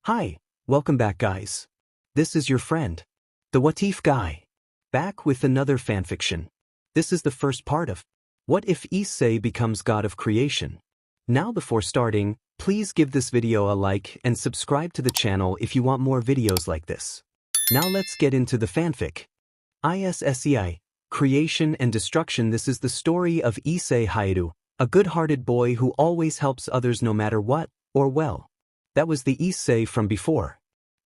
Hi, welcome back guys. This is your friend, the What If guy, back with another fanfiction. This is the first part of What If Issei Becomes God of Creation. Now before starting, please give this video a like and subscribe to the channel if you want more videos like this. Now let's get into the fanfic. Issei, Creation and Destruction. This is the story of Issei Hyoudou, a good-hearted boy who always helps others no matter what, or well. That was the Issei from before.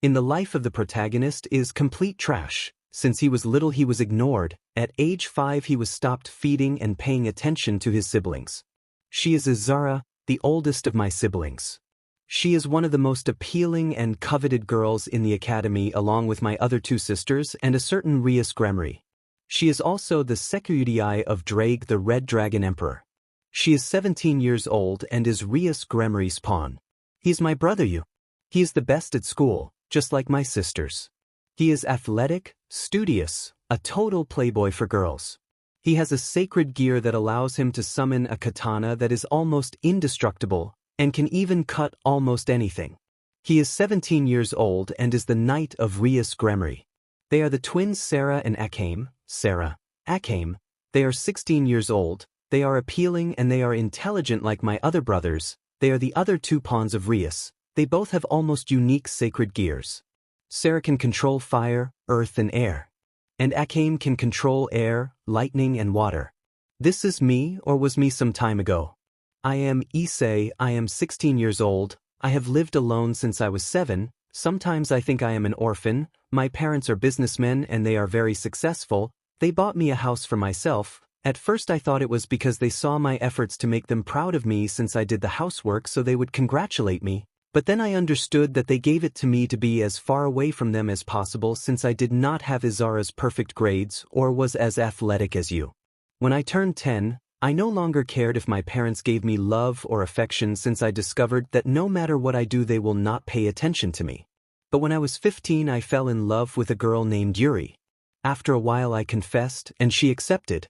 In the life of the protagonist is complete trash. Since he was little he was ignored. At age 5 he was stopped feeding and paying attention to his siblings. She is Izara, the oldest of my siblings. She is one of the most appealing and coveted girls in the academy along with my other two sisters and a certain Rias Gremry. She is also the Sekuyudii of Drake the Red Dragon Emperor. She is 17 years old and is Rias Gremry's pawn. He's my brother He is the best at school, just like my sisters. He is athletic, studious, a total playboy for girls. He has a sacred gear that allows him to summon a katana that is almost indestructible, and can even cut almost anything. He is 17 years old and is the knight of Rias Gremry. They are the twins Sarah and Akame. They are 16 years old, they are appealing and they are intelligent like my other brothers. They are the other two pawns of Rias. They both have almost unique sacred gears. Sarah can control fire, earth and air. And Akame can control air, lightning and water. This is me or was me some time ago. I am Issei, I am 16 years old, I have lived alone since I was 7, sometimes I think I am an orphan, my parents are businessmen and they are very successful, they bought me a house for myself. At first I thought it was because they saw my efforts to make them proud of me since I did the housework so they would congratulate me, but then I understood that they gave it to me to be as far away from them as possible since I did not have Izara's perfect grades or was as athletic as you. When I turned 10, I no longer cared if my parents gave me love or affection since I discovered that no matter what I do they will not pay attention to me. But when I was 15 I fell in love with a girl named Yuri. After a while I confessed and she accepted.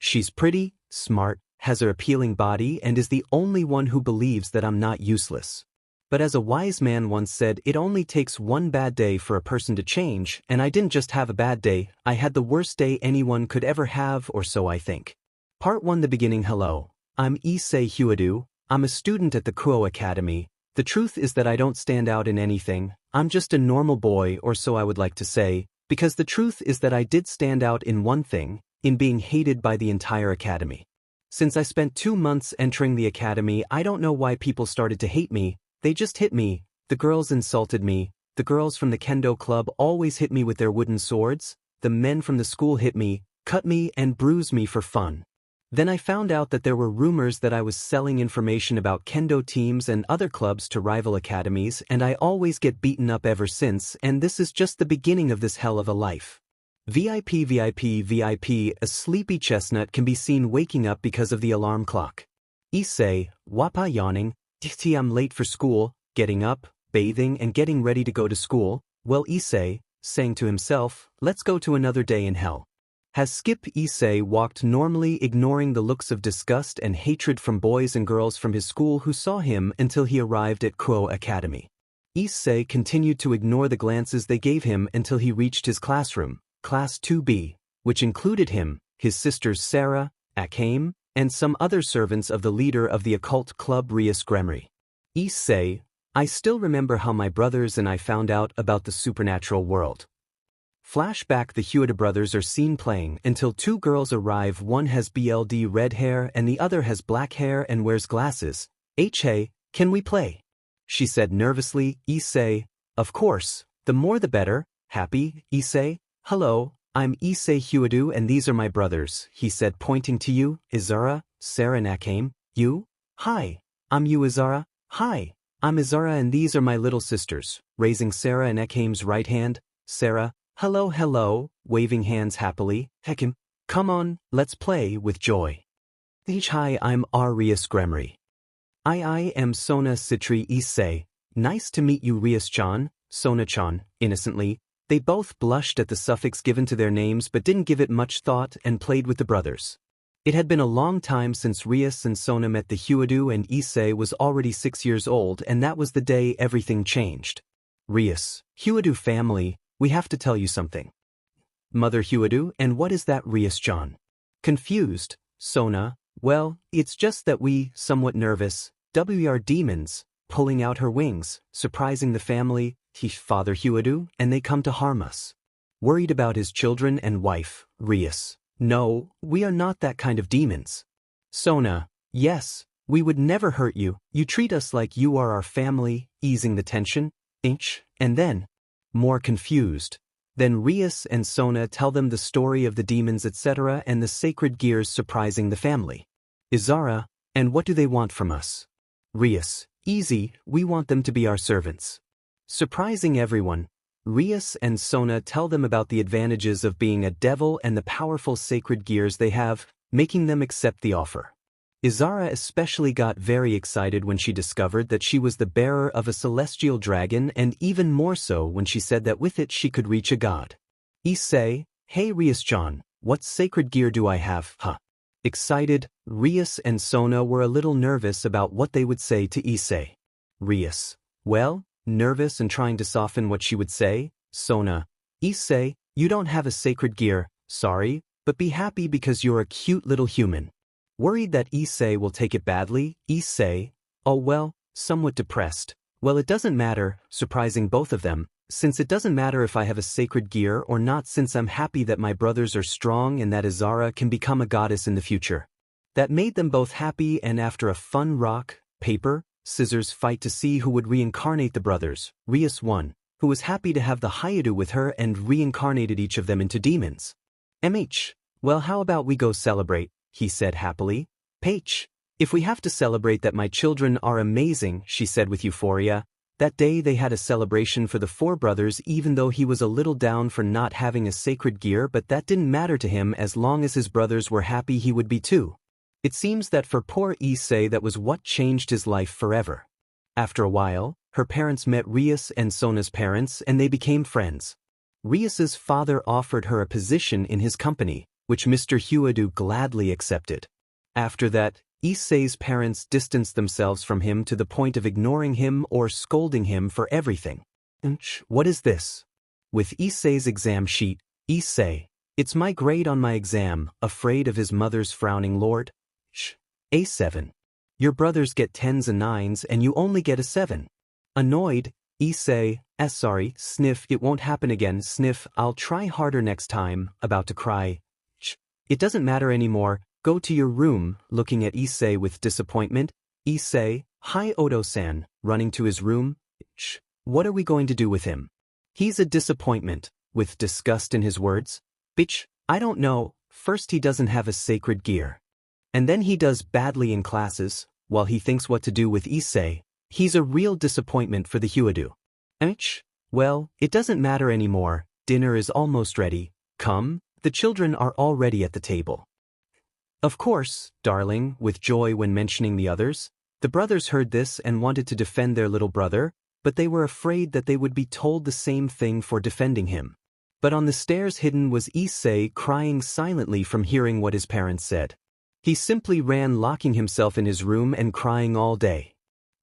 She's pretty, smart, has her appealing body and is the only one who believes that I'm not useless. But as a wise man once said, it only takes one bad day for a person to change, and I didn't just have a bad day, I had the worst day anyone could ever have, or so I think. Part 1. The beginning. Hello, I'm Issei Hyoudou, I'm a student at the Kyoto Academy. The truth is that I don't stand out in anything, I'm just a normal boy or so I would like to say, because the truth is that I did stand out in one thing, in being hated by the entire academy. Since I spent 2 months entering the academy, I don't know why people started to hate me, they just hit me, the girls insulted me, the girls from the kendo club always hit me with their wooden swords, the men from the school hit me, cut me and bruised me for fun. Then I found out that there were rumors that I was selling information about kendo teams and other clubs to rival academies and I always get beaten up ever since and this is just the beginning of this hell of a life. VIP, a sleepy chestnut can be seen waking up because of the alarm clock. Issei, wapa yawning, I'm late for school, getting up, bathing and getting ready to go to school. Well Issei, saying to himself, let's go to another day in hell. Has Skip. Issei walked normally ignoring the looks of disgust and hatred from boys and girls from his school who saw him until he arrived at Kyoto Academy. Issei continued to ignore the glances they gave him until he reached his classroom. Class 2B, which included him, his sisters Sarah, Akame, and some other servants of the leader of the occult club Rias Gremry. Issei, I still remember how my brothers and I found out about the supernatural world. Flashback. The Hyoudou brothers are seen playing until 2 girls arrive. One has BLD red hair and the other has black hair and wears glasses. Hey, can we play? She said nervously. Issei, of course, the more the better. Happy, Issei? Hello, I'm Issei Hyoudou and these are my brothers, he said pointing to you, Izara, Sarah and Akame. You? Hi, I'm you Izara. Hi, I'm Izara and these are my little sisters, raising Sarah and Akame's right hand. Sarah, hello, waving hands happily. Akame, come on, let's play with joy. Hi, I'm Rias Gremry. I am Sona Citri. Issei, nice to meet you Rias-chan, Sona-chan, innocently. They both blushed at the suffix given to their names but didn't give it much thought and played with the brothers. It had been a long time since Rias and Sona met the Hyoudou and Issei was already 6 years old and that was the day everything changed. Hyoudou family, we have to tell you something. Mother Hyoudou, and what is that? John. Confused, Sona, well, it's just that we, somewhat nervous, we are demons, pulling out her wings, surprising the family, Father Hyoudou, and they come to harm us. Worried about his children and wife, No, we are not that kind of demons. Sona, yes, we would never hurt you, you treat us like you are our family, easing the tension, and then, more confused. Then and Sona tell them the story of the demons etc. and the sacred gears surprising the family. Izara, and what do they want from us? Easy, we want them to be our servants. Surprising everyone, and Sona tell them about the advantages of being a devil and the powerful sacred gears they have, making them accept the offer. Izara especially got very excited when she discovered that she was the bearer of a celestial dragon, and even more so when she said that with it she could reach a god. Issei, hey John, what sacred gear do I have, huh? Excited, and Sona were a little nervous about what they would say to Issei. Well, nervous and trying to soften what she would say, Sona, Issei, you don't have a sacred gear, sorry, but be happy because you're a cute little human. Worried that Issei will take it badly, Issei, oh well, somewhat depressed, well it doesn't matter, surprising both of them, since it doesn't matter if I have a sacred gear or not, since I'm happy that my brothers are strong and that Izara can become a goddess in the future. That made them both happy, and after a fun rock, paper, scissors fight to see who would reincarnate the brothers, won, who was happy to have the Hyoudou with her and reincarnated each of them into demons. Well how about we go celebrate, he said happily. If we have to celebrate that my children are amazing, she said with euphoria. That day they had a celebration for the four brothers, even though he was a little down for not having a sacred gear, but that didn't matter to him as long as his brothers were happy he would be too. It seems that for poor Issei that was what changed his life forever. After a while, her parents met and Sona's parents and they became friends. Rias's father offered her a position in his company, which Mr. Hyoudou gladly accepted. After that, Issei's parents distanced themselves from him to the point of ignoring him or scolding him for everything. What is this? With Issei's exam sheet, Issei, it's my grade on my exam, afraid of his mother's frowning lord. A7. Your brothers get 10s and 9s and you only get a 7. Annoyed, Issei, sorry, sniff, it won't happen again, sniff, I'll try harder next time, about to cry. It doesn't matter anymore, go to your room, looking at Issei with disappointment. Issei, hi Odo-san, running to his room. What are we going to do with him? He's a disappointment, with disgust in his words. I don't know, first he doesn't have a sacred gear. And then he does badly in classes, while he thinks what to do with Issei. He's a real disappointment for the Hyoudou. Well, it doesn't matter anymore, dinner is almost ready, come, the children are already at the table. Of course, darling, with joy when mentioning the others. The brothers heard this and wanted to defend their little brother, but they were afraid that they would be told the same thing for defending him. But on the stairs hidden was Issei crying silently from hearing what his parents said. He simply ran, locking himself in his room and crying all day.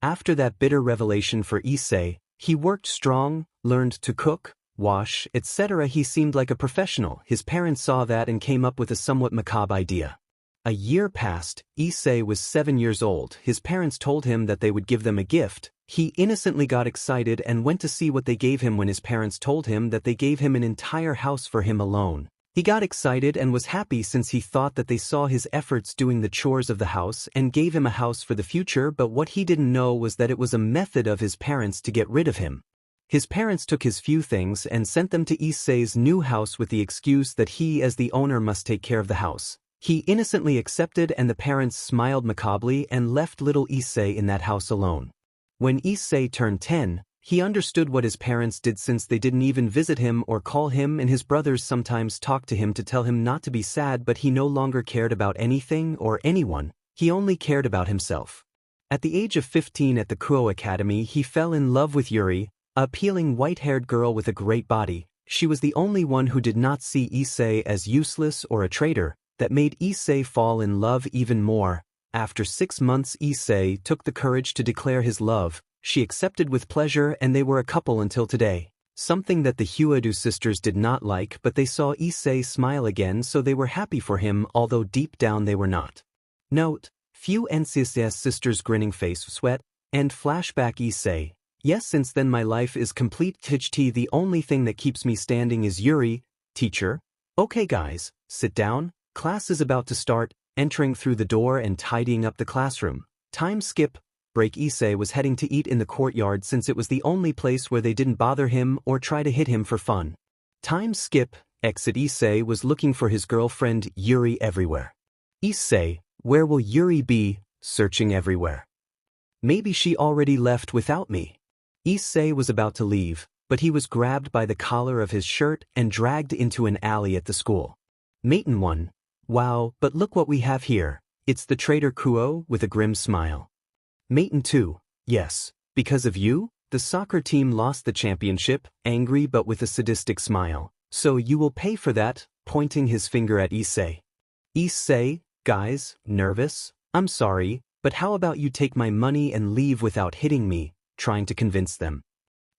After that bitter revelation for Issei, he worked strong, learned to cook, wash, etc. He seemed like a professional. His parents saw that and came up with a somewhat macabre idea. A year passed, Issei was 7 years old. His parents told him that they would give them a gift. He innocently got excited and went to see what they gave him when his parents told him that they gave him an entire house for him alone. He got excited and was happy since he thought that they saw his efforts doing the chores of the house and gave him a house for the future, but what he didn't know was that it was a method of his parents to get rid of him. His parents took his few things and sent them to Issei's new house with the excuse that he as the owner must take care of the house. He innocently accepted and the parents smiled macabrely and left little Issei in that house alone. When Issei turned 10, he understood what his parents did since they didn't even visit him or call him, and his brothers sometimes talked to him to tell him not to be sad, but he no longer cared about anything or anyone, he only cared about himself. At the age of 15 at the Kuo Academy he fell in love with Yuri, a appealing white-haired girl with a great body. She was the only one who did not see Issei as useless or a traitor. That made Issei fall in love even more. After 6 months Issei took the courage to declare his love. She accepted with pleasure and they were a couple until today. Something that the Hyoudou sisters did not like, but they saw Issei smile again, so they were happy for him, although deep down they were not. Note: few NCIS sisters grinning face sweat, and flashback Issei. Yes, since then my life is complete. THT the only thing that keeps me standing is Yuri. Teacher? Okay guys, sit down, class is about to start. Entering through the door and tidying up the classroom. Time skip. Break. Issei was heading to eat in the courtyard since it was the only place where they didn't bother him or try to hit him for fun. Time skip. Exit. Issei was looking for his girlfriend Yuri everywhere. Issei, where will Yuri be? Searching everywhere. Maybe she already left without me. Issei was about to leave, but he was grabbed by the collar of his shirt and dragged into an alley at the school. Maten 1. Wow, but look what we have here. It's the traitor Kuo with a grim smile. Maten 2. Yes, because of you, the soccer team lost the championship, angry but with a sadistic smile. So you will pay for that, pointing his finger at Issei. Issei, guys, nervous? I'm sorry, but how about you take my money and leave without hitting me, trying to convince them.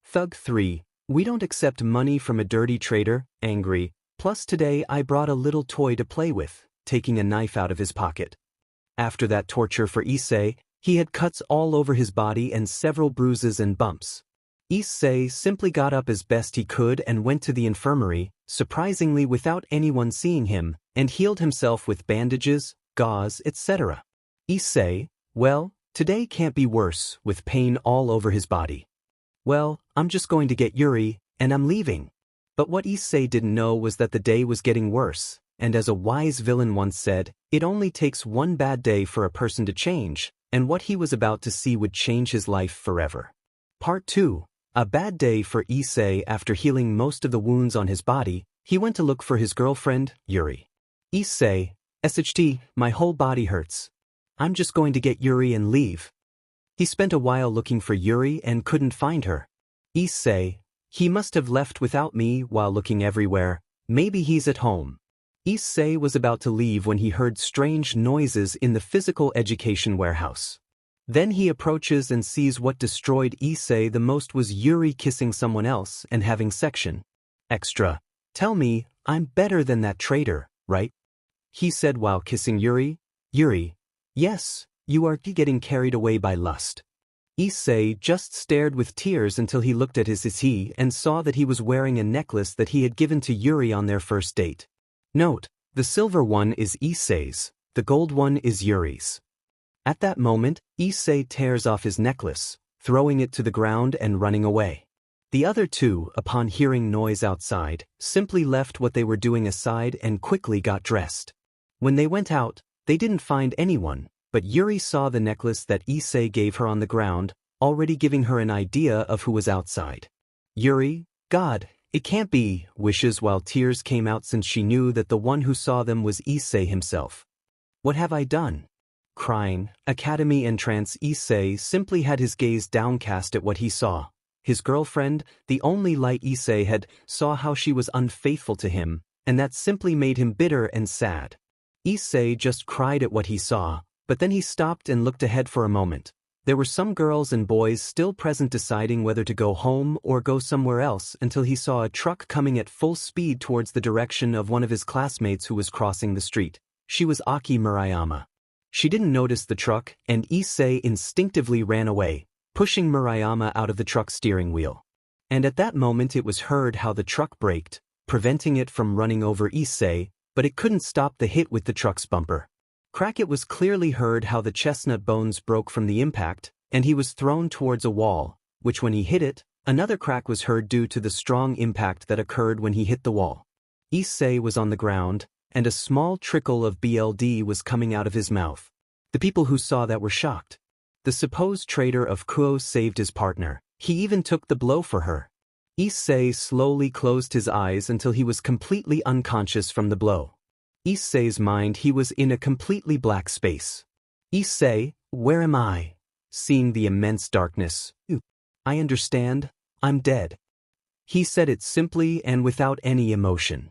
Thug 3. We don't accept money from a dirty traitor, angry. Plus today I brought a little toy to play with, taking a knife out of his pocket. After that torture for Issei, he had cuts all over his body and several bruises and bumps. Issei simply got up as best he could and went to the infirmary, surprisingly without anyone seeing him, and healed himself with bandages, gauze, etc. Issei, well, today can't be worse, with pain all over his body. Well, I'm just going to get Yuri, and I'm leaving. But what Issei didn't know was that the day was getting worse, and as a wise villain once said, it only takes one bad day for a person to change, and what he was about to see would change his life forever. Part 2. A bad day for Issei. After healing most of the wounds on his body, he went to look for his girlfriend, Yuri. Issei, SHT, my whole body hurts. I'm just going to get Yuri and leave. He spent a while looking for Yuri and couldn't find her. Issei, he must have left without me while looking everywhere. Maybe he's at home. Issei was about to leave when he heard strange noises in the physical education warehouse. Then he approaches and sees what destroyed Issei the most was Yuri kissing someone else and having section. Extra. Tell me, I'm better than that traitor, right? He said while kissing Yuri. Yuri. Yes, you are getting carried away by lust. Issei just stared with tears until he looked at his Issei and saw that he was wearing a necklace that he had given to Yuri on their first date. Note: the silver one is Issei's, the gold one is Yuri's. At that moment, Issei tears off his necklace, throwing it to the ground and running away. The other two, upon hearing noise outside, simply left what they were doing aside and quickly got dressed. When they went out, they didn't find anyone, but Yuri saw the necklace that Issei gave her on the ground, already giving her an idea of who was outside. Yuri, God, it can't be, wishes while tears came out since she knew that the one who saw them was Issei himself. What have I done? Crying, academy entrance. Issei simply had his gaze downcast at what he saw. His girlfriend, the only light Issei had, saw how she was unfaithful to him, and that simply made him bitter and sad. Issei just cried at what he saw, but then he stopped and looked ahead for a moment. There were some girls and boys still present deciding whether to go home or go somewhere else until he saw a truck coming at full speed towards the direction of one of his classmates who was crossing the street. She was Aki Murayama. She didn't notice the truck, and Issei instinctively ran away, pushing Murayama out of the truck's steering wheel. And at that moment it was heard how the truck braked, preventing it from running over Issei, but it couldn't stop the hit with the truck's bumper. Crack. It was clearly heard how the chestnut bones broke from the impact, and he was thrown towards a wall, which when he hit it, another crack was heard due to the strong impact that occurred when he hit the wall. Issei was on the ground, and a small trickle of blood was coming out of his mouth. The people who saw that were shocked. The supposed traitor of Kuo saved his partner. He even took the blow for her. Issei slowly closed his eyes until he was completely unconscious from the blow. Issei's mind, he was in a completely black space. Issei, where am I? Seeing the immense darkness. I understand, I'm dead. He said it simply and without any emotion.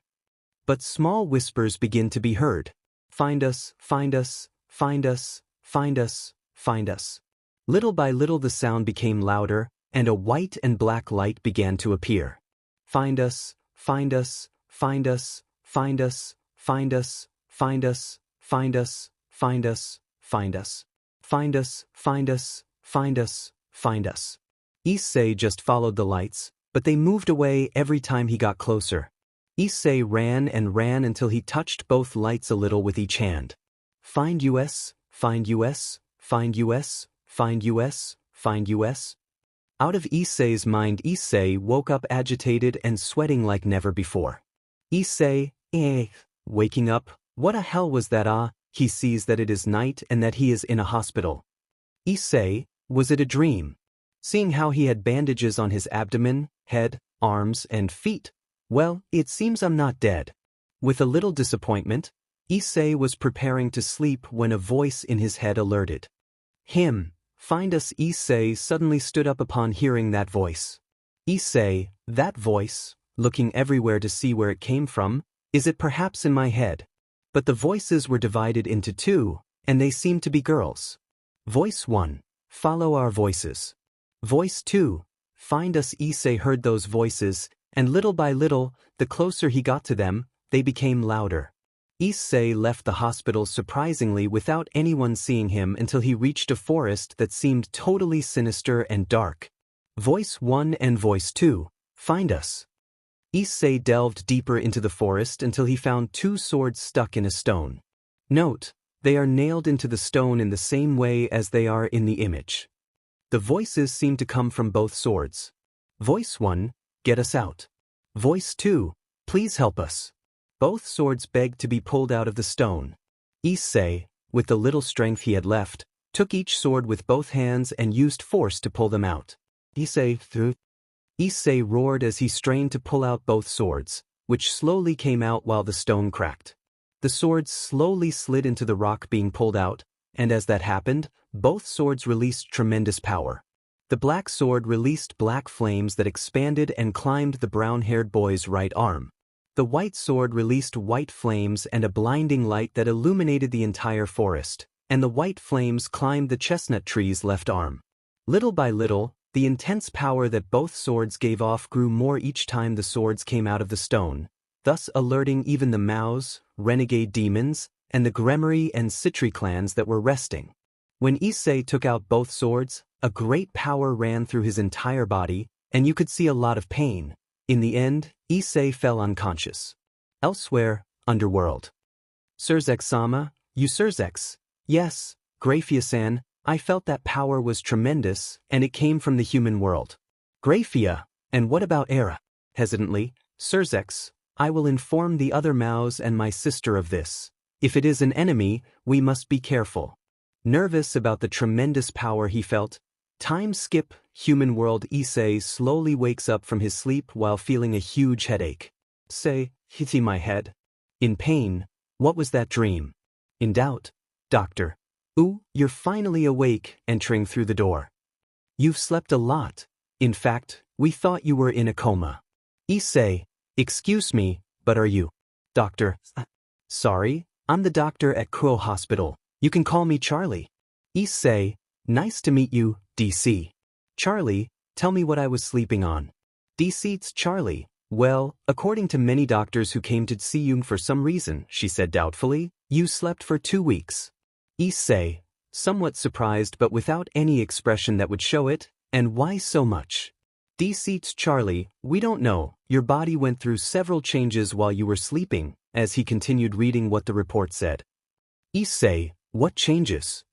But small whispers begin to be heard. Find us, find us, find us, find us, find us. Little by little the sound became louder, and a white and black light began to appear. Find us, find us, find us, find us, find us, find us, find us, find us, find us, find us, find us, find us, find us. Issei just followed the lights, but they moved away every time he got closer. Issei ran and ran until he touched both lights a little with each hand. Find us, find us, find us, find us, find us. Out of Issei's mind, Issei woke up agitated and sweating like never before. Issei, waking up, what the hell was that? He sees that it is night and that he is in a hospital. Issei, was it a dream? Seeing how he had bandages on his abdomen, head, arms, and feet, well, it seems I'm not dead. With a little disappointment, Issei was preparing to sleep when a voice in his head alerted him. Find us. Issei suddenly stood up upon hearing that voice. Issei, that voice, looking everywhere to see where it came from, is it perhaps in my head? But the voices were divided into two, and they seemed to be girls. Voice 1, follow our voices. Voice 2, find us. Issei heard those voices, and little by little, the closer he got to them, they became louder. Issei left the hospital surprisingly without anyone seeing him until he reached a forest that seemed totally sinister and dark. Voice 1 and Voice 2, find us. Issei delved deeper into the forest until he found 2 swords stuck in a stone. Note, they are nailed into the stone in the same way as they are in the image. The voices seem to come from both swords. Voice 1, get us out. Voice 2, please help us. Both swords begged to be pulled out of the stone. Issei, with the little strength he had left, took each sword with both hands and used force to pull them out. Issei roared as he strained to pull out both swords, which slowly came out while the stone cracked. The swords slowly slid into the rock being pulled out, and as that happened, both swords released tremendous power. The black sword released black flames that expanded and climbed the brown-haired boy's right arm. The white sword released white flames and a blinding light that illuminated the entire forest, and the white flames climbed the chestnut tree's left arm. Little by little, the intense power that both swords gave off grew more each time the swords came out of the stone, thus alerting even the Maos, renegade demons, and the Gremory and Citri clans that were resting. When Issei took out both swords, a great power ran through his entire body, and you could see a lot of pain. In the end, Issei fell unconscious. Elsewhere, underworld. Surzek-sama, you Surzeks? Yes, Graphia-san, I felt that power was tremendous, and it came from the human world. Graphia, and what about Era? Hesitantly, Surzeks, I will inform the other Maos and my sister of this. If it is an enemy, we must be careful. Nervous about the tremendous power he felt, time skip, human world. Issei slowly wakes up from his sleep while feeling a huge headache. Say, hitting my head. In pain, what was that dream? In doubt, doctor. Ooh, you're finally awake, entering through the door. You've slept a lot. In fact, we thought you were in a coma. Issei, excuse me, but are you? Doctor. Sorry, I'm the doctor at Kyoto Hospital. You can call me Charlie. Issei, nice to meet you, DC. Charlie, tell me what I was sleeping on. DC's Charlie. Well, according to many doctors who came to see you for some reason, she said doubtfully, you slept for 2 weeks. Issei, somewhat surprised but without any expression that would show it, and why so much? DC's Charlie, we don't know, your body went through several changes while you were sleeping, as he continued reading what the report said. Issei, what changes?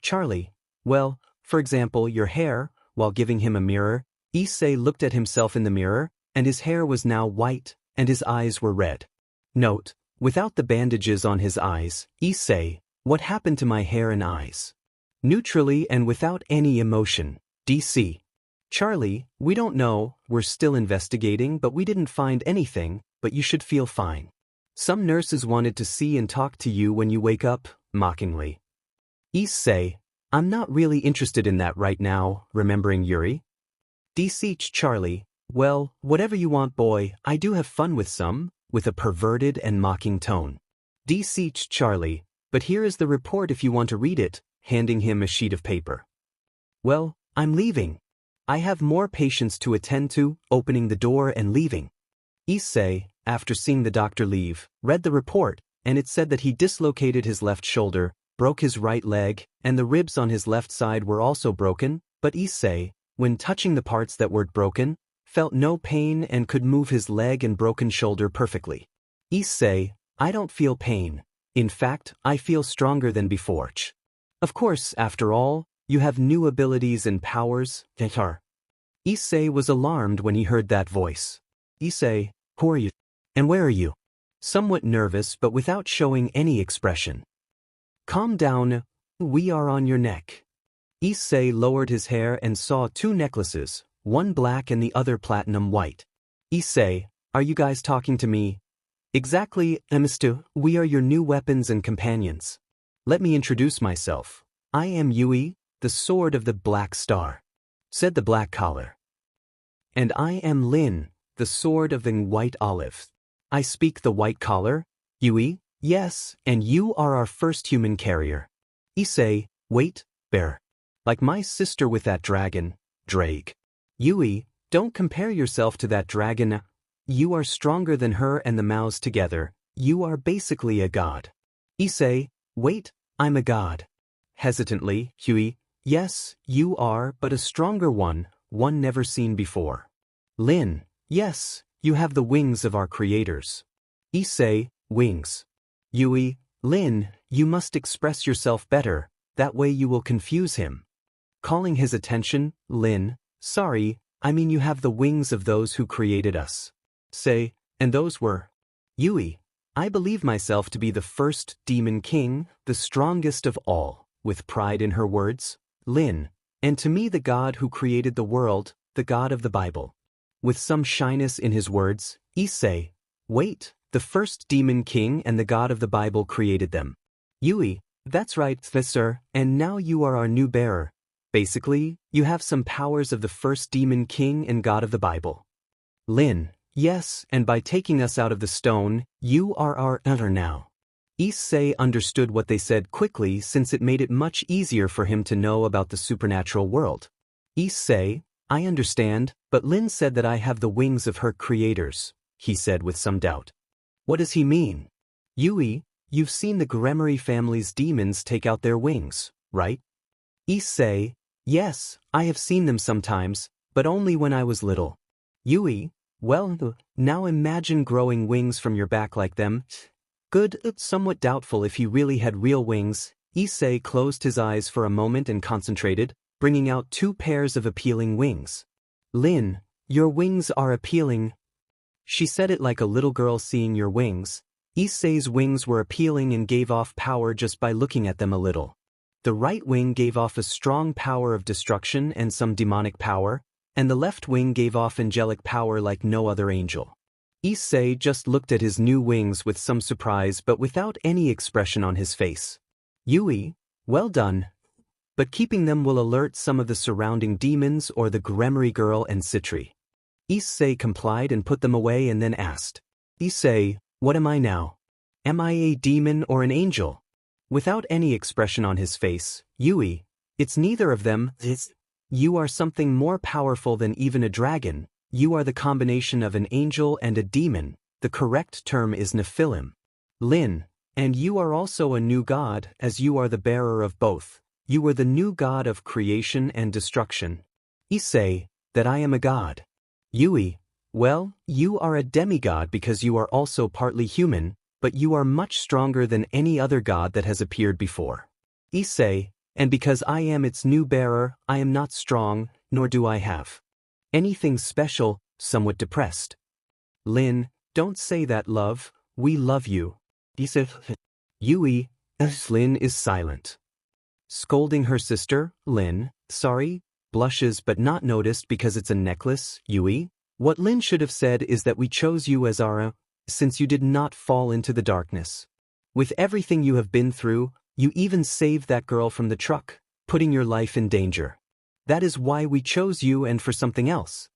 Charlie, well, for example, your hair. While giving him a mirror, Issei looked at himself in the mirror, and his hair was now white, and his eyes were red. Note, without the bandages on his eyes, Issei, what happened to my hair and eyes? Neutrally and without any emotion, DC. Charlie, we don't know, we're still investigating, but we didn't find anything, but you should feel fine. Some nurses wanted to see and talk to you when you wake up, mockingly. Issei, I'm not really interested in that right now, remembering Yuri. DC's Charlie, well, whatever you want boy, I do have fun with some, with a perverted and mocking tone. DC's Charlie, but here is the report if you want to read it, handing him a sheet of paper. Well, I'm leaving. I have more patients to attend to, opening the door and leaving. Issei, after seeing the doctor leave, read the report, and it said that he dislocated his left shoulder, broke his right leg, and the ribs on his left side were also broken, but Issei, when touching the parts that were broken, felt no pain and could move his leg and broken shoulder perfectly. Issei, I don't feel pain. In fact, I feel stronger than before. Of course, after all, you have new abilities and powers, Tar. Issei was alarmed when he heard that voice. Issei, who are you? And where are you? Somewhat nervous but without showing any expression. Calm down, we are on your neck. Issei lowered his hair and saw two necklaces, one black and the other platinum white. Issei, are you guys talking to me? Exactly, Emistu, we are your new weapons and companions. Let me introduce myself. I am Yui, the sword of the Black Star, said the black collar. And I am Lin, the sword of the white olive. I speak the white collar? Yui, yes, and you are our first human carrier. Issei, wait, bear. Like my sister with that dragon, Drake. Yui, don't compare yourself to that dragon. You are stronger than her and the Maos together. You are basically a god. Issei, wait, I'm a god. Hesitantly, Yui, yes, you are, but a stronger one never seen before. Lin, yes, you have the wings of our creators. Issei, wings. Yui, Lin, you must express yourself better, that way you will confuse him. Calling his attention, Lin, sorry, I mean you have the wings of those who created us. Say, and those were? Yui, I believe myself to be the first demon king, the strongest of all, with pride in her words. Lin, and to me the God who created the world, the God of the Bible. With some shyness in his words, Issei, wait, the first demon king and the God of the Bible created them. Yui, that's right, sir, and now you are our new bearer. Basically, you have some powers of the first demon king and God of the Bible. Lin, yes, and by taking us out of the stone, you are our elder now. Issei understood what they said quickly since it made it much easier for him to know about the supernatural world. Issei, I understand, but Lin said that I have the wings of her creators, he said with some doubt. What does he mean? Yui, you've seen the Gremmery family's demons take out their wings, right? Issei, yes, I have seen them sometimes, but only when I was little. Yui, well, now imagine growing wings from your back like them. Good, somewhat doubtful if he really had real wings. Issei closed his eyes for a moment and concentrated, bringing out two pairs of appealing wings. Lin, your wings are appealing. She said it like a little girl seeing your wings. Issei's wings were appealing and gave off power just by looking at them a little. The right wing gave off a strong power of destruction and some demonic power, and the left wing gave off angelic power like no other angel. Issei just looked at his new wings with some surprise but without any expression on his face. Yui, well done. But keeping them will alert some of the surrounding demons or the Gremmery girl and Citri. Issei complied and put them away and then asked, Issei, what am I now? Am I a demon or an angel? Without any expression on his face, Yui, it's neither of them. You are something more powerful than even a dragon. You are the combination of an angel and a demon. The correct term is Nephilim. Lin, and you are also a new god, as you are the bearer of both. You are the new god of creation and destruction. Issei, that I am a god. Yui, well, you are a demigod because you are also partly human, but you are much stronger than any other god that has appeared before. Issei, and because I am its new bearer, I am not strong, nor do I have anything special, somewhat depressed. Lin, don't say that, love, we love you. Yui, Lin is silent. Scolding her sister, Lin, sorry, blushes but not noticed because it's a necklace, Yui. What Lin should have said is that we chose you as our, since you did not fall into the darkness. With everything you have been through, you even saved that girl from the truck, putting your life in danger. That is why we chose you and for something else.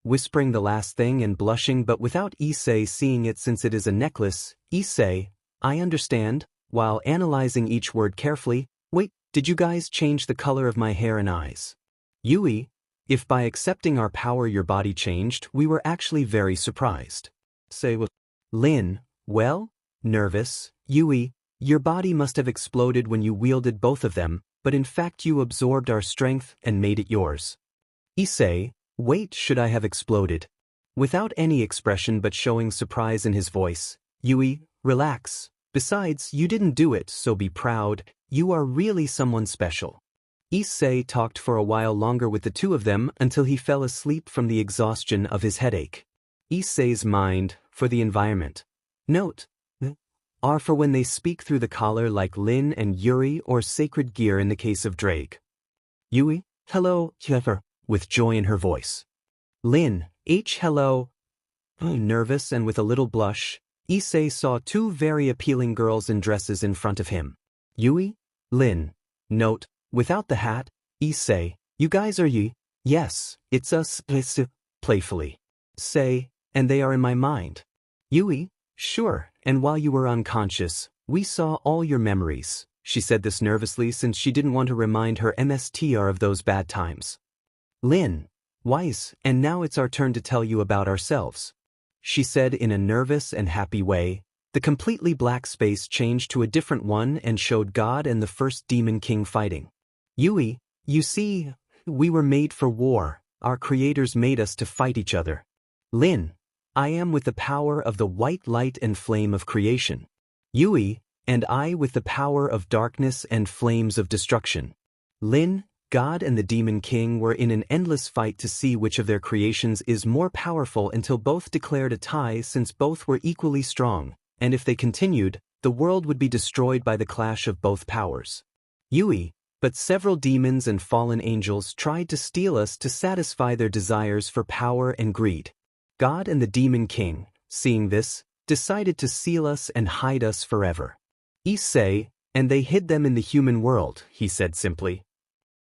Whispering the last thing and blushing but without Issei seeing it since it is a necklace, Issei, I understand, while analyzing each word carefully, wait, Did you guys change the color of my hair and eyes? Yui, if by accepting our power your body changed, we were actually very surprised. Say what? Lin, well, nervous, Yui, your body must have exploded when you wielded both of them, but in fact you absorbed our strength and made it yours. Issei, wait, should I have exploded? Without any expression but showing surprise in his voice, Yui, relax. Besides, you didn't do it, so be proud. You are really someone special. Issei talked for a while longer with the two of them until he fell asleep from the exhaustion of his headache. Issei's mind, for the environment. Note, are for when they speak through the collar like Lin and Yuri, or sacred gear in the case of Drake. Yui, hello, Heather, with joy in her voice. Lin, hello. Nervous and with a little blush, Issei saw two very appealing girls in dresses in front of him. Yui, Lin. Note, without the hat, Issei, you guys are ye? Yes, it's us, playfully. Say, and they are in my mind. Yui, sure, and while you were unconscious, we saw all your memories. She said this nervously since she didn't want to remind her MSTR of those bad times. Lin, wise, and now it's our turn to tell you about ourselves. She said in a nervous and happy way. The completely black space changed to a different one and showed God and the first demon king fighting. Yui, you see, we were made for war. Our creators made us to fight each other. Lin, I am with the power of the white light and flame of creation. Yui, and I with the power of darkness and flames of destruction. Lin, God and the Demon King were in an endless fight to see which of their creations is more powerful until both declared a tie since both were equally strong, and if they continued, the world would be destroyed by the clash of both powers. Yui, but several demons and fallen angels tried to steal us to satisfy their desires for power and greed. God and the Demon King, seeing this, decided to seal us and hide us forever. Issei, and they hid them in the human world, he said simply.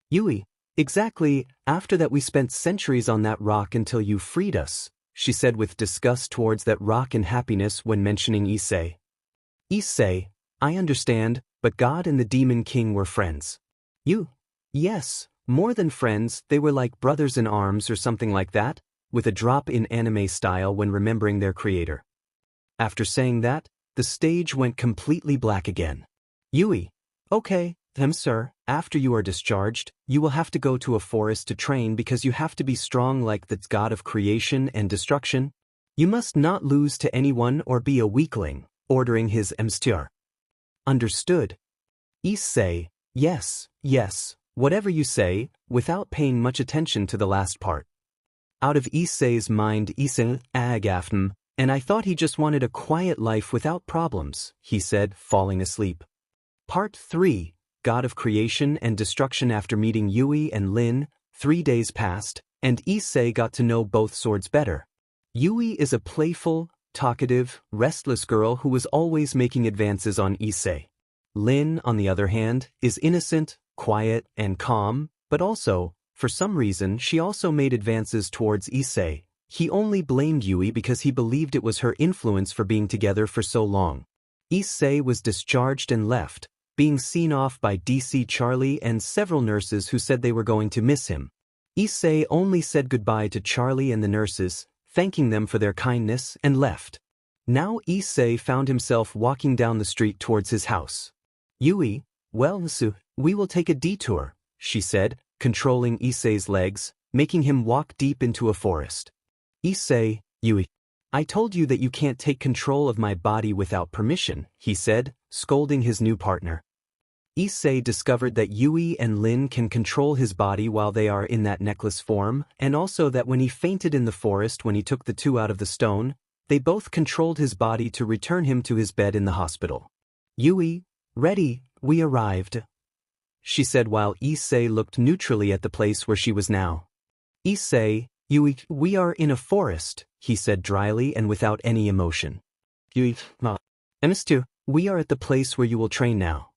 Yui, exactly, after that we spent centuries on that rock until you freed us, she said with disgust towards that rock and happiness when mentioning Issei. Issei, I understand, but God and the Demon King were friends. You? Yes, more than friends, they were like brothers in arms or something like that, with a drop in anime style when remembering their creator. After saying that, the stage went completely black again. Yui, okay, then sir, after you are discharged, you will have to go to a forest to train because you have to be strong like the god of creation and destruction. You must not lose to anyone or be a weakling, ordering his emstir. Understood? Issei, yes, whatever you say, without paying much attention to the last part. Out of Issei's mind Issei agafn, and I thought he just wanted a quiet life without problems, he said, falling asleep. Part 3. God of Creation and Destruction. After meeting Yui and Lin, 3 days passed, and Issei got to know both swords better. Yui is a playful, talkative, restless girl who was always making advances on Issei. Lin, on the other hand, is innocent, quiet, and calm, but also, for some reason, she also made advances towards Issei. He only blamed Yui because he believed it was her influence for being together for so long. Issei was discharged and left, being seen off by DC Charlie and several nurses who said they were going to miss him. Issei only said goodbye to Charlie and the nurses, thanking them for their kindness, and left. Now Issei found himself walking down the street towards his house. Yui, well, we will take a detour, she said, controlling Issei's legs, making him walk deep into a forest. Issei, Yui, I told you that you can't take control of my body without permission, he said, scolding his new partner. Issei discovered that Yui and Lin can control his body while they are in that necklace form, and also that when he fainted in the forest when he took the two out of the stone, they both controlled his body to return him to his bed in the hospital. Yui, ready, we arrived, she said while Issei looked neutrally at the place where she was now. Issei, Yui, we are in a forest, he said dryly and without any emotion. Yui, Emistu, we are at the place where you will train now.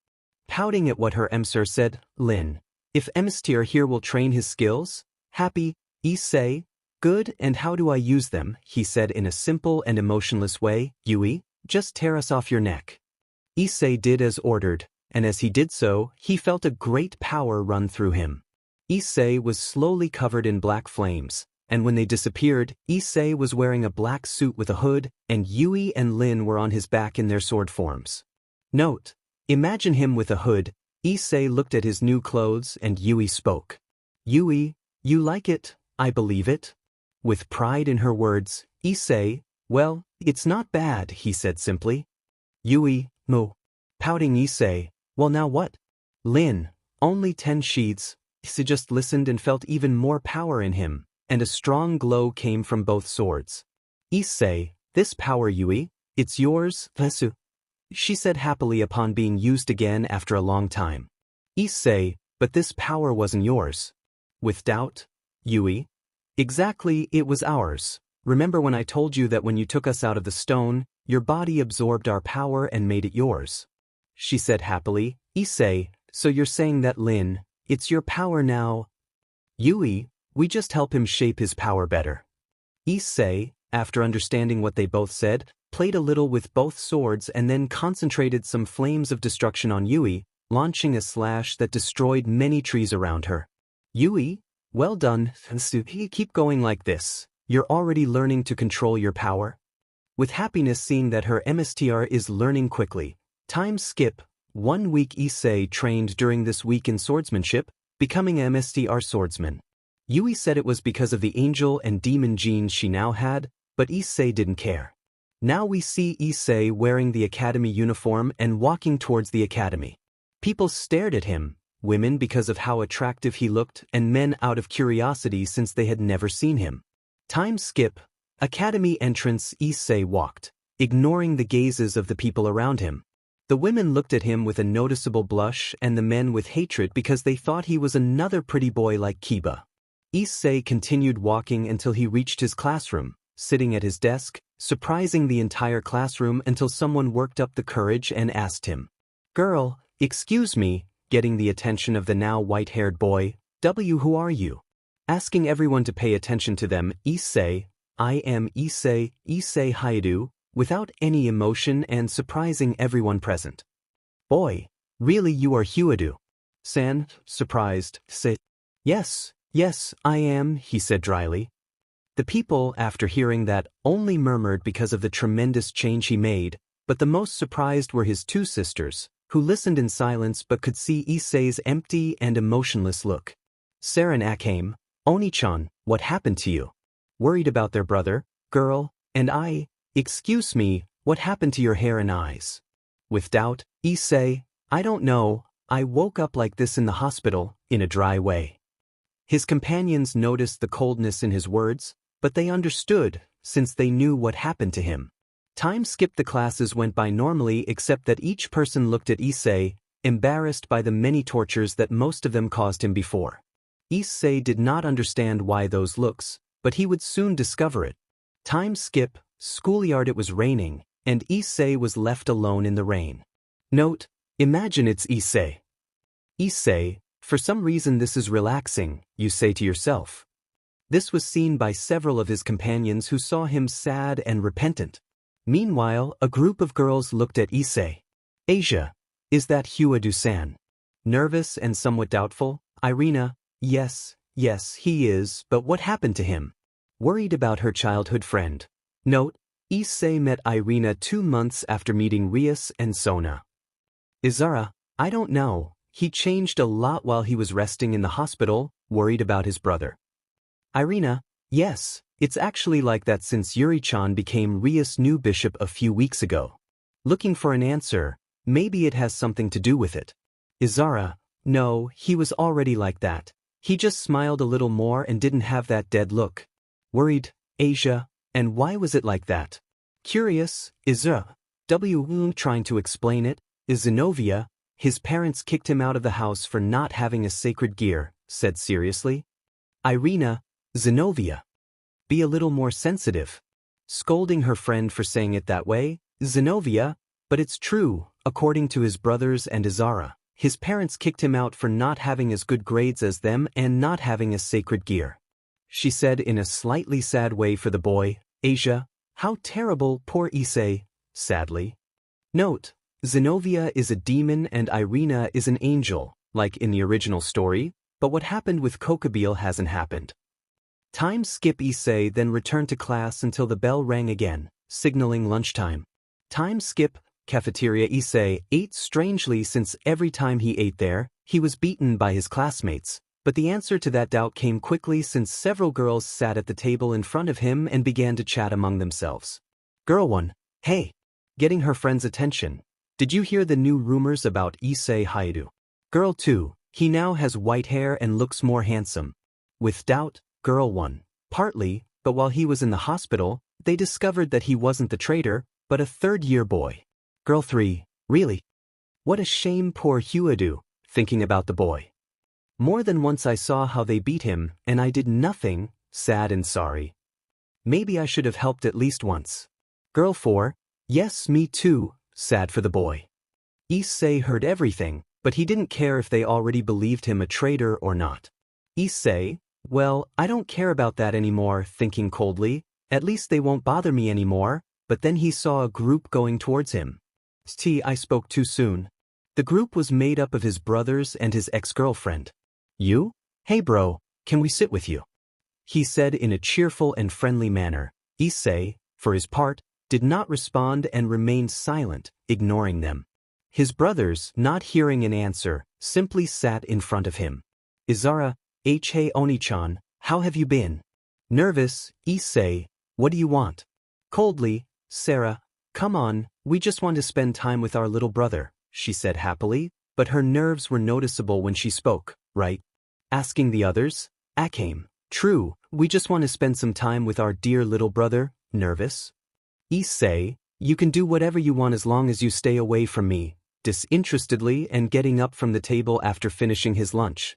Pouting at what her emsir said, Lin, if Emstir here will train his skills? Happy, Issei, good, and how do I use them? He said in a simple and emotionless way. Yui, just tear us off your neck. Issei did as ordered, and as he did so, he felt a great power run through him. Issei was slowly covered in black flames, and when they disappeared, Issei was wearing a black suit with a hood, and Yui and Lin were on his back in their sword forms. Note: imagine him with a hood. Issei looked at his new clothes and Yui spoke. Yui, you like it, I believe it. With pride in her words, Issei, well, it's not bad, he said simply. Yui, moo. Pouting Issei, well now what? Lin, only 10 sheaths. Issei just listened and felt even more power in him, and a strong glow came from both swords. Issei, this power Yui, it's yours, Lesu. She said happily upon being used again after a long time. Issei, but this power wasn't yours. With doubt, Yui. Exactly, it was ours. Remember when I told you that when you took us out of the stone, your body absorbed our power and made it yours? She said happily. Issei, so you're saying that Lin, it's your power now? Yui, we just help him shape his power better. Issei, after understanding what they both said, played a little with both swords and then concentrated some flames of destruction on Yui, launching a slash that destroyed many trees around her. Yui, well done, keep going like this. You're already learning to control your power. With happiness seeing that her MSTR is learning quickly. Time skip. 1 week Issei trained during this week in swordsmanship, becoming MSTR swordsman. Yui said it was because of the angel and demon genes she now had, but Issei didn't care. Now we see Issei wearing the academy uniform and walking towards the academy. People stared at him, women because of how attractive he looked and men out of curiosity since they had never seen him. Time skip. Academy entrance. Issei walked, ignoring the gazes of the people around him. The women looked at him with a noticeable blush and the men with hatred because they thought he was another pretty boy like Kiba. Issei continued walking until he reached his classroom, sitting at his desk, surprising the entire classroom until someone worked up the courage and asked him, "Girl, excuse me," getting the attention of the now white-haired boy, "Who are you?" Asking everyone to pay attention to them, Issei, "I am Issei Hyoudou," without any emotion and surprising everyone present. "Boy, really you are Hyoudou?" San, surprised, said, Yes, I am," he said dryly. The people, after hearing that, only murmured because of the tremendous change he made, but the most surprised were his 2 sisters, who listened in silence but could see Issei's empty and emotionless look. Saren Akame, "Oni-chan, what happened to you? Worried about their brother, girl, and I, excuse me, what happened to your hair and eyes?" With doubt, Issei, "I don't know, I woke up like this in the hospital," in a dry way. His companions noticed the coldness in his words, but they understood, since they knew what happened to him. Time skipped. The classes went by normally except that each person looked at Issei, embarrassed by the many tortures that most of them caused him before. Issei did not understand why those looks, but he would soon discover it. Time skip. Schoolyard. It was raining, and Issei was left alone in the rain. Note: imagine it's Issei. Issei, for some reason this is relaxing, you say to yourself. This was seen by several of his companions who saw him sad and repentant. Meanwhile, a group of girls looked at Issei. Asia, is that Hyoudou-san? Nervous and somewhat doubtful, Irina, yes, he is, but what happened to him? Worried about her childhood friend. Note: Issei met Irina 2 months after meeting Rias and Sona. Izara, I don't know, he changed a lot while he was resting in the hospital, worried about his brother. Irina, yes, it's actually like that since Yuri-chan became Rias' new bishop a few weeks ago. Looking for an answer, maybe it has something to do with it. Izara, no, he was already like that. He just smiled a little more and didn't have that dead look. Worried, Asia, and why was it like that? Curious, Izara, trying to explain it, Zenobia, his parents kicked him out of the house for not having a sacred gear, said seriously. Irina, Zenobia. Be a little more sensitive. Scolding her friend for saying it that way, Zenobia, but it's true, according to his brothers and Izara. His parents kicked him out for not having as good grades as them and not having a sacred gear. She said in a slightly sad way for the boy, Asia, how terrible, poor Issei, sadly. Note: Zenobia is a demon and Irina is an angel, like in the original story, but what happened with Kokabeel hasn't happened. Time skip. Issei then returned to class until the bell rang again, signaling lunchtime. Time skip. Cafeteria. Issei ate strangely since every time he ate there, he was beaten by his classmates, but the answer to that doubt came quickly since several girls sat at the table in front of him and began to chat among themselves. Girl 1, hey. Getting her friend's attention. Did you hear the new rumors about Issei Hyoudou? Girl 2, he now has white hair and looks more handsome. With doubt, Girl 1, partly, but while he was in the hospital, they discovered that he wasn't the traitor, but a third-year boy. Girl 3, really? What a shame, poor Hyoudou, thinking about the boy. More than once I saw how they beat him, and I did nothing, sad and sorry. Maybe I should have helped at least once. Girl 4, yes, me too, sad for the boy. Issei heard everything, but he didn't care if they already believed him a traitor or not. Issei, well, I don't care about that anymore, thinking coldly, at least they won't bother me anymore, but then he saw a group going towards him. I spoke too soon. The group was made up of his brothers and his ex-girlfriend. You? Hey bro, can we sit with you? He said in a cheerful and friendly manner. Issei, for his part, did not respond and remained silent, ignoring them. His brothers, not hearing an answer, simply sat in front of him. Izara, hey Oni-chan, how have you been? Nervous, Issei, what do you want? Coldly, Sarah, come on, we just want to spend time with our little brother, she said happily, but her nerves were noticeable when she spoke, right? Asking the others, Akame, true, we just want to spend some time with our dear little brother, nervous? Issei, you can do whatever you want as long as you stay away from me, disinterestedly and getting up from the table after finishing his lunch.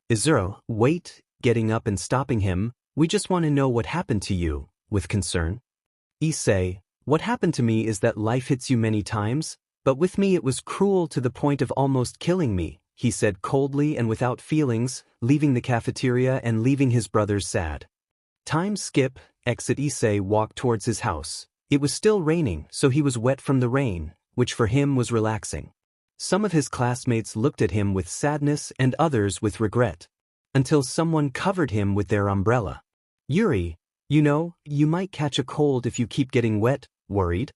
Izuru, wait, getting up and stopping him, we just want to know what happened to you, with concern. Issei, what happened to me is that life hits you many times, but with me it was cruel to the point of almost killing me, he said coldly and without feelings, leaving the cafeteria and leaving his brothers sad. Time skip. Exit. Issei walked towards his house. It was still raining, so he was wet from the rain, which for him was relaxing. Some of his classmates looked at him with sadness and others with regret, until someone covered him with their umbrella. Yuri, you know, you might catch a cold if you keep getting wet, worried?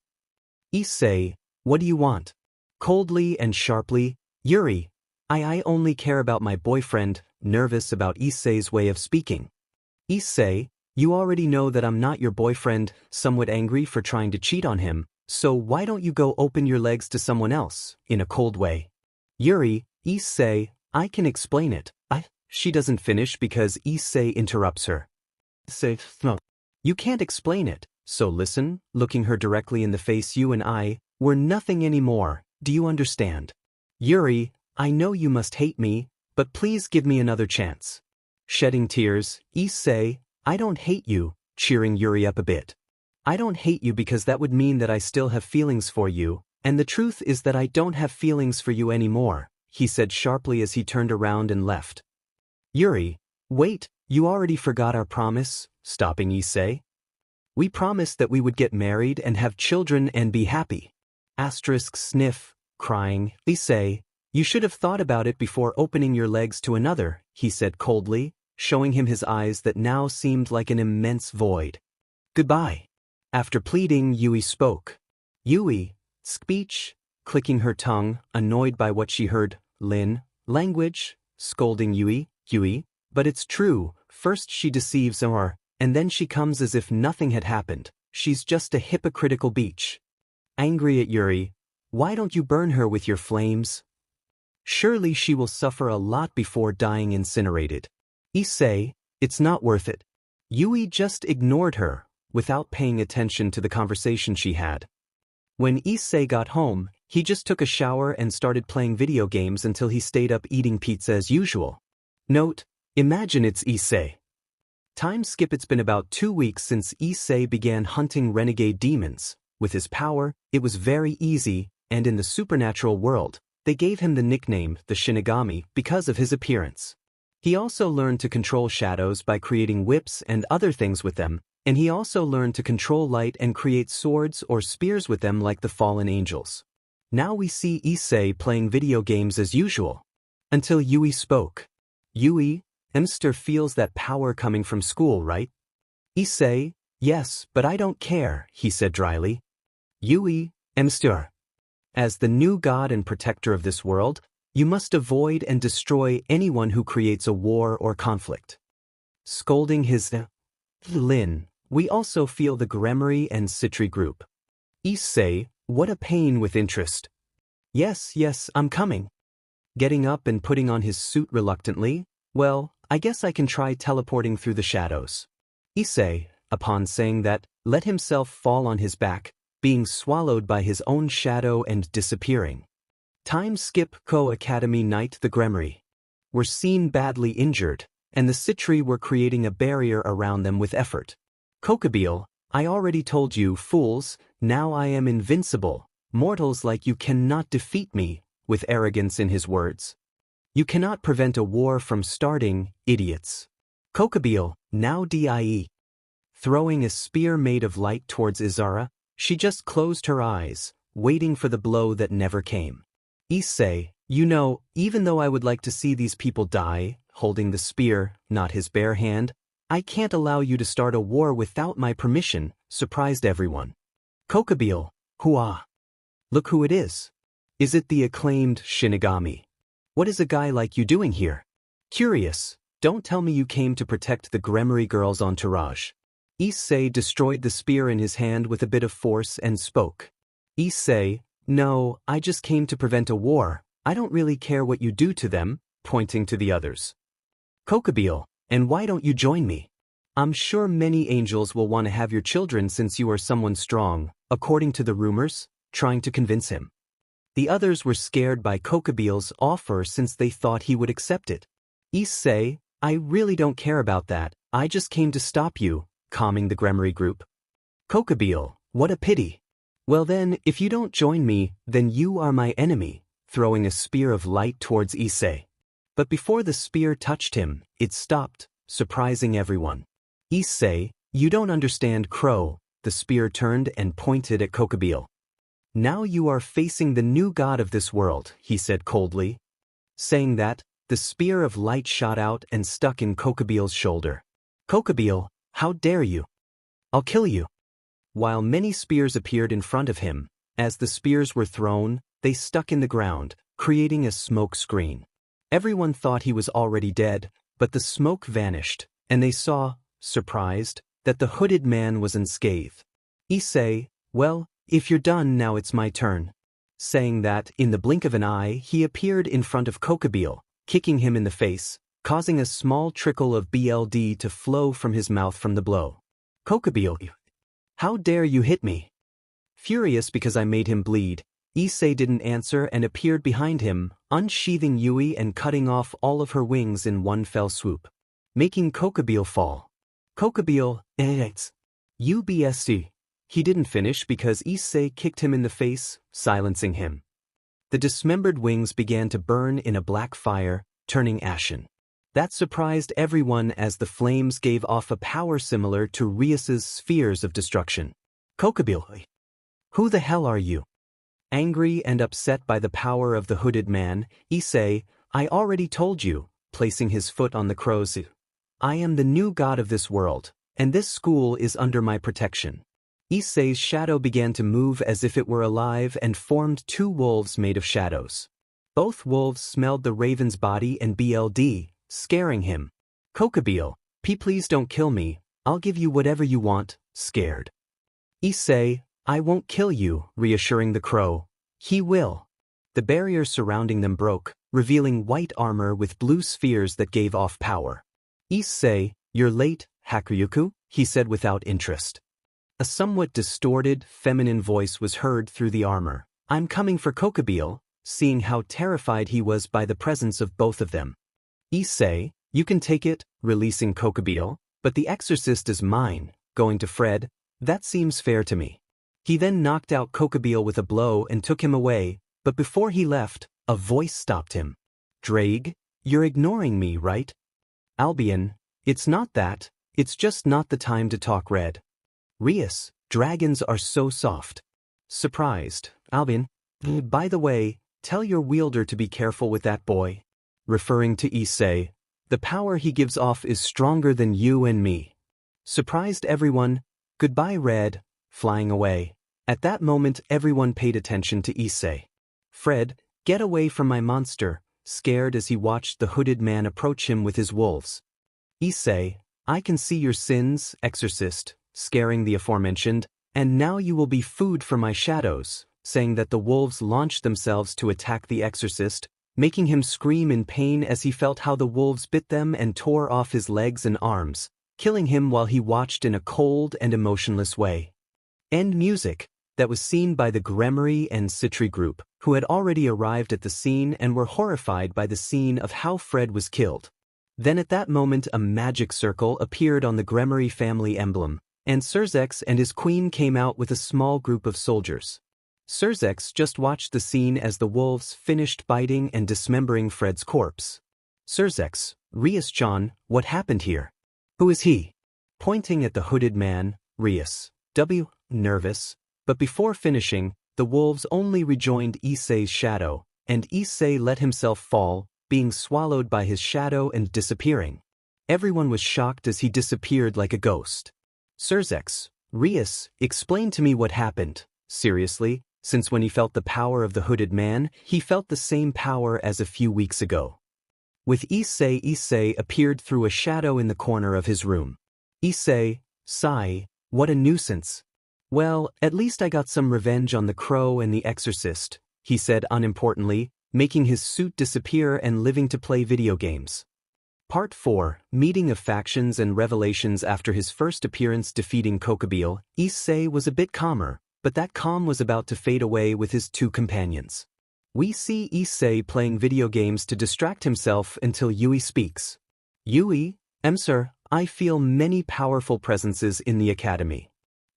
Issei, what do you want? Coldly and sharply, Yuri, I only care about my boyfriend, nervous about Issei's way of speaking. Issei, you already know that I'm not your boyfriend, somewhat angry for trying to cheat on him, so why don't you go open your legs to someone else, in a cold way? Yuri, Issei, I can explain it. She doesn't finish because Issei interrupts her. Issei, no. You can't explain it, so listen, looking her directly in the face, you and I, we're nothing anymore, do you understand? Yuri, I know you must hate me, but please give me another chance. Shedding tears, Issei, I don't hate you, cheering Yuri up a bit. I don't hate you because that would mean that I still have feelings for you, and the truth is that I don't have feelings for you anymore, he said sharply as he turned around and left. Yuri, wait, you already forgot our promise, stopping Issei. We promised that we would get married and have children and be happy. Asterisk sniff, crying, Issei, you should have thought about it before opening your legs to another, he said coldly, showing him his eyes that now seemed like an immense void. Goodbye. After pleading, Yui spoke. Yui, speech, clicking her tongue, annoyed by what she heard, Lin, language, scolding Yui, but it's true, first she deceives her, and then she comes as if nothing had happened, she's just a hypocritical bitch. Angry at Yuri, why don't you burn her with your flames? Surely she will suffer a lot before dying incinerated. Issei, it's not worth it. Yui just ignored her, without paying attention to the conversation she had. When Issei got home, he just took a shower and started playing video games until he stayed up eating pizza as usual. Note, imagine it's Issei. Time skip. It's been about 2 weeks since Issei began hunting renegade demons. With his power, it was very easy, and in the supernatural world, they gave him the nickname, the Shinigami, because of his appearance. He also learned to control shadows by creating whips and other things with them, and he also learned to control light and create swords or spears with them like the fallen angels. Now we see Issei playing video games as usual. Until Yui spoke. Yui, Mr. feels that power coming from school, right? Issei, yes, but I don't care, he said dryly. Yui, Mr. As the new god and protector of this world, you must avoid and destroy anyone who creates a war or conflict. Scolding his Lin, we also feel the Gremory and Citri group. Issei, what a pain with interest. Yes, I'm coming. Getting up and putting on his suit reluctantly, well, I guess I can try teleporting through the shadows. Issei, upon saying that, let himself fall on his back, being swallowed by his own shadow and disappearing. Time skip Co-Academy Night the Gremory were seen badly injured, and the Citri were creating a barrier around them with effort. Kokobile, I already told you, fools, now I am invincible. Mortals like you cannot defeat me, with arrogance in his words. You cannot prevent a war from starting, idiots. Kokobile, now die. Throwing a spear made of light towards Izara, she just closed her eyes, waiting for the blow that never came. Issei, you know, even though I would like to see these people die, holding the spear, not his bare hand, I can't allow you to start a war without my permission, surprised everyone. Kokobile, hua. Look who it is. Is it the acclaimed Shinigami? What is a guy like you doing here? Curious, don't tell me you came to protect the Gremory girl's entourage. Issei destroyed the spear in his hand with a bit of force and spoke. Issei, no, I just came to prevent a war. I don't really care what you do to them, pointing to the others. Kokobile, and why don't you join me? I'm sure many angels will want to have your children since you are someone strong, according to the rumors, trying to convince him. The others were scared by Kokobile's offer since they thought he would accept it. Issei, I really don't care about that, I just came to stop you, calming the Gremory group. Kokobile, what a pity. Well then, if you don't join me, then you are my enemy, throwing a spear of light towards Issei. But before the spear touched him, it stopped, surprising everyone. Issei, you don't understand, Crow. The spear turned and pointed at Kokobile. Now you are facing the new god of this world, he said coldly. Saying that, the spear of light shot out and stuck in Kokobile's shoulder. Kokobile, how dare you? I'll kill you. While many spears appeared in front of him, as the spears were thrown, they stuck in the ground, creating a smoke screen. Everyone thought he was already dead, but the smoke vanished, and they saw, surprised, that the hooded man was unscathed. Issei, well, if you're done now it's my turn. Saying that, in the blink of an eye he appeared in front of Kokobile, kicking him in the face, causing a small trickle of blood to flow from his mouth from the blow. Kokobile, how dare you hit me? Furious because I made him bleed, Issei didn't answer and appeared behind him, unsheathing Yui and cutting off all of her wings in one fell swoop, making Kokobile fall. Kokobile, it's UBSC. He didn't finish because Issei kicked him in the face, silencing him. The dismembered wings began to burn in a black fire, turning ashen. That surprised everyone as the flames gave off a power similar to Rias's spheres of destruction. Kokobile, who the hell are you? Angry and upset by the power of the hooded man, Issei, I already told you, placing his foot on the crow's. I am the new god of this world, and this school is under my protection. Issei's shadow began to move as if it were alive and formed two wolves made of shadows. Both wolves smelled the raven's body and blood, scaring him. Kokobile, please don't kill me, I'll give you whatever you want, scared. Issei, I won't kill you, reassuring the crow. He will. The barrier surrounding them broke, revealing white armor with blue spheres that gave off power. Issei, you're late, Hakuryuku, he said without interest. A somewhat distorted, feminine voice was heard through the armor. I'm coming for Kokobile, seeing how terrified he was by the presence of both of them. Issei, you can take it, releasing Kokobile, but the exorcist is mine, going to Fred, that seems fair to me. He then knocked out Kokobile with a blow and took him away, but before he left, a voice stopped him. Drake, you're ignoring me, right? Albion, it's not that, it's just not the time to talk red. Rias, dragons are so soft. Surprised, Albion, By the way, tell your wielder to be careful with that boy. Referring to Issei, the power he gives off is stronger than you and me. Surprised everyone, goodbye Red, flying away. At that moment everyone paid attention to Issei. Fred, get away from my monster, scared as he watched the hooded man approach him with his wolves. Issei, I can see your sins, exorcist, scaring the aforementioned, and now you will be food for my shadows, saying that the wolves launched themselves to attack the exorcist, making him scream in pain as he felt how the wolves bit them and tore off his legs and arms, killing him while he watched in a cold and emotionless way. End music. That was seen by the Gremory and Citri group, who had already arrived at the scene and were horrified by the scene of how Fred was killed. Then at that moment a magic circle appeared on the Gremory family emblem, and Surzex and his queen came out with a small group of soldiers. Surzex just watched the scene as the wolves finished biting and dismembering Fred's corpse. Surzex, Rias-chan, what happened here? Who is he? Pointing at the hooded man, Rias, nervous. But before finishing, the wolves only rejoined Issei's shadow, and Issei let himself fall, being swallowed by his shadow and disappearing. Everyone was shocked as he disappeared like a ghost. Surzex, Rias, explain to me what happened, seriously, since when he felt the power of the hooded man, he felt the same power as a few weeks ago. With Issei appeared through a shadow in the corner of his room. Issei, sigh, what a nuisance. Well, at least I got some revenge on the crow and the exorcist, he said unimportantly, making his suit disappear and living to play video games. Part 4, Meeting of Factions and Revelations. After his first appearance defeating Kokobile, Issei was a bit calmer, but that calm was about to fade away with his two companions. We see Issei playing video games to distract himself until Yui speaks. Yui, sir, I feel many powerful presences in the academy.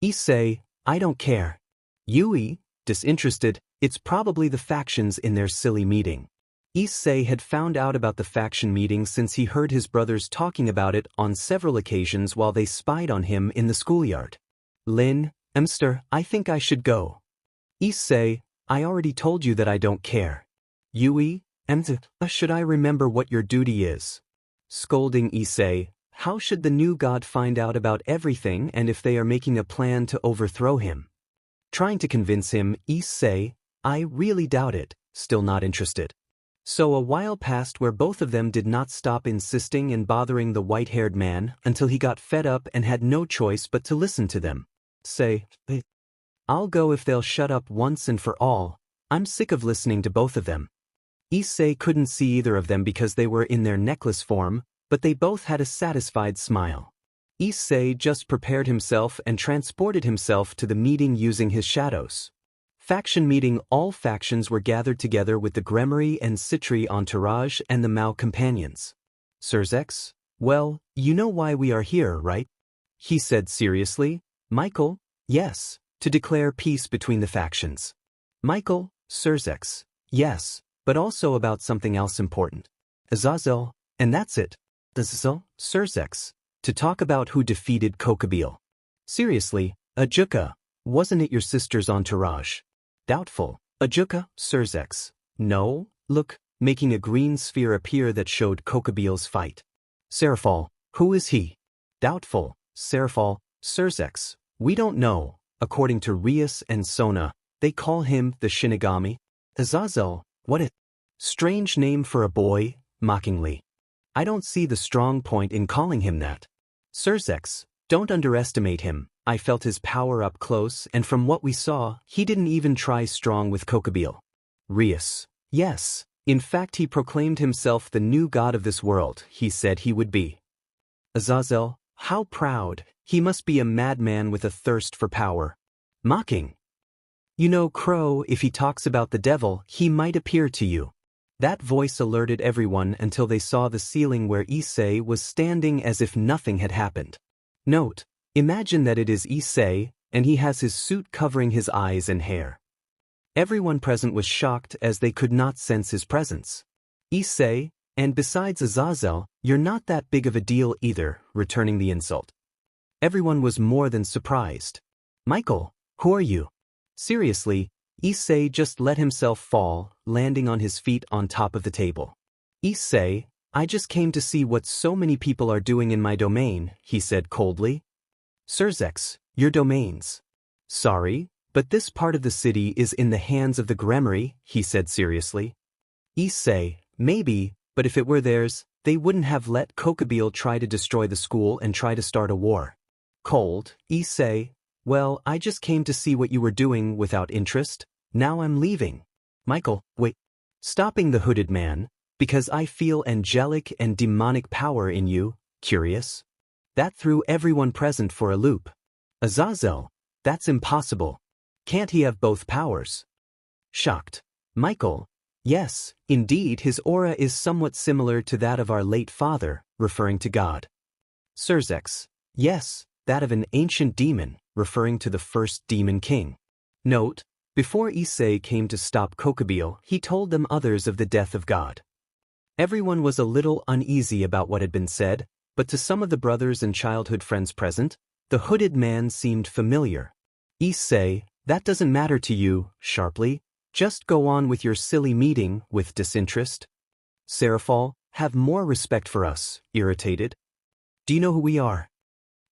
Issei, I don't care. Yui, disinterested, it's probably the factions in their silly meeting. Issei had found out about the faction meeting since he heard his brothers talking about it on several occasions while they spied on him in the schoolyard. Lin, sir, I think I should go. Issei, I already told you that I don't care. Yui, should I remember what your duty is? Scolding Issei, how should the new god find out about everything and if they are making a plan to overthrow him? Trying to convince him, Issei, I really doubt it, still not interested. So a while passed where both of them did not stop insisting and bothering the white-haired man until he got fed up and had no choice but to listen to them. Say, I'll go if they'll shut up once and for all. I'm sick of listening to both of them. Issei couldn't see either of them because they were in their necklace form, but they both had a satisfied smile. Issei just prepared himself and transported himself to the meeting using his shadows. Faction meeting. All factions were gathered together with the Gremory and Citri entourage and the Mao companions. Surzex, well, you know why we are here, right? He said seriously. Michael, yes, to declare peace between the factions. Michael, Surzex, yes, but also about something else important. Azazel, and that's it. Azazel, Surzex, to talk about who defeated Kokobile. Seriously, Ajuka, wasn't it your sister's entourage? Doubtful. Ajuka, Surzex, no, look, making a green sphere appear that showed Kokobile's fight. Seraphal, who is he? Doubtful. Seraphal, Surzex, we don't know. According to Rias and Sona, they call him the Shinigami. Azazel, what a strange name for a boy, mockingly. I don't see the strong point in calling him that. Surzex, don't underestimate him. I felt his power up close and from what we saw, he didn't even try strong with Kokobile. Rias, yes, in fact he proclaimed himself the new god of this world, he said he would be. Azazel, how proud, he must be a madman with a thirst for power. Mocking. You know, Crow, if he talks about the devil, he might appear to you. That voice alerted everyone until they saw the ceiling where Issei was standing as if nothing had happened. Note, imagine that it is Issei, and he has his suit covering his eyes and hair. Everyone present was shocked as they could not sense his presence. Issei, and besides Azazel, you're not that big of a deal either, returning the insult. Everyone was more than surprised. Michael, who are you? Seriously, Issei just let himself fall, landing on his feet on top of the table. Issei, I just came to see what so many people are doing in my domain, he said coldly. Surzex, your domains. Sorry, but this part of the city is in the hands of the Gremory, he said seriously. Issei, maybe, but if it were theirs, they wouldn't have let Kokubile try to destroy the school and try to start a war. Cold, Issei, well, I just came to see what you were doing without interest. Now I'm leaving. Michael, wait. Stopping the hooded man, because I feel angelic and demonic power in you, curious. That threw everyone present for a loop. Azazel, that's impossible. Can't he have both powers? Shocked. Michael, yes, indeed his aura is somewhat similar to that of our late father, referring to God. Surzex, yes, that of an ancient demon, referring to the first demon king. Note, before Issei came to stop Kokubile, he told them others of the death of God. Everyone was a little uneasy about what had been said, but to some of the brothers and childhood friends present, the hooded man seemed familiar. Issei, that doesn't matter to you, sharply. Just go on with your silly meeting, with disinterest. Seraphal, have more respect for us, irritated. Do you know who we are?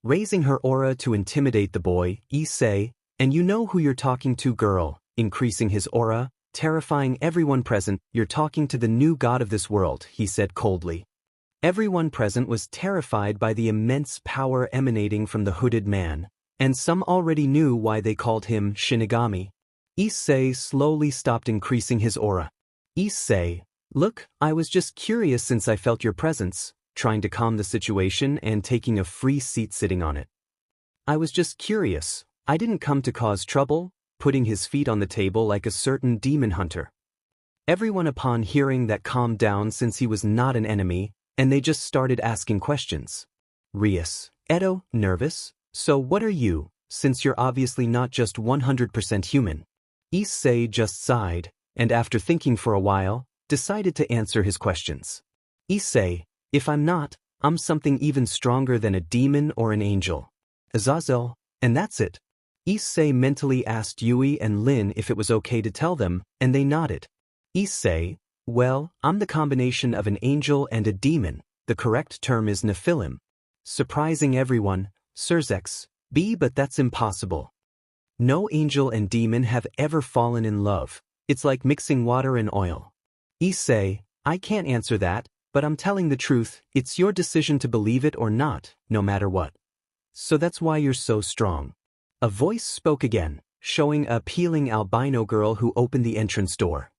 Raising her aura to intimidate the boy, Issei, and you know who you're talking to, girl, increasing his aura, terrifying everyone present. You're talking to the new god of this world, he said coldly. Everyone present was terrified by the immense power emanating from the hooded man, and some already knew why they called him Shinigami. Issei slowly stopped increasing his aura. Issei, look, I was just curious since I felt your presence, trying to calm the situation and taking a free seat sitting on it. I was just curious. I didn't come to cause trouble, putting his feet on the table like a certain demon hunter. Everyone upon hearing that calmed down since he was not an enemy, and they just started asking questions. Rias, Edo, nervous? So what are you, since you're obviously not just 100% human? Issei just sighed, and after thinking for a while, decided to answer his questions. Issei, if I'm not, I'm something even stronger than a demon or an angel. Azazel, and that's it. Issei mentally asked Yui and Lin if it was okay to tell them, and they nodded. Issei, well, I'm the combination of an angel and a demon. The correct term is Nephilim. Surprising everyone, Surzex, but that's impossible. No angel and demon have ever fallen in love. It's like mixing water and oil. Issei, I can't answer that, but I'm telling the truth. It's your decision to believe it or not, no matter what. So that's why you're so strong. A voice spoke again, showing a peeling albino girl who opened the entrance door.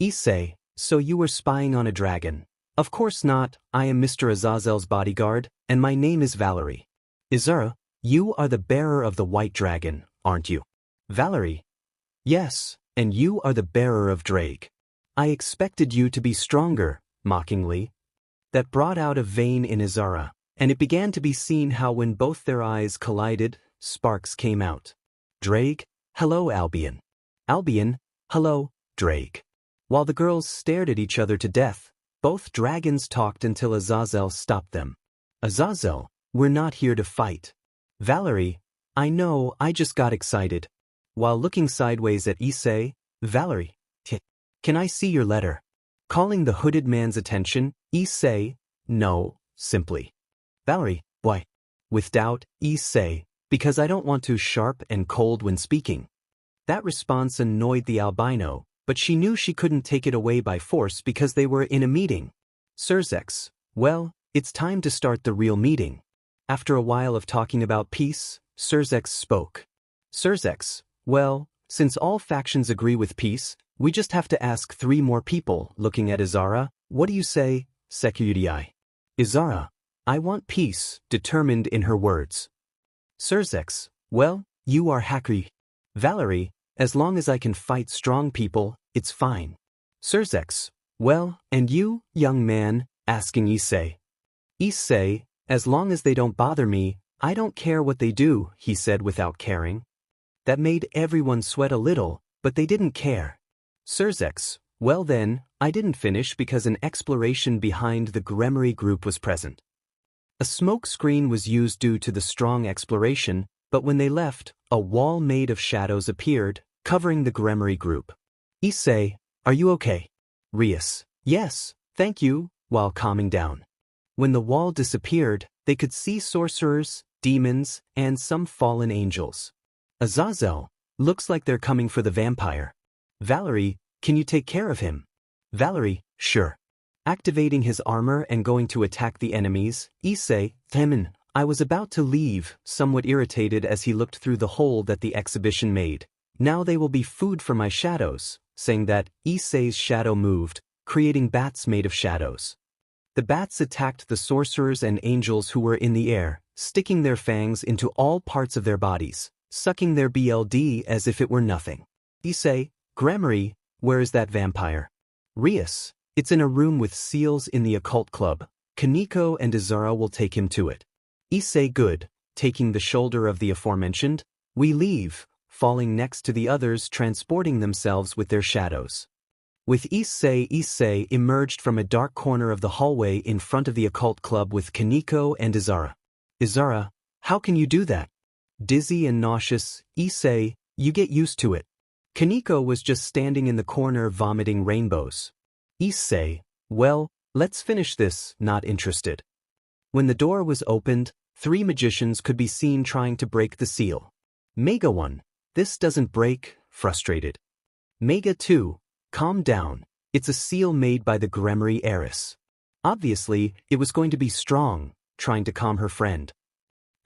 Issei, so you were spying on a dragon? Of course not, I am Mr. Azazel's bodyguard, and my name is Valerie. Izura, you are the bearer of the white dragon, aren't you? Valerie. Yes, and you are the bearer of Drake. I expected you to be stronger, mockingly. That brought out a vein in Izura, and it began to be seen how when both their eyes collided, sparks came out. Drake, hello Albion. Albion, hello, Drake. While the girls stared at each other to death, both dragons talked until Azazel stopped them. Azazel, we're not here to fight. Valerie, I know, I just got excited. While looking sideways at Issei, Valerie, can I see your letter? Calling the hooded man's attention, Issei, no, simply. Valerie, why? With doubt, Issei, because I don't want to sharp and cold when speaking. That response annoyed the albino, but she knew she couldn't take it away by force because they were in a meeting. Surzex, well, it's time to start the real meeting. After a while of talking about peace, Surzex spoke. Surzex, well, since all factions agree with peace, we just have to ask 3 more people. Looking at Izara, what do you say, Sekirudii? Izara, I want peace, determined in her words. Surzex, well, you are Hakri. Valerie, as long as I can fight strong people, it's fine. Surzex, well, and you, young man, asking Issei. Issei, as long as they don't bother me, I don't care what they do, he said without caring. That made everyone sweat a little, but they didn't care. Surzex, well then, I didn't finish because an exploration behind the Gremory group was present. A smoke screen was used due to the strong exploration, but when they left, a wall made of shadows appeared, covering the Gremory group. Issei, are you okay? Rias, yes, thank you, while calming down. When the wall disappeared, they could see sorcerers, demons, and some fallen angels. Azazel, looks like they're coming for the vampire. Valerie, can you take care of him? Valerie, sure. Activating his armor and going to attack the enemies, Issei, Themin, I was about to leave, somewhat irritated as he looked through the hole that the exhibition made. Now they will be food for my shadows, saying that, Issei's shadow moved, creating bats made of shadows. The bats attacked the sorcerers and angels who were in the air, sticking their fangs into all parts of their bodies, sucking their blood as if it were nothing. Issei, Gremory, where is that vampire? Rias, it's in a room with seals in the occult club. Kaneko and Izara will take him to it. Issei, good, taking the shoulder of the aforementioned, we leave, falling next to the others transporting themselves with their shadows. With Issei emerged from a dark corner of the hallway in front of the occult club with Kaneko and Izara. Izara, how can you do that? Dizzy and nauseous, Issei, you get used to it. Kaneko was just standing in the corner vomiting rainbows. Issei, well, let's finish this, not interested. When the door was opened, 3 magicians could be seen trying to break the seal. Mega 1, this doesn't break, frustrated. Mega 2, calm down, it's a seal made by the Gremory heiress. Obviously, it was going to be strong, trying to calm her friend.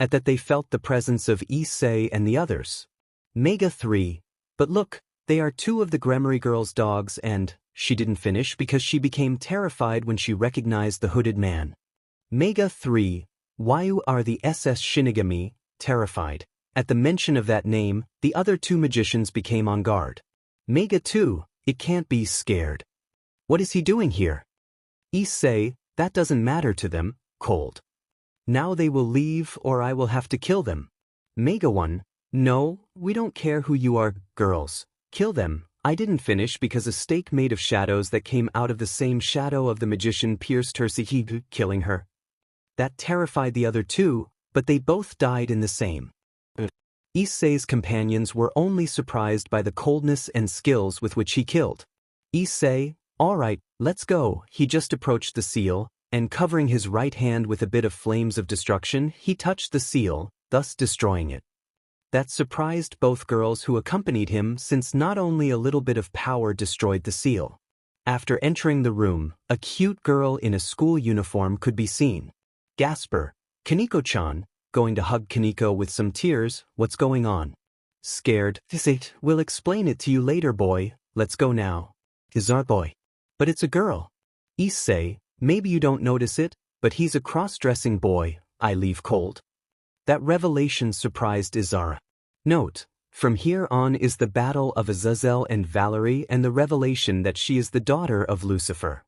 At that they felt the presence of Issei and the others. Mega 3, but look, they are 2 of the Gremory girl's dogs and, she didn't finish because she became terrified when she recognized the hooded man. Mega 3, why are the SS Shinigami, terrified. At the mention of that name, the other 2 magicians became on guard. Mega 2, it can't be scared. What is he doing here? Issei, that doesn't matter to them, cold. Now they will leave or I will have to kill them. Mega 1, no, we don't care who you are, girls. Kill them. I didn't finish because a stake made of shadows that came out of the same shadow of the magician pierced her, killing her. That terrified the other 2, but they both died in the same. Issei's companions were only surprised by the coldness and skills with which he killed. Issei, alright, let's go. He just approached the seal, and covering his right hand with a bit of flames of destruction, he touched the seal, thus destroying it. That surprised both girls who accompanied him since not only a little bit of power destroyed the seal. After entering the room, a cute girl in a school uniform could be seen. Gasper, Kaneko-chan, going to hug Kaneko with some tears, what's going on? Scared, we'll explain it to you later boy, let's go now. Izar boy. But it's a girl. Issei, maybe you don't notice it, but he's a cross-dressing boy, I leave cold. That revelation surprised Izara. Note, from here on is the battle of Azazel and Valerie and the revelation that she is the daughter of Lucifer.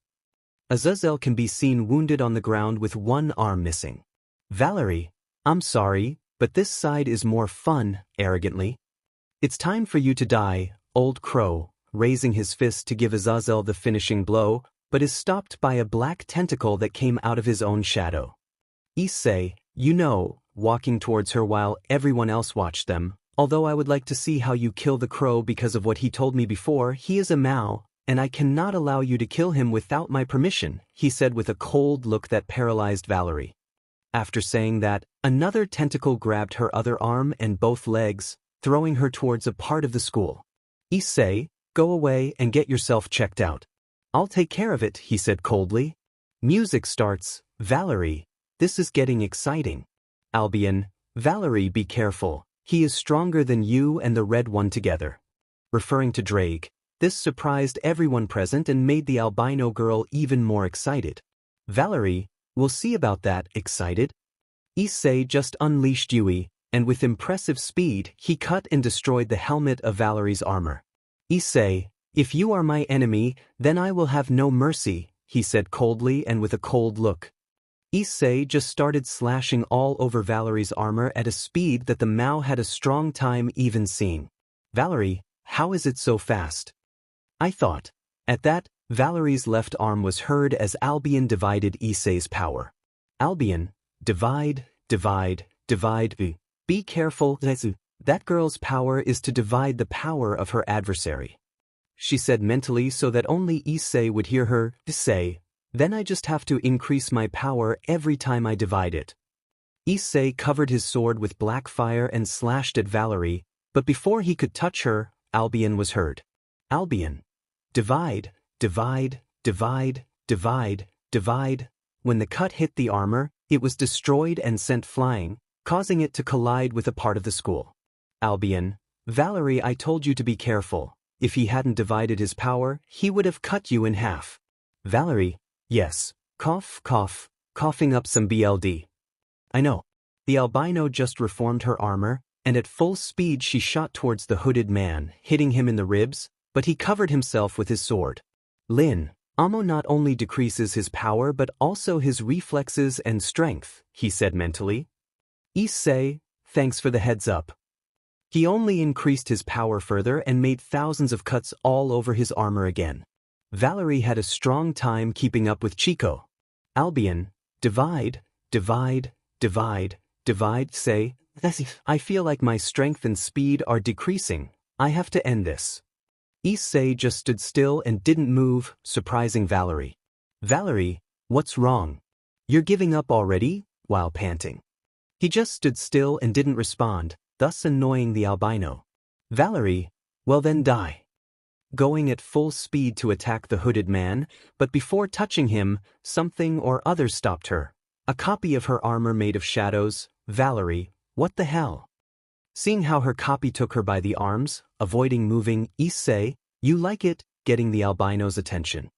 Azazel can be seen wounded on the ground with one arm missing. Valerie, I'm sorry, but this side is more fun, arrogantly. It's time for you to die, old crow, raising his fist to give Azazel the finishing blow, but is stopped by a black tentacle that came out of his own shadow. Issei, you know, walking towards her while everyone else watched them, although I would like to see how you kill the crow because of what he told me before, he is a Mao, and I cannot allow you to kill him without my permission, he said with a cold look that paralyzed Valerie. After saying that, another tentacle grabbed her other arm and both legs, throwing her towards a part of the school. Issei, go away and get yourself checked out. I'll take care of it, he said coldly. Music starts. Valerie, this is getting exciting. Albion, Valerie, be careful. He is stronger than you and the red one together. Referring to Drake, this surprised everyone present and made the albino girl even more excited. Valerie, we'll see about that, excited. Issei just unleashed Yui, and with impressive speed, he cut and destroyed the helmet of Valerie's armor. Issei, if you are my enemy, then I will have no mercy, he said coldly and with a cold look. Issei just started slashing all over Valerie's armor at a speed that the Mao had a strong time even seeing. Valerie, how is it so fast? I thought. At that, Valerie's left arm was heard as Albion divided Issei's power. Albion, divide, divide, divide, be careful, That girl's power is to divide the power of her adversary. She said mentally so that only Issei would hear her say, then I just have to increase my power every time I divide it. Issei covered his sword with black fire and slashed at Valerie, but before he could touch her, Albion was heard. Albion. Divide, divide, divide, divide, divide. When the cut hit the armor, it was destroyed and sent flying, causing it to collide with a part of the school. Albion. Valerie, I told you to be careful. If he hadn't divided his power, he would have cut you in half. Valerie. Yes. Cough, cough, coughing up some BLD. I know. The albino just reformed her armor, and at full speed she shot towards the hooded man, hitting him in the ribs, but he covered himself with his sword. Lin. Amo not only decreases his power but also his reflexes and strength, he said mentally. Issei, thanks for the heads up. He only increased his power further and made thousands of cuts all over his armor again. Valerie had a strong time keeping up with Chico. Albion. Divide, divide, divide, divide, say, I feel like my strength and speed are decreasing. I have to end this. Issei just stood still and didn't move, surprising Valerie. Valerie, what's wrong? You're giving up already? While panting. He just stood still and didn't respond, thus annoying the albino. Valerie, well then die. Going at full speed to attack the hooded man, but before touching him, something or other stopped her. A copy of her armor made of shadows. Valerie, what the hell? Seeing how her copy took her by the arms, avoiding moving, Issei, you like it, getting the albino's attention.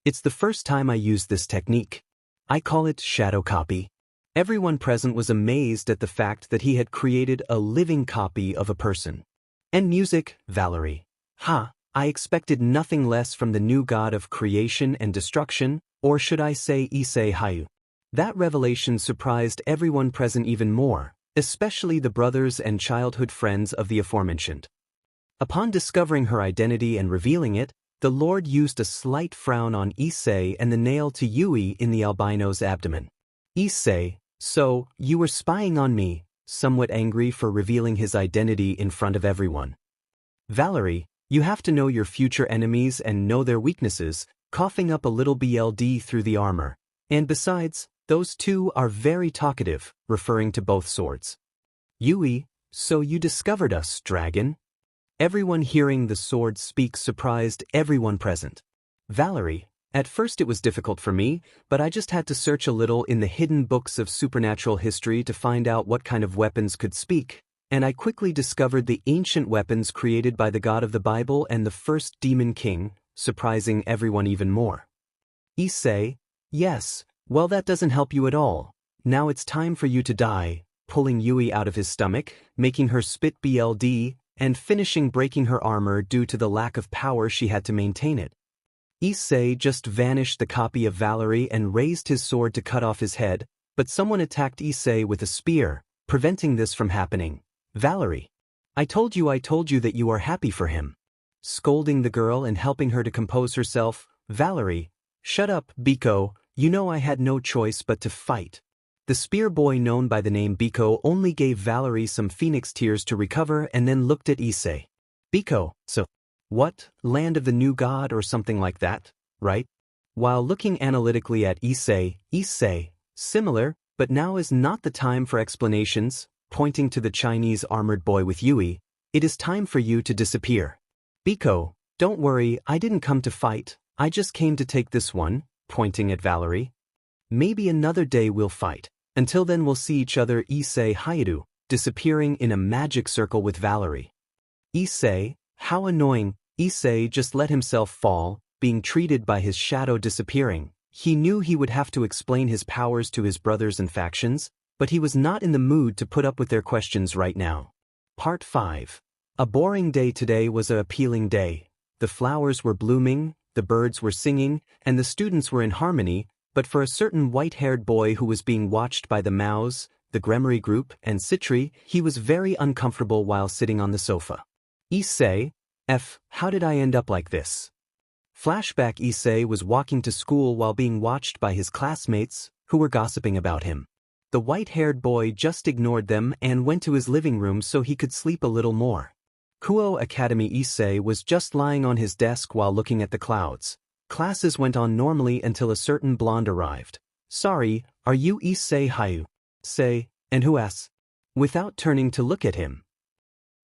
It's the first time I used this technique. I call it shadow copy. Everyone present was amazed at the fact that he had created a living copy of a person. And music, Valerie. Ha, I expected nothing less from the new god of creation and destruction, or should I say Issei Hyoudou. That revelation surprised everyone present even more, especially the brothers and childhood friends of the aforementioned. Upon discovering her identity and revealing it, the Lord used a slight frown on Issei and the nail to Yui in the albino's abdomen. Issei, so, you were spying on me, somewhat angry for revealing his identity in front of everyone. Valerie, you have to know your future enemies and know their weaknesses, coughing up a little BLD through the armor. And besides, those two are very talkative, referring to both swords. Yui, so you discovered us, dragon? Everyone hearing the sword speak surprised everyone present. Valerie, at first it was difficult for me, but I just had to search a little in the hidden books of supernatural history to find out what kind of weapons could speak, and I quickly discovered the ancient weapons created by the god of the Bible and the first demon king, surprising everyone even more. Issei, yes, well that doesn't help you at all. Now it's time for you to die, pulling Yui out of his stomach, making her spit BLD, and finishing breaking her armor due to the lack of power she had to maintain it. Issei just vanished the copy of Valerie and raised his sword to cut off his head, but someone attacked Issei with a spear, preventing this from happening. Valerie, I told you that you are happy for him. Scolding the girl and helping her to compose herself, Valerie, shut up, Biko, you know I had no choice but to fight. The spear boy known by the name Biko only gave Valerie some phoenix tears to recover and then looked at Issei. Biko, so, what, land of the new god or something like that, right? While looking analytically at Issei, similar, but now is not the time for explanations, pointing to the Chinese armored boy with Yui, it is time for you to disappear. Biko, don't worry, I didn't come to fight, I just came to take this one, pointing at Valerie. Maybe another day we'll fight. Until then we'll see each other. Issei Hyoudou, disappearing in a magic circle with Valerie. Issei, how annoying. Issei just let himself fall, being treated by his shadow disappearing. He knew he would have to explain his powers to his brothers and factions, but he was not in the mood to put up with their questions right now. Part 5. A boring day today was an appealing day. The flowers were blooming, the birds were singing, and the students were in harmony, but for a certain white-haired boy who was being watched by the Maos, the Gremory group, and Citri, he was very uncomfortable while sitting on the sofa. Issei, how did I end up like this? Flashback. Issei was walking to school while being watched by his classmates, who were gossiping about him. The white-haired boy just ignored them and went to his living room so he could sleep a little more. Kuo Academy Issei was just lying on his desk while looking at the clouds. Classes went on normally until a certain blonde arrived. "Sorry, are you Issei Hyoudou?" Say, and who asks? Without turning to look at him.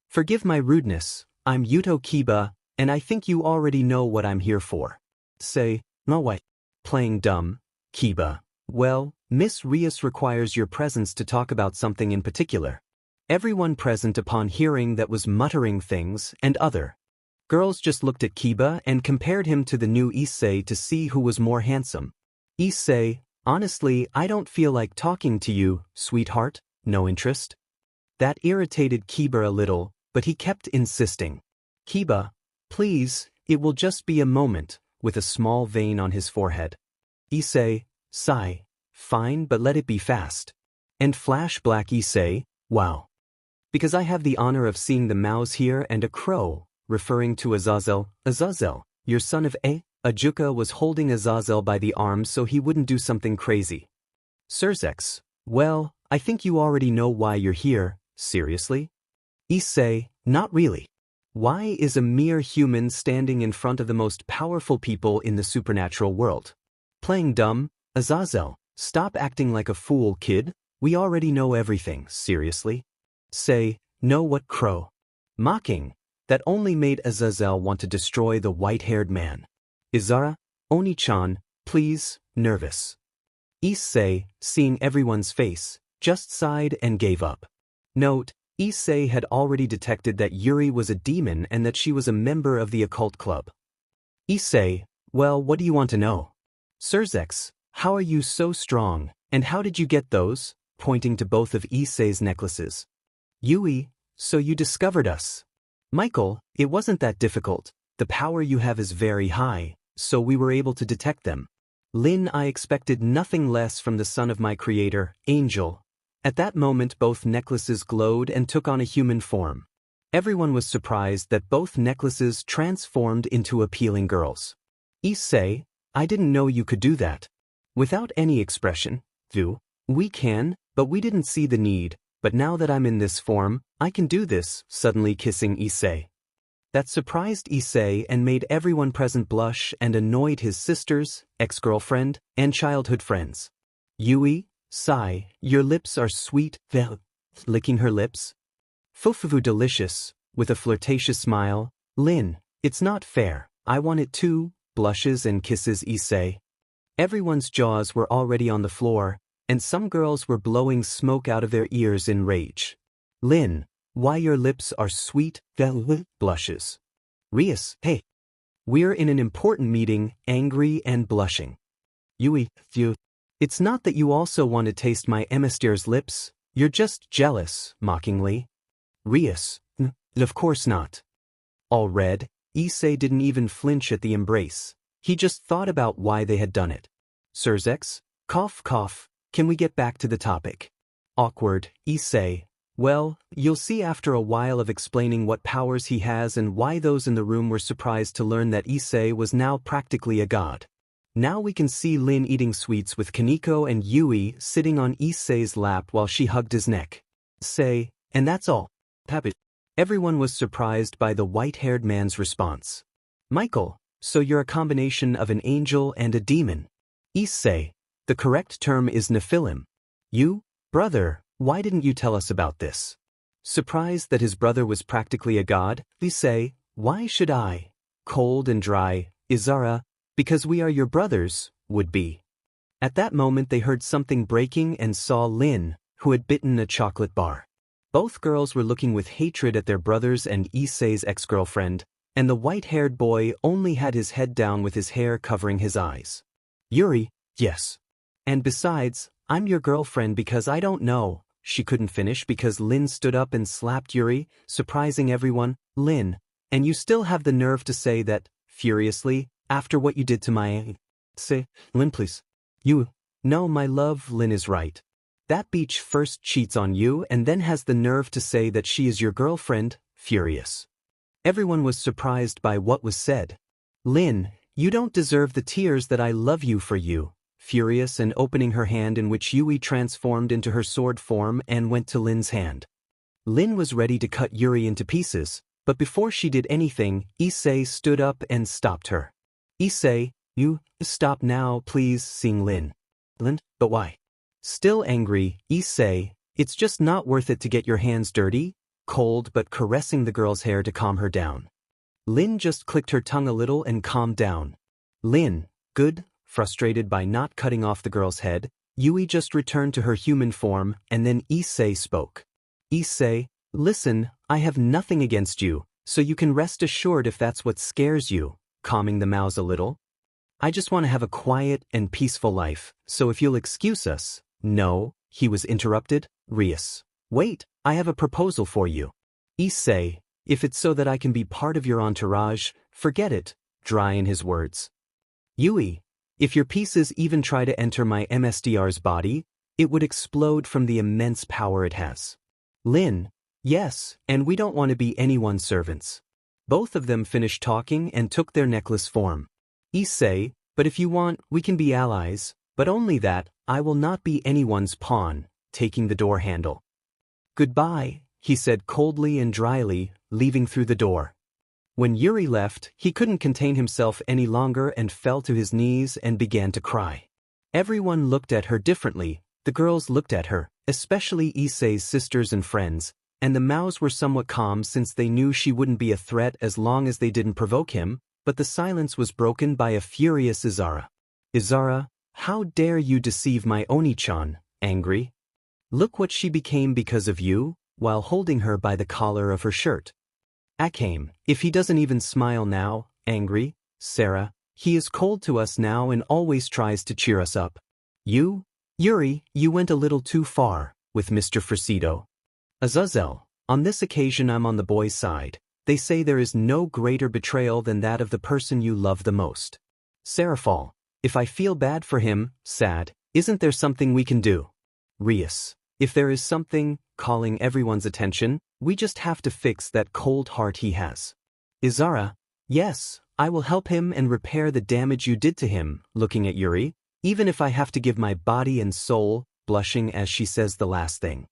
"Forgive my rudeness, I'm Yuto Kiba, and I think you already know what I'm here for." Say, "No way." Playing dumb. Kiba. "Well, Miss Rios requires your presence to talk about something in particular." Everyone present upon hearing that was muttering things and other. Girls just looked at Kiba and compared him to the new Issei to see who was more handsome. Issei, "Honestly, I don't feel like talking to you, sweetheart, no interest." That irritated Kiba a little, but he kept insisting. "Kiba, please, it will just be a moment," with a small vein on his forehead. Issei, sigh, "Fine, but let it be fast." And flash black Issei, "Wow. Because I have the honor of seeing the mouse here and a crow," referring to Azazel. "Azazel, your son of A?" Ajuka was holding Azazel by the arm so he wouldn't do something crazy. Surzex, "Well, I think you already know why you're here, seriously?" Issei, "Not really. Why is a mere human standing in front of the most powerful people in the supernatural world?" Playing dumb. Azazel, "Stop acting like a fool, kid. We already know everything, seriously." Say, "No, what crow?" Mocking. That only made Azazel want to destroy the white-haired man. Izara, "Oni-chan, please," nervous. Issei, seeing everyone's face, just sighed and gave up. Note, Issei had already detected that Yuri was a demon and that she was a member of the occult club. Issei, "Well, what do you want to know?" Surzex, "How are you so strong, and how did you get those?" pointing to both of Issei's necklaces. Yui, "So you discovered us." Michael, "It wasn't that difficult. The power you have is very high, so we were able to detect them." Lin, "I expected nothing less from the son of my creator, Angel." At that moment both necklaces glowed and took on a human form. Everyone was surprised that both necklaces transformed into appealing girls. Issei, "I didn't know you could do that." Without any expression, "Do, we can, but we didn't see the need, but now that I'm in this form, I can do this," suddenly kissing Issei. That surprised Issei and made everyone present blush and annoyed his sisters, ex-girlfriend, and childhood friends. Yui, sigh, "Your lips are sweet," licking her lips. Fufufu delicious, with a flirtatious smile. Lin, "It's not fair, I want it too," blushes and kisses Issei. Everyone's jaws were already on the floor, and some girls were blowing smoke out of their ears in rage. Lin, "Why your lips are sweet," blushes. Rias, "Hey. We're in an important meeting," angry and blushing. Yui, "It's not that you also want to taste my emister's lips, you're just jealous," mockingly. Rias, "Of course not." All red, Issei didn't even flinch at the embrace. He just thought about why they had done it. Surzex, cough cough, "Can we get back to the topic?" Awkward, Issei, "Well, you'll see after a while of explaining what powers he has and why those in the room were surprised to learn that Issei was now practically a god. Now we can see Lin eating sweets with Kaneko and Yui sitting on Issei's lap while she hugged his neck. Say, and that's all. Papi. Everyone was surprised by the white-haired man's response. Michael, so you're a combination of an angel and a demon. Issei, the correct term is Nephilim. You, brother, why didn't you tell us about this? Surprised that his brother was practically a god, Issei, why should I? Cold and dry, Izara, because we are your brothers, would be. At that moment they heard something breaking and saw Lin, who had bitten a chocolate bar. Both girls were looking with hatred at their brothers and Issei's ex-girlfriend, and the white-haired boy only had his head down with his hair covering his eyes. Yuri, yes. And besides, I'm your girlfriend because I don't know. She couldn't finish because Lin stood up and slapped Yuri, surprising everyone. Lin, and you still have the nerve to say that, furiously, after what you did to my... Say, Lin, please. You. No, my love, Lin is right. That bitch first cheats on you and then has the nerve to say that she is your girlfriend, furious. Everyone was surprised by what was said. Lin, you don't deserve the tears that I love you for you, furious and opening her hand, in which Yui transformed into her sword form and went to Lin's hand. Lin was ready to cut Yuri into pieces, but before she did anything, Issei stood up and stopped her. Issei, you stop now, please, seeing Lin. Lin, but why? Still angry, Issei, it's just not worth it to get your hands dirty, cold but caressing the girl's hair to calm her down. Lin just clicked her tongue a little and calmed down. Lin, good, frustrated by not cutting off the girl's head, Yui just returned to her human form, and then Issei spoke. Issei, listen, I have nothing against you, so you can rest assured if that's what scares you, calming the mouse a little. I just want to have a quiet and peaceful life, so if you'll excuse us. No, he was interrupted. Rias. Wait, I have a proposal for you. Issei, if it's so that I can be part of your entourage, forget it, dry in his words. Yui, if your pieces even try to enter my MSDR's body, it would explode from the immense power it has. Lin, yes, and we don't want to be anyone's servants. Both of them finished talking and took their necklace form. Issei, but if you want, we can be allies, but only that, I will not be anyone's pawn, taking the door handle. Goodbye, he said coldly and dryly, leaving through the door. When Yuri left, he couldn't contain himself any longer and fell to his knees and began to cry. Everyone looked at her differently. The girls looked at her, especially Issei's sisters and friends, and the Maos were somewhat calm since they knew she wouldn't be a threat as long as they didn't provoke him, but the silence was broken by a furious Izara. Izara, how dare you deceive my Oni-chan, angry? Look what she became because of you, while holding her by the collar of her shirt. Akame, if he doesn't even smile now, angry, Sarah, he is cold to us now and always tries to cheer us up. You? Yuri, you went a little too far, with Mr. Frisido. Azazel, on this occasion I'm on the boys' side. They say there is no greater betrayal than that of the person you love the most. Seraphal, if I feel bad for him, sad, isn't there something we can do? Rias, if there is something, calling everyone's attention, we just have to fix that cold heart he has. Izara, yes, I will help him and repair the damage you did to him, looking at Yuri, even if I have to give my body and soul, blushing as she says the last thing.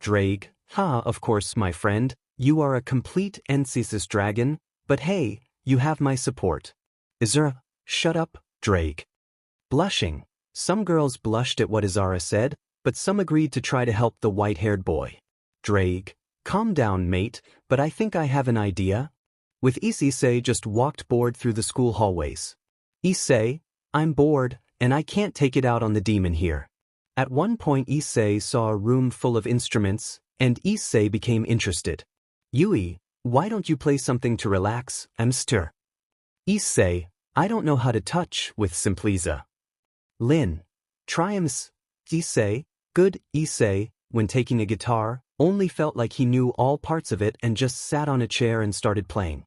Drake, of course, my friend, you are a complete Encesis dragon, but hey, you have my support. Izara, shut up, Drake. Blushing. Some girls blushed at what Izara said, but some agreed to try to help the white-haired boy. Drake, calm down, mate, but I think I have an idea. With Issei just walked bored through the school hallways. Issei, I'm bored, and I can't take it out on the demon here. At one point Issei saw a room full of instruments, and Issei became interested. Yui, why don't you play something to relax, Amster? Issei, I don't know how to touch with Simpliza. Lin, triumphs. Issei, good, Issei, when taking a guitar, only felt like he knew all parts of it and just sat on a chair and started playing.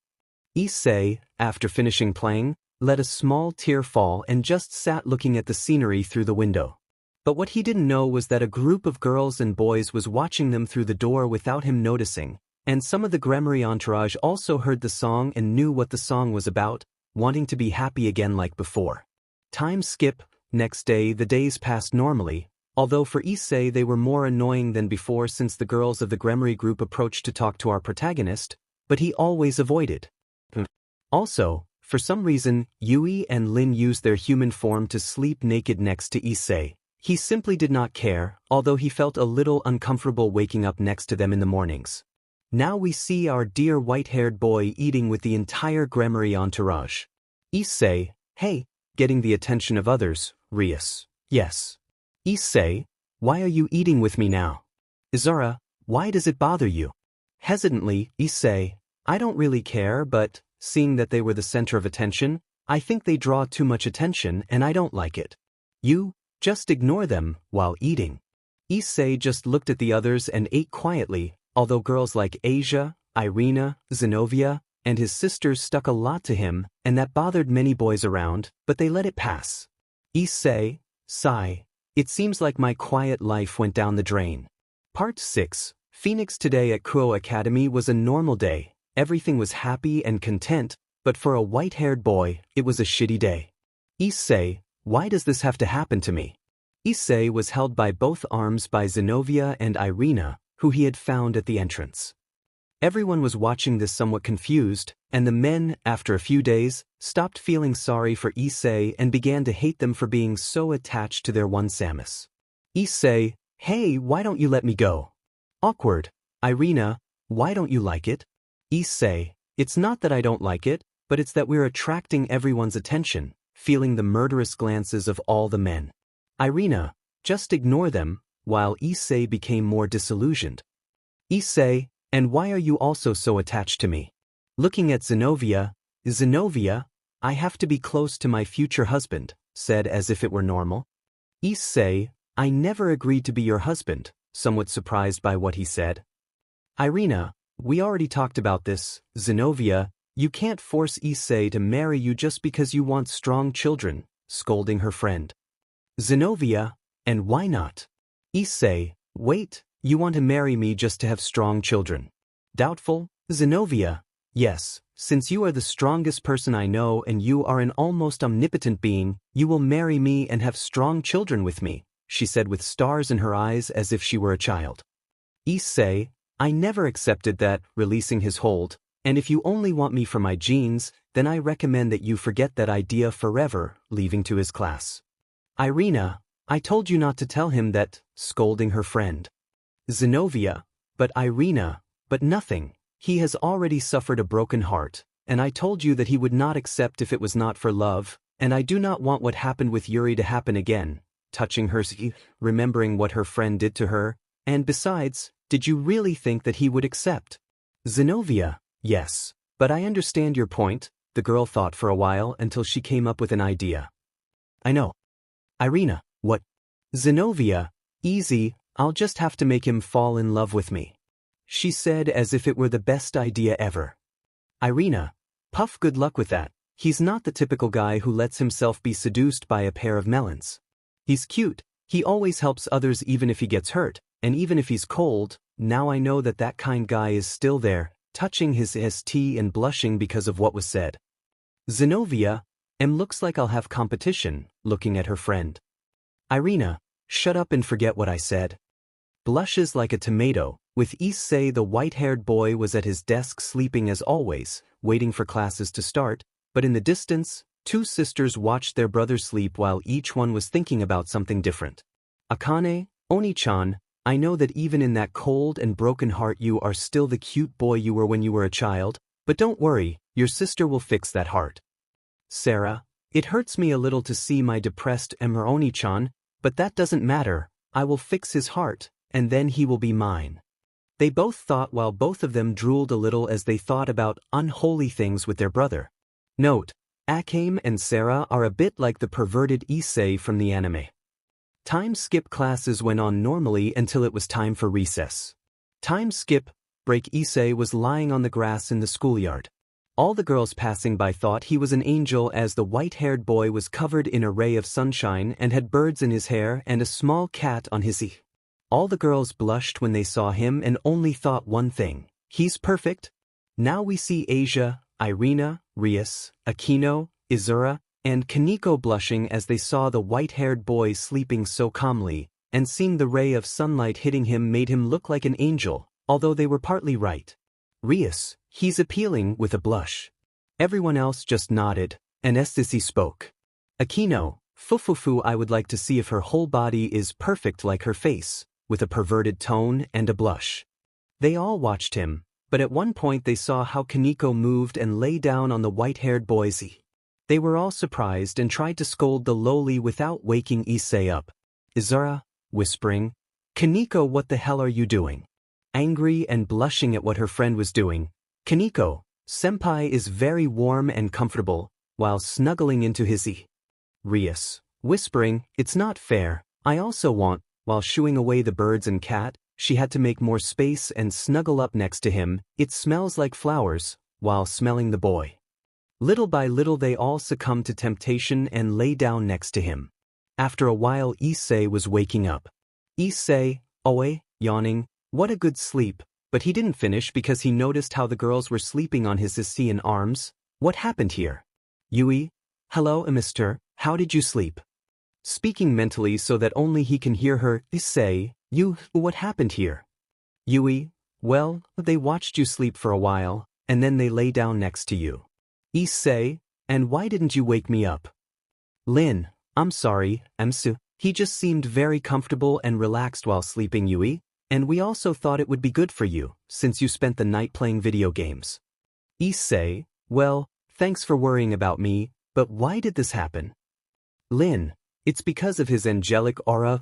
Issei, after finishing playing, let a small tear fall and just sat looking at the scenery through the window. But what he didn't know was that a group of girls and boys was watching them through the door without him noticing, and some of the Gremory entourage also heard the song and knew what the song was about, wanting to be happy again like before. Time skip, next day the days passed normally, although for Issei they were more annoying than before since the girls of the Gremory group approached to talk to our protagonist, but he always avoided. Also, for some reason, Yui and Lin used their human form to sleep naked next to Issei. He simply did not care, although he felt a little uncomfortable waking up next to them in the mornings. Now we see our dear white-haired boy eating with the entire Gremory entourage. Issei, hey, getting the attention of others, Rias, yes. Issei, why are you eating with me now? Izara, why does it bother you? Hesitantly, Issei, I don't really care, but, seeing that they were the center of attention, I think they draw too much attention and I don't like it. You, just ignore them, while eating. Issei just looked at the others and ate quietly, although girls like Asia, Irina, Zenobia, and his sisters stuck a lot to him, and that bothered many boys around, but they let it pass. Issei, sigh. It seems like my quiet life went down the drain. Part 6. Phoenix today at Kuo Academy was a normal day. Everything was happy and content, but for a white-haired boy, it was a shitty day. Issei, Why does this have to happen to me? Issei was held by both arms by Zenobia and Irina, who he had found at the entrance. Everyone was watching this somewhat confused, and the men, after a few days, stopped feeling sorry for Issei and began to hate them for being so attached to their one Samus. Issei, hey, why don't you let me go? Awkward. Irina, why don't you like it? Issei, it's not that I don't like it, but it's that we're attracting everyone's attention, feeling the murderous glances of all the men. Irina, just ignore them, while Issei became more disillusioned. Issei, and why are you also so attached to me? Looking at Zenobia, I have to be close to my future husband, said as if it were normal. Issei, I never agreed to be your husband, somewhat surprised by what he said. Irina, we already talked about this. Zenobia, you can't force Issei to marry you just because you want strong children, scolding her friend. Zenobia, and why not? Issei, wait, you want to marry me just to have strong children? Doubtful? Zenobia, yes, since you are the strongest person I know and you are an almost omnipotent being, you will marry me and have strong children with me, she said with stars in her eyes as if she were a child. Issei, I never accepted that, releasing his hold, and if you only want me for my genes, then I recommend that you forget that idea forever, leaving to his class. Irina, I told you not to tell him that, scolding her friend. Zenobia, but Irina, but nothing, he has already suffered a broken heart, and I told you that he would not accept if it was not for love, and I do not want what happened with Yuri to happen again, touching her, remembering what her friend did to her, and besides, did you really think that he would accept? Zenobia, yes, but I understand your point, the girl thought for a while until she came up with an idea. I know. Irina, what? Zenobia, easy, I'll just have to make him fall in love with me, she said as if it were the best idea ever. Irina, Puff, good luck with that. He's not the typical guy who lets himself be seduced by a pair of melons. He's cute, he always helps others even if he gets hurt, and even if he's cold, now I know that that kind guy is still there, touching his ST and blushing because of what was said. Zenobia, looks like I'll have competition, looking at her friend. Irina, shut up and forget what I said. Blushes like a tomato, with Issei the white-haired boy was at his desk sleeping as always, waiting for classes to start, but in the distance, two sisters watched their brother sleep while each one was thinking about something different. Akane, Oni-chan, I know that even in that cold and broken heart you are still the cute boy you were when you were a child, but don't worry, your sister will fix that heart. Sarah, it hurts me a little to see my depressed Emir Oni-chan, but that doesn't matter, I will fix his heart, and then he will be mine. They both thought while both of them drooled a little as they thought about unholy things with their brother. Note, Akame and Sarah are a bit like the perverted Issei from the anime. Time skip classes went on normally until it was time for recess. Time skip, break. Issei was lying on the grass in the schoolyard. All the girls passing by thought he was an angel as the white-haired boy was covered in a ray of sunshine and had birds in his hair and a small cat on his ear. All the girls blushed when they saw him and only thought one thing, he's perfect. Now we see Asia, Irina, Rias, Akino, Izura, and Kaneko blushing as they saw the white-haired boy sleeping so calmly, and seeing the ray of sunlight hitting him made him look like an angel, although they were partly right. Rias, he's appealing, with a blush. Everyone else just nodded, and Estisi spoke. Akino, Fufufu, I would like to see if her whole body is perfect like her face, with a perverted tone and a blush. They all watched him, but at one point they saw how Kaneko moved and lay down on the white-haired boy's. They were all surprised and tried to scold the lowly without waking Issei up. Izura, whispering, Kaneko, what the hell are you doing? Angry and blushing at what her friend was doing, Kaneko, senpai is very warm and comfortable, while snuggling into his Rias, whispering, it's not fair, I also want, while shooing away the birds and cat, she had to make more space and snuggle up next to him, it smells like flowers, while smelling the boy. Little by little they all succumbed to temptation and lay down next to him. After a while Issei was waking up. Issei, oe, yawning, what a good sleep, but he didn't finish because he noticed how the girls were sleeping on his Issean arms. What happened here? Yui, hello mister, how did you sleep? speaking mentally so that only he can hear her. Issei, what happened here? Yui, well, they watched you sleep for a while, and then they lay down next to you. Issei, and why didn't you wake me up? Lin, I'm sorry, Emsu. He just seemed very comfortable and relaxed while sleeping, Yui, and we also thought it would be good for you, since you spent the night playing video games. Issei, well, thanks for worrying about me, but why did this happen? Lin, it's because of his angelic aura.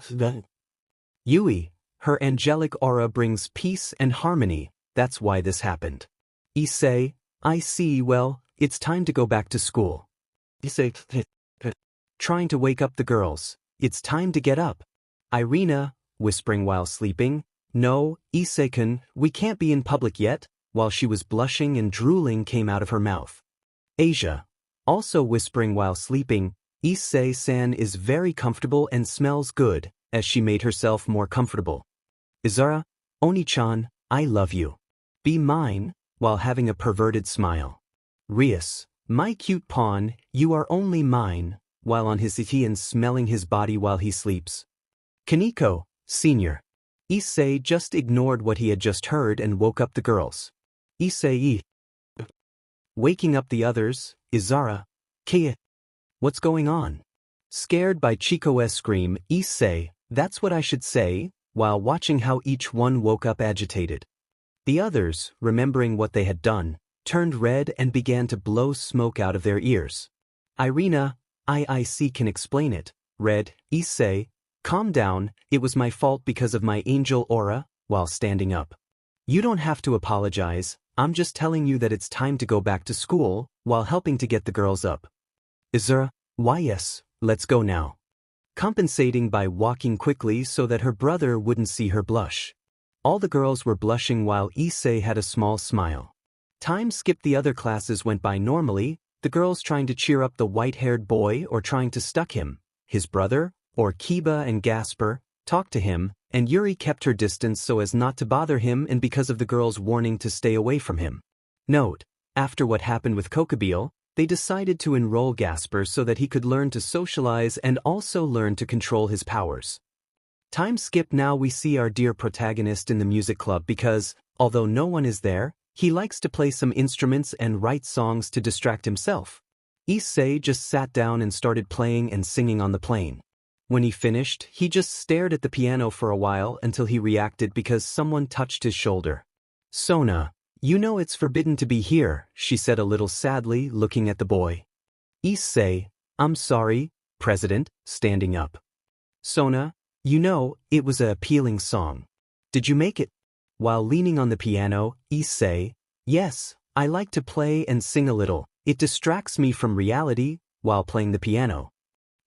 Yui, her angelic aura brings peace and harmony, that's why this happened. Issei, I see, well, it's time to go back to school. Issei, trying to wake up the girls, it's time to get up. Irina, whispering while sleeping, no, Issei-kun, we can't be in public yet, while she was blushing and drooling came out of her mouth. Asia, also whispering while sleeping, Issei-san is very comfortable and smells good, as she made herself more comfortable. Izara, Oni-chan, I love you. Be mine, while having a perverted smile. Rias, my cute pawn, you are only mine, while on his settee and smelling his body while he sleeps. Kaneko, Senior. Issei just ignored what he had just heard and woke up the girls. Issei, waking up the others, Izara, Kaya. What's going on? Scared by Chiko's scream, Issei, that's what I should say, while watching how each one woke up agitated. The others, remembering what they had done, turned red and began to blow smoke out of their ears. Irina, IIC can explain it. Red, Issei, calm down, it was my fault because of my angel aura, while standing up. You don't have to apologize, I'm just telling you that it's time to go back to school, while helping to get the girls up. Izura, why yes, let's go now. Compensating by walking quickly so that her brother wouldn't see her blush. All the girls were blushing while Issei had a small smile. Time skipped, the other classes went by normally, the girls trying to cheer up the white-haired boy or trying to stuck him, his brother, or Kiba and Gasper, talked to him, and Yuri kept her distance so as not to bother him and because of the girls' warning to stay away from him. Note, after what happened with Kokobile, they decided to enroll Gasper so that he could learn to socialize and also learn to control his powers. Time skip, now we see our dear protagonist in the music club because, although no one is there, he likes to play some instruments and write songs to distract himself. Issei just sat down and started playing and singing on the plane. When he finished, he just stared at the piano for a while until he reacted because someone touched his shoulder. Sona, you know it's forbidden to be here, she said a little sadly, looking at the boy. Issei, I'm sorry, President, standing up. Sona, you know, it was a appealing song. Did you make it? While leaning on the piano, Issei, yes, I like to play and sing a little. It distracts me from reality, while playing the piano.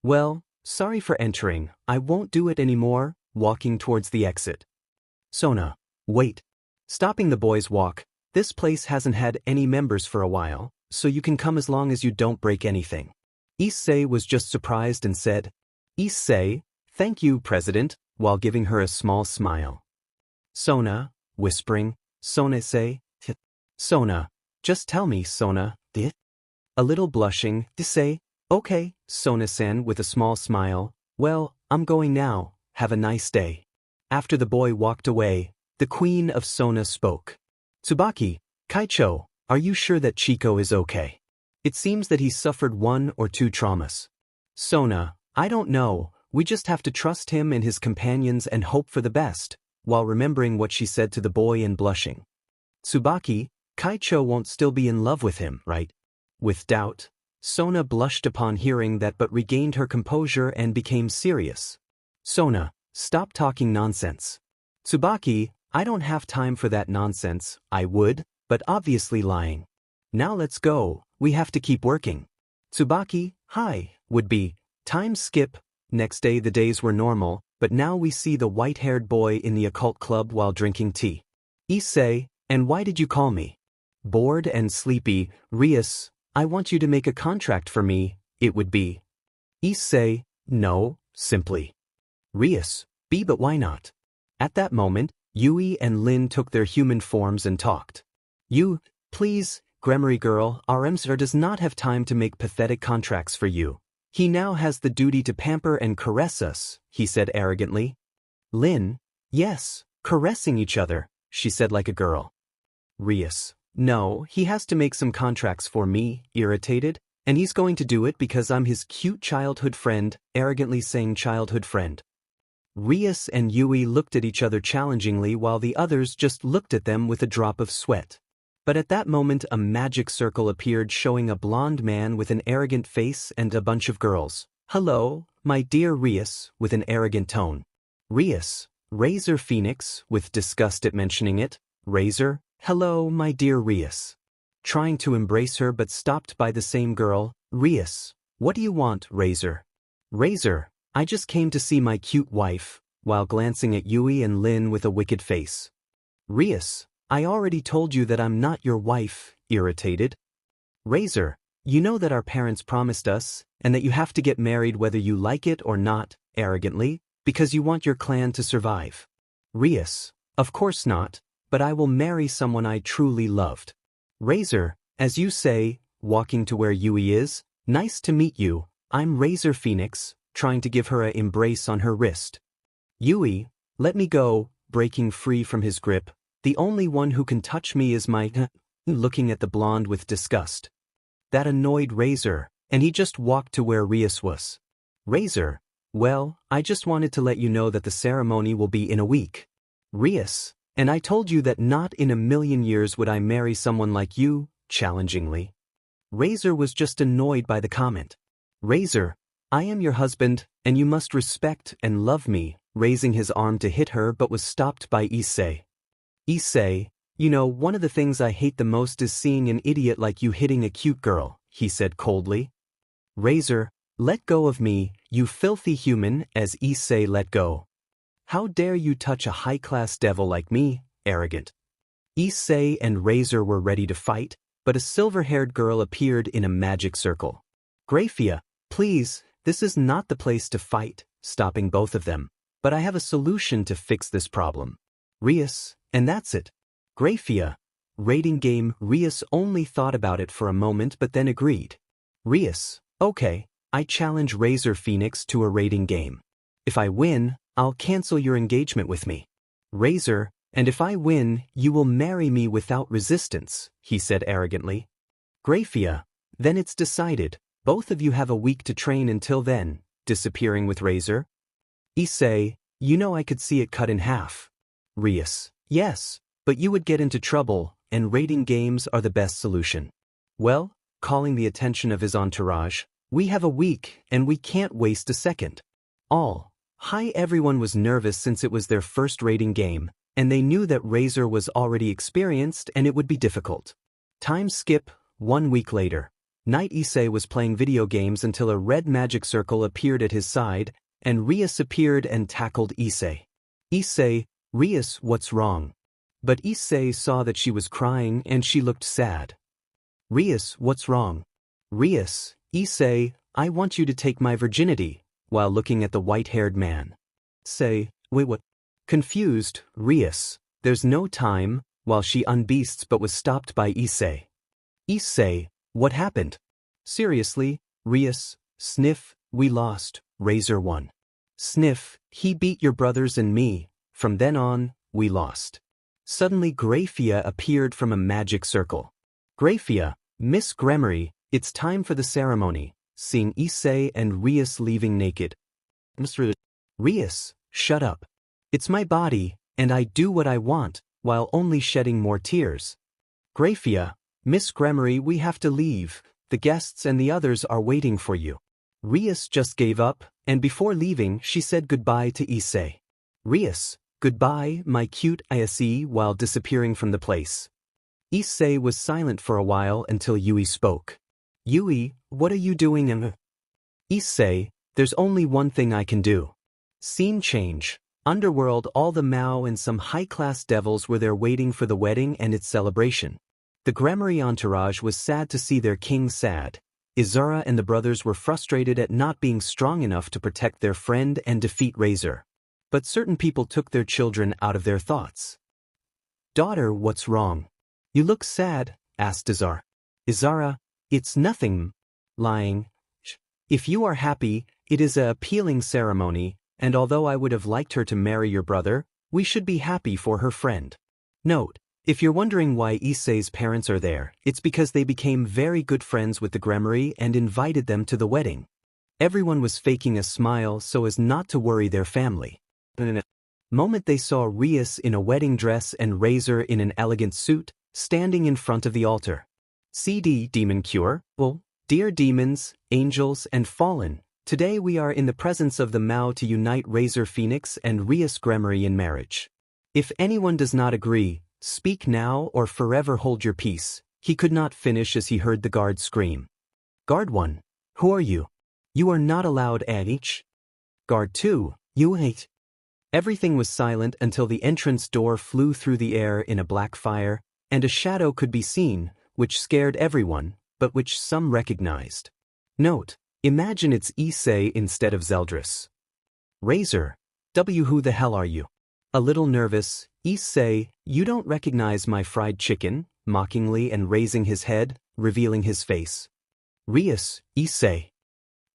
Well, sorry for entering, I won't do it anymore, walking towards the exit. Sona, wait. Stopping the boys' walk, this place hasn't had any members for a while, so you can come as long as you don't break anything. Issei was just surprised and said, Issei, thank you, President, while giving her a small smile. Sona, whispering, Sona-sei, Sona, just tell me, Sona, did? A little blushing, Issei, okay, Sona-san with a small smile, well, I'm going now, have a nice day. After the boy walked away, the queen of Sona spoke. Tsubaki, Kaicho, are you sure that Chico is okay? It seems that he suffered 1 or 2 traumas. Sona, I don't know, we just have to trust him and his companions and hope for the best, while remembering what she said to the boy and blushing. Tsubaki, Kaicho won't still be in love with him, right? With doubt, Sona blushed upon hearing that but regained her composure and became serious. Sona, stop talking nonsense. Tsubaki, I don't have time for that nonsense, I would, but obviously lying. Now let's go, we have to keep working. Tsubaki, hi, would be. Time skip. Next day the days were normal, but now we see the white-haired boy in the occult club while drinking tea. Issei, and why did you call me? Bored and sleepy, Rias, I want you to make a contract for me, it would be. Issei, no, simply. Rias, be but why not? At that moment, Yui and Lin took their human forms and talked. You, please, Gremory girl, our Emsir does not have time to make pathetic contracts for you. He now has the duty to pamper and caress us, he said arrogantly. Lin, yes, caressing each other, she said like a girl. Rias, no, he has to make some contracts for me, irritated, and he's going to do it because I'm his cute childhood friend, arrogantly saying childhood friend. Rias and Yui looked at each other challengingly while the others just looked at them with a drop of sweat. But at that moment a magic circle appeared showing a blonde man with an arrogant face and a bunch of girls. Hello, my dear Rias, with an arrogant tone. Rias, Razor Phoenix, with disgust at mentioning it. Razor, hello, my dear Rias. Trying to embrace her but stopped by the same girl. Rias, what do you want, Razor? Razor, I just came to see my cute wife, while glancing at Yui and Lin with a wicked face. Rias, I already told you that I'm not your wife, irritated. Razor, you know that our parents promised us, and that you have to get married whether you like it or not, arrogantly, because you want your clan to survive. Rias, of course not, but I will marry someone I truly loved. Razor, as you say, walking to where Yui is, nice to meet you, I'm Razor Phoenix, trying to give her an embrace on her wrist. Yui, let me go, breaking free from his grip. The only one who can touch me is my looking at the blonde with disgust. That annoyed Razor, and he just walked to where Rias was. Razor, well, I just wanted to let you know that the ceremony will be in a week. Rias, and I told you that not in a million years would I marry someone like you, challengingly. Razor was just annoyed by the comment. Razor, I am your husband, and you must respect and love me, raising his arm to hit her but was stopped by Issei. Issei, you know, one of the things I hate the most is seeing an idiot like you hitting a cute girl, he said coldly. Razor, let go of me, you filthy human, as Issei let go. How dare you touch a high-class devil like me, arrogant. Issei and Razor were ready to fight, but a silver-haired girl appeared in a magic circle. Graphia, please, this is not the place to fight, stopping both of them, but I have a solution to fix this problem. Rias, and that's it. Graphia, rating game. Rias only thought about it for a moment but then agreed. Rias, okay, I challenge Razor Phoenix to a rating game. If I win, I'll cancel your engagement with me. Razor, and if I win, you will marry me without resistance, he said arrogantly. Graphia, then it's decided, both of you have a week to train until then, disappearing with Razor. Issei, you know I could see it cut in half. Rias, yes, but you would get into trouble, and rating games are the best solution. Well, calling the attention of his entourage, we have a week, and we can't waste a second. Hi, everyone was nervous since it was their first rating game, and they knew that Razor was already experienced and it would be difficult. Time skip, 1 week later. Night Issei was playing video games until a red magic circle appeared at his side, and Rias appeared and tackled Issei. Issei, Rias, what's wrong? But Issei saw that she was crying and she looked sad. Rias, what's wrong? Rias, Issei, I want you to take my virginity, while looking at the white-haired man. Say, wait, what? Confused, Rias, there's no time, while she unbeasts but was stopped by Issei. Issei, what happened? Seriously, Rias, sniff, we lost, Razor won. Sniff, he beat your brothers and me, from then on, we lost. Suddenly Graphia appeared from a magic circle. Graphia, Miss Gremory, it's time for the ceremony, seeing Issei and Rias leaving naked. Rias, shut up. It's my body, and I do what I want, while only shedding more tears. Graphia, Miss Gremory, we have to leave, the guests and the others are waiting for you. Rias just gave up, and before leaving she said goodbye to Issei. Rias, goodbye, my cute Issei, while disappearing from the place. Issei was silent for a while until Yui spoke. Yui, what are you doing? Issei, there's only one thing I can do. Scene change. Underworld. All the Mao and some high-class devils were there waiting for the wedding and its celebration. The Gremory entourage was sad to see their king sad. Izura and the brothers were frustrated at not being strong enough to protect their friend and defeat Razor. But certain people took their children out of their thoughts. Daughter, what's wrong? You look sad, asked Izura. Izura, it's nothing. Lying. If you are happy, it is a appealing ceremony, and although I would have liked her to marry your brother, we should be happy for her friend. Note: if you're wondering why Issei's parents are there, it's because they became very good friends with the Gremory and invited them to the wedding. Everyone was faking a smile so as not to worry their family. In a moment they saw Rias in a wedding dress and Razor in an elegant suit, standing in front of the altar. CD Demon Cure. Well, dear demons, angels, and fallen, today we are in the presence of the Mao to unite Razor Phoenix and Rias Gremory in marriage. If anyone does not agree, speak now or forever hold your peace. He could not finish as he heard the guard scream. Guard 1. Who are you? You are not allowed at each. Guard 2. You hate. Everything was silent until the entrance door flew through the air in a black fire, and a shadow could be seen, which scared everyone, but which some recognized. Note: imagine it's Issei instead of Zeldris. Razor. Who the hell are you? A little nervous, Issei, you don't recognize my fried chicken, mockingly and raising his head, revealing his face. Rias, Issei.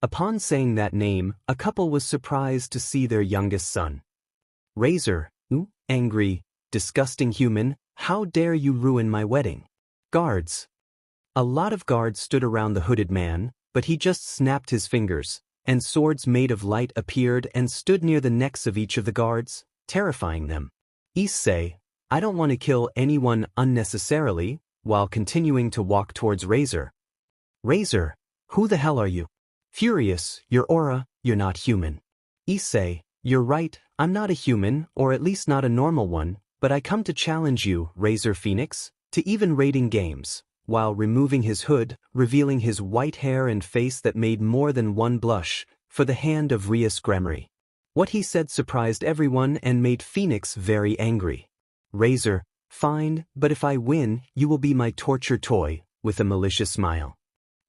Upon saying that name, a couple was surprised to see their youngest son. Razor, angry, disgusting human, how dare you ruin my wedding? Guards. A lot of guards stood around the hooded man, but he just snapped his fingers, and swords made of light appeared and stood near the necks of each of the guards, terrifying them. Issei, I don't want to kill anyone unnecessarily, while continuing to walk towards Razor. Razor, who the hell are you? Furious, your aura, you're not human. Issei, you're right, I'm not a human, or at least not a normal one, but I come to challenge you, Razor Phoenix, to even rating games, while removing his hood, revealing his white hair and face that made more than one blush, for the hand of Rias Gremory. What he said surprised everyone and made Phoenix very angry. Razor, fine, but if I win, you will be my torture toy, with a malicious smile.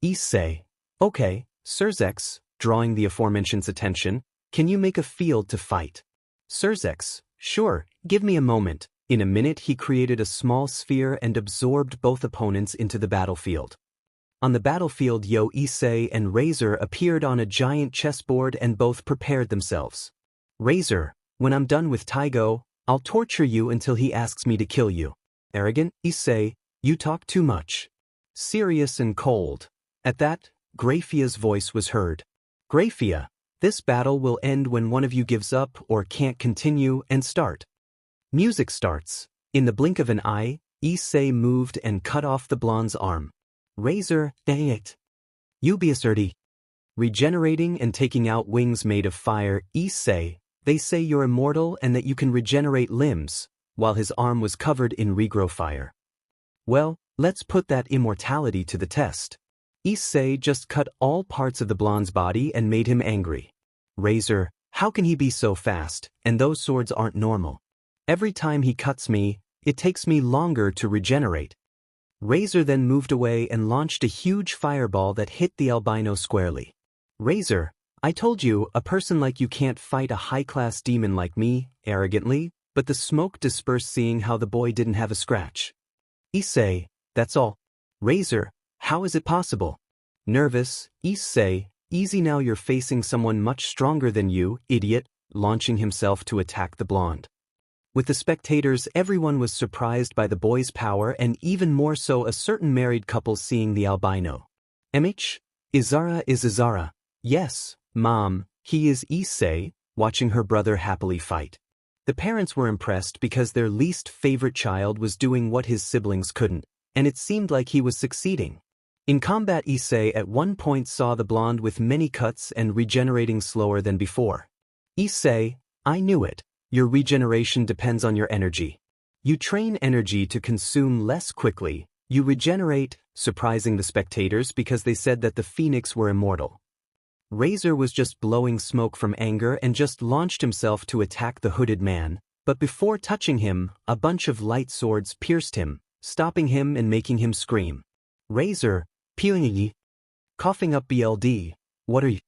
Issei, okay. Surzex, drawing the aforementioned's attention, can you make a field to fight? Surzex, sure, give me a moment. In a minute he created a small sphere and absorbed both opponents into the battlefield. On the battlefield Issei and Razor appeared on a giant chessboard and both prepared themselves. Razor, when I'm done with Taigo, I'll torture you until he asks me to kill you. Arrogant, Issei, you talk too much. Serious and cold. At that, Graphia's voice was heard. Graphia, this battle will end when one of you gives up or can't continue and start. Music starts. In the blink of an eye, Issei moved and cut off the blonde's arm. Razor, dang it. You be asserty. Regenerating and taking out wings made of fire, Issei, they say you're immortal and that you can regenerate limbs, while his arm was covered in regrow fire. Well, let's put that immortality to the test. Issei just cut all parts of the blonde's body and made him angry. Razor, how can he be so fast, and those swords aren't normal? Every time he cuts me, it takes me longer to regenerate. Razor then moved away and launched a huge fireball that hit the albino squarely. Razor, I told you, a person like you can't fight a high-class demon like me, arrogantly, but the smoke dispersed seeing how the boy didn't have a scratch. Issei, that's all. Razor, how is it possible? Nervous, Issei, easy now you're facing someone much stronger than you, idiot, launching himself to attack the blonde. With the spectators, everyone was surprised by the boy's power and even more so a certain married couple seeing the albino. Izara is Izara. Yes, Mom, he is Issei, watching her brother happily fight. The parents were impressed because their least favorite child was doing what his siblings couldn't, and it seemed like he was succeeding. In combat, Issei at one point saw the blonde with many cuts and regenerating slower than before. Issei, I knew it. Your regeneration depends on your energy. You train energy to consume less quickly. You regenerate, surprising the spectators because they said that the Phoenix were immortal. Razor was just blowing smoke from anger and just launched himself to attack the hooded man, but before touching him, a bunch of light swords pierced him, stopping him and making him scream. Razor, Pyongyang. Coughing up BLD, what are you?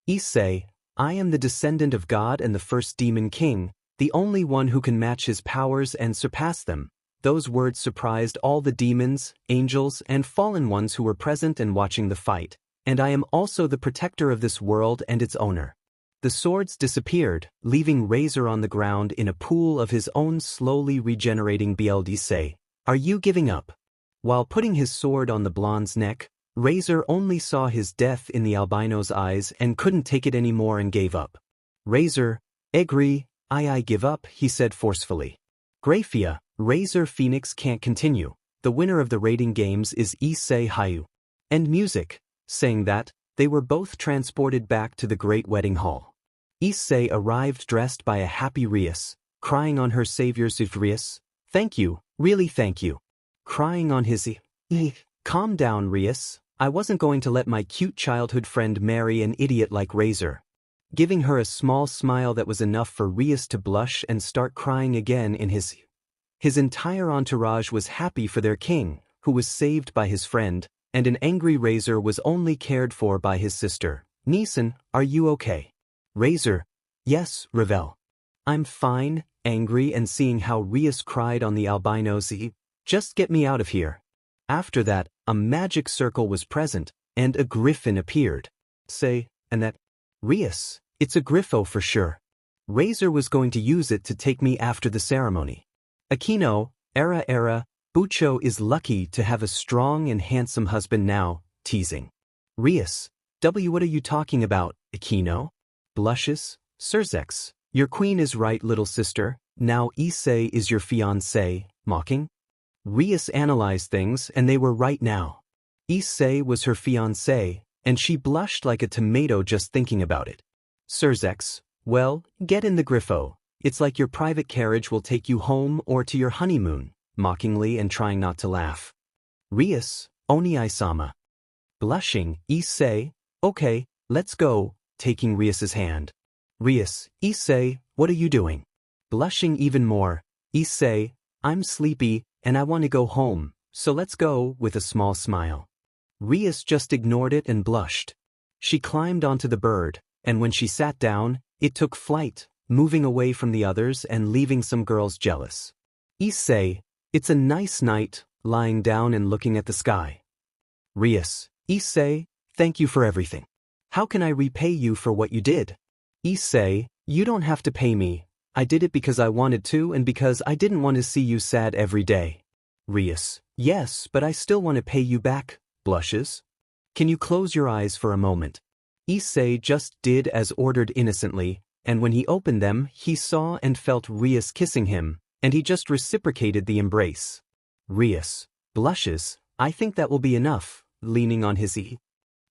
Issei, I am the descendant of God and the first demon king, the only one who can match his powers and surpass them. Those words surprised all the demons, angels, and fallen ones who were present and watching the fight, And I am also the protector of this world and its owner. The swords disappeared, leaving Razor on the ground in a pool of his own slowly regenerating blood. Issei, are you giving up? While putting his sword on the blonde's neck, Razor only saw his death in the albino's eyes and couldn't take it anymore and gave up. Razor, agree, I give up, he said forcefully. Graphia, Razor Phoenix can't continue. The winner of the rating games is Issei Hyoudou. And music. Saying that, they were both transported back to the great wedding hall. Issei arrived dressed by a happy Rias, crying on her savior's Rias, thank you, really thank you. Crying on his calm down Rias, I wasn't going to let my cute childhood friend marry an idiot like Razor. Giving her a small smile that was enough for Rias to blush and start crying again in his entire entourage was happy for their king, who was saved by his friend, and an angry Razor was only cared for by his sister. Neeson, are you okay? Razor, yes, Ravel. I'm fine, angry and seeing how Rias cried on the albino's just get me out of here. After that, a magic circle was present, and a griffin appeared. Say, and that, Rias, it's a griffo for sure. Razor was going to use it to take me after the ceremony. Aquino, era, Bucho is lucky to have a strong and handsome husband now, teasing. Rias, what are you talking about, Aquino? Blushes, Surzex, your queen is right little sister, now Issei is your fiancé, mocking? Rias analyzed things and they were right now. Issei was her fiancé, and she blushed like a tomato just thinking about it. Surzex, well, get in the griffo, it's like your private carriage will take you home or to your honeymoon, mockingly and trying not to laugh. Rias, Oni-sama. Blushing, Issei, okay, let's go, taking Rias's hand. Rias, Issei, what are you doing? Blushing even more, Issei, I'm sleepy, and I want to go home, so let's go, with a small smile. Rias just ignored it and blushed. She climbed onto the bird, and when she sat down, it took flight, moving away from the others and leaving some girls jealous. Issei, it's a nice night, lying down and looking at the sky. Rias, Issei, thank you for everything. How can I repay you for what you did? Issei, you don't have to pay me. I did it because I wanted to and because I didn't want to see you sad every day. Rias, yes, but I still want to pay you back. Blushes. Can you close your eyes for a moment? Issei just did as ordered innocently, and when he opened them, he saw and felt Rias kissing him, and he just reciprocated the embrace. Rias, blushes, I think that will be enough, leaning on his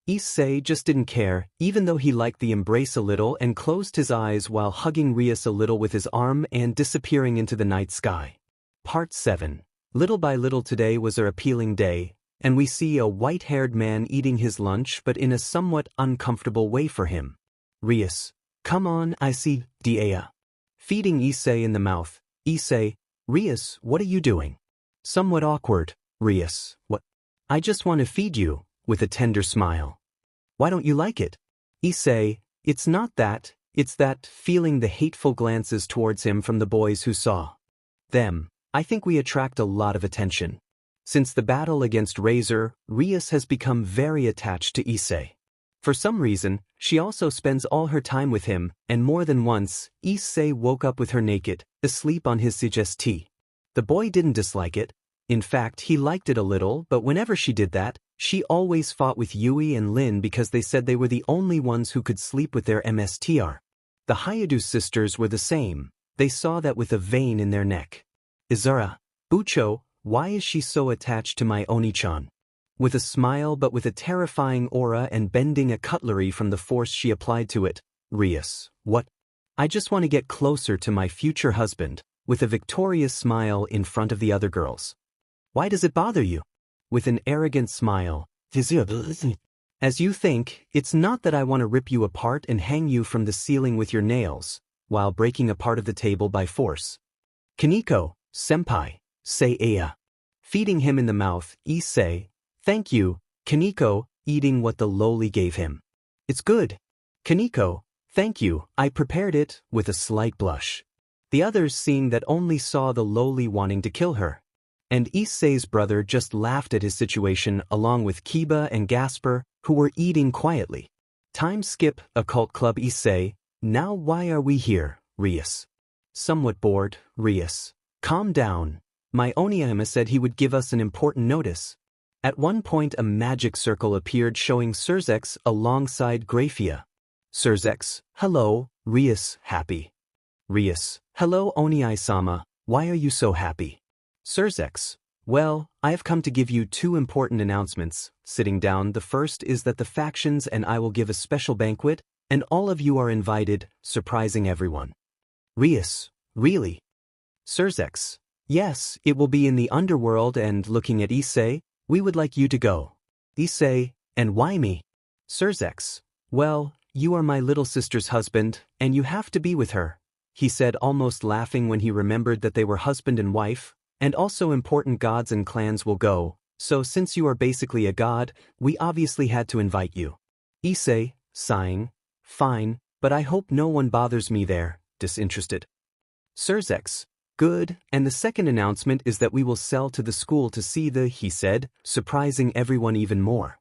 Issei just didn't care, even though he liked the embrace a little and closed his eyes while hugging Rias a little with his arm and disappearing into the night sky. Part 7. Little by little today was an appealing day, and we see a white-haired man eating his lunch but in a somewhat uncomfortable way for him. Rias, come on, I see, Dea. Feeding Issei in the mouth. Issei, Rias, what are you doing? Somewhat awkward. Rias, what? I just want to feed you, with a tender smile. Why don't you like it? Issei, it's not that, it's that, feeling the hateful glances towards him from the boys who saw them. I think we attract a lot of attention. Since the battle against Razor, Rias has become very attached to Issei. For some reason, she also spends all her time with him, and more than once, Issei woke up with her naked, asleep on his CGST. The boy didn't dislike it. In fact, he liked it a little, but whenever she did that, she always fought with Yui and Lin because they said they were the only ones who could sleep with their MSTR. The Hyoudou sisters were the same. They saw that with a vein in their neck. Izura, Bucho, why is she so attached to my Oni-chan? With a smile but with a terrifying aura and bending a cutlery from the force she applied to it. Rias, what? I just want to get closer to my future husband, with a victorious smile in front of the other girls. Why does it bother you? With an arrogant smile. As you think, it's not that I want to rip you apart and hang you from the ceiling with your nails, while breaking a part of the table by force. Kaneko, senpai, say Aya. Feeding him in the mouth, Issei, thank you, Kaneko, eating what the lowly gave him. It's good. Kaneko, thank you, I prepared it, with a slight blush. The others seeing that only saw the lowly wanting to kill her. And Issei's brother just laughed at his situation along with Kiba and Gasper, who were eating quietly. Time skip, occult club Issei. Now why are we here, Rias? Somewhat bored, Rias. Calm down. My Oniyama said he would give us an important notice. At one point a magic circle appeared showing Surzex alongside Graphia. Surzex, hello, Rias, happy. Rias, hello Onii-sama, why are you so happy? Surzex, well, I have come to give you two important announcements. Sitting down, the first is that the factions and I will give a special banquet, and all of you are invited, surprising everyone. Rias, really? Surzex, yes, it will be in the underworld and looking at Issei, we would like you to go. Issei, and why me? Surzex, well, you are my little sister's husband, and you have to be with her, he said almost laughing when he remembered that they were husband and wife, and also important gods and clans will go, so since you are basically a god, we obviously had to invite you. Issei, sighing, fine, but I hope no one bothers me there, disinterested. Surzex, good, and the second announcement is that we will sell to the school to see he said, surprising everyone even more.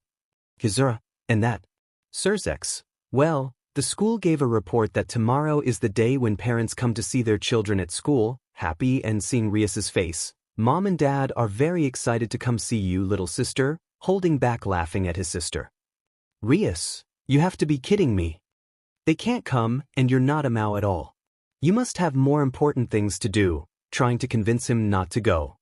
Kizura, and that? Surzex, well, the school gave a report that tomorrow is the day when parents come to see their children at school, happy and seeing Rias's face. Mom and Dad are very excited to come see you, little sister, holding back laughing at his sister. Rias, you have to be kidding me. They can't come, and you're not a Mao at all. You must have more important things to do, trying to convince him not to go.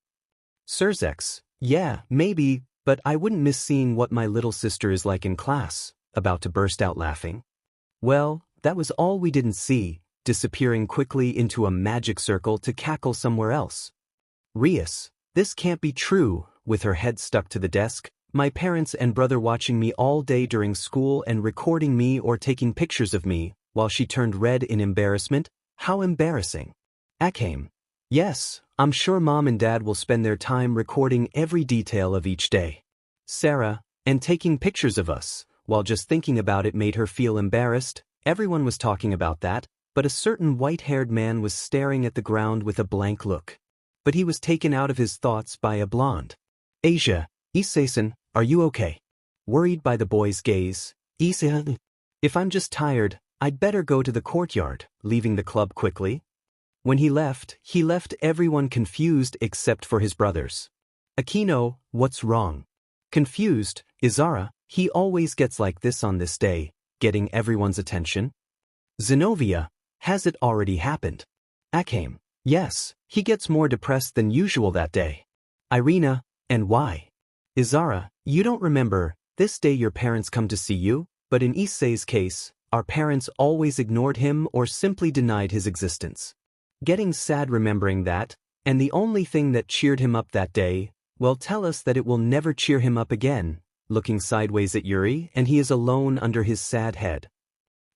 Surzex, yeah, maybe, but I wouldn't miss seeing what my little sister is like in class, about to burst out laughing. Well, that was all we didn't see, disappearing quickly into a magic circle to cackle somewhere else. Rias, this can't be true, with her head stuck to the desk, my parents and brother watching me all day during school and recording me or taking pictures of me, while she turned red in embarrassment. How embarrassing. Akame. Yes, I'm sure Mom and Dad will spend their time recording every detail of each day. Sarah, and taking pictures of us, while just thinking about it made her feel embarrassed. Everyone was talking about that, but a certain white-haired man was staring at the ground with a blank look. But he was taken out of his thoughts by a blonde. Asia, Issei-san, are you okay? Worried by the boy's gaze, Issei, if I'm just tired, I'd better go to the courtyard, leaving the club quickly. When he left everyone confused except for his brothers. Akino, what's wrong? Confused, Izara, he always gets like this on this day, getting everyone's attention. Zenobia, has it already happened? Akame, yes, he gets more depressed than usual that day. Irina, and why? Izara, you don't remember, this day your parents come to see you, but in Issei's case, our parents always ignored him or simply denied his existence. Getting sad remembering that, and the only thing that cheered him up that day, well, tell us that it will never cheer him up again, looking sideways at Yuri, and he is alone under his sad head.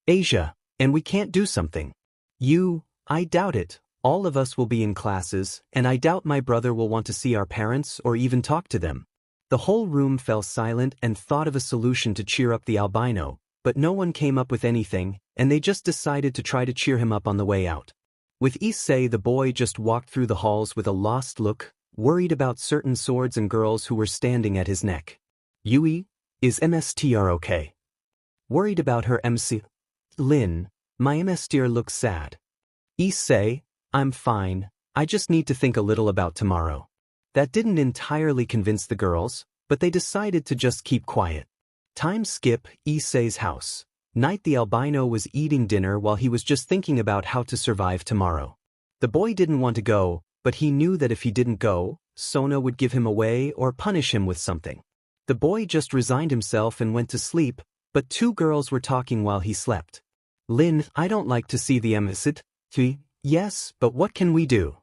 Asia, and we can't do something. I doubt it, all of us will be in classes, and I doubt my brother will want to see our parents or even talk to them. The whole room fell silent and thought of a solution to cheer up the albino, but no one came up with anything, and they just decided to try to cheer him up on the way out. With Issei, the boy just walked through the halls with a lost look, worried about certain swords and girls who were standing at his neck. Yui, is MSTR okay? Worried about her MC. Lin, my MSTR looks sad. Issei, I'm fine, I just need to think a little about tomorrow. That didn't entirely convince the girls, but they decided to just keep quiet. Time skip, Issei's house. Night the albino was eating dinner while he was just thinking about how to survive tomorrow. The boy didn't want to go, but he knew that if he didn't go, Sona would give him away or punish him with something. The boy just resigned himself and went to sleep, but two girls were talking while he slept. Lin, I don't like to see the emissit. Yes, but what can we do?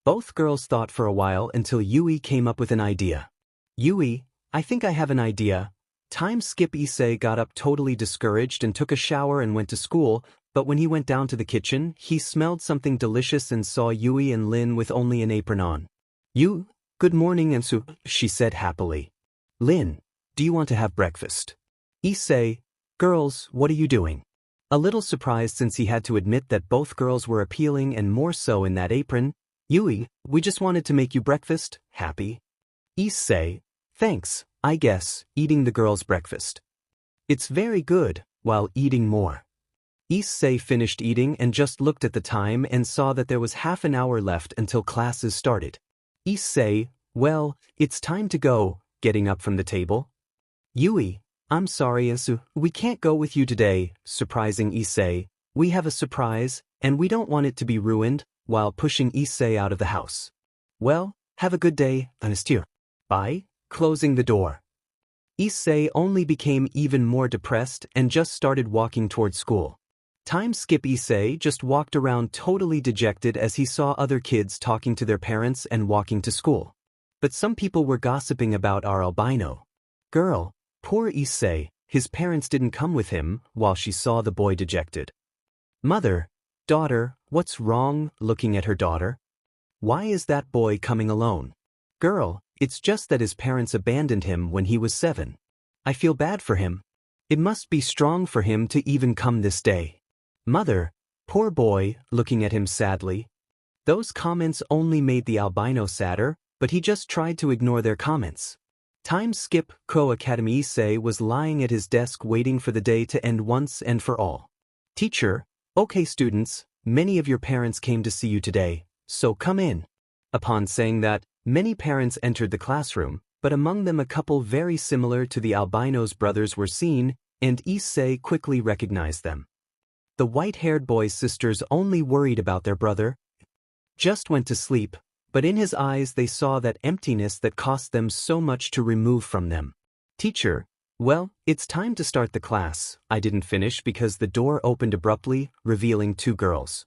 Both girls thought for a while until Yui came up with an idea. Yui, I think I have an idea. Time skip Issei got up totally discouraged and took a shower and went to school, but when he went down to the kitchen, he smelled something delicious and saw Yui and Lin with only an apron on. Good morning Ensu, she said happily. Lin, do you want to have breakfast? Issei, girls, what are you doing? A little surprised since he had to admit that both girls were appealing and more so in that apron. Yui, we just wanted to make you breakfast, happy. Issei, thanks, I guess, eating the girls' breakfast. It's very good, while eating more. Issei finished eating and just looked at the time and saw that there was half an hour left until classes started. Issei, well, it's time to go, getting up from the table. Yui, I'm sorry Isu, we can't go with you today, surprising Issei. We have a surprise, and we don't want it to be ruined, while pushing Issei out of the house. Well, have a good day, Anastasia. Bye, closing the door. Issei only became even more depressed and just started walking toward school. Time skip. Issei just walked around totally dejected as he saw other kids talking to their parents and walking to school. But some people were gossiping about our albino girl. Poor Issei, his parents didn't come with him, while she saw the boy dejected. Mother, daughter, what's wrong? Looking at her daughter. Why is that boy coming alone? Girl, it's just that his parents abandoned him when he was 7. I feel bad for him. It must be strong for him to even come this day. Mother, poor boy, looking at him sadly. Those comments only made the albino sadder, but he just tried to ignore their comments. Time skip. Crow Academy. Issei was lying at his desk waiting for the day to end once and for all. Teacher, okay students, many of your parents came to see you today, so come in. Upon saying that, many parents entered the classroom, but among them a couple very similar to the albino's brothers were seen, and Issei quickly recognized them. The white-haired boy's sisters only worried about their brother. Just went to sleep, but in his eyes they saw that emptiness that cost them so much to remove from them. Teacher, well, it's time to start the class. I didn't finish because the door opened abruptly, revealing 2 girls.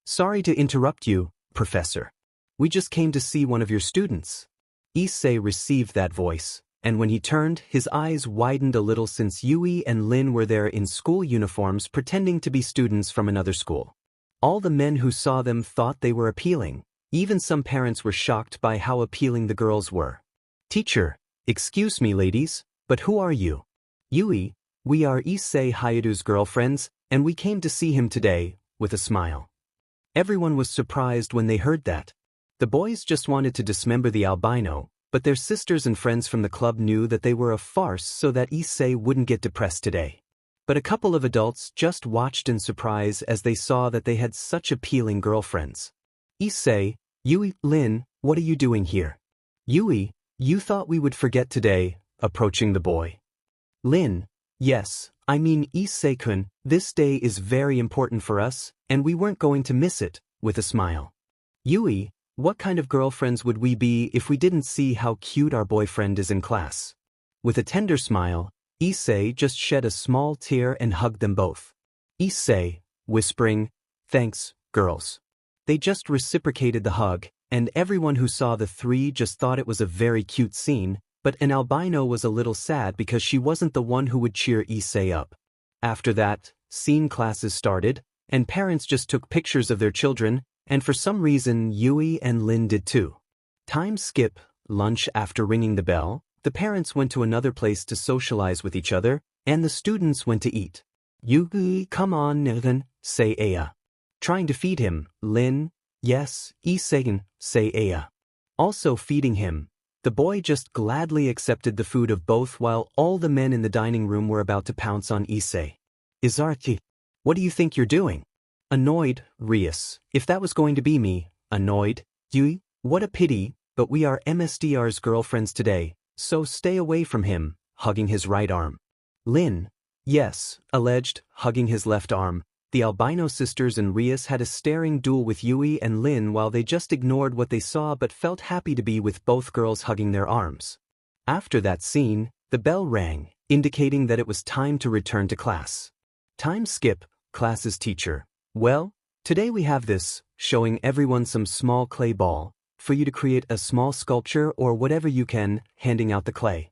Sorry to interrupt you, Professor. We just came to see one of your students. Issei received that voice, and when he turned, his eyes widened a little since Yui and Lin were there in school uniforms pretending to be students from another school. All the men who saw them thought they were appealing. Even some parents were shocked by how appealing the girls were. Teacher, excuse me ladies, but who are you? Yui, we are Issei Hyoudou's girlfriends, and we came to see him today, with a smile. Everyone was surprised when they heard that. The boys just wanted to dismember the albino, but their sisters and friends from the club knew that they were a farce so that Issei wouldn't get depressed today. But a couple of adults just watched in surprise as they saw that they had such appealing girlfriends. Issei, Yui, Lin, what are you doing here? Yui, you thought we would forget today, approaching the boy. Lin, yes, I mean Issei-kun, this day is very important for us, and we weren't going to miss it, with a smile. Yui, what kind of girlfriends would we be if we didn't see how cute our boyfriend is in class? With a tender smile, Issei just shed a small tear and hugged them both. Issei, whispering, thanks, girls. They just reciprocated the hug, and everyone who saw the 3 just thought it was a very cute scene, but an albino was a little sad because she wasn't the one who would cheer Issei up. After that, scene classes started, and parents just took pictures of their children, and for some reason Yui and Lin did too. Time skip. Lunch. After ringing the bell, the parents went to another place to socialize with each other, and the students went to eat. Yui, come on Nilgan, say Aya. Trying to feed him. Lin, yes, Issei, say Aya. Also feeding him. The boy just gladly accepted the food of both while all the men in the dining room were about to pounce on Issei. Izarki, what do you think you're doing? Annoyed, Rias, if that was going to be me. Annoyed, Yui, what a pity, but we are MSDR's girlfriends today, so stay away from him, hugging his right arm. Lin, yes, alleged, hugging his left arm. The albino sisters and Rias had a staring duel with Yui and Lin while they just ignored what they saw but felt happy to be with both girls hugging their arms. After that scene, the bell rang, indicating that it was time to return to class. Time skip. Class's teacher. Well, today we have this, showing everyone some small clay ball, for you to create a small sculpture or whatever you can, handing out the clay.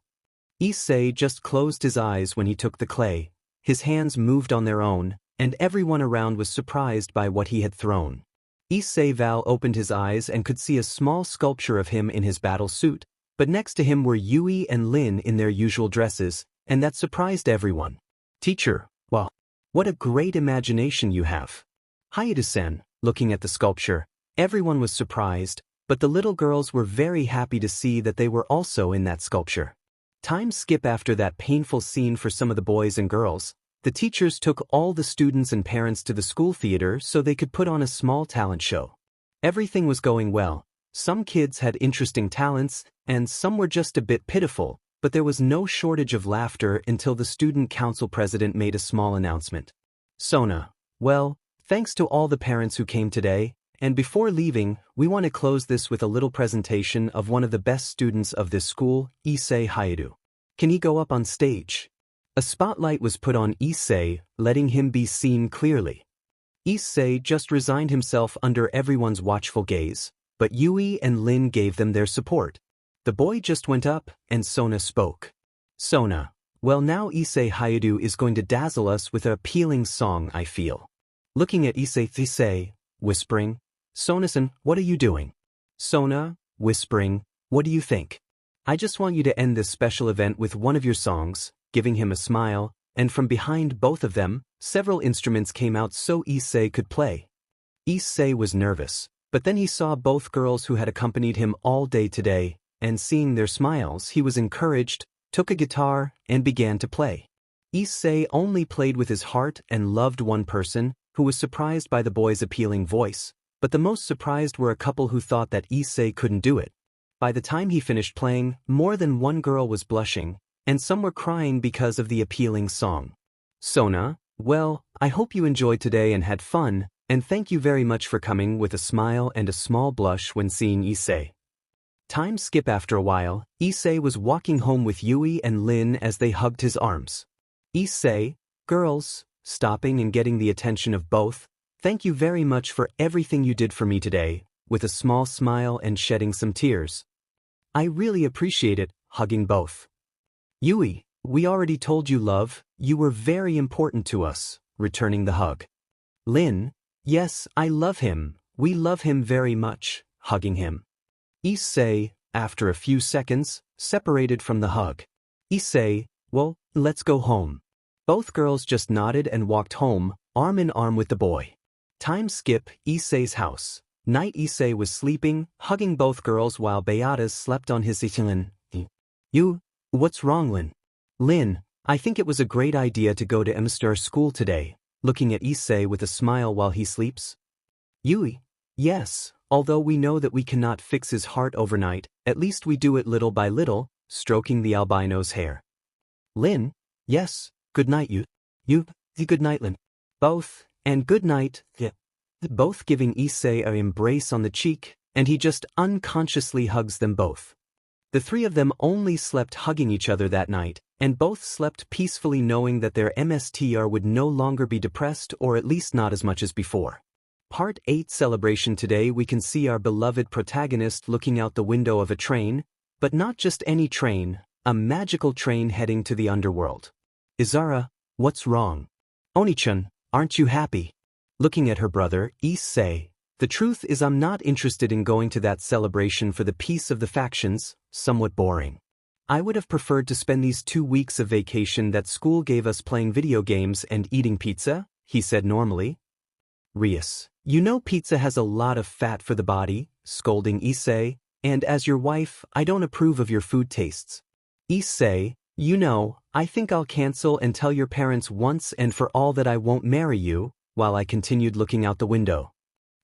Issei just closed his eyes when he took the clay. His hands moved on their own, and everyone around was surprised by what he had thrown. Issei Val opened his eyes and could see a small sculpture of him in his battle suit, but next to him were Yui and Lin in their usual dresses, and that surprised everyone. Teacher, wow, what a great imagination you have. Hyoudou-san, looking at the sculpture, everyone was surprised, but the little girls were very happy to see that they were also in that sculpture. Time skip after that painful scene for some of the boys and girls. The teachers took all the students and parents to the school theater so they could put on a small talent show. Everything was going well. Some kids had interesting talents, and some were just a bit pitiful, but there was no shortage of laughter until the student council president made a small announcement. Sona, well, thanks to all the parents who came today, and before leaving, we want to close this with a little presentation of one of the best students of this school, Issei Hyoudou. Can he go up on stage? A spotlight was put on Issei, letting him be seen clearly. Issei just resigned himself under everyone's watchful gaze, but Yui and Lin gave them their support. The boy just went up, and Sona spoke. Sona, well now Issei Hyoudou is going to dazzle us with an appealing song, I feel. Looking at Issei, whispering, Sona-san, what are you doing? Sona, whispering, what do you think? I just want you to end this special event with one of your songs, giving him a smile, and from behind both of them, several instruments came out so Issei could play. Issei was nervous, but then he saw both girls who had accompanied him all day today, and seeing their smiles he was encouraged, took a guitar, and began to play. Issei only played with his heart and loved one person, who was surprised by the boy's appealing voice, but the most surprised were a couple who thought that Issei couldn't do it. By the time he finished playing, more than one girl was blushing, and some were crying because of the appealing song. Sona, well, I hope you enjoyed today and had fun, and thank you very much for coming with a smile and a small blush when seeing Issei. Time skip after a while, Issei was walking home with Yui and Lin as they hugged his arms. Issei, girls, stopping and getting the attention of both, thank you very much for everything you did for me today, with a small smile and shedding some tears. I really appreciate it, hugging both. Yui, we already told you love, you were very important to us, returning the hug. Lin, yes, I love him, we love him very much, hugging him. Issei, after a few seconds, separated from the hug. Issei, well, let's go home. Both girls just nodded and walked home, arm in arm with the boy. Time skip, Issei's house. Night Issei was sleeping, hugging both girls while Beatas slept on his Lin. You, what's wrong, Lin? Lin, I think it was a great idea to go to Mr. school today, looking at Issei with a smile while he sleeps. Yui, yes, although we know that we cannot fix his heart overnight, at least we do it little by little, stroking the albino's hair. Lin, yes, good night good night Lin. Both, and good night, both giving Issei an embrace on the cheek, and he just unconsciously hugs them both. The three of them only slept hugging each other that night, and both slept peacefully knowing that their MSTR would no longer be depressed or at least not as much as before. Part 8 celebration. Today we can see our beloved protagonist looking out the window of a train, but not just any train, a magical train heading to the underworld. Izara, what's wrong? Oni-chan, aren't you happy? Looking at her brother, Issei, the truth is I'm not interested in going to that celebration for the peace of the factions, somewhat boring. I would have preferred to spend these 2 weeks of vacation that school gave us playing video games and eating pizza, he said normally. Rias, you know pizza has a lot of fat for the body, scolding Issei, and as your wife, I don't approve of your food tastes. Issei, you know, I think I'll cancel and tell your parents once and for all that I won't marry you, while I continued looking out the window.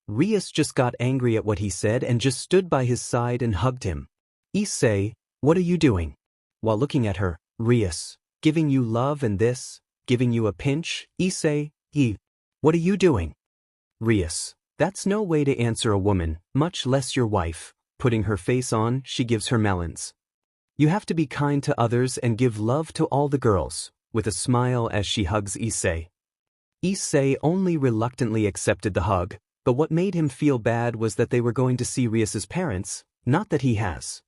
Rias just got angry at what he said and just stood by his side and hugged him. Issei, what are you doing? While looking at her, Rias, giving you love and this, giving you a pinch, Issei, what are you doing? Rias, that's no way to answer a woman, much less your wife. Putting her face on, she gives her melons. You have to be kind to others and give love to all the girls, with a smile as she hugs Issei. Issei only reluctantly accepted the hug, but what made him feel bad was that they were going to see Rias's parents, not that he has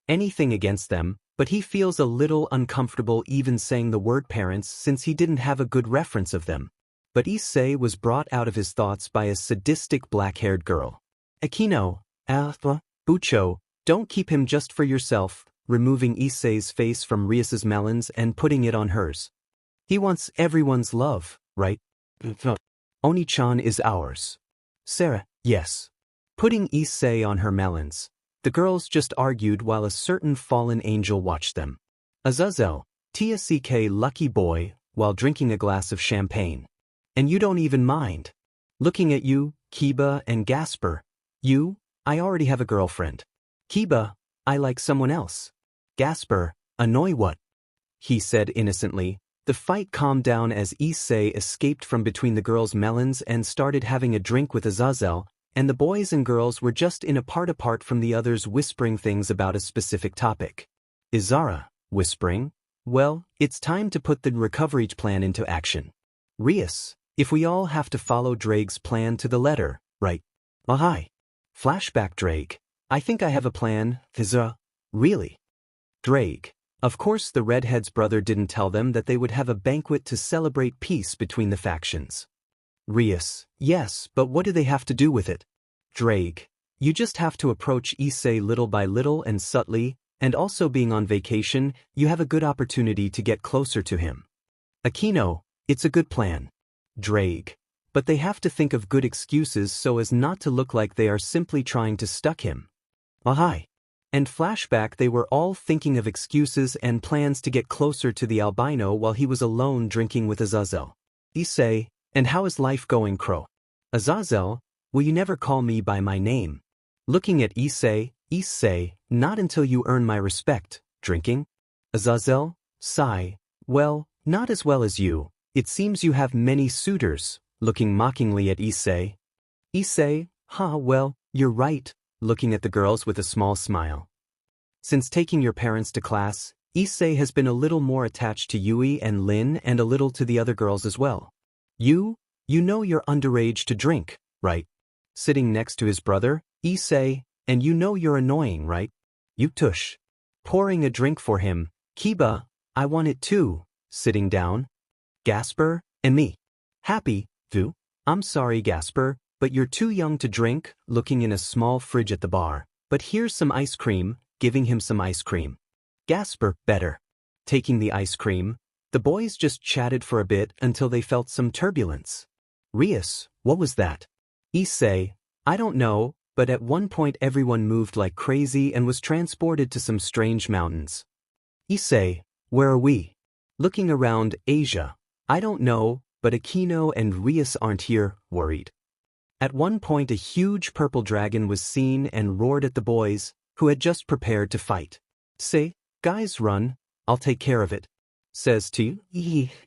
anything against them, but he feels a little uncomfortable even saying the word parents since he didn't have a good reference of them. But Issei was brought out of his thoughts by a sadistic black-haired girl. Akino, Bucho, don't keep him just for yourself, removing Issei's face from Rias's melons and putting it on hers. He wants everyone's love, right? Oni-chan is ours. Sarah, yes. Putting Issei on her melons. The girls just argued while a certain fallen angel watched them. Azazel, TSCK lucky boy, while drinking a glass of champagne. And you don't even mind. Looking at you, Kiba and Gasper. You, I already have a girlfriend. Kiba, I like someone else. Gasper, annoy what? He said innocently. The fight calmed down as Issei escaped from between the girls' melons and started having a drink with Azazel, and the boys and girls were just in a part apart from the others whispering things about a specific topic. Izara, whispering, well, it's time to put the recovery plan into action. Rias, if we all have to follow Drake's plan to the letter, right? Oh hi. Flashback Drake, I think I have a plan, Izara. Really? Drake. Of course the redhead's brother didn't tell them that they would have a banquet to celebrate peace between the factions. Rias, yes, but what do they have to do with it? Drake, you just have to approach Issei little by little and subtly, and also being on vacation, you have a good opportunity to get closer to him. Aquino, it's a good plan. Drake, but they have to think of good excuses so as not to look like they are simply trying to stuck him. Oh hi. And flashback they were all thinking of excuses and plans to get closer to the albino while he was alone drinking with Azazel. Issei, and how is life going, Crow? Azazel, will you never call me by my name? Looking at Issei, not until you earn my respect. Drinking? Azazel, sigh, well, not as well as you. It seems you have many suitors. Looking mockingly at Issei. Issei, well, you're right. Looking at the girls with a small smile. Since taking your parents to class, Issei has been a little more attached to Yui and Lin and a little to the other girls as well. You know you're underage to drink, right? Sitting next to his brother, Issei, and you know you're annoying, right? You tush. Pouring a drink for him, Kiba, I want it too, sitting down. Gasper, and me. Happy, Vu, I'm sorry Gasper, but you're too young to drink, looking in a small fridge at the bar. But here's some ice cream, giving him some ice cream. Gasper, better. Taking the ice cream, the boys just chatted for a bit until they felt some turbulence. Rias, what was that? Issei, I don't know, but at one point everyone moved like crazy and was transported to some strange mountains. Issei, where are we? Looking around, Asia, I don't know, but Aquino and Rias aren't here, worried. At one point a huge purple dragon was seen and roared at the boys, who had just prepared to fight. Say, guys run, I'll take care of it. Says to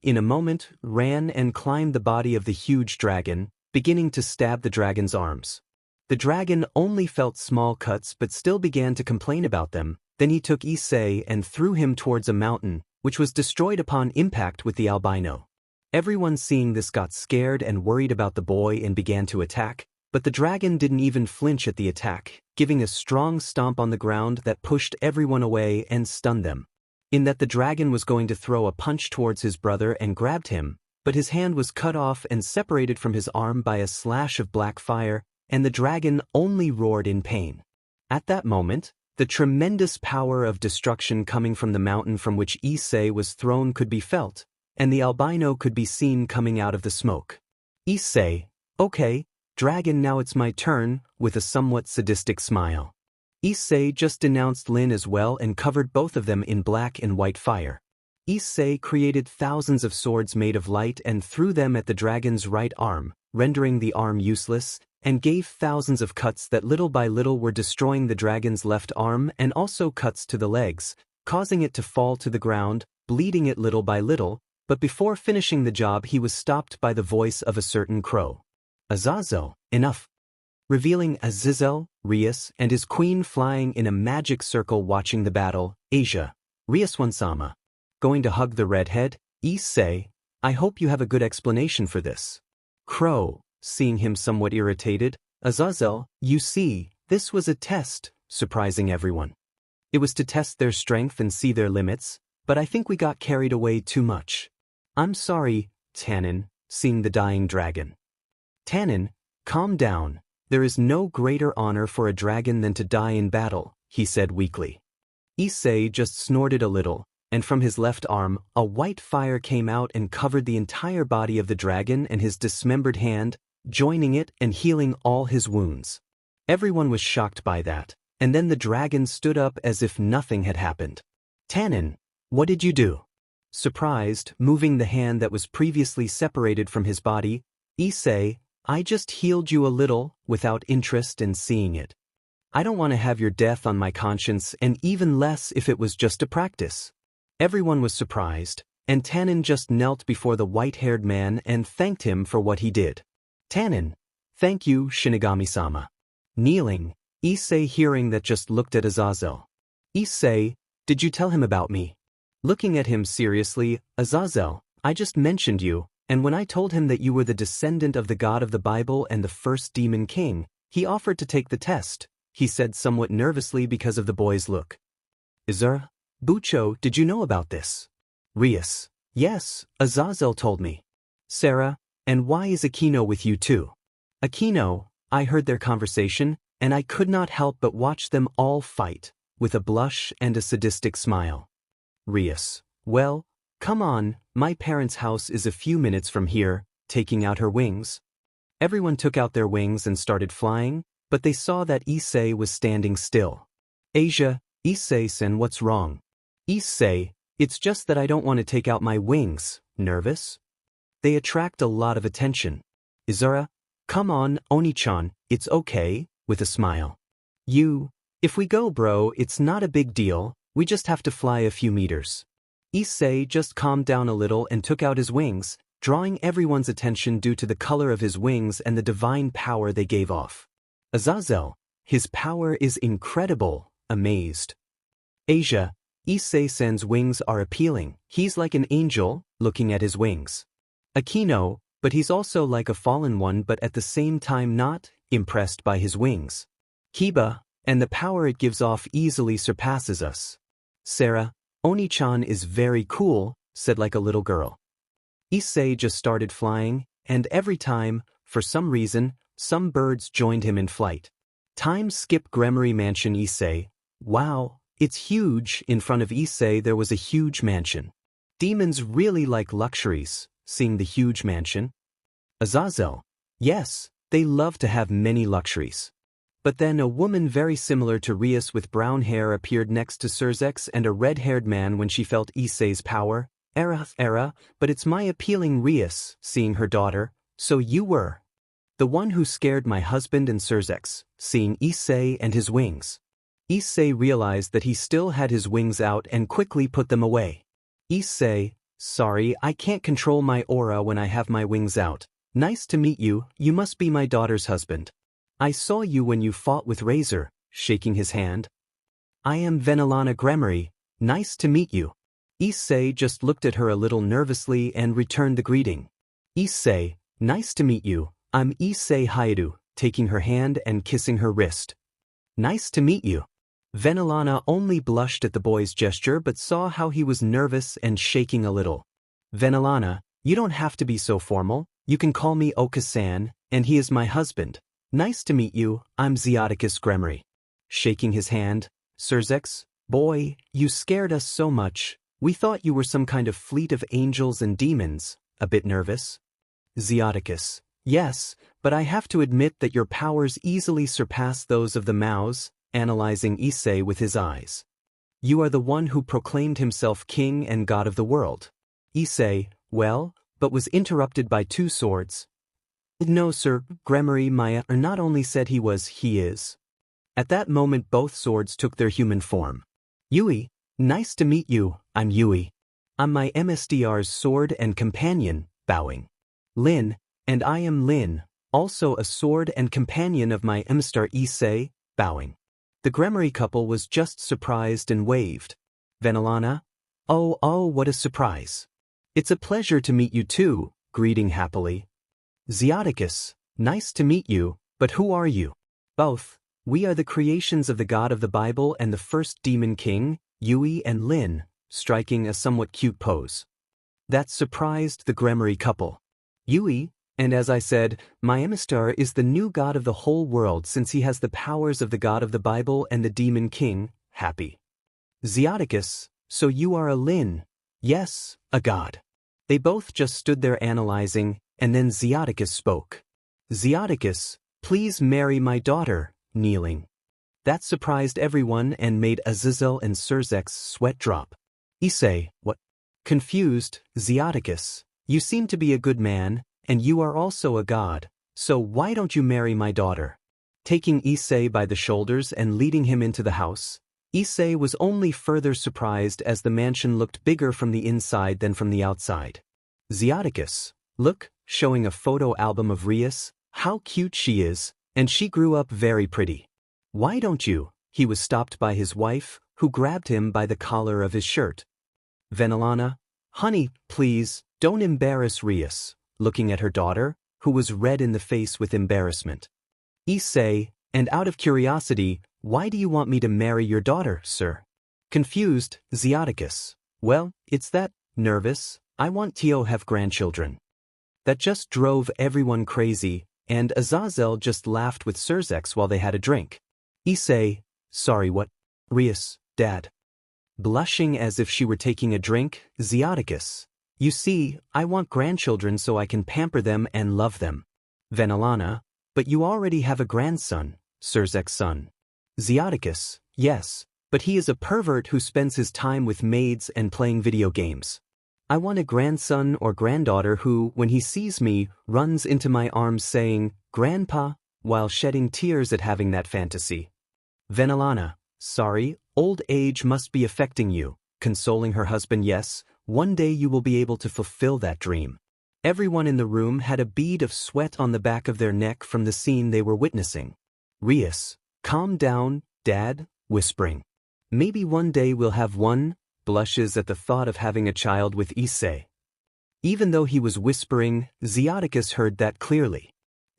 in a moment, ran and climbed the body of the huge dragon, beginning to stab the dragon's arms. The dragon only felt small cuts but still began to complain about them. Then he took Issei and threw him towards a mountain, which was destroyed upon impact with the albino. Everyone seeing this got scared and worried about the boy and began to attack, but the dragon didn't even flinch at the attack, giving a strong stomp on the ground that pushed everyone away and stunned them. In that the dragon was going to throw a punch towards his brother and grabbed him, but his hand was cut off and separated from his arm by a slash of black fire, and the dragon only roared in pain. At that moment, the tremendous power of destruction coming from the mountain from which Issei was thrown could be felt, and the albino could be seen coming out of the smoke. Issei, okay, dragon, now it's my turn, with a somewhat sadistic smile. Issei just denounced Lin as well and covered both of them in black and white fire. Issei created thousands of swords made of light and threw them at the dragon's right arm, rendering the arm useless, and gave thousands of cuts that little by little were destroying the dragon's left arm and also cuts to the legs, causing it to fall to the ground, bleeding it little by little, but before finishing the job he was stopped by the voice of a certain crow. Azazel, enough. Revealing Azazel, Rias, and his queen flying in a magic circle watching the battle, Asia. Rias Wansama. Going to hug the redhead, Issei, I hope you have a good explanation for this. Crow, seeing him somewhat irritated, Azazel, you see, this was a test, surprising everyone. It was to test their strength and see their limits, but I think we got carried away too much. I'm sorry, Tannen, seeing the dying dragon. Tannen, calm down. There is no greater honor for a dragon than to die in battle, he said weakly. Issei just snorted a little, and from his left arm, a white fire came out and covered the entire body of the dragon and his dismembered hand, joining it and healing all his wounds. Everyone was shocked by that, and then the dragon stood up as if nothing had happened. Tannen, What did you do? Surprised, moving the hand that was previously separated from his body, Issei, I just healed you a little, without interest in seeing it. I don't want to have your death on my conscience, and even less if it was just a practice. Everyone was surprised, and Tannen just knelt before the white-haired man and thanked him for what he did. Tannen, thank you, Shinigami-sama. Kneeling, Issei hearing that just looked at Azazel. Issei, did you tell him about me? Looking at him seriously, Azazel, I just mentioned you, and when I told him that you were the descendant of the god of the Bible and the first demon king, he offered to take the test, he said somewhat nervously because of the boy's look. Izura, Bucho, did you know about this? Rias, yes, Azazel told me. Sarah, and why is Aquino with you too? Aquino, I heard their conversation, and I could not help but watch them all fight, with a blush and a sadistic smile. Rias, well, come on, my parents' house is a few minutes from here, taking out her wings. Everyone took out their wings and started flying, but they saw that Issei was standing still. Asia, Issei-san, what's wrong? Issei, it's just that I don't want to take out my wings. Nervous? They attract a lot of attention. Izura, come on, Oni-chan, it's okay, with a smile. If we go bro, it's not a big deal, we just have to fly a few meters. Issei just calmed down a little and took out his wings, drawing everyone's attention due to the color of his wings and the divine power they gave off. Azazel, his power is incredible, amazed. Asia, Issei-san's wings are appealing, he's like an angel, looking at his wings. Aquino, but he's also like a fallen one but at the same time not, impressed by his wings. Kiba, and the power it gives off easily surpasses us. Sarah, Oni-chan is very cool, said like a little girl. Issei just started flying, and every time, for some reason, some birds joined him in flight. Time skip Gremory Mansion Issei. Wow, it's huge. In front of Issei there was a huge mansion. Demons really like luxuries, seeing the huge mansion. Azazel. Yes, they love to have many luxuries. But then a woman very similar to Rias with brown hair appeared next to Surzex and a red-haired man when she felt Issei's power. Era, but it's my appealing Rias, seeing her daughter, so you were. The one who scared my husband and Surzex, seeing Issei and his wings. Issei realized that he still had his wings out and quickly put them away. Issei, sorry, I can't control my aura when I have my wings out. Nice to meet you, you must be my daughter's husband. I saw you when you fought with Razor, shaking his hand. I am Venelana Gremory, nice to meet you. Issei just looked at her a little nervously and returned the greeting. Issei, nice to meet you, I'm Issei Hyoudou, taking her hand and kissing her wrist. Nice to meet you. Venelana only blushed at the boy's gesture but saw how he was nervous and shaking a little. Venelana, you don't have to be so formal, you can call me Oka-san, and he is my husband. Nice to meet you, I'm Zeoticus Gremory. Shaking his hand, Surzex, boy, you scared us so much, we thought you were some kind of fleet of angels and demons, a bit nervous. Zeoticus, yes, but I have to admit that your powers easily surpass those of the Maos, analyzing Issei with his eyes. You are the one who proclaimed himself king and god of the world. Issei, well, but was interrupted by two swords. No sir, Gremory Maya not only said he is. At that moment both swords took their human form. Yui, nice to meet you, I'm Yui. I'm my MSDR's sword and companion, bowing. Lin, and I am Lin, also a sword and companion of my MSTAR Issei, bowing. The Gremory couple was just surprised and waved. Venelana, oh, what a surprise. It's a pleasure to meet you too, greeting happily. Zeoticus, nice to meet you, but who are you? Both, we are the creations of the god of the Bible and the first demon king, Yui and Lin, striking a somewhat cute pose. That surprised the Gremory couple. Yui, and as I said, my Emistar is the new god of the whole world since he has the powers of the god of the Bible and the demon king, happy. Zeoticus, so you are a Lin. Yes, a god. They both just stood there analyzing, and then Zeoticus spoke. Zeoticus, please marry my daughter, kneeling. That surprised everyone and made Azazel and Surzex sweat drop. Issei, what? Confused, Zeoticus. You seem to be a good man, and you are also a god, so why don't you marry my daughter? Taking Issei by the shoulders and leading him into the house, Issei was only further surprised as the mansion looked bigger from the inside than from the outside. Zeoticus, look, showing a photo album of Rias, how cute she is, and she grew up very pretty. Why don't you? He was stopped by his wife, who grabbed him by the collar of his shirt. Venelana, honey, please, don't embarrass Rias, looking at her daughter, who was red in the face with embarrassment. Issei, and out of curiosity, why do you want me to marry your daughter, sir? Confused, Zeoticus. Well, it's that, nervous, I want Tio have grandchildren. That just drove everyone crazy, and Azazel just laughed with Surzex while they had a drink. Issei, sorry what? Rias, Dad. Blushing as if she were taking a drink, Zeoticus. You see, I want grandchildren so I can pamper them and love them. Venelana, but you already have a grandson, Surzek's son. Zeoticus, yes, but he is a pervert who spends his time with maids and playing video games. I want a grandson or granddaughter who, when he sees me, runs into my arms saying, Grandpa, while shedding tears at having that fantasy. Venelana, sorry, old age must be affecting you, consoling her husband. Yes, one day you will be able to fulfill that dream. Everyone in the room had a bead of sweat on the back of their neck from the scene they were witnessing. Rias, calm down, Dad, whispering. Maybe one day we'll have one, blushes at the thought of having a child with Issei. Even though he was whispering, Zeoticus heard that clearly.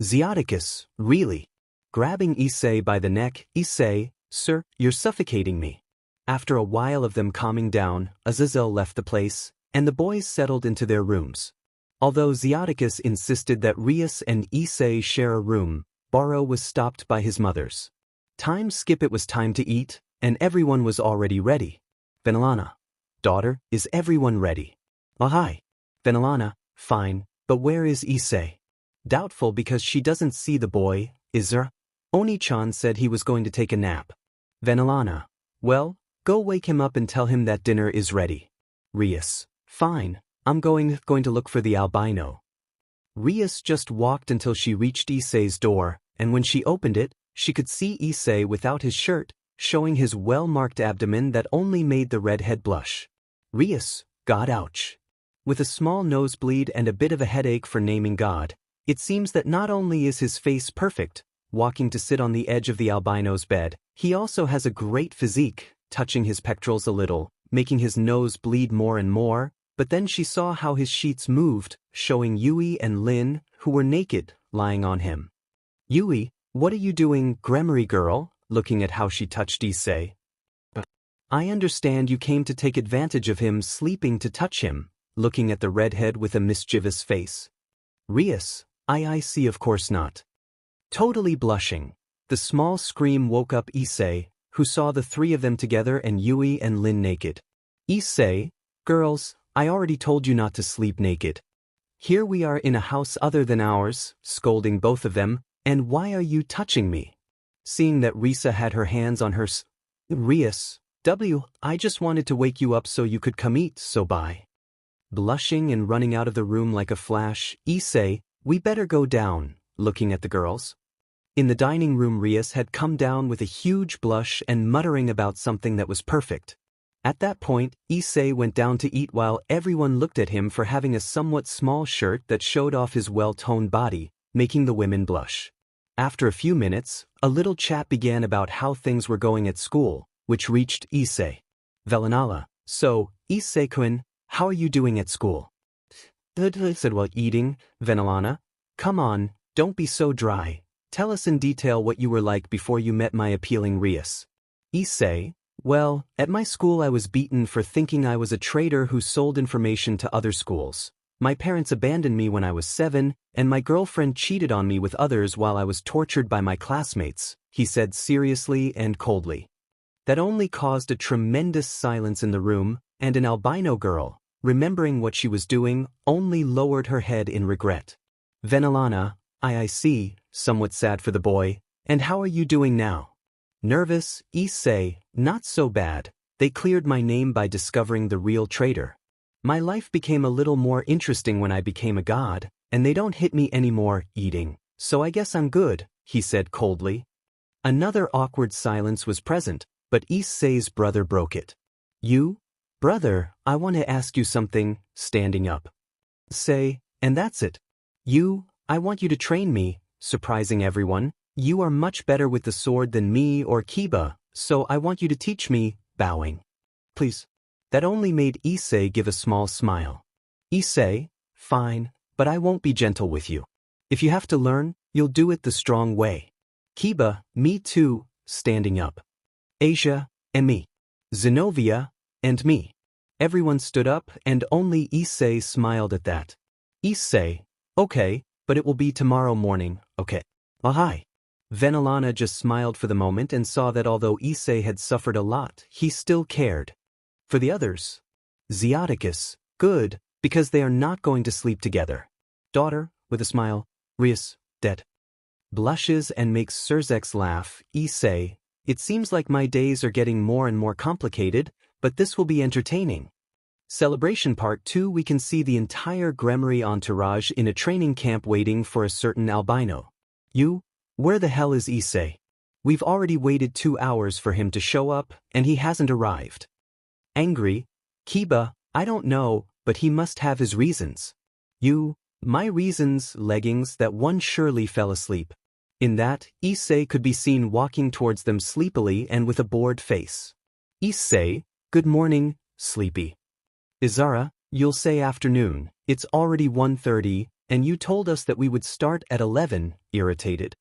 Zeoticus, really? Grabbing Issei by the neck, Issei, sir, you're suffocating me. After a while of them calming down, Azazel left the place, and the boys settled into their rooms. Although Zeoticus insisted that Rias and Issei share a room, Baro was stopped by his mothers. Time skip, it was time to eat, and everyone was already ready. Venelana, daughter, is everyone ready? Hi. Venelana, fine, but where is Issei? Doubtful because she doesn't see the boy, is there? Oni-chan said he was going to take a nap. Venelana, well, go wake him up and tell him that dinner is ready. Rias, fine, I'm going to look for the albino. Rias just walked until she reached Issei's door, and when she opened it, she could see Issei without his shirt, showing his well-marked abdomen that only made the redhead blush. Rias, God, ouch. With a small nosebleed and a bit of a headache for naming God, it seems that not only is his face perfect, walking to sit on the edge of the albino's bed, he also has a great physique, touching his pectorals a little, making his nose bleed more and more, but then she saw how his sheets moved, showing Yui and Lin, who were naked, lying on him. Yui, what are you doing, Gremory girl? Looking at how she touched Issei. I understand you came to take advantage of him sleeping to touch him, looking at the redhead with a mischievous face. Rias, I see, of course not. Totally blushing, the small scream woke up Issei, who saw the three of them together and Yui and Lin naked. Issei, girls, I already told you not to sleep naked. Here we are in a house other than ours, scolding both of them, and why are you touching me? Seeing that Risa had her hands on her Rias, I just wanted to wake you up so you could come eat, so bye. Blushing and running out of the room like a flash, Issei, we better go down, looking at the girls. In the dining room, Rias had come down with a huge blush and muttering about something that was perfect. At that point, Issei went down to eat while everyone looked at him for having a somewhat small shirt that showed off his well-toned body, making the women blush. After a few minutes, a little chat began about how things were going at school, which reached Issei. Velanala, so, Issei-kun, how are you doing at school? Said while eating. Venelana, come on, don't be so dry. Tell us in detail what you were like before you met my appealing Rias. Issei, well, at my school I was beaten for thinking I was a traitor who sold information to other schools. My parents abandoned me when I was 7, and my girlfriend cheated on me with others while I was tortured by my classmates, he said seriously and coldly. That only caused a tremendous silence in the room, and an albino girl, remembering what she was doing, only lowered her head in regret. Venelana, I see, somewhat sad for the boy, and how are you doing now? Nervous, Issei, not so bad, They cleared my name by discovering the real traitor. My life became a little more interesting when I became a god, and they don't hit me anymore eating, so I guess I'm good, he said coldly. Another awkward silence was present, but Issei's brother broke it. You? Brother, I want to ask you something, standing up. Say, and that's it. You, I want you to train me, surprising everyone. You are much better with the sword than me or Kiba, so I want you to teach me, bowing. Please. That only made Issei give a small smile. Issei, fine, but I won't be gentle with you. If you have to learn, you'll do it the strong way. Kiba, me too, standing up. Asia, and me. Zenobia, and me. Everyone stood up and only Issei smiled at that. Issei, okay, but it will be tomorrow morning, okay. Hi. Venelana just smiled for the moment and saw that although Issei had suffered a lot, he still cared. For the others, Zeoticus, good, because they are not going to sleep together. Daughter, with a smile, Rias, dead. Blushes and makes Surzex laugh, Issei, it seems like my days are getting more and more complicated, but this will be entertaining. Celebration Part 2. We can see the entire Gremory entourage in a training camp waiting for a certain albino. You? Where the hell is Issei? We've already waited 2 hours for him to show up, and he hasn't arrived. Angry, Kiba, I don't know, but he must have his reasons. You, my reasons, leggings, that one surely fell asleep. In that, Issei could be seen walking towards them sleepily and with a bored face. Issei, good morning, sleepy. Izara, you'll say afternoon, it's already 1:30, and you told us that we would start at 11, irritated.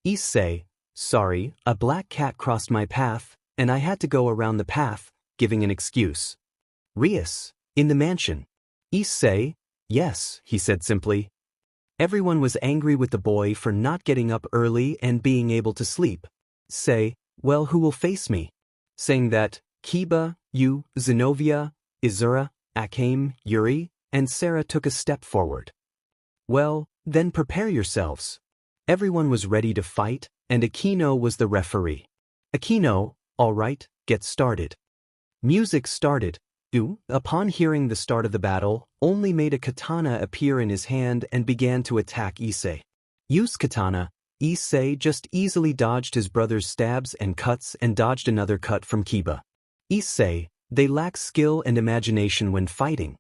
Issei, sorry, a black cat crossed my path, and I had to go around the path, giving an excuse. Rias, in the mansion. Issei, yes, he said simply. Everyone was angry with the boy for not getting up early and being able to sleep. Say, well, who will face me? Saying that, Kiba, you, Zenobia, Izura, Akame, Yuri, and Sarah took a step forward. Well, then prepare yourselves. Everyone was ready to fight, and Akino was the referee. Akino, all right, get started. Music started. Yu, upon hearing the start of the battle, only made a katana appear in his hand and began to attack Issei. Yu's katana, Issei just easily dodged his brother's stabs and cuts and dodged another cut from Kiba. Issei, they lack skill and imagination when fighting.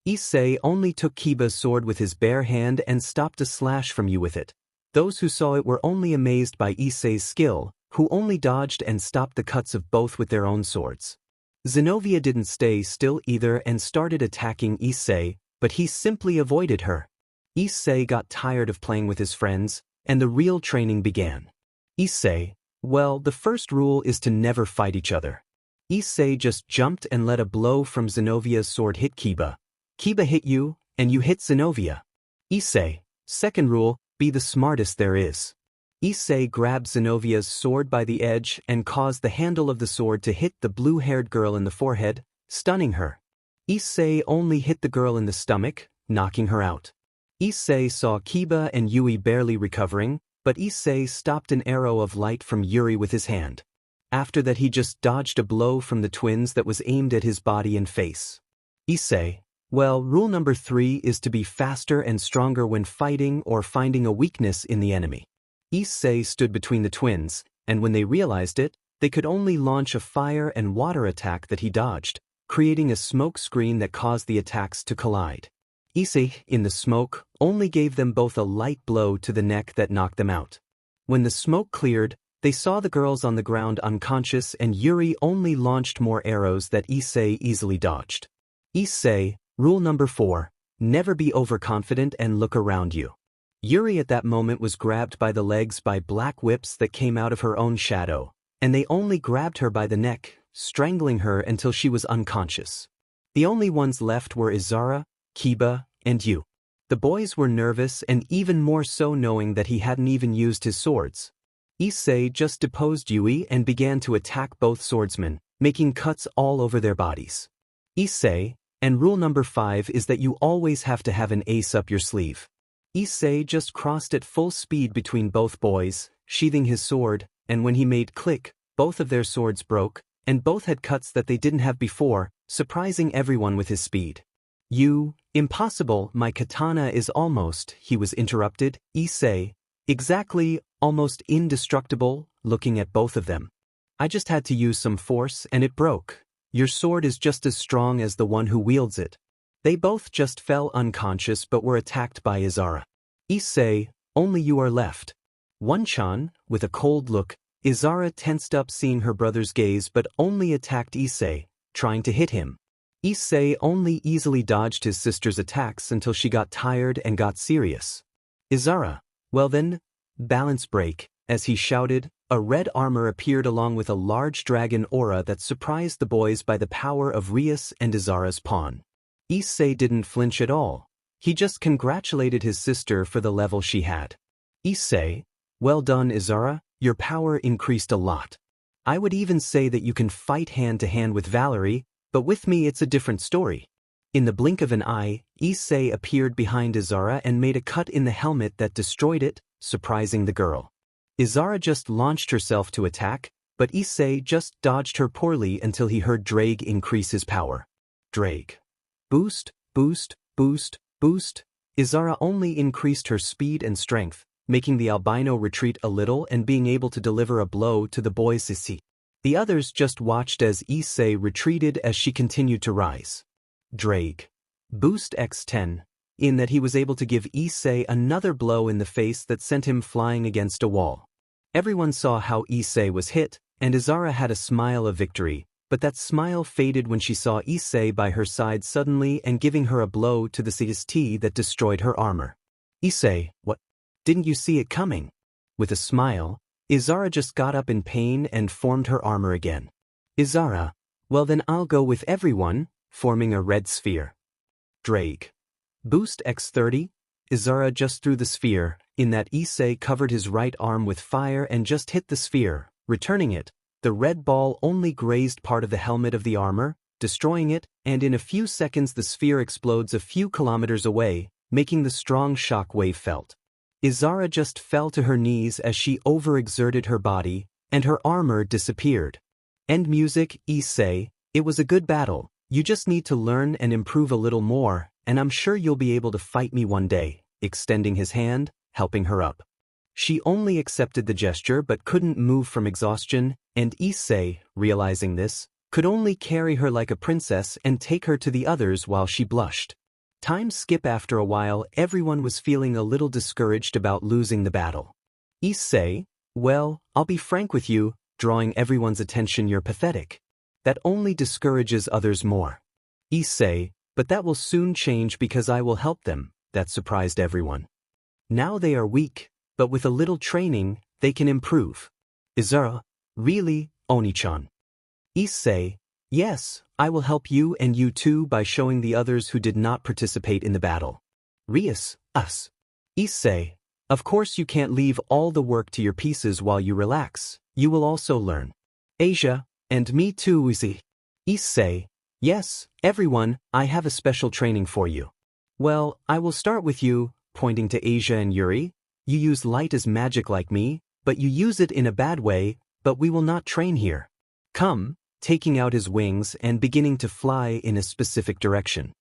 Issei only took Kiba's sword with his bare hand and stopped a slash from you with it. Those who saw it were only amazed by Issei's skill, who only dodged and stopped the cuts of both with their own swords. Zenobia didn't stay still either and started attacking Issei, but he simply avoided her. Issei got tired of playing with his friends, and the real training began. Issei, well, the first rule is to never fight each other. Issei just jumped and let a blow from Zenovia's sword hit Kiba. Kiba hit you, and you hit Zenobia. Issei, second rule, be the smartest there is. Issei grabbed Zenovia's sword by the edge and caused the handle of the sword to hit the blue-haired girl in the forehead, stunning her. Issei only hit the girl in the stomach, knocking her out. Issei saw Kiba and Yui barely recovering, but Issei stopped an arrow of light from Yuri with his hand. After that he just dodged a blow from the twins that was aimed at his body and face. Issei, well, rule number 3 is to be faster and stronger when fighting or finding a weakness in the enemy. Issei stood between the twins, and when they realized it, they could only launch a fire and water attack that he dodged, creating a smoke screen that caused the attacks to collide. Issei, in the smoke, only gave them both a light blow to the neck that knocked them out. When the smoke cleared, they saw the girls on the ground unconscious and Yuri only launched more arrows that Issei easily dodged. Issei, rule number 4, never be overconfident and look around you. Yuri at that moment was grabbed by the legs by black whips that came out of her own shadow, and they only grabbed her by the neck, strangling her until she was unconscious. The only ones left were Izara, Kiba, and Yu. The boys were nervous and even more so knowing that he hadn't even used his swords. Issei just deposed Yui and began to attack both swordsmen, making cuts all over their bodies. Issei, and rule number 5 is that you always have to have an ace up your sleeve. Issei just crossed at full speed between both boys, sheathing his sword, and when he made click, both of their swords broke, and both had cuts that they didn't have before, surprising everyone with his speed. Impossible, my katana is almost, he was interrupted, Issei. Exactly, almost indestructible, looking at both of them. I just had to use some force and it broke. Your sword is just as strong as the one who wields it. They both just fell unconscious but were attacked by Izara. Issei, only you are left. One-chan, with a cold look, Izara tensed up seeing her brother's gaze but only attacked Issei, trying to hit him. Issei only easily dodged his sister's attacks until she got tired and got serious. Izara, well then, balance break, as he shouted, a red armor appeared along with a large dragon aura that surprised the boys by the power of Rias and Izara's pawn. Issei didn't flinch at all. He just congratulated his sister for the level she had. Issei, well done Izara, your power increased a lot. I would even say that you can fight hand-to-hand with Valerie, but with me it's a different story. In the blink of an eye, Issei appeared behind Izara and made a cut in the helmet that destroyed it, surprising the girl. Izara just launched herself to attack, but Issei just dodged her poorly until he heard Drake increase his power. Drake. Boost, boost, boost, boost. Izara only increased her speed and strength, making the albino retreat a little and being able to deliver a blow to the boy's Issei. The others just watched as Issei retreated as she continued to rise. Drake. Boost x10, in that he was able to give Issei another blow in the face that sent him flying against a wall. Everyone saw how Issei was hit, and Izara had a smile of victory, but that smile faded when she saw Issei by her side suddenly and giving her a blow to the CST that destroyed her armor. Issei, what? Didn't you see it coming? With a smile, Izara just got up in pain and formed her armor again. Izara, well then I'll go with everyone, forming a red sphere. Drake. Boost x30, Izara just threw the sphere, in that Issei covered his right arm with fire and just hit the sphere, returning it. The red ball only grazed part of the helmet of the armor, destroying it, and in a few seconds the sphere explodes a few kilometers away, making the strong shock wave felt. Izara just fell to her knees as she overexerted her body, and her armor disappeared. End music, Issei, it was a good battle, you just need to learn and improve a little more, and I'm sure you'll be able to fight me one day, extending his hand, helping her up. She only accepted the gesture but couldn't move from exhaustion, and Issei, realizing this, could only carry her like a princess and take her to the others while she blushed. Time skip after a while everyone was feeling a little discouraged about losing the battle. Issei, well, I'll be frank with you, drawing everyone's attention you're pathetic. That only discourages others more. Issei, but that will soon change because I will help them, that surprised everyone. Now they are weak, but with a little training, they can improve. Izara, really, Oni-chan? Issei, yes, I will help you and you too by showing the others who did not participate in the battle. Rias, us. Issei, of course you can't leave all the work to your pieces while you relax, you will also learn. Asia, and me too Issei. Issei, yes, everyone, I have a special training for you. Well, I will start with you, pointing to Asia and Yuri. You use light as magic like me, but you use it in a bad way, but we will not train here. Come, taking out his wings and beginning to fly in a specific direction.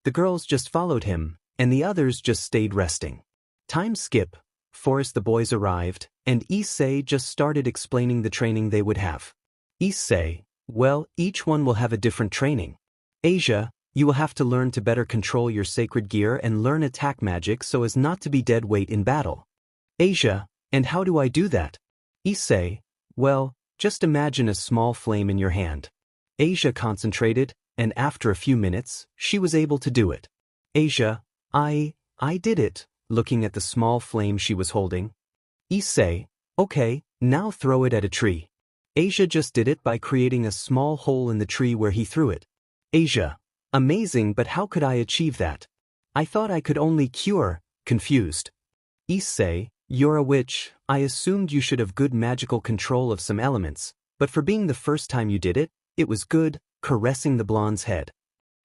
The girls just followed him, and the others just stayed resting. Time skip, Forest the boys arrived, and Issei just started explaining the training they would have. Issei, well, each one will have a different training. Asia, you will have to learn to better control your sacred gear and learn attack magic so as not to be dead weight in battle. Asia, and how do I do that? Issei, well, just imagine a small flame in your hand. Asia concentrated, and after a few minutes, she was able to do it. Asia, I did it, looking at the small flame she was holding. Issei, okay, now throw it at a tree. Asia just did it by creating a small hole in the tree where he threw it. Asia, amazing, but how could I achieve that? I thought I could only cure, confused. Issei, you're a witch, I assumed you should have good magical control of some elements, but for being the first time you did it, it was good, caressing the blonde's head.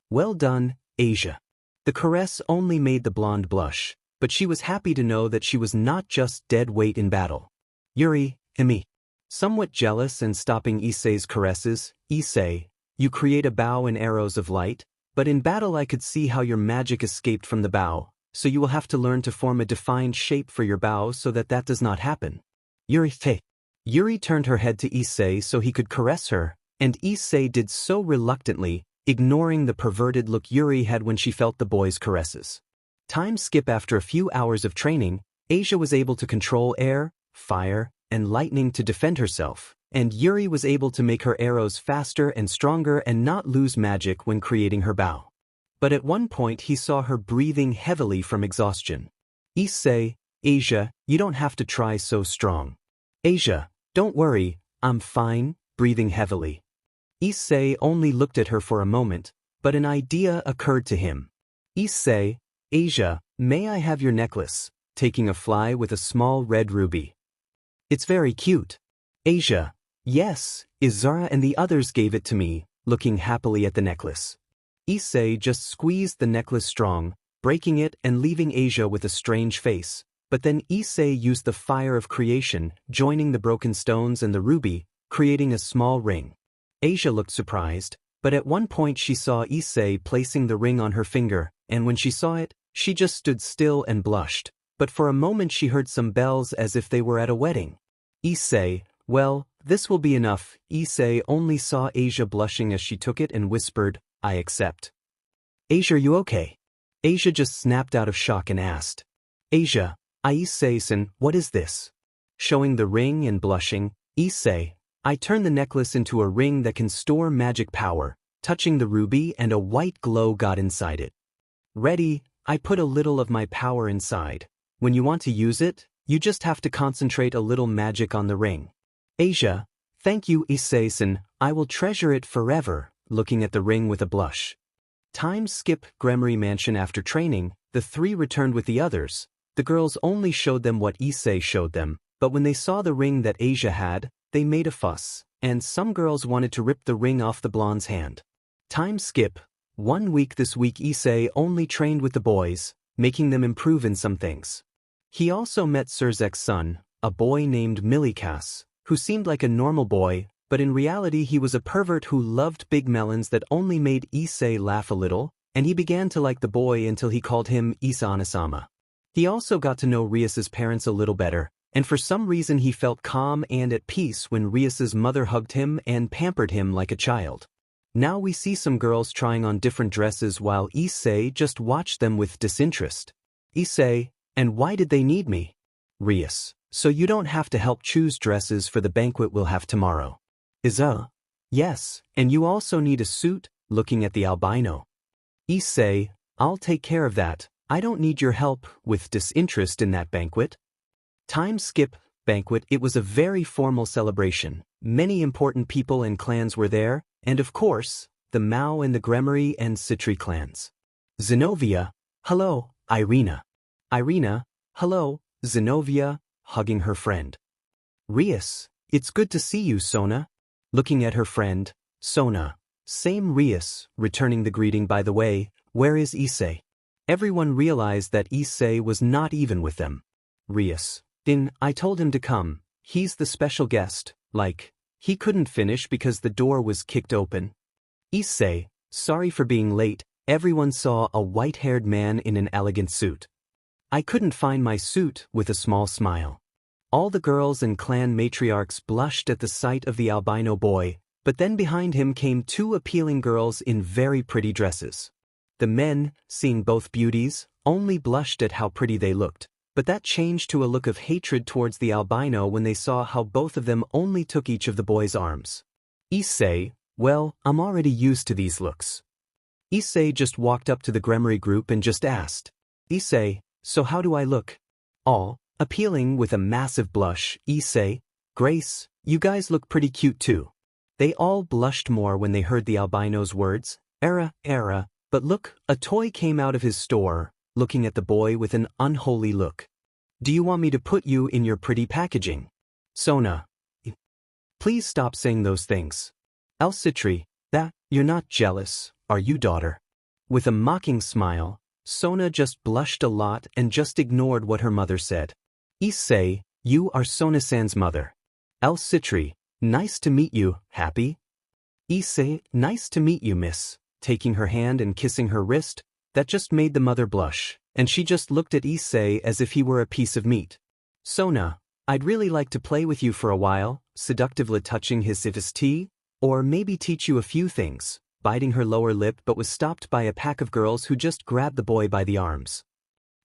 Well done, Asia. The caress only made the blonde blush, but she was happy to know that she was not just dead weight in battle. Yuri, Emi. Somewhat jealous and stopping Issei's caresses, Issei, you create a bow and arrows of light, but in battle I could see how your magic escaped from the bow, so you will have to learn to form a defined shape for your bow so that does not happen. Yuri turned her head to Issei so he could caress her, and Issei did so reluctantly, ignoring the perverted look Yuri had when she felt the boy's caresses. Time skip. After a few hours of training, Asia was able to control air, fire, and lightning to defend herself, and Yuri was able to make her arrows faster and stronger and not lose magic when creating her bow. But at one point he saw her breathing heavily from exhaustion. Issei, Asia, you don't have to try so strong. Asia, don't worry, I'm fine, breathing heavily. Issei only looked at her for a moment, but an idea occurred to him. Issei, Asia, may I have your necklace, taking a fly with a small red ruby. It's very cute. Asia, yes, Izara and the others gave it to me, looking happily at the necklace. Issei just squeezed the necklace strong, breaking it and leaving Asia with a strange face, but then Issei used the fire of creation, joining the broken stones and the ruby, creating a small ring. Asia looked surprised, but at one point she saw Issei placing the ring on her finger, and when she saw it, she just stood still and blushed, but for a moment she heard some bells as if they were at a wedding. Issei, well, this will be enough. Issei only saw Asia blushing as she took it and whispered, I accept. Asia, are you okay? Asia just snapped out of shock and asked. Asia, Issei-san, what is this? Showing the ring and blushing, Issei, I turned the necklace into a ring that can store magic power, touching the ruby and a white glow got inside it. Ready, I put a little of my power inside. When you want to use it, you just have to concentrate a little magic on the ring. Asia, thank you Issei-san, I will treasure it forever, looking at the ring with a blush. Time skip. Gremory Mansion. After training, the three returned with the others. The girls only showed them what Issei showed them, but when they saw the ring that Asia had, they made a fuss, and some girls wanted to rip the ring off the blonde's hand. Time skip. 1 week. This week Issei only trained with the boys, making them improve in some things. He also met Surzek's son, a boy named Milikas, who seemed like a normal boy, but in reality he was a pervert who loved big melons that only made Issei laugh a little, and he began to like the boy until he called him Isa-Anasama. He also got to know Rias's parents a little better, and for some reason he felt calm and at peace when Rias's mother hugged him and pampered him like a child. Now we see some girls trying on different dresses while Issei just watched them with disinterest. Issei, and why did they need me? Rias, so you don't have to help choose dresses for the banquet we'll have tomorrow. Yes, and you also need a suit, looking at the albino. Issei, I'll take care of that, I don't need your help, with disinterest in that banquet. Time skip. Banquet. It was a very formal celebration. Many important people and clans were there, and of course, the Mao and the Gremory and Citri clans. Zenobia, hello, Irina. Irina, hello, Zenobia, hugging her friend. Rias, it's good to see you, Sona. Looking at her friend, Sona. Same Rias, returning the greeting. By the way, where is Issei? Everyone realized that Issei was not even with them. Rias, I told him to come, he's the special guest, he couldn't finish because the door was kicked open. Issei, sorry for being late, everyone saw a white-haired man in an elegant suit. I couldn't find my suit, with a small smile. All the girls and clan matriarchs blushed at the sight of the albino boy, but then behind him came 2 appealing girls in very pretty dresses. The men, seeing both beauties, only blushed at how pretty they looked. But that changed to a look of hatred towards the albino when they saw how both of them only took each of the boys' arms. Issei, well, I'm already used to these looks. Issei just walked up to the Gremory group and just asked, Issei, so how do I look? All, appealing with a massive blush. Issei, Grace, you guys look pretty cute too. They all blushed more when they heard the albino's words, era, but look, a toy came out of his store, looking at the boy with an unholy look. Do you want me to put you in your pretty packaging? Sona. Please stop saying those things. Citri, you're not jealous, are you, daughter? With a mocking smile, Sona just blushed a lot and just ignored what her mother said. Issei, you are Sona-san's mother. Citri, nice to meet you, happy? Issei, nice to meet you, miss. Taking her hand and kissing her wrist, that just made the mother blush, and she just looked at Issei as if he were a piece of meat. Sona, I'd really like to play with you for a while, seductively touching his tea, or maybe teach you a few things, biting her lower lip but was stopped by a pack of girls who just grabbed the boy by the arms.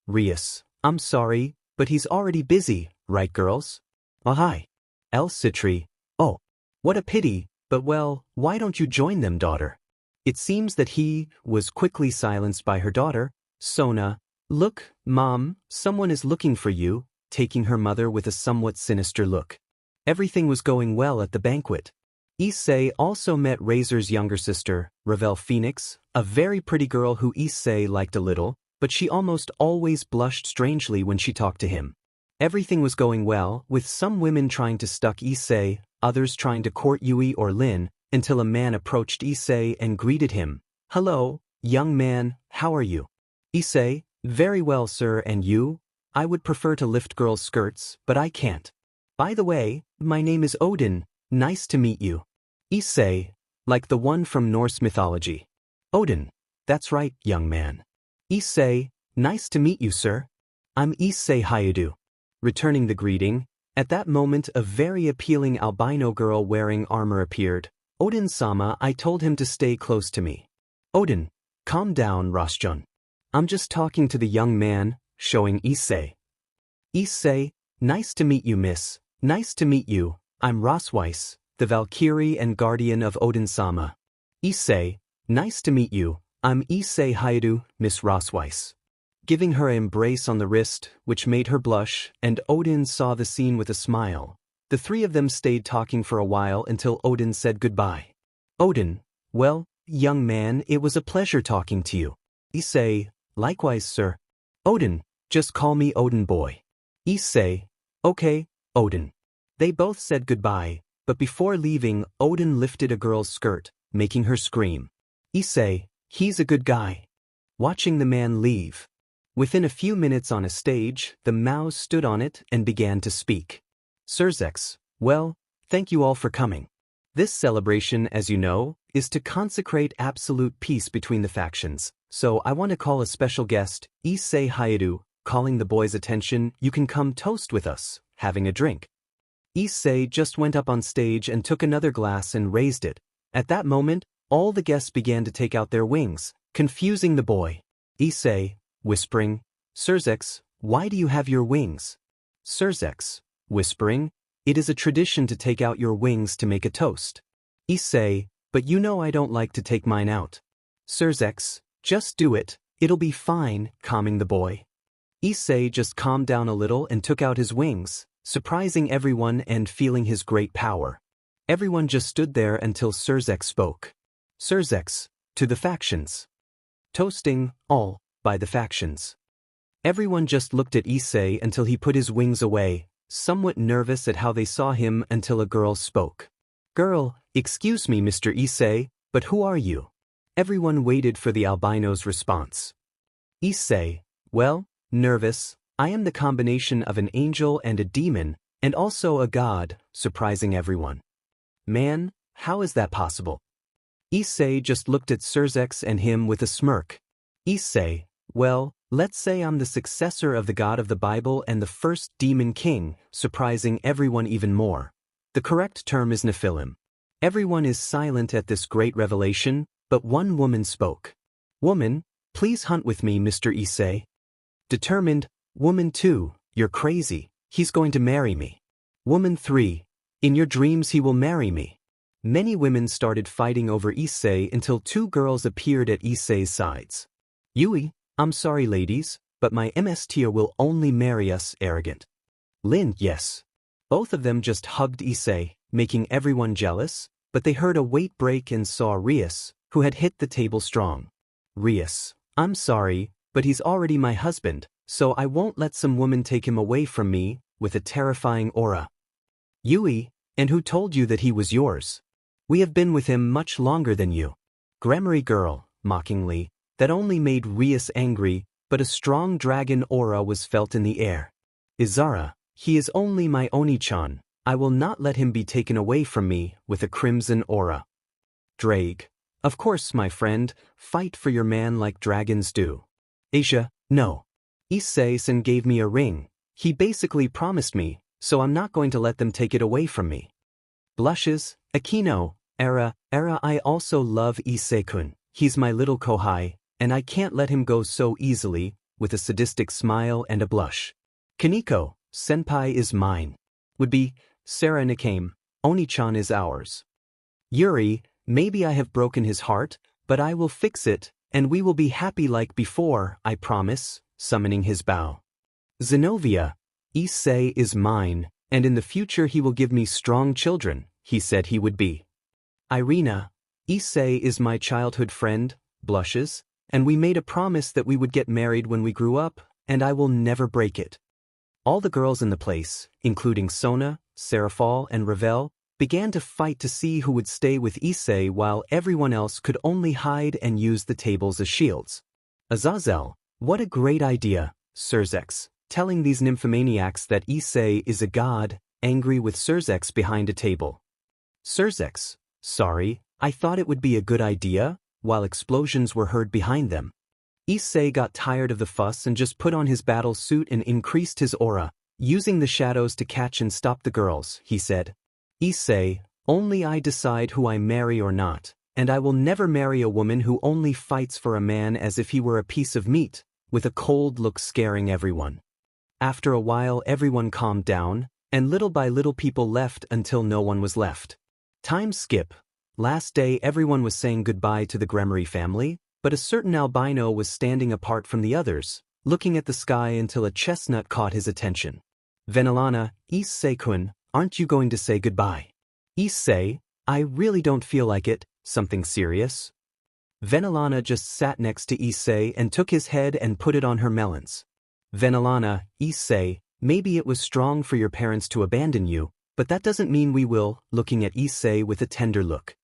Rias, I'm sorry, but he's already busy, right girls? Oh hi. El Citri, oh, what a pity, but well, why don't you join them, daughter? It seems that he was quickly silenced by her daughter, Sona. Look, Mom, someone is looking for you, taking her mother with a somewhat sinister look. Everything was going well at the banquet. Issei also met Razor's younger sister, Ravel Phoenix, a very pretty girl who Issei liked a little, but she almost always blushed strangely when she talked to him. Everything was going well, with some women trying to stalk Issei, others trying to court Yui or Lin, until a man approached Issei and greeted him. Hello, young man, how are you? Issei, very well sir, and you? I would prefer to lift girls' skirts, but I can't. By the way, my name is Odin, nice to meet you. Issei, like the one from Norse mythology. Odin, that's right, young man. Issei, nice to meet you sir. I'm Issei Hyoudou. Returning the greeting, at that moment a very appealing albino girl wearing armor appeared. Odin-sama, I told him to stay close to me. Odin, calm down, Rosjun. I'm just talking to the young man, showing Issei. Issei, nice to meet you, miss. Nice to meet you. I'm Rosweiss, the Valkyrie and guardian of Odin-sama. Issei, nice to meet you. I'm Issei Hyoudou, Miss Rosweiss. Giving her an embrace on the wrist, which made her blush, and Odin saw the scene with a smile. The three of them stayed talking for a while until Odin said goodbye. Odin, well, young man, it was a pleasure talking to you. Issei, likewise, sir. Odin, just call me Odin boy. Issei, okay, Odin. They both said goodbye, but before leaving, Odin lifted a girl's skirt, making her scream. Issei, he's a good guy. Watching the man leave. Within a few minutes on a stage, the mouse stood on it and began to speak. Surzex, well, thank you all for coming. This celebration, as you know, is to consecrate absolute peace between the factions, so I want to call a special guest, Issei Hyoudou, calling the boys' attention, you can come toast with us, having a drink. Issei just went up on stage and took another glass and raised it. At that moment, all the guests began to take out their wings, confusing the boy. Issei, whispering, Surzex, why do you have your wings? Surzex, whispering, it is a tradition to take out your wings to make a toast. Issei, but you know I don't like to take mine out. Surzex, just do it, it'll be fine, calming the boy. Issei just calmed down a little and took out his wings, surprising everyone and feeling his great power. Everyone just stood there until Surzex spoke. Surzex, to the factions. Toasting, all, by the factions. Everyone just looked at Issei until he put his wings away, somewhat nervous at how they saw him until a girl spoke. Girl, excuse me, Mr. Issei, but who are you? Everyone waited for the albino's response. Issei, well, nervous, I am the combination of an angel and a demon, and also a god, surprising everyone. Man, how is that possible? Issei just looked at Surzex and him with a smirk. Issei, well, let's say I'm the successor of the god of the Bible and the first demon king, surprising everyone even more. The correct term is Nephilim. Everyone is silent at this great revelation, but one woman spoke. Woman, please hunt with me, Mr. Issei. Determined, woman 2, you're crazy, he's going to marry me. Woman 3, in your dreams he will marry me. Many women started fighting over Issei until two girls appeared at Issei's sides. Yui, I'm sorry ladies, but my MSTer will only marry us, arrogant. Lin, yes. Both of them just hugged Issei, making everyone jealous, but they heard a weight break and saw Rias, who had hit the table strong. Rias, I'm sorry, but he's already my husband, so I won't let some woman take him away from me, with a terrifying aura. Yui, and who told you that he was yours? We have been with him much longer than you. Grammary girl, mockingly, that only made Rias angry, but a strong dragon aura was felt in the air. Izara, he is only my Oni-chan, I will not let him be taken away from me, with a crimson aura. Drake. Of course, my friend, fight for your man like dragons do. Asia, no. Issei-san gave me a ring. He basically promised me, so I'm not going to let them take it away from me. Blushes, Akino, Era, I also love Issei-kun. He's my little kohai, and I can't let him go so easily, with a sadistic smile and a blush. Kaneko, senpai is mine. Would be, Sarah Nakame, Oni-chan is ours. Yuri, maybe I have broken his heart, but I will fix it, and we will be happy like before, I promise, summoning his bow. Zenobia, Issei is mine, and in the future he will give me strong children, he said he would be. Irina, Issei is my childhood friend, blushes, and we made a promise that we would get married when we grew up, and I will never break it. All the girls in the place, including Sona, Serafal and Ravel, began to fight to see who would stay with Issei while everyone else could only hide and use the tables as shields. Azazel, what a great idea, Surzex, telling these nymphomaniacs that Issei is a god, angry with Surzex behind a table. Surzex, sorry, I thought it would be a good idea, while explosions were heard behind them. Issei got tired of the fuss and just put on his battle suit and increased his aura, using the shadows to catch and stop the girls, he said. Issei, only I decide who I marry or not, and I will never marry a woman who only fights for a man as if he were a piece of meat, with a cold look scaring everyone. After a while everyone calmed down, and little by little people left until no one was left. Time skip. Last day everyone was saying goodbye to the Gremory family, but a certain albino was standing apart from the others, looking at the sky until a chestnut caught his attention. Venelana, Issei-kun, aren't you going to say goodbye? Issei, I really don't feel like it, something serious? Venelana just sat next to Issei and took his head and put it on her melons. Venelana, Issei, maybe it was strong for your parents to abandon you, but that doesn't mean we will, looking at Issei with a tender look.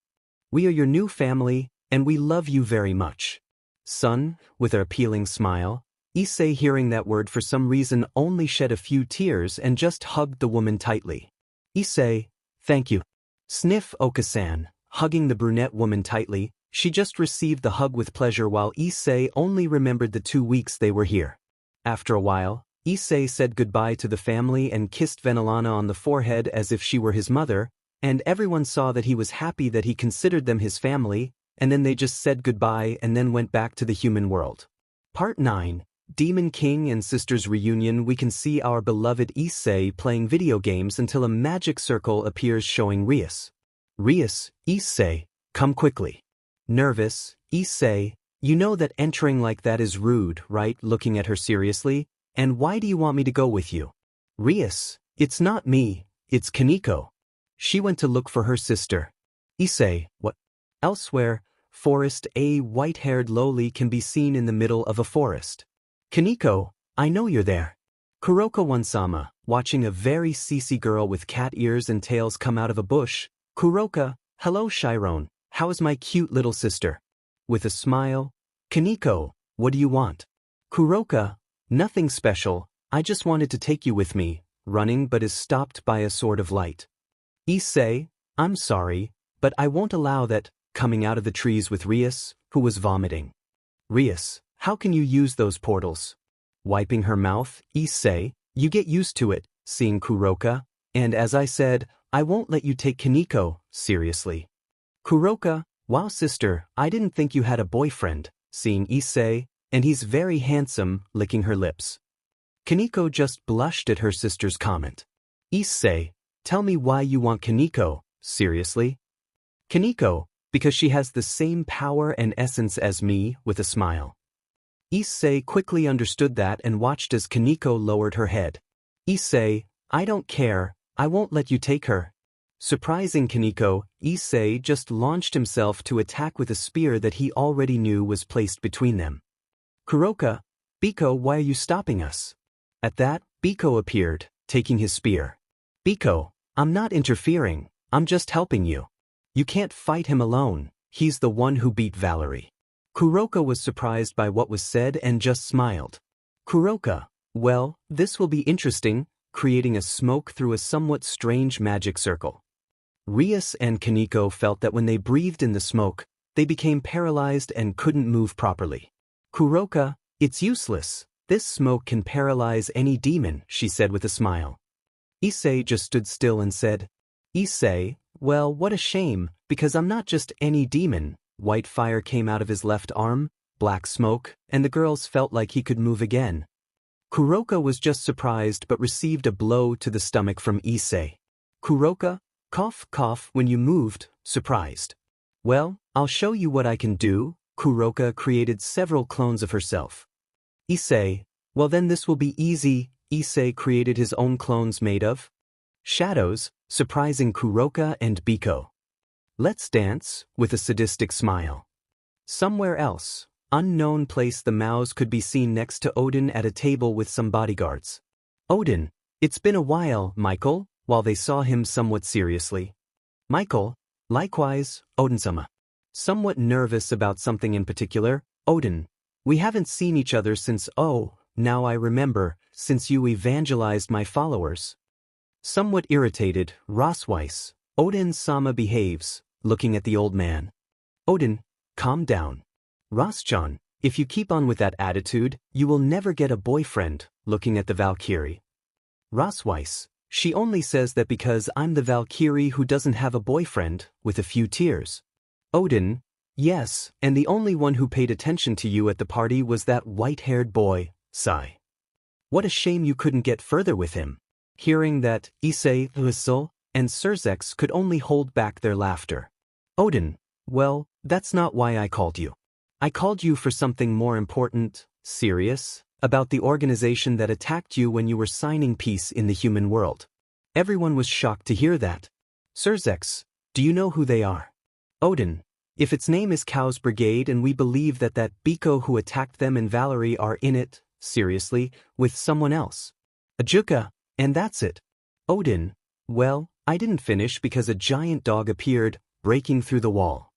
We are your new family, and we love you very much. Son, with an appealing smile, Issei hearing that word for some reason only shed a few tears and just hugged the woman tightly. Issei, thank you. Sniff Okasan, hugging the brunette woman tightly, she just received the hug with pleasure while Issei only remembered the 2 weeks they were here. After a while, Issei said goodbye to the family and kissed Venelana on the forehead as if she were his mother, and everyone saw that he was happy that he considered them his family, and then they just said goodbye and then went back to the human world. Part 9. Demon King and Sisters Reunion. We can see our beloved Issei playing video games until a magic circle appears showing Rias. Rias, Issei, come quickly. Nervous, Issei, you know that entering like that is rude, right? Looking at her seriously. And why do you want me to go with you? Rias, it's not me, it's Kaneko. She went to look for her sister. Issei, what? Elsewhere, forest. A white-haired lowly can be seen in the middle of a forest. Kaneko, I know you're there. Kuroka Wansama, watching a very ceesy girl with cat ears and tails come out of a bush. Kuroka, hello Chiron, how is my cute little sister? With a smile. Kaneko, what do you want? Kuroka, nothing special, I just wanted to take you with me, running but is stopped by a sword of light. Issei, I'm sorry, but I won't allow that, coming out of the trees with Rias, who was vomiting. Rias, how can you use those portals? Wiping her mouth, Issei, you get used to it, seeing Kuroka, and as I said, I won't let you take Kaneko seriously. Kuroka, wow sister, I didn't think you had a boyfriend, seeing Issei, and he's very handsome, licking her lips. Kaneko just blushed at her sister's comment. Issei, tell me why you want Kaneko, seriously? Kaneko, because she has the same power and essence as me, with a smile. Issei quickly understood that and watched as Kaneko lowered her head. Issei, I don't care, I won't let you take her. Surprising Kaneko, Issei just launched himself to attack with a spear that he already knew was placed between them. Kuroka, Biko, why are you stopping us? At that, Biko appeared, taking his spear. Biko, I'm not interfering, I'm just helping you. You can't fight him alone, he's the one who beat Valerie. Kuroka was surprised by what was said and just smiled. Kuroka, well, this will be interesting, creating a smoke through a somewhat strange magic circle. Rias and Kaneko felt that when they breathed in the smoke, they became paralyzed and couldn't move properly. Kuroka, it's useless. This smoke can paralyze any demon, she said with a smile. Issei just stood still and said, Issei, well, what a shame, because I'm not just any demon. White fire came out of his left arm, black smoke, and the girls felt like he could move again. Kuroka was just surprised but received a blow to the stomach from Issei. Kuroka, cough cough when you moved, surprised. Well, I'll show you what I can do. Kuroka created several clones of herself. Issei, well then this will be easy. Issei created his own clones made of shadows, surprising Kuroka and Biko. Let's dance, with a sadistic smile. Somewhere else, unknown place, the mouse could be seen next to Odin at a table with some bodyguards. Odin, it's been a while, Michael, while they saw him somewhat seriously. Michael, likewise, Odin-sama. Somewhat nervous about something in particular, Odin, we haven't seen each other since, oh, now I remember, since you evangelized my followers. Somewhat irritated, Rosweiss, Odin-sama behaves, looking at the old man. Odin, calm down. Roschon, if you keep on with that attitude, you will never get a boyfriend, looking at the Valkyrie. Rosweiss, she only says that because I'm the Valkyrie who doesn't have a boyfriend, with a few tears. Odin, yes, and the only one who paid attention to you at the party was that white-haired boy, sigh. What a shame you couldn't get further with him. Hearing that, Issei Hyoudou and Surzex could only hold back their laughter. Odin, well, that's not why I called you. I called you for something more important, serious, about the organization that attacked you when you were signing peace in the human world. Everyone was shocked to hear that. Surzex, do you know who they are? Odin, if its name is Chaos Brigade and we believe that Biko who attacked them and Valerie are in it, seriously, with someone else. Ajuka, and that's it. Odin, well, I didn't finish because a giant dog appeared, breaking through the wall.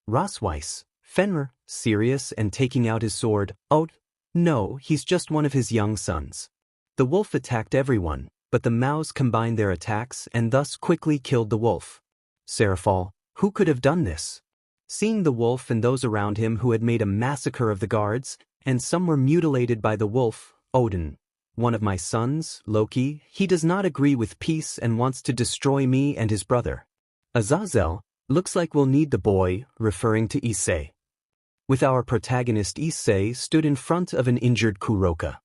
Rosweiss, Fenrir, serious and taking out his sword, oh, no, he's just one of his young sons. The wolf attacked everyone, but the mouse combined their attacks and thus quickly killed the wolf. Seraphal, who could have done this? Seeing the wolf and those around him who had made a massacre of the guards, and some were mutilated by the wolf, Odin, one of my sons, Loki, he does not agree with peace and wants to destroy me and his brother. Azazel, looks like we'll need the boy, referring to Issei. With our protagonist Issei stood in front of an injured Kuroka.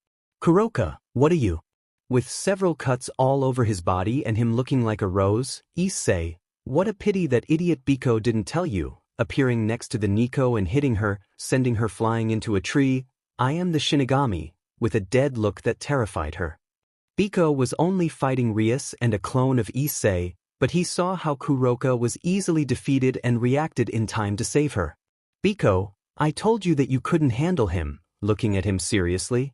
Kuroka, what are you? With several cuts all over his body and him looking like a rose, Issei, what a pity that idiot Biko didn't tell you, appearing next to the Nico and hitting her, sending her flying into a tree. I am the Shinigami, with a dead look that terrified her. Biko was only fighting Rias and a clone of Issei, but he saw how Kuroka was easily defeated and reacted in time to save her. Biko, I told you that you couldn't handle him, looking at him seriously.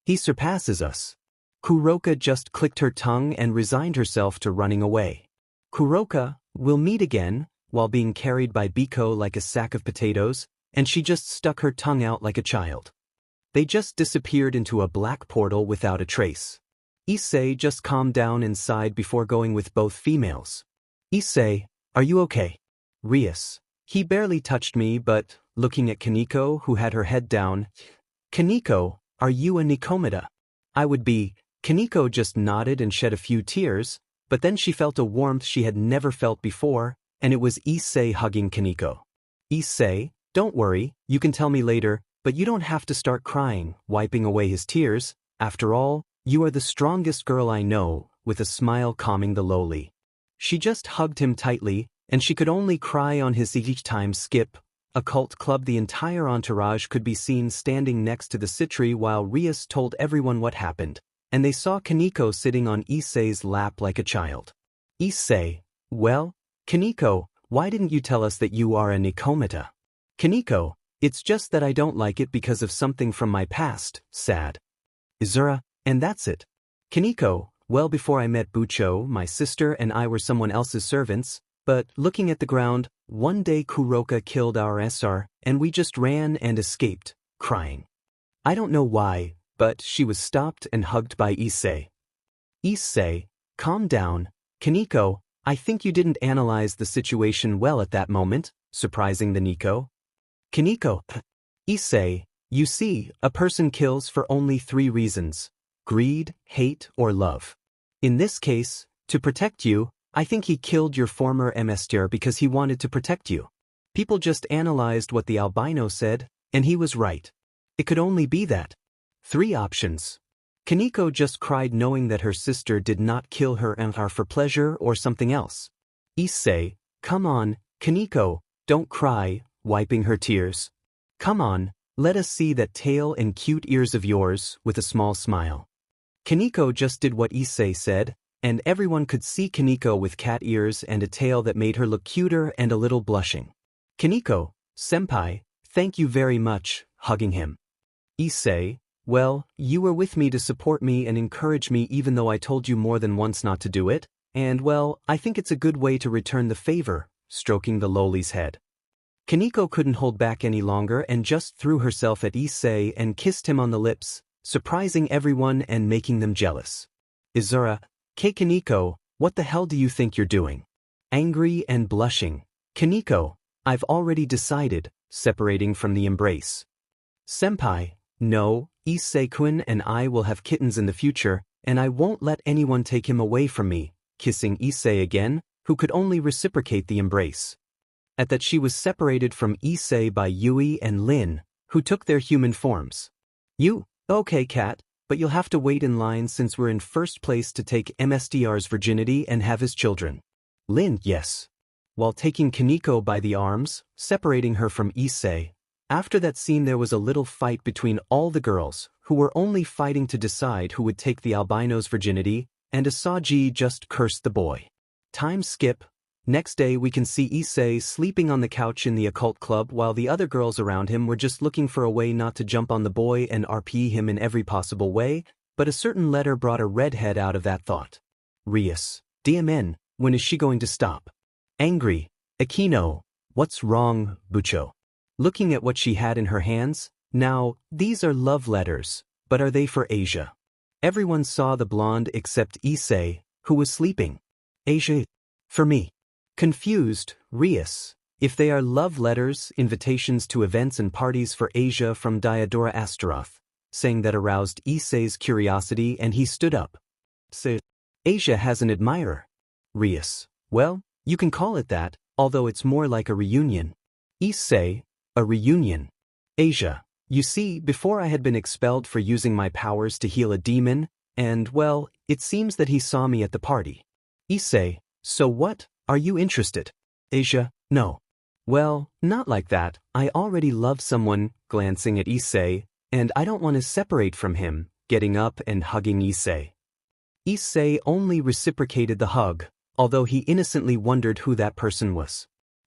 He surpasses us. Kuroka just clicked her tongue and resigned herself to running away. Kuroka, we'll meet again, while being carried by Biko like a sack of potatoes, and she just stuck her tongue out like a child. They just disappeared into a black portal without a trace. Issei just calmed down and sighed before going with both females. Issei, are you okay? Rias, he barely touched me but, looking at Kaneko who had her head down, Kaneko, are you a Nikomata? I would be. Kaneko just nodded and shed a few tears, but then she felt a warmth she had never felt before, and it was Issei hugging Kaneko. Issei, don't worry, you can tell me later, but you don't have to start crying, wiping away his tears. After all, you are the strongest girl I know, with a smile calming the lowly. She just hugged him tightly, and she could only cry on his each time skip. A cult club. The entire entourage could be seen standing next to the Citri while Rias told everyone what happened, and they saw Kaneko sitting on Issei's lap like a child. Issei, well, Kaneko, why didn't you tell us that you are a Nikomata? Kaneko, it's just that I don't like it because of something from my past, sad. Izura, and that's it. Kaneko, well before I met Bucho, my sister and I were someone else's servants, but looking at the ground, one day Kuroka killed our SR, and we just ran and escaped, crying. I don't know why, but she was stopped and hugged by Issei. Issei, calm down. Kaneko, I think you didn't analyze the situation well at that moment, surprising the Nico. Kaneko. Issei, you see, a person kills for only 3 reasons: greed, hate, or love. In this case, to protect you, I think he killed your former master because he wanted to protect you. People just analyzed what the albino said, and he was right. It could only be that. 3 options. Kaneko just cried knowing that her sister did not kill her Amhar for pleasure or something else. Issei, come on, Kaneko, don't cry, wiping her tears. Come on, let us see that tail and cute ears of yours, with a small smile. Kaneko just did what Issei said, and everyone could see Kaneko with cat ears and a tail that made her look cuter and a little blushing. Kaneko, senpai, thank you very much, hugging him. Issei, well, you were with me to support me and encourage me even though I told you more than once not to do it, and well, I think it's a good way to return the favor, stroking the loli's head. Kaneko couldn't hold back any longer and just threw herself at Issei and kissed him on the lips, surprising everyone and making them jealous. Izura, Kaneko, what the hell do you think you're doing? Angry and blushing. Kaneko, I've already decided, separating from the embrace. Senpai, no, Issei-kun and I will have kittens in the future, and I won't let anyone take him away from me, kissing Issei again, who could only reciprocate the embrace. At that she was separated from Issei by Yui and Lin, who took their human forms. You, okay cat, but you'll have to wait in line since we're in first place to take MSDR's virginity and have his children. Lin, yes. While taking Kaneko by the arms, separating her from Issei. After that scene there was a little fight between all the girls, who were only fighting to decide who would take the albino's virginity, and Asaji just cursed the boy. Time skip. Next day we can see Issei sleeping on the couch in the occult club while the other girls around him were just looking for a way not to jump on the boy and RP him in every possible way, but a certain letter brought a redhead out of that thought. Rias. DMN, when is she going to stop? Angry. Akino. What's wrong, Bucho? Looking at what she had in her hands, now, these are love letters, but are they for Asia? Everyone saw the blonde except Issei, who was sleeping. Asia. For me. Confused, Rias. If they are love letters, invitations to events and parties for Asia from Diodora Astaroth, saying that aroused Issei's curiosity and he stood up. Say, Asia has an admirer. Rias. Well, you can call it that, although it's more like a reunion. Issei, a reunion. Asia. You see, before I had been expelled for using my powers to heal a demon, and well, it seems that he saw me at the party. Issei, so what? Are you interested? Asia, no. Well, not like that. I already love someone, glancing at Issei, and I don't want to separate from him, getting up and hugging Issei. Issei only reciprocated the hug, although he innocently wondered who that person was.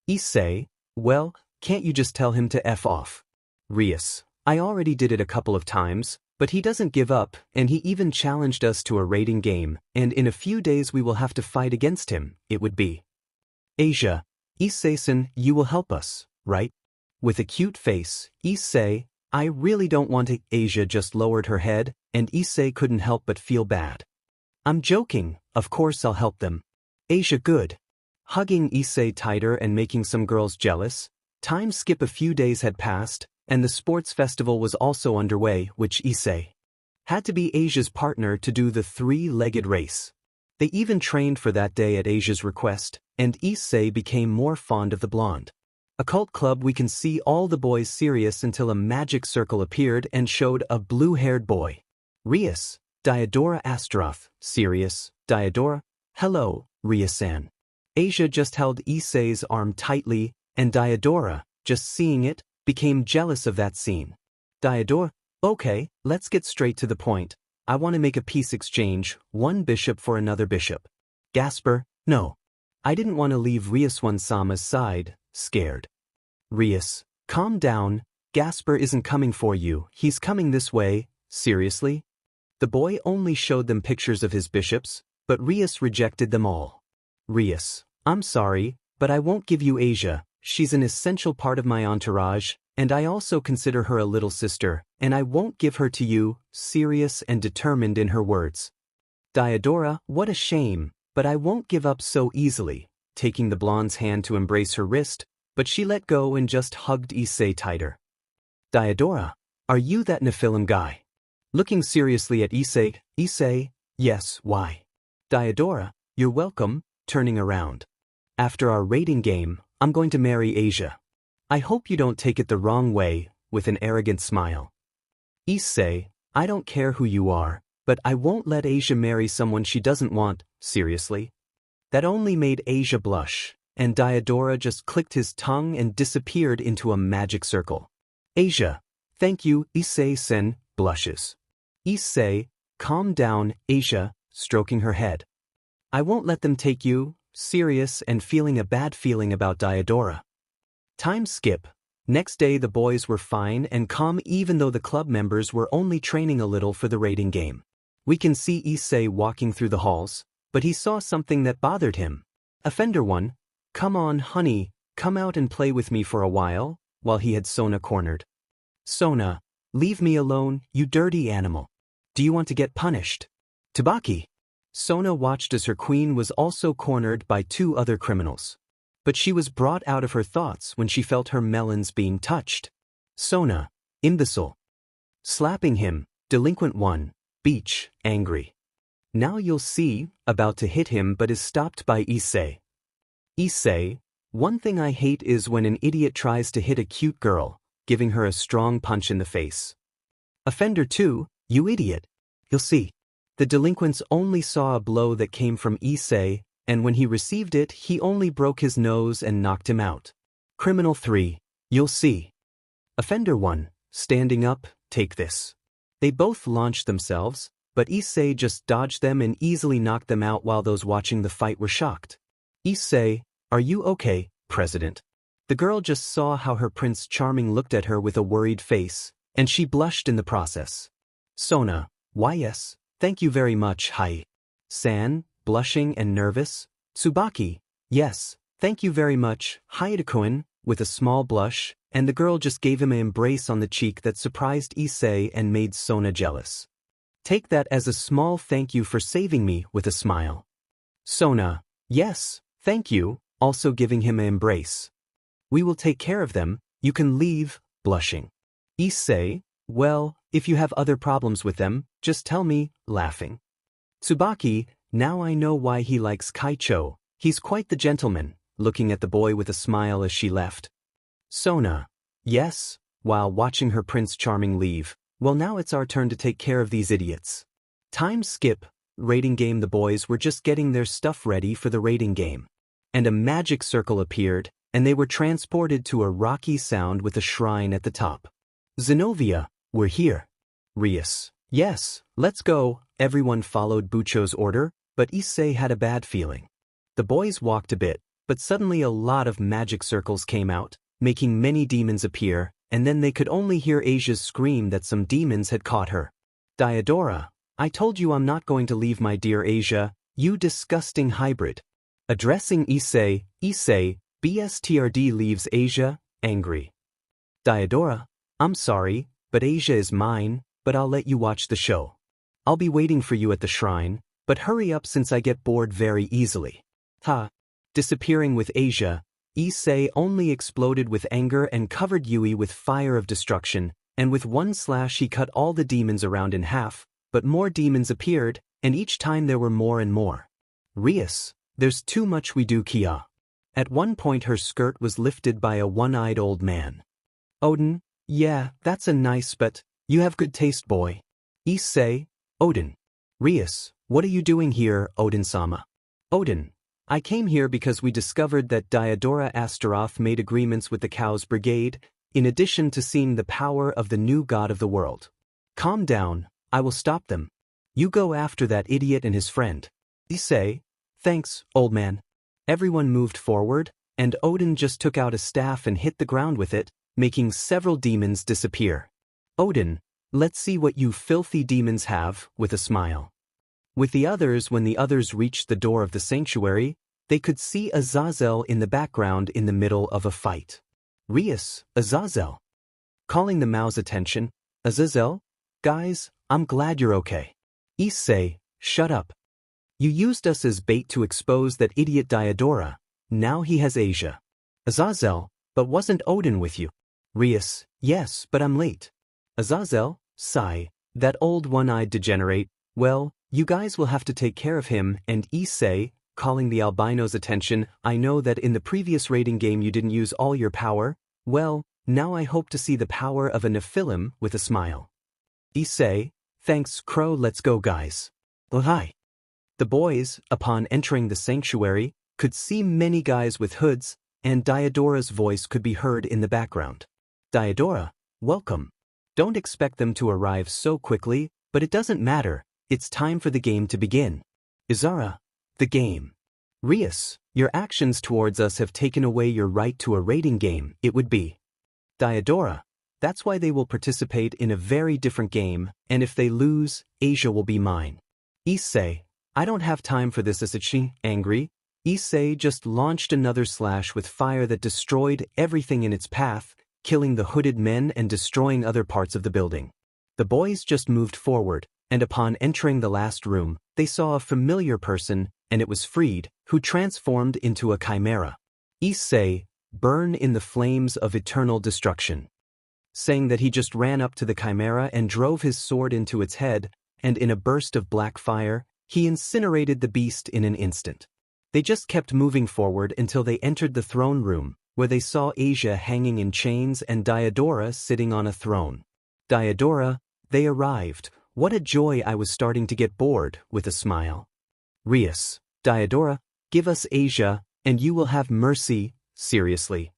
Issei, well, can't you just tell him to F off? Rias, I already did it a couple of times, but he doesn't give up, and he even challenged us to a raiding game, and in a few days we will have to fight against him, it would be. Asia, Issei-san, you will help us, right? With a cute face, Issei, I really don't want to. Asia just lowered her head, and Issei couldn't help but feel bad. I'm joking, of course I'll help them. Asia, good. Hugging Issei tighter and making some girls jealous. Time skip. A few days had passed, and the sports festival was also underway, which Issei had to be Asia's partner to do the 3-legged race. They even trained for that day at Asia's request, and Issei became more fond of the blonde. Occult club. We can see all the boys serious until a magic circle appeared and showed a blue-haired boy. Rias, Diodora Astaroth, serious, Diodora, hello, Rias-san. Asia just held Issei's arm tightly, and Diodora, just seeing it, became jealous of that scene. Diodora, okay, let's get straight to the point. I want to make a peace exchange, one bishop for another bishop. Gasper, no. I didn't want to leave Rias-one-sama's side, scared. Rias, calm down, Gasper isn't coming for you, he's coming this way, seriously? The boy only showed them pictures of his bishops, but Rias rejected them all. Rias, I'm sorry, but I won't give you Asia, she's an essential part of my entourage, and I also consider her a little sister, and I won't give her to you, serious and determined in her words. Diodora, what a shame, But I won't give up so easily, taking the blonde's hand to embrace her wrist, but she let go and just hugged Issei tighter. Diodora, are you that Nephilim guy? Looking seriously at Issei, Issei, yes, why? Diodora, you're welcome, turning around. After our rating game, I'm going to marry Asia. I hope you don't take it the wrong way, with an arrogant smile. Issei, I don't care who you are, but I won't let Asia marry someone she doesn't want, seriously? That only made Asia blush, and Diodora just clicked his tongue and disappeared into a magic circle. Asia, thank you, Issei-sen, blushes. Issei, calm down, Asia, stroking her head. I won't let them take you, serious and feeling a bad feeling about Diodora. Time skip. Next day the boys were fine and calm even though the club members were only training a little for the rating game. We can see Issei walking through the halls, but he saw something that bothered him. Offender 1, come on honey, come out and play with me for a while he had Sona cornered. Sona, leave me alone, you dirty animal. Do you want to get punished? Tsubaki. Sona watched as her queen was also cornered by 2 other criminals. But she was brought out of her thoughts when she felt her melons being touched. Sona, imbecile. Slapping him, delinquent 1, Beach, angry. Now you'll see, about to hit him but is stopped by Issei. Issei, one thing I hate is when an idiot tries to hit a cute girl, giving her a strong punch in the face. Offender 2, you idiot. You'll see. The delinquents only saw a blow that came from Issei, and when he received it he only broke his nose and knocked him out. Criminal 3, you'll see. Offender 1, standing up, take this. They both launched themselves, but Issei just dodged them and easily knocked them out while those watching the fight were shocked. Issei, are you okay, President? The girl just saw how her Prince Charming looked at her with a worried face, and she blushed in the process. Sona, why yes, thank you very much, Hai. San, blushing and nervous. Tsubaki, yes, thank you very much, Haida-kun, with a small blush, and the girl just gave him an embrace on the cheek that surprised Issei and made Sona jealous. Take that as a small thank you for saving me, with a smile. Sona, yes, thank you, also giving him an embrace. We will take care of them, you can leave, blushing. Issei, well, if you have other problems with them, just tell me, laughing. Tsubaki, now I know why he likes Kaicho, he's quite the gentleman, looking at the boy with a smile as she left. Sona, yes, while watching her Prince Charming leave, well now it's our turn to take care of these idiots. Time skip, rating game. The boys were just getting their stuff ready for the rating game. And a magic circle appeared, and they were transported to a rocky sound with a shrine at the top. Zenobia, we're here. Rias, yes, let's go. Everyone followed Bucho's order, but Issei had a bad feeling. The boys walked a bit, but suddenly a lot of magic circles came out, making many demons appear, and then they could only hear Asia's scream that some demons had caught her. Diodora, I told you I'm not going to leave my dear Asia, you disgusting hybrid. Addressing Issei, Issei, BSTRD leaves Asia, angry. Diodora, I'm sorry, but Asia is mine, but I'll let you watch the show. I'll be waiting for you at the shrine, but hurry up since I get bored very easily. Ha! Disappearing with Asia, Issei only exploded with anger and covered Yui with fire of destruction, and with one slash he cut all the demons around in half, but more demons appeared, and each time there were more and more. Rias, there's too much we do, Kia. At one point her skirt was lifted by a one-eyed old man. Odin, yeah, that's a nice but, you have good taste boy. Issei, Odin. Rias, what are you doing here, Odin-sama? Odin, I came here because we discovered that Diodora Astaroth made agreements with the Cows Brigade, in addition to seeing the power of the new god of the world. Calm down, I will stop them. You go after that idiot and his friend. Issei, thanks, old man. Everyone moved forward, and Odin just took out a staff and hit the ground with it, making several demons disappear. Odin, let's see what you filthy demons have, with a smile. With the others, when the others reached the door of the sanctuary, they could see Azazel in the background in the middle of a fight. Rias, Azazel. Calling the Mao's attention, Azazel, guys, I'm glad you're okay. Issei, shut up. You used us as bait to expose that idiot Diodora. Now he has Asia. Azazel, but wasn't Odin with you? Rias, yes, but I'm late. Azazel, sigh, that old one-eyed degenerate, well, you guys will have to take care of him. And Issei, calling the albino's attention, I know that in the previous raiding game you didn't use all your power, well, now I hope to see the power of a Nephilim with a smile. Issei, thanks Crow, let's go guys. Oh hi. The boys, upon entering the sanctuary, could see many guys with hoods, and Diodora's voice could be heard in the background. Diodora, welcome. Don't expect them to arrive so quickly, but it doesn't matter, it's time for the game to begin. Izara, the game. Rias, your actions towards us have taken away your right to a raiding game, it would be. Diodora, that's why they will participate in a very different game, and if they lose, Asia will be mine. Issei, I don't have time for this. Issei, angry. Issei just launched another slash with fire that destroyed everything in its path, killing the hooded men and destroying other parts of the building. The boys just moved forward, and upon entering the last room, they saw a familiar person, and it was Freed, who transformed into a chimera. Issei, burn in the flames of eternal destruction. Saying that he just ran up to the chimera and drove his sword into its head, and in a burst of black fire, he incinerated the beast in an instant. They just kept moving forward until they entered the throne room, where they saw Asia hanging in chains and Diodora sitting on a throne. Diodora, they arrived. What a joy, I was starting to get bored, with a smile. Rias, Diodora, give us Asia, and you will have mercy, seriously.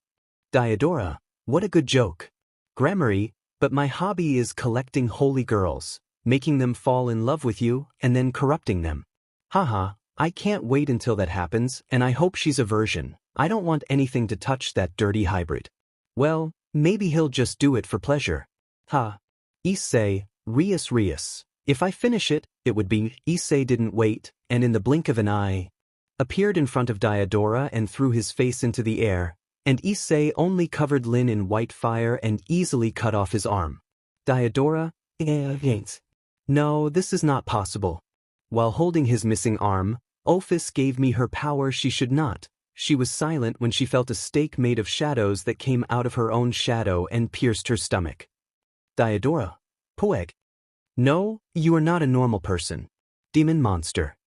Diodora, what a good joke. Grammary, but my hobby is collecting holy girls, making them fall in love with you, and then corrupting them. Haha, I can't wait until that happens, and I hope she's a virgin. I don't want anything to touch that dirty hybrid. Well, maybe he'll just do it for pleasure. Ha. Issei, Rias. If I finish it, it would be. Issei didn't wait, and in the blink of an eye, appeared in front of Diodora and threw his face into the air, and Issei only covered Lin in white fire and easily cut off his arm. Diodora, no, this is not possible. While holding his missing arm, Ophis gave me her power she should not. She was silent when she felt a stake made of shadows that came out of her own shadow and pierced her stomach. Diodora, Poeg. No, you are not a normal person. Demon monster.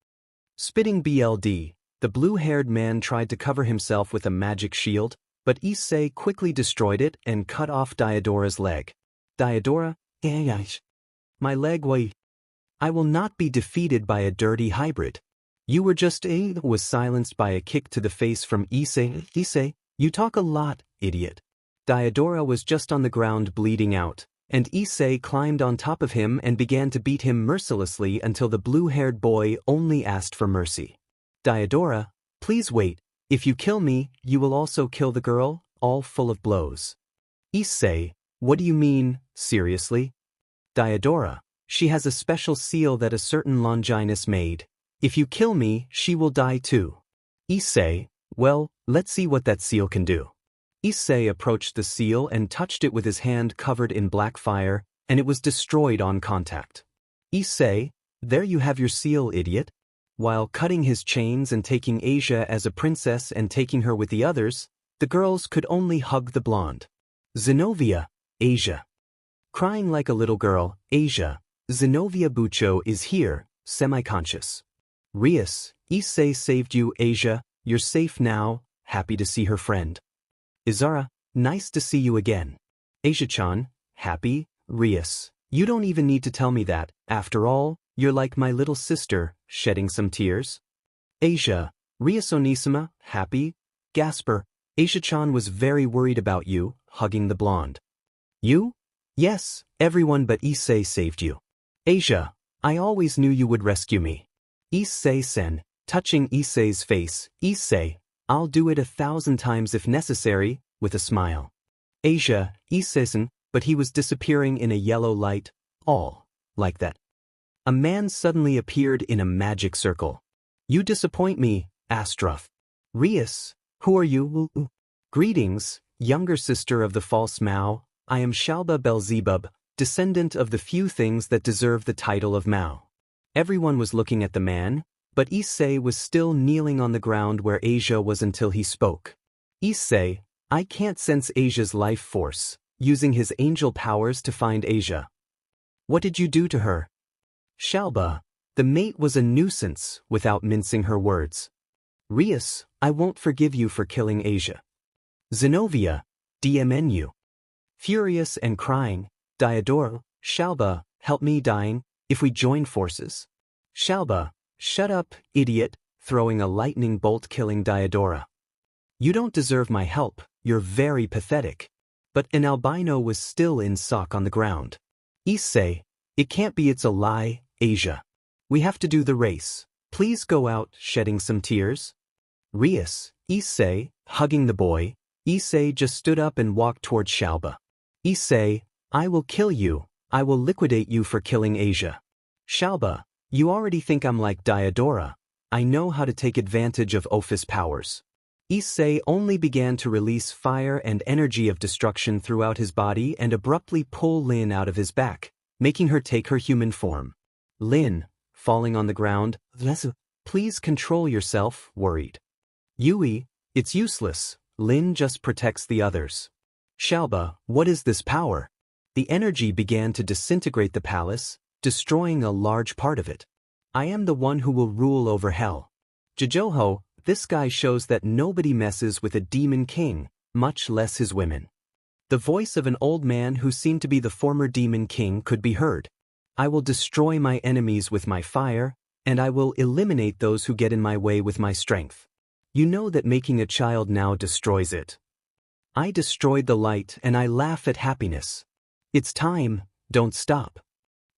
Spitting BLD, the blue-haired man tried to cover himself with a magic shield, but Issei quickly destroyed it and cut off Diodora's leg. Diodora, my leg, why? I will not be defeated by a dirty hybrid. You were just was silenced by a kick to the face from Issei. Issei, you talk a lot, idiot. Diodora was just on the ground bleeding out, and Issei climbed on top of him and began to beat him mercilessly until the blue-haired boy only asked for mercy. Diodora, please wait, if you kill me, you will also kill the girl, all full of blows. Issei, what do you mean, seriously? Diodora, she has a special seal that a certain Longinus made. If you kill me, she will die too. Issei, well, let's see what that seal can do. Issei approached the seal and touched it with his hand covered in black fire, and it was destroyed on contact. Issei, there you have your seal, idiot. While cutting his chains and taking Asia as a princess and taking her with the others, the girls could only hug the blonde. Zenobia, Asia. Crying like a little girl, Asia, Zenobia Bucho is here, semi-conscious. Rias, Issei saved you, Asia, you're safe now, happy to see her friend. Izara, nice to see you again. Asia-chan, happy, Rias, you don't even need to tell me that, after all, you're like my little sister, shedding some tears. Asia, Rias Onisima, happy, Gasper, Asia-chan was very worried about you, hugging the blonde. You? Yes, everyone but Issei saved you. Asia, I always knew you would rescue me. Issei-sen, touching Issei's face, Issei, I'll do it 1,000 times if necessary, with a smile. Asia, Issei-sen, but he was disappearing in a yellow light, all, like that. A man suddenly appeared in a magic circle. You disappoint me, Astroth. Rias, who are you? Greetings, younger sister of the false Mao, I am Shalba Belzebub, descendant of the few things that deserve the title of Mao. Everyone was looking at the man, But Issei was still kneeling on the ground where Asia was until he spoke. Issei, I can't sense Asia's life force, using his angel powers to find Asia. What did you do to her? Shalba, the mate was a nuisance, without mincing her words. Rias, I won't forgive you for killing Asia. Zenobia, DMNU. Furious and crying, Diodora, Shalba, help me dying, if we join forces. Shalba, shut up, idiot, throwing a lightning bolt killing Diodora. You don't deserve my help, you're very pathetic. But an albino was still in shock on the ground. Issei, it can't be, it's a lie, Asia. We have to do the race. Please go out, shedding some tears. Rias, Issei, hugging the boy. Issei just stood up and walked toward Shalba. Issei, I will kill you, I will liquidate you for killing Asia. Shalba, you already think I'm like Diodora. I know how to take advantage of Ophis powers. Issei only began to release fire and energy of destruction throughout his body and abruptly pull Lin out of his back, making her take her human form. Lin, falling on the ground, please control yourself, worried. Yui, it's useless, Lin just protects the others. Shalba, what is this power? The energy began to disintegrate the palace, destroying a large part of it. I am the one who will rule over hell. Jijoho, this guy shows that nobody messes with a demon king, much less his women. The voice of an old man who seemed to be the former demon king could be heard. I will destroy my enemies with my fire, and I will eliminate those who get in my way with my strength. You know that making a child now destroys it. I destroyed the light and I laugh at happiness. It's time, don't stop.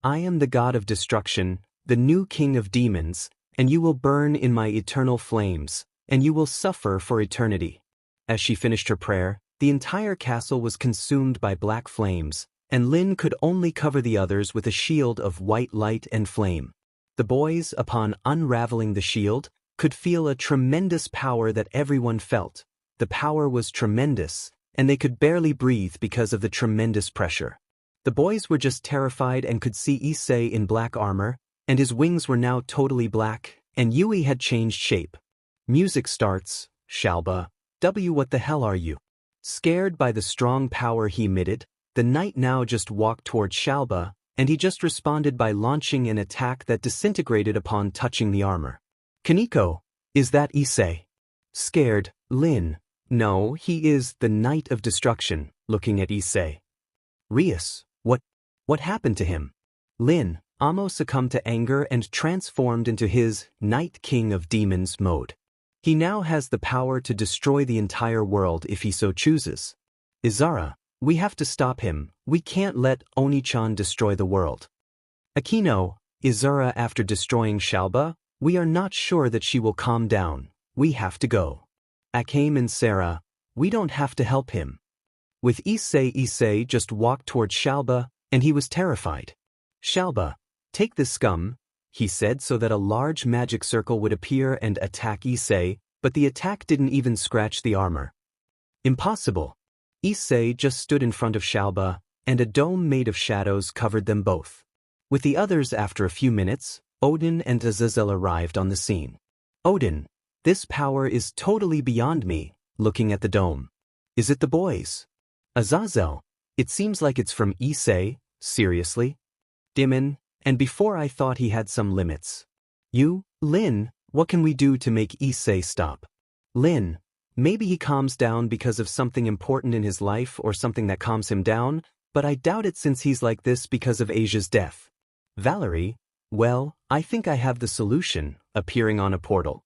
I am the god of destruction, the new king of demons, and you will burn in my eternal flames, and you will suffer for eternity. As she finished her prayer, the entire castle was consumed by black flames, and Lin could only cover the others with a shield of white light and flame. The boys, upon unraveling the shield, could feel a tremendous power that everyone felt. The power was tremendous, and they could barely breathe because of the tremendous pressure. The boys were just terrified and could see Issei in black armor, and his wings were now totally black, and Yui had changed shape. Music starts, Shalba. What the hell are you? Scared by the strong power he emitted, the knight now just walked toward Shalba, and he just responded by launching an attack that disintegrated upon touching the armor. Kaneko, is that Issei? Scared, Lin. No, he is the Knight of Destruction, looking at Issei. Rias, what happened to him? Lin, Amo succumbed to anger and transformed into his Night King of Demons mode. He now has the power to destroy the entire world if he so chooses. Izara, we have to stop him, we can't let Oni-chan destroy the world. Akino, Izara, after destroying Shalba, we are not sure that she will calm down, we have to go. Akame and Sarah, we don't have to help him. With Issei just walked toward Shalba, and he was terrified. Shalba, take this scum, he said so that a large magic circle would appear and attack Issei, but the attack didn't even scratch the armor. Impossible. Issei just stood in front of Shalba, and a dome made of shadows covered them both. With the others after a few minutes, Odin and Azazel arrived on the scene. Odin, this power is totally beyond me, looking at the dome. Is it the boys? Azazel, it seems like it's from Issei, seriously? Dimon, and before I thought he had some limits. You, Lin, what can we do to make Issei stop? Lin, maybe he calms down because of something important in his life or something that calms him down, but I doubt it since he's like this because of Asia's death. Valerie, well, I think I have the solution, appearing on a portal.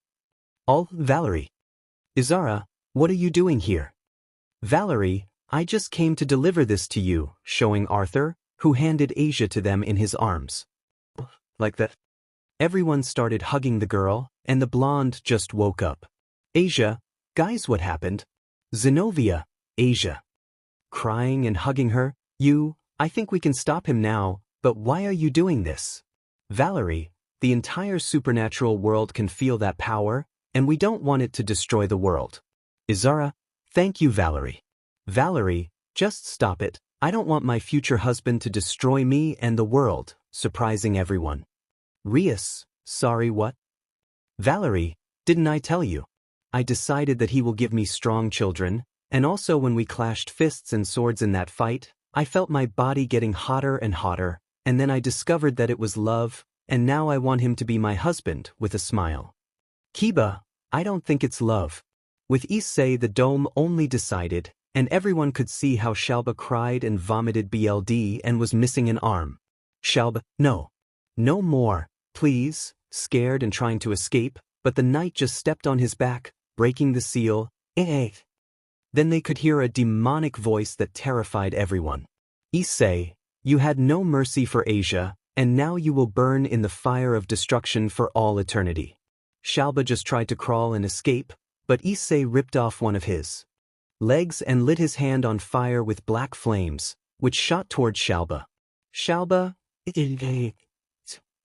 Valerie. Izara, what are you doing here? Valerie, I just came to deliver this to you, showing Arthur, who handed Asia to them in his arms. Like that. Everyone started hugging the girl, and the blonde just woke up. Asia, guys, what happened? Zenobia, Asia. Crying and hugging her, I think we can stop him now, but why are you doing this? Valerie, the entire supernatural world can feel that power, and we don't want it to destroy the world. Izara, thank you, Valerie. Valerie, just stop it, I don't want my future husband to destroy me and the world, surprising everyone. Rias, sorry, what? Valerie, didn't I tell you? I decided that he will give me strong children, and also when we clashed fists and swords in that fight, I felt my body getting hotter and hotter, and then I discovered that it was love, and now I want him to be my husband, with a smile. Kiba, I don't think it's love. With Issei the dome only decided, and everyone could see how Shalba cried and vomited BLD and was missing an arm. Shalba, no. No more, please, scared and trying to escape, but the knight just stepped on his back, breaking the seal. Then they could hear a demonic voice that terrified everyone. Issei, you had no mercy for Asia, and now you will burn in the fire of destruction for all eternity. Shalba just tried to crawl and escape, but Issei ripped off one of his legs and lit his hand on fire with black flames, which shot towards Shalba. Shalba,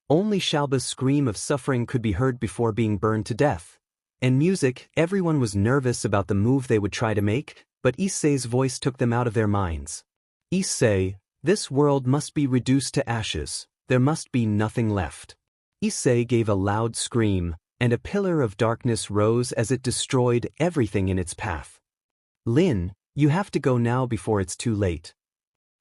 only Shalba's scream of suffering could be heard before being burned to death. And music, everyone was nervous about the move they would try to make, but Issei's voice took them out of their minds. Issei, this world must be reduced to ashes, there must be nothing left. Issei gave a loud scream, and a pillar of darkness rose as it destroyed everything in its path. Lin, you have to go now before it's too late.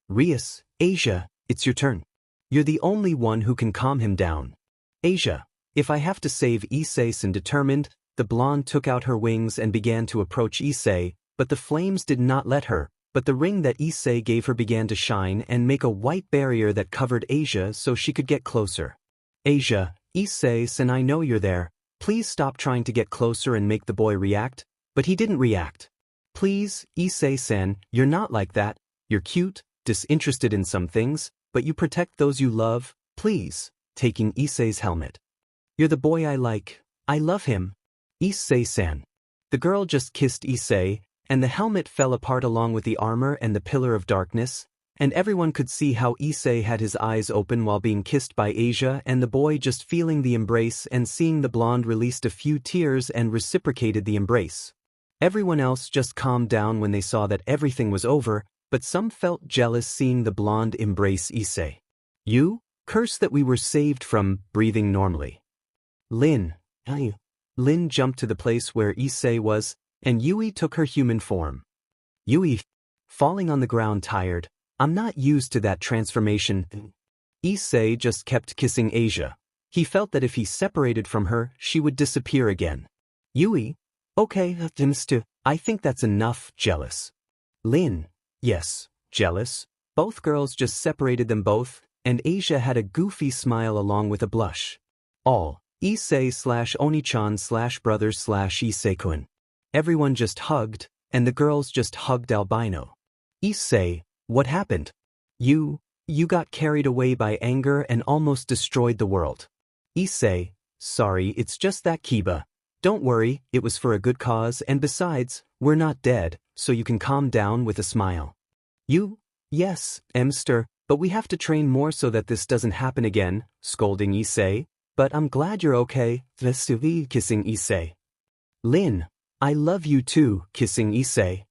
Rias, Asia, it's your turn. You're the only one who can calm him down. Asia, if I have to save Issei, determined, the blonde took out her wings and began to approach Issei, but the flames did not let her, but the ring that Issei gave her began to shine and make a white barrier that covered Asia so she could get closer. Asia, Issei-san, I know you're there, please stop trying to get closer and make the boy react, but he didn't react. Please, Issei-san, you're not like that, you're cute, disinterested in some things, but you protect those you love, please, taking Issei's helmet. You're the boy I like, I love him. Issei-san. The girl just kissed Issei, and the helmet fell apart along with the armor and the pillar of darkness, and everyone could see how Issei had his eyes open while being kissed by Asia, and the boy just feeling the embrace and seeing the blonde released a few tears and reciprocated the embrace. Everyone else just calmed down when they saw that everything was over, but some felt jealous seeing the blonde embrace Issei. You? Curse that we were saved from breathing normally. Lin. Lin jumped to the place where Issei was, and Yui took her human form. Yui, falling on the ground tired, I'm not used to that transformation. Issei just kept kissing Asia. He felt that if he separated from her, she would disappear again. Yui, okay, I think that's enough, jealous. Lin, yes, jealous. Both girls just separated them both, and Asia had a goofy smile along with a blush. All. Issei/Oni-chan/brothers/Issei-kun. Everyone just hugged, and the girls just hugged Albino. Issei, what happened? You got carried away by anger and almost destroyed the world. Issei, sorry, it's just that Kiba. Don't worry, it was for a good cause, and besides, we're not dead, so you can calm down with a smile. You? Yes, Emster, but we have to train more so that this doesn't happen again, scolding Issei. But I'm glad you're okay, Vesuvi, kissing Issei. Lin, I love you too, kissing Issei.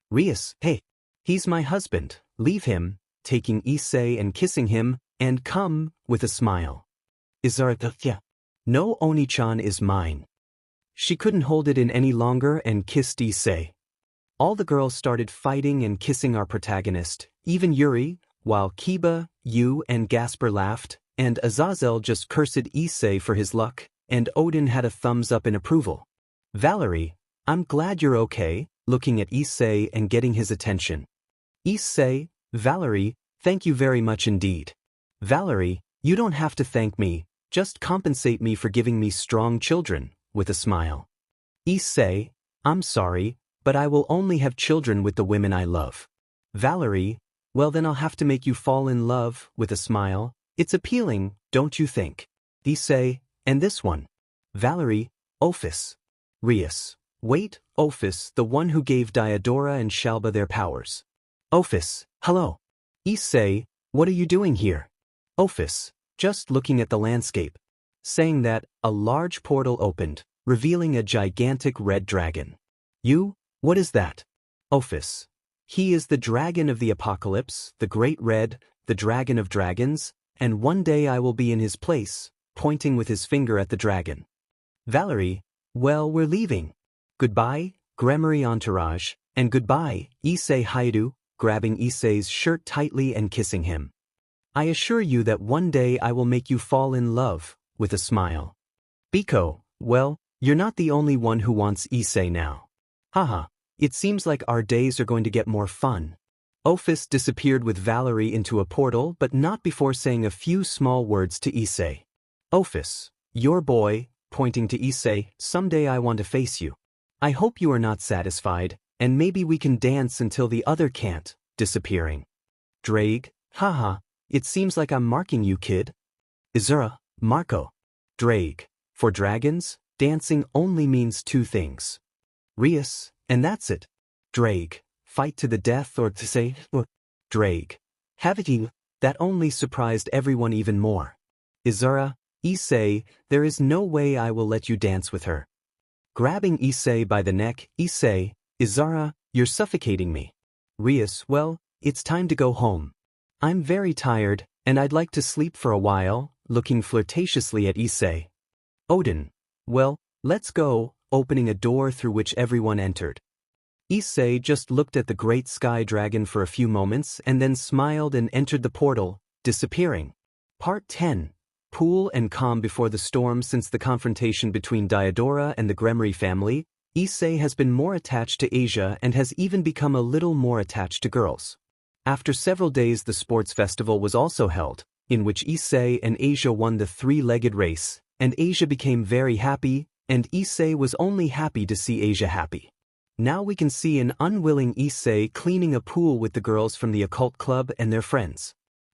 Rias, hey, he's my husband, leave him, taking Issei and kissing him, and come, with a smile. Izartha, no, Oni-chan is mine. She couldn't hold it in any longer and kissed Issei. All the girls started fighting and kissing our protagonist, even Yuri, while Kiba, Yu and Gasper laughed, and Azazel just cursed Issei for his luck, and Odin had a thumbs up in approval. Valerie, I'm glad you're okay, looking at Issei and getting his attention. Issei, Valerie, thank you very much indeed. Valerie, you don't have to thank me, just compensate me for giving me strong children, with a smile. Issei, I'm sorry, but I will only have children with the women I love. Valerie, well then I'll have to make you fall in love, with a smile. It's appealing, don't you think? Issei, and this one. Valerie, Ophis. Rias, wait, Ophis, the one who gave Diodora and Shalba their powers. Ophis, hello. Issei, what are you doing here? Ophis, just looking at the landscape. Saying that, a large portal opened, revealing a gigantic red dragon. You, what is that? Ophis, he is the dragon of the apocalypse, the great red, the dragon of dragons, and one day I will be in his place, pointing with his finger at the dragon. Valerie, well, we're leaving. Goodbye, Grammary entourage, and goodbye, Issei Hyoudou, grabbing Issei's shirt tightly and kissing him. I assure you that one day I will make you fall in love, with a smile. Biko, well, you're not the only one who wants Issei now. Haha, it seems like our days are going to get more fun. Ophis disappeared with Valerie into a portal but not before saying a few small words to Issei. Ophis, your boy, pointing to Issei, someday I want to face you. I hope you are not satisfied, and maybe we can dance until the other can't, disappearing. Drake, haha, it seems like I'm marking you, kid. Izura, Marco. Drake, for dragons, dancing only means two things. Rias, and that's it. Drake, fight to the death or to say, Drake, haven't that only surprised everyone even more. Izura, Issei, there is no way I will let you dance with her. Grabbing Issei by the neck, Issei, Izura, you're suffocating me. Rias, well, it's time to go home. I'm very tired, and I'd like to sleep for a while, looking flirtatiously at Issei. Odin, well, let's go, opening a door through which everyone entered. Issei just looked at the great sky dragon for a few moments and then smiled and entered the portal, disappearing. Part 10. Cool and calm before the storm. Since the confrontation between Diodora and the Gremory family, Issei has been more attached to Asia and has even become a little more attached to girls. After several days, the sports festival was also held, in which Issei and Asia won the three-legged race, and Asia became very happy, and Issei was only happy to see Asia happy. Now we can see an unwilling Issei cleaning a pool with the girls from the occult club and their friends.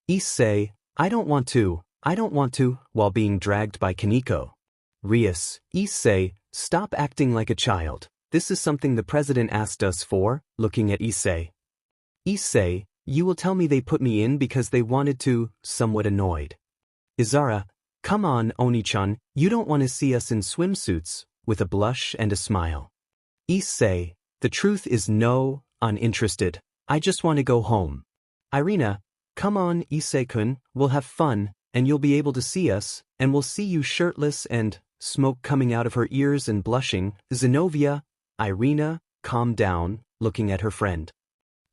Issei, I don't want to, while being dragged by Kaneko. Rias, Issei, stop acting like a child. This is something the president asked us for, looking at Issei. Issei, you will tell me they put me in because they wanted to, somewhat annoyed. Izara, come on, Oni-chan, you don't want to see us in swimsuits, with a blush and a smile. Issei, the truth is no, uninterested, I just want to go home. Irina, come on, Issei-kun, we'll have fun, and you'll be able to see us, and we'll see you shirtless and, smoke coming out of her ears and blushing. Zenobia, Irina, calm down, looking at her friend.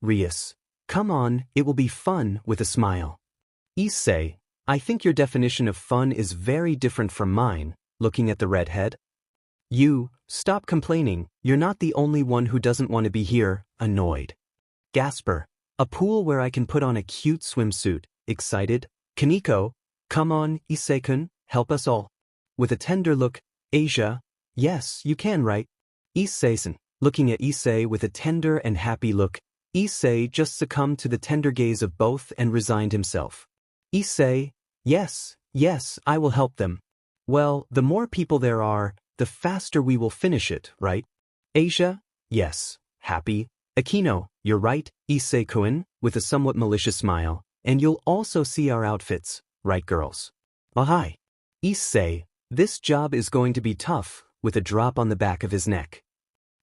Rias, come on, it will be fun, with a smile. Issei, I think your definition of fun is very different from mine, looking at the redhead. You, stop complaining, you're not the only one who doesn't want to be here, annoyed. Gasper, a pool where I can put on a cute swimsuit, excited. Kaneko, come on, Issei-kun, help us all. With a tender look, Asia, yes, you can, right? Issei-san, looking at Issei with a tender and happy look, Issei just succumbed to the tender gaze of both and resigned himself. Issei, yes, I will help them. Well, the more people there are, the faster we will finish it, right? Asia, yes, happy. Akino, you're right, Issei-kun, with a somewhat malicious smile, and you'll also see our outfits, right girls? Oh hi. Issei, this job is going to be tough, with a drop on the back of his neck.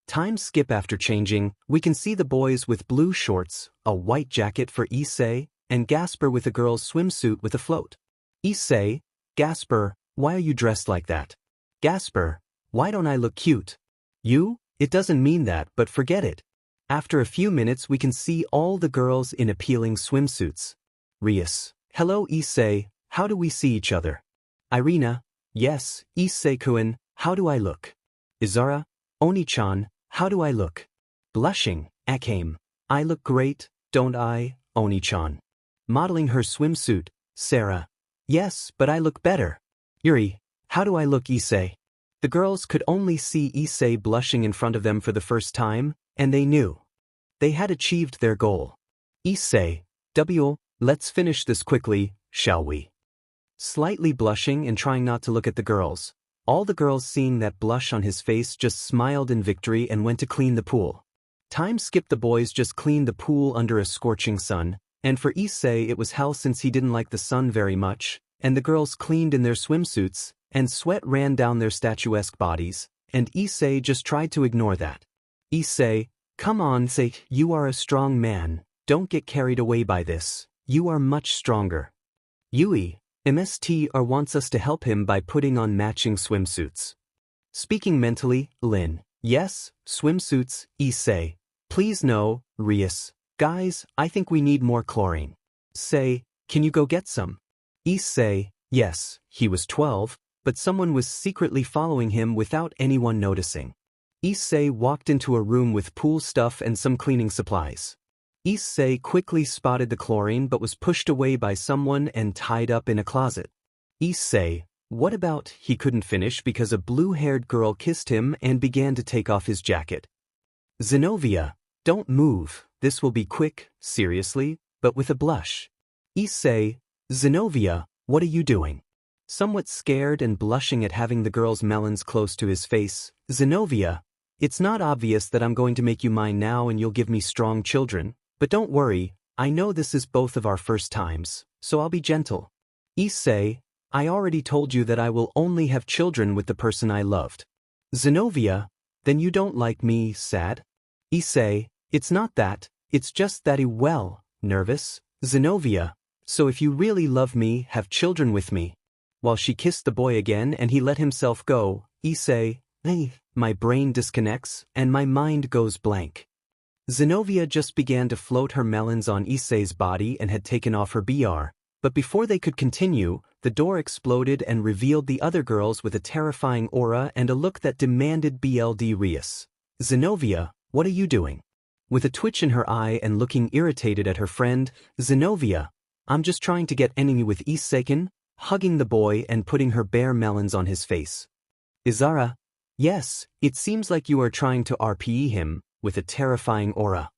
Time skip. After changing, we can see the boys with blue shorts, a white jacket for Issei, and Gasper with a girl's swimsuit with a float. Issei, Gasper, why are you dressed like that? Gasper, why don't I look cute? You? It doesn't mean that, but forget it. After a few minutes we can see all the girls in appealing swimsuits. Rias, hello Issei, how do we see each other? Irina, yes, Issei-kun, how do I look? Izara, Oni-chan, how do I look? Blushing, Akame, I look great, don't I, Oni-chan? Modeling her swimsuit, Sarah, yes, but I look better. Yuri, how do I look Issei? The girls could only see Issei blushing in front of them for the first time, and they knew. They had achieved their goal. Issei, let's finish this quickly, shall we? Slightly blushing and trying not to look at the girls, all the girls seeing that blush on his face just smiled in victory and went to clean the pool. Time skip. The boys just cleaned the pool under a scorching sun, and for Issei it was hell since he didn't like the sun very much, and the girls cleaned in their swimsuits, and sweat ran down their statuesque bodies, and Issei just tried to ignore that. Issei, come on, say, you are a strong man, don't get carried away by this, you are much stronger. Yui, MST wants us to help him by putting on matching swimsuits. Speaking mentally, Lin. Yes, swimsuits, Issei. Please no, Rias. Guys, I think we need more chlorine. Say, can you go get some? Issei, yes, he was 12, but someone was secretly following him without anyone noticing. Issei walked into a room with pool stuff and some cleaning supplies. Issei quickly spotted the chlorine but was pushed away by someone and tied up in a closet. Issei, what about? He couldn't finish because a blue-haired girl kissed him and began to take off his jacket. Zenobia, don't move, this will be quick, seriously, but with a blush. Issei, Zenobia, what are you doing? Somewhat scared and blushing at having the girl's melons close to his face, Zenobia, it's not obvious that I'm going to make you mine now and you'll give me strong children, but don't worry, I know this is both of our first times, so I'll be gentle. Issei, I already told you that I will only have children with the person I loved. Zenobia, then you don't like me, sad? Issei, it's not that, it's just that nervous, Zenobia, so if you really love me, have children with me. While she kissed the boy again and he let himself go, Issei, my brain disconnects and my mind goes blank. Zenobia just began to float her melons on Issei's body and had taken off her BR, but before they could continue, the door exploded and revealed the other girls with a terrifying aura and a look that demanded BLD Rias. Zenobia, what are you doing? With a twitch in her eye and looking irritated at her friend, Zenobia, I'm just trying to get enemy with Issei-kun, hugging the boy and putting her bare melons on his face. Izara, yes, it seems like you are trying to RPE him, with a terrifying aura.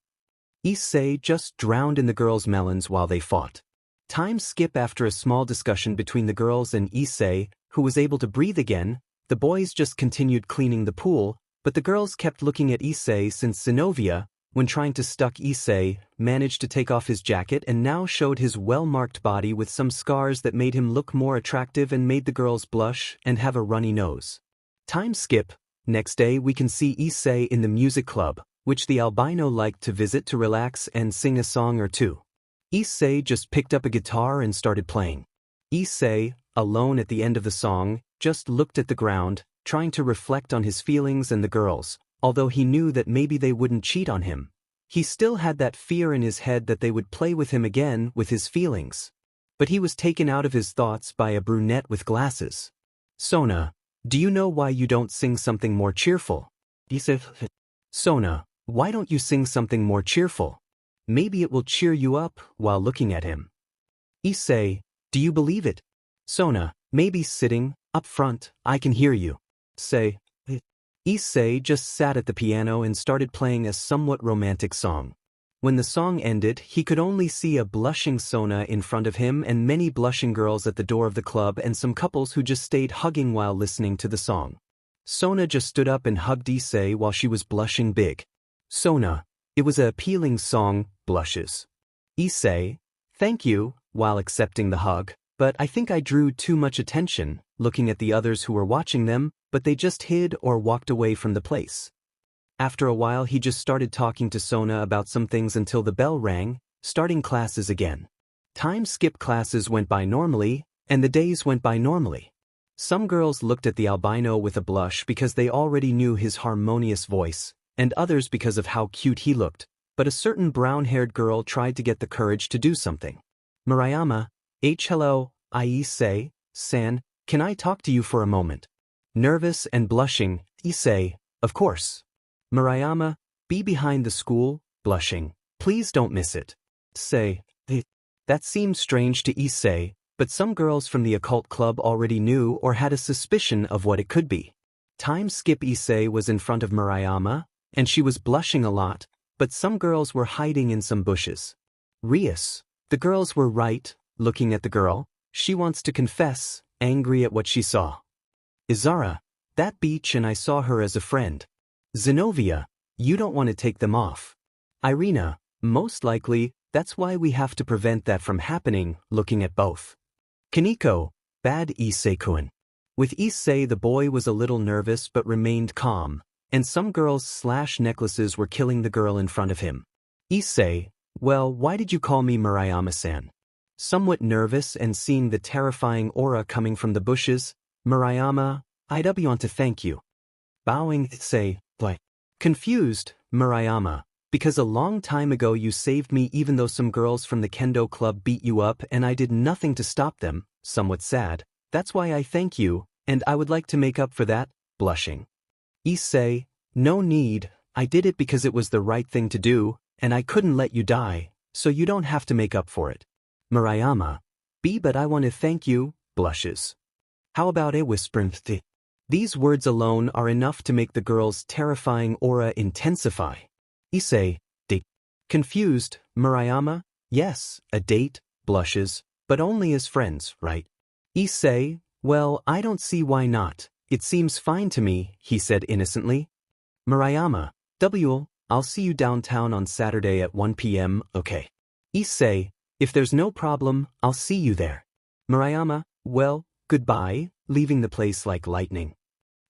Issei just drowned in the girls' melons while they fought. Time skip after a small discussion between the girls and Issei, who was able to breathe again, the boys just continued cleaning the pool, but the girls kept looking at Issei since Zenobia, when trying to stuck Issei, managed to take off his jacket and now showed his well-marked body with some scars that made him look more attractive and made the girls blush and have a runny nose. Time skip. Next day we can see Issei in the music club, which the albino liked to visit to relax and sing a song or two. Issei just picked up a guitar and started playing. Issei, alone at the end of the song, just looked at the ground, trying to reflect on his feelings and the girls, although he knew that maybe they wouldn't cheat on him. He still had that fear in his head that they would play with him again with his feelings. But he was taken out of his thoughts by a brunette with glasses. Sona, do you know why you don't sing something more cheerful? Issei, Sona, why don't you sing something more cheerful? Maybe it will cheer you up while looking at him. Issei, do you believe it? Sona, maybe sitting, up front, I can hear you. Say. Issei just sat at the piano and started playing a somewhat romantic song. When the song ended, he could only see a blushing Sona in front of him and many blushing girls at the door of the club and some couples who just stayed hugging while listening to the song. Sona just stood up and hugged Issei while she was blushing big. Sona, it was a appealing song, blushes. Issei, thank you, while accepting the hug, but I think I drew too much attention, looking at the others who were watching them, but they just hid or walked away from the place. After a while he just started talking to Sona about some things until the bell rang, starting classes again. Time skip classes went by normally, and the days went by normally. Some girls looked at the albino with a blush because they already knew his harmonious voice, and others because of how cute he looked, but a certain brown-haired girl tried to get the courage to do something. Murayama, hello, Issei, san, can I talk to you for a moment? Nervous and blushing, Issei, of course. Murayama, be behind the school, blushing, please don't miss it. Say, that seemed strange to Issei, but some girls from the occult club already knew or had a suspicion of what it could be. Time skip Issei was in front of Murayama, and she was blushing a lot, but some girls were hiding in some bushes. Rias, the girls were right, looking at the girl, she wants to confess, angry at what she saw. Izara, that beach and I saw her as a friend. Zenobia, you don't want to take them off. Irina, most likely, that's why we have to prevent that from happening, looking at both. Kaneko, bad Issei-kun. With Issei the boy was a little nervous but remained calm, and some girls' necklaces were killing the girl in front of him. Issei, well, why did you call me Murayama-san? Somewhat nervous and seeing the terrifying aura coming from the bushes, Murayama, I'd want to thank you. bowing, Issei, like. Confused, Murayama, because a long time ago you saved me even though some girls from the kendo club beat you up and I did nothing to stop them, somewhat sad. That's why I thank you, and I would like to make up for that, blushing. Issei, no need, I did it because it was the right thing to do, and I couldn't let you die, so you don't have to make up for it. Murayama, but I want to thank you, blushes. How about a whisper? These words alone are enough to make the girl's terrifying aura intensify. Issei, date. Confused, Murayama, yes, a date, blushes, but only as friends, right? Issei, well, I don't see why not. It seems fine to me, he said innocently. Murayama, I'll see you downtown on Saturday at 1 p.m., okay. Issei, if there's no problem, I'll see you there. Murayama, well, goodbye, leaving the place like lightning.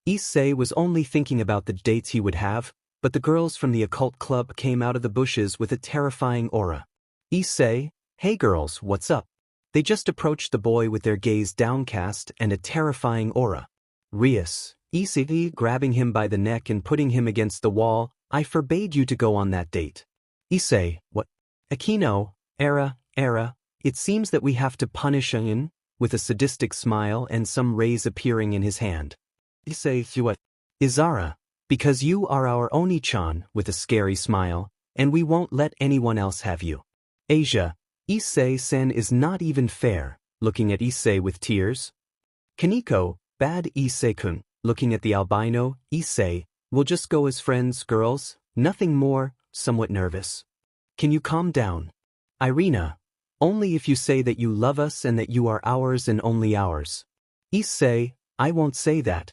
Issei was only thinking about the dates he would have, but the girls from the occult club came out of the bushes with a terrifying aura. Issei, hey girls, what's up? They just approached the boy with their gaze downcast and a terrifying aura. Issei, grabbing him by the neck and putting him against the wall, I forbade you to go on that date. Issei, what? Akino, era, it seems that we have to punish Yin, with a sadistic smile and some rays appearing in his hand. Issei, what? Izara, because you are our Oni-chan, with a scary smile, and we won't let anyone else have you. Asia, Issei-sen is not even fair, looking at Issei with tears. Kaneko, bad Issei-kun, looking at the albino, Issei, we'll just go as friends, girls, nothing more, somewhat nervous. Can you calm down? Irina, only if you say that you love us and that you are ours and only ours. Issei, I won't say that.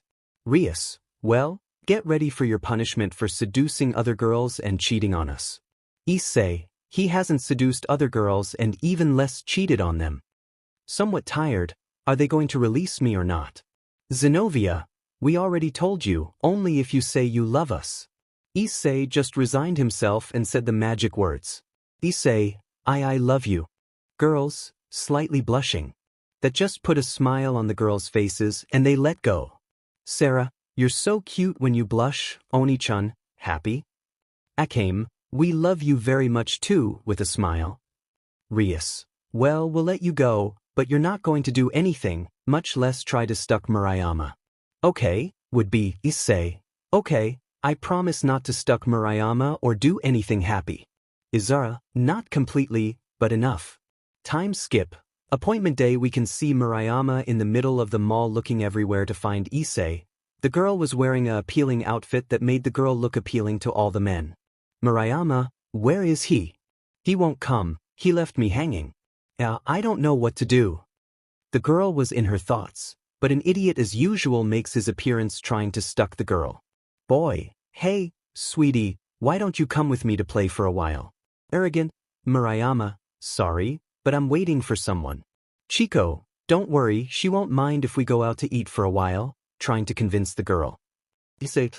Rias, well, get ready for your punishment for seducing other girls and cheating on us. Issei, he hasn't seduced other girls and even less cheated on them. Somewhat tired, are they going to release me or not? Zenobia, we already told you, only if you say you love us. Issei just resigned himself and said the magic words. Issei, I love you. Girls, slightly blushing. That just put a smile on the girls' faces and they let go. Sarah, you're so cute when you blush, Oni-chan, happy? Akame, we love you very much too, with a smile. Rias, well, we'll let you go, but you're not going to do anything, much less try to stuck Murayama. Okay, would be Issei. Okay, I promise not to stuck Murayama or do anything happy. Izara, not completely, but enough. Time skip. Appointment day we can see Murayama in the middle of the mall looking everywhere to find Issei. The girl was wearing a appealing outfit that made the girl look appealing to all the men. Murayama, where is he? He won't come, he left me hanging. I don't know what to do. The girl was in her thoughts, but an idiot as usual makes his appearance trying to stuck the girl. Boy, hey, sweetie, why don't you come with me to play for a while? Arrogant, Murayama, sorry, but I'm waiting for someone. Chico, don't worry, she won't mind if we go out to eat for a while, trying to convince the girl. Issei,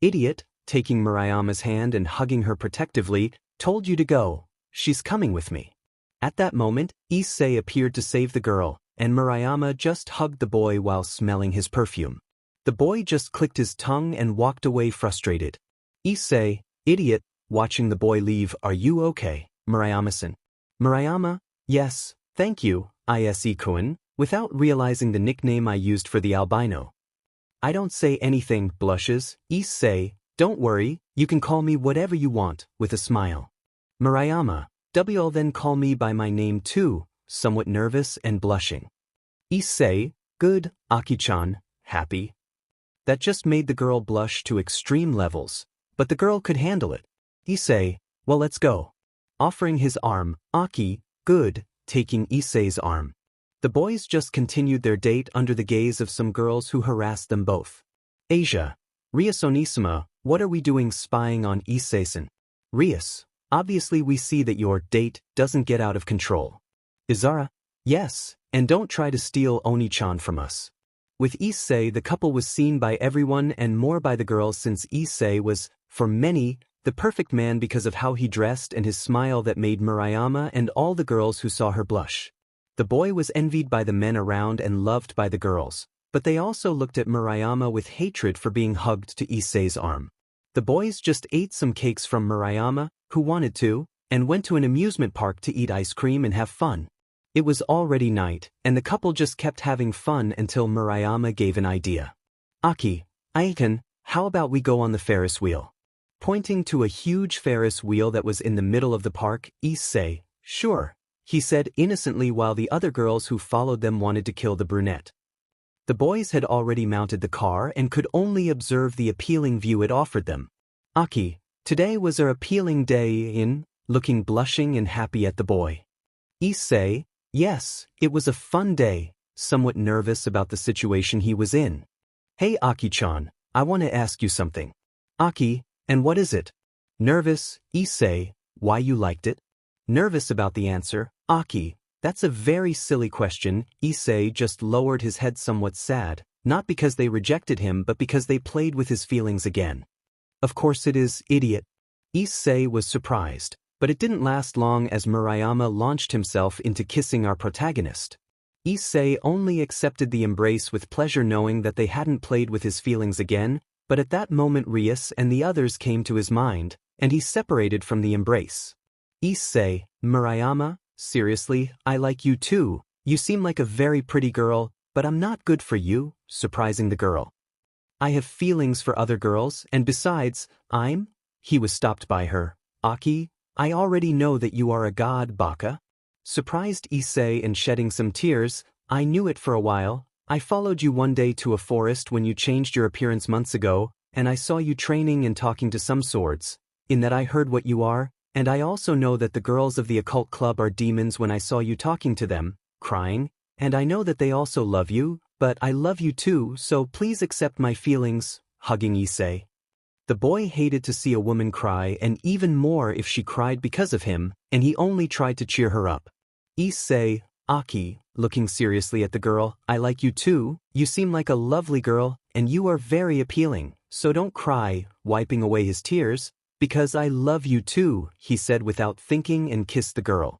idiot, taking Murayama's hand and hugging her protectively, told you to go, she's coming with me. At that moment, Issei appeared to save the girl, and Murayama just hugged the boy while smelling his perfume. The boy just clicked his tongue and walked away frustrated. Issei, idiot, watching the boy leave, are you okay, Murayama-san? Murayama, yes, thank you, Issei-kun, without realizing the nickname I used for the albino. I don't say anything, blushes, Issei, don't worry, you can call me whatever you want, with a smile. Murayama, I'll then call me by my name too, somewhat nervous and blushing. Issei, good, Aki-chan, happy. That just made the girl blush to extreme levels, but the girl could handle it. Issei, well let's go. Offering his arm, Aki, good, taking Issei's arm. The boys just continued their date under the gaze of some girls who harassed them both. Asia, Rias Onisima, what are we doing spying on Issei-san? Rias, obviously we see that your date doesn't get out of control. Izara, yes, and don't try to steal Oni-chan from us. With Issei, the couple was seen by everyone and more by the girls since Issei was, for many, the perfect man because of how he dressed and his smile that made Murayama and all the girls who saw her blush. The boy was envied by the men around and loved by the girls. but they also looked at Murayama with hatred for being hugged to Issei's arm. The boys just ate some cakes from Murayama, who wanted to, and went to an amusement park to eat ice cream and have fun. It was already night, and the couple just kept having fun until Murayama gave an idea. Aki, Aiken, how about we go on the Ferris wheel? Pointing to a huge Ferris wheel that was in the middle of the park, Issei, sure, he said innocently while the other girls who followed them wanted to kill the brunette. The boys had already mounted the car and could only observe the appealing view it offered them. Aki, today was an appealing day in, looking blushing and happy at the boy. Issei, yes, it was a fun day, somewhat nervous about the situation he was in. Hey Aki-chan, I want to ask you something. Aki, and what is it? Nervous, Issei, why you liked it? Nervous about the answer, Aki, that's a very silly question. Issei just lowered his head somewhat sad, not because they rejected him but because they played with his feelings again. Of course it is, idiot. Issei was surprised, but it didn't last long as Murayama launched himself into kissing our protagonist. Issei only accepted the embrace with pleasure knowing that they hadn't played with his feelings again, but at that moment Rias and the others came to his mind, and he separated from the embrace. Issei, Murayama, seriously, I like you too, you seem like a very pretty girl, but I'm not good for you, surprising the girl. I have feelings for other girls, and besides, he was stopped by her. Aki, I already know that you are a god, Baka. Surprised Issei and shedding some tears, I knew it for a while. I followed you one day to a forest when you changed your appearance months ago, and I saw you training and talking to some swords. In that I heard what you are, and I also know that the girls of the occult club are demons when I saw you talking to them, crying, and I know that they also love you, but I love you too, so please accept my feelings, hugging Issei. The boy hated to see a woman cry and even more if she cried because of him, and he only tried to cheer her up. Issei, Aki, looking seriously at the girl, I like you too, you seem like a lovely girl, and you are very appealing, so don't cry, wiping away his tears, because I love you too, he said without thinking and kissed the girl.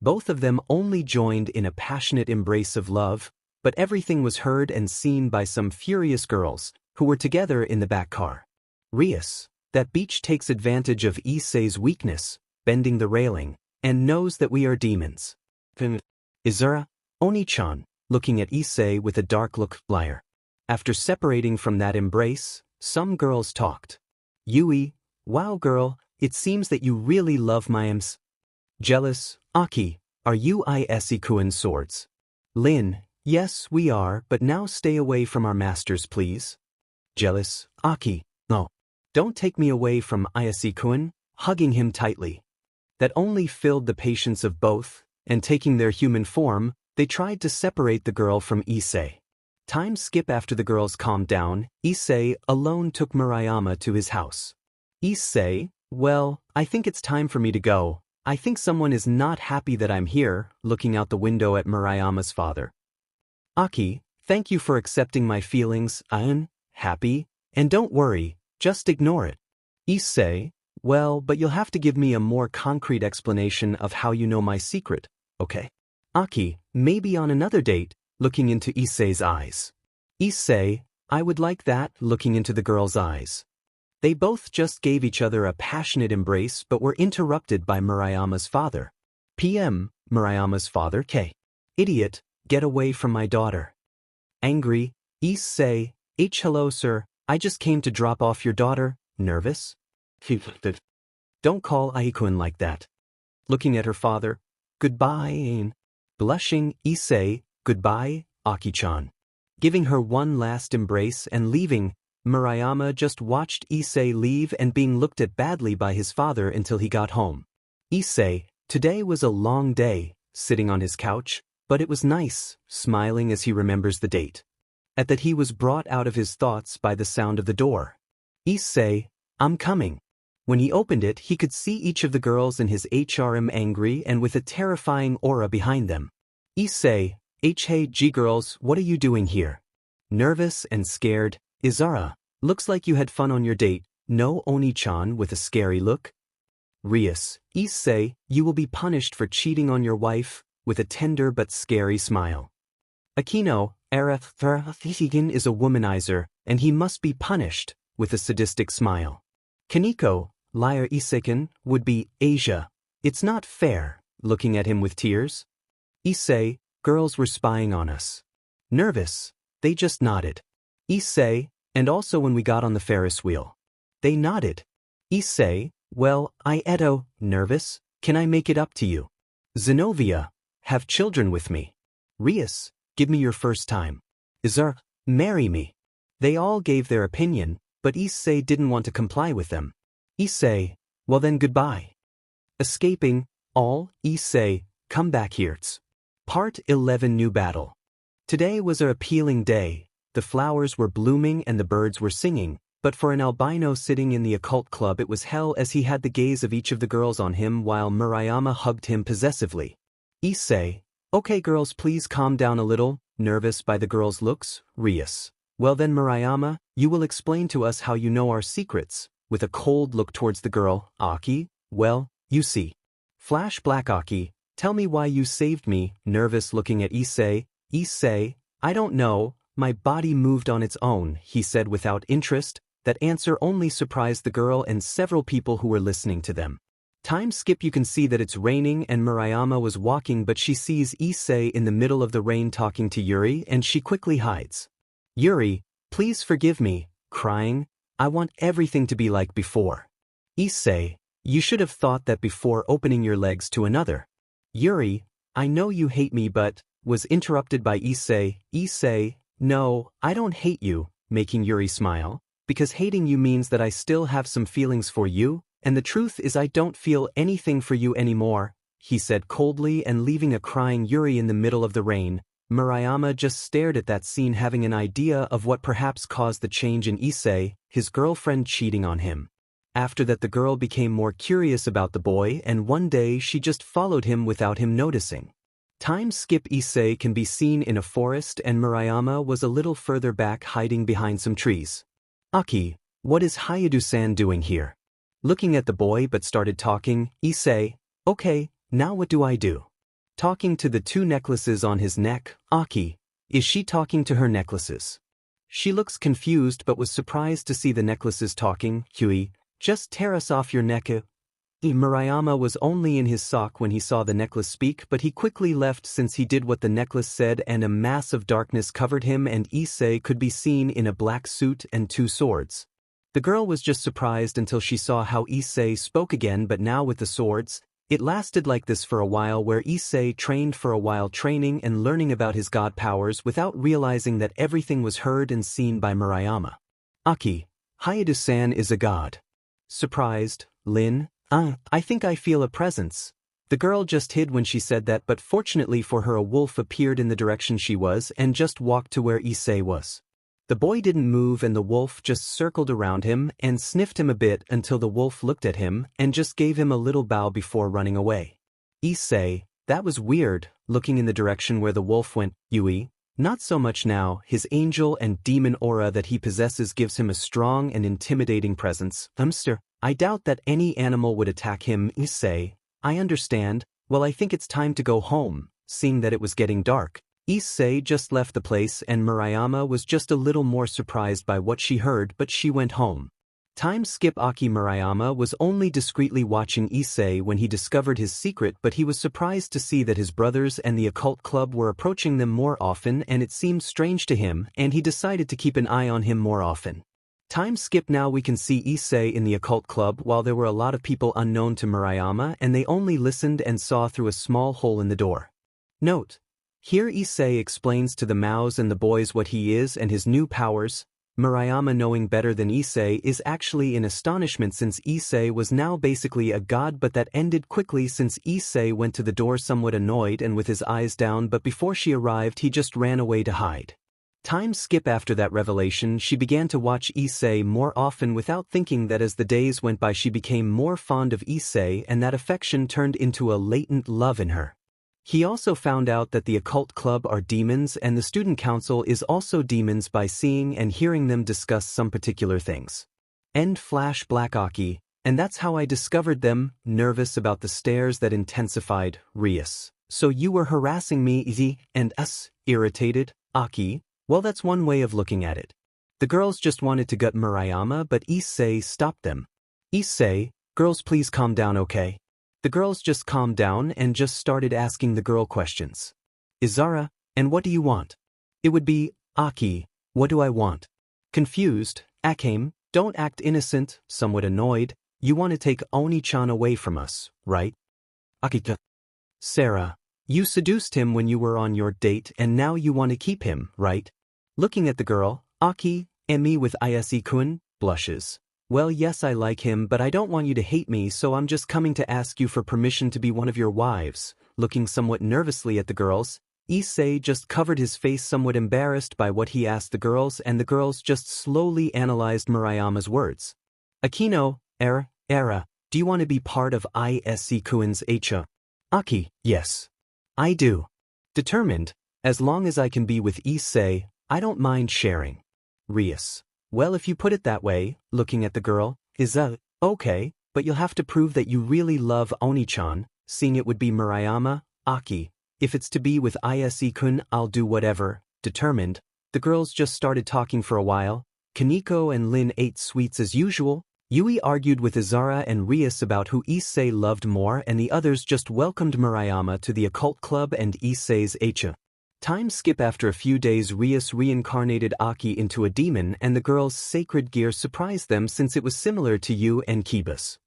Both of them only joined in a passionate embrace of love, but everything was heard and seen by some furious girls, who were together in the back car. Rias, that beach takes advantage of Issei's weakness, bending the railing, and knows that we are demons. Izura, Oni-chan, looking at Issei with a dark look, liar. After separating from that embrace, some girls talked. Yui, wow girl, it seems that you really love my ms. Jealous, Aki, are you Issei-kuin's swords? Lin, yes we are, but now stay away from our masters please. Jealous, Aki, no. Don't take me away from Issei-kun, hugging him tightly. That only filled the patience of both, and taking their human form, they tried to separate the girl from Issei. Time skip after the girls calmed down, Issei alone took Murayama to his house. Issei, well, I think it's time for me to go. I think someone is not happy that I'm here, looking out the window at Murayama's father. Aki, thank you for accepting my feelings, I'm happy, and don't worry, just ignore it. Issei, well, but you'll have to give me a more concrete explanation of how you know my secret, okay? Aki, maybe on another date, looking into Issei's eyes. Issei, I would like that, looking into the girl's eyes. They both just gave each other a passionate embrace but were interrupted by Murayama's father. PM, Murayama's father, K. Idiot, get away from my daughter. Angry, Issei, hello sir, I just came to drop off your daughter, nervous? Don't call Aikun like that. Looking at her father, goodbye. Blushing, Issei, goodbye, Aki-chan. Giving her one last embrace and leaving, Murayama just watched Issei leave and being looked at badly by his father until he got home. Issei, today was a long day, sitting on his couch, but it was nice, smiling as he remembers the date. At that he was brought out of his thoughts by the sound of the door. Issei, I'm coming. When he opened it he could see each of the girls in his HRM angry and with a terrifying aura behind them. Issei, hey G-girls, what are you doing here? Nervous and scared, Izara, looks like you had fun on your date, no Oni-chan with a scary look. Rias, Issei, you will be punished for cheating on your wife, with a tender but scary smile. Akino, Higan is a womanizer, and he must be punished, with a sadistic smile. Kaneko, liar Isseikan, would be Asia. It's not fair, looking at him with tears. Issei, girls were spying on us. Nervous, they just nodded. Issei, and also when we got on the Ferris wheel. They nodded. Issei, well, Edo, nervous, can I make it up to you? Zenobia, have children with me. Rias, give me your first time. Izar, marry me. They all gave their opinion, but Issei didn't want to comply with them. Issei, well then goodbye. Escaping, all, Issei, come back here. Part 11 New Battle. Today was an appealing day. The flowers were blooming and the birds were singing, but for an albino sitting in the occult club it was hell as he had the gaze of each of the girls on him while Murayama hugged him possessively. Issei, okay girls please calm down a little, nervous by the girls' looks, Rias. Well then Murayama, you will explain to us how you know our secrets, with a cold look towards the girl, Aki, well, you see. Flash Black Aki, tell me why you saved me, nervous looking at Issei. Issei, I don't know, my body moved on its own, he said without interest. That answer only surprised the girl and several people who were listening to them. Time skip you can see that it's raining and Murayama was walking but she sees Issei in the middle of the rain talking to Yuri and she quickly hides. Yuri, please forgive me, crying, I want everything to be like before. Issei, you should have thought that before opening your legs to another. Yuri, I know you hate me but, was interrupted by Issei. Issei, no, I don't hate you, making Yuri smile, because hating you means that I still have some feelings for you, and the truth is I don't feel anything for you anymore, he said coldly and leaving a crying Yuri in the middle of the rain. Murayama just stared at that scene having an idea of what perhaps caused the change in Issei, his girlfriend cheating on him. After that the girl became more curious about the boy and one day she just followed him without him noticing. Time skip Issei can be seen in a forest and Murayama was a little further back hiding behind some trees. Aki, what is Hyoudou-san doing here? Looking at the boy but started talking, Issei, okay, now what do I do? Talking to the two necklaces on his neck, Aki, is she talking to her necklaces? She looks confused but was surprised to see the necklaces talking, Hui, just tear us off your neck. Murayama was only in his sock when he saw the necklace speak but he quickly left since he did what the necklace said and a mass of darkness covered him and Issei could be seen in a black suit and two swords. The girl was just surprised until she saw how Issei spoke again but now with the swords. It lasted like this for a while where Issei trained for a while training and learning about his god powers without realizing that everything was heard and seen by Murayama. Aki, Hyoudou-san is a god. Surprised, Lin, I think I feel a presence. The girl just hid when she said that but fortunately for her a wolf appeared in the direction she was and just walked to where Issei was. The boy didn't move and the wolf just circled around him and sniffed him a bit until the wolf looked at him and just gave him a little bow before running away. Issei, that was weird, looking in the direction where the wolf went. Yui, not so much now, his angel and demon aura that he possesses gives him a strong and intimidating presence. I doubt that any animal would attack him. Issei, I understand, well I think it's time to go home, seeing that it was getting dark. Issei just left the place and Murayama was just a little more surprised by what she heard but she went home. Time skip Aki Murayama was only discreetly watching Issei when he discovered his secret but he was surprised to see that his brothers and the occult club were approaching them more often and it seemed strange to him and he decided to keep an eye on him more often. Time skip now we can see Issei in the occult club while there were a lot of people unknown to Murayama and they only listened and saw through a small hole in the door. Note: here Issei explains to the Maos and the boys what he is and his new powers. Murayama knowing better than Issei is actually in astonishment since Issei was now basically a god but that ended quickly since Issei went to the door somewhat annoyed and with his eyes down but before she arrived he just ran away to hide. Time skip after that revelation she began to watch Issei more often without thinking that as the days went by she became more fond of Issei and that affection turned into a latent love in her. He also found out that the occult club are demons and the student council is also demons by seeing and hearing them discuss some particular things. End flash Black Aki, and that's how I discovered them, nervous about the stares that intensified, Rias. So you were harassing me, Izzy, and us, irritated, Aki? Well, that's one way of looking at it. The girls just wanted to gut Murayama, but Issei stopped them. Issei, girls please calm down, okay? The girls just calmed down and just started asking the girl questions. Izara, and what do you want? It would be, Aki, what do I want? Confused, Akame, don't act innocent, somewhat annoyed, you want to take Oni-chan away from us, right? Akita. Sarah, you seduced him when you were on your date and now you want to keep him, right? Looking at the girl, Aki, and me with Ise-kun, blushes. Well, yes, I like him, but I don't want you to hate me, so I'm just coming to ask you for permission to be one of your wives. Looking somewhat nervously at the girls, Issei just covered his face, somewhat embarrassed by what he asked the girls, and the girls just slowly analyzed Murayama's words. Akino, Era, do you want to be part of Ise-kun's Acha? Aki, yes. I do. Determined, as long as I can be with Issei, I don't mind sharing. Rias. Well, if you put it that way, looking at the girl, okay, but you'll have to prove that you really love Oni-chan, seeing it would be Murayama, Aki. If it's to be with Ise-kun, I'll do whatever. Determined, the girls just started talking for a while. Kaneko and Lin ate sweets as usual. Yui argued with Izara and Rias about who Issei loved more, and the others just welcomed Murayama to the occult club and Issei's Acha. Time skip. After a few days, Rias reincarnated Aki into a demon, and the girls' sacred gear surprised them since it was similar to Yu and Kibas.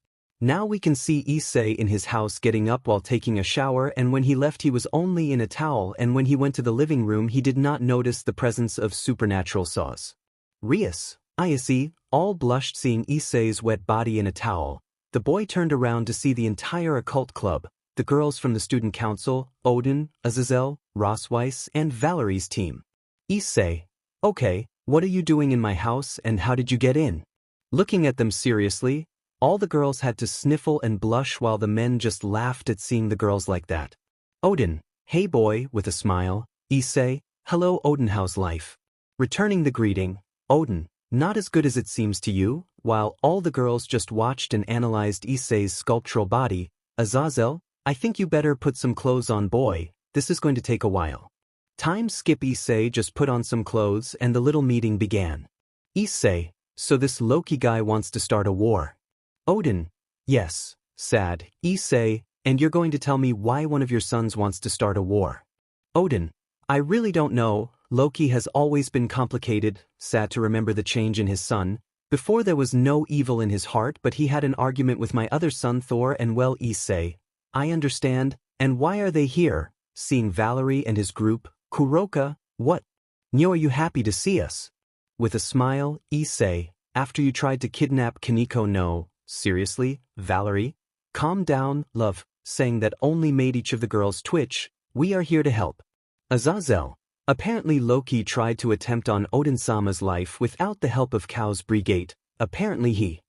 Now we can see Issei in his house getting up while taking a shower, and when he left he was only in a towel, and when he went to the living room he did not notice the presence of supernatural saws. Rias, Ise, all blushed seeing Issei's wet body in a towel. The boy turned around to see the entire occult club, the girls from the student council, Odin, Azazel, Rossweiss, and Valerie's team. Issei, okay, what are you doing in my house and how did you get in? Looking at them seriously, all the girls had to sniffle and blush while the men just laughed at seeing the girls like that. Odin, hey boy, with a smile. Issei, hello Odin, how's life? Returning the greeting, Odin, not as good as it seems to you, while all the girls just watched and analyzed Issei's sculptural body. Azazel, I think you better put some clothes on boy, this is going to take a while. Time skip. Issei just put on some clothes and the little meeting began. Issei, so this Loki guy wants to start a war. Odin, yes, sad. Issei, and you're going to tell me why one of your sons wants to start a war. Odin, I really don't know, Loki has always been complicated, sad to remember the change in his son. Before there was no evil in his heart, but he had an argument with my other son Thor, and well, Issei, I understand, and why are they here? Seeing Valerie and his group, Kuroka, what? Nyo, are you happy to see us? With a smile, Issei, after you tried to kidnap Kaneko, no, seriously, Valerie? Calm down, love, saying that only made each of the girls twitch, we are here to help. Azazel, apparently Loki tried to attempt on Odin-sama's life without the help of Chaos Brigade, apparently he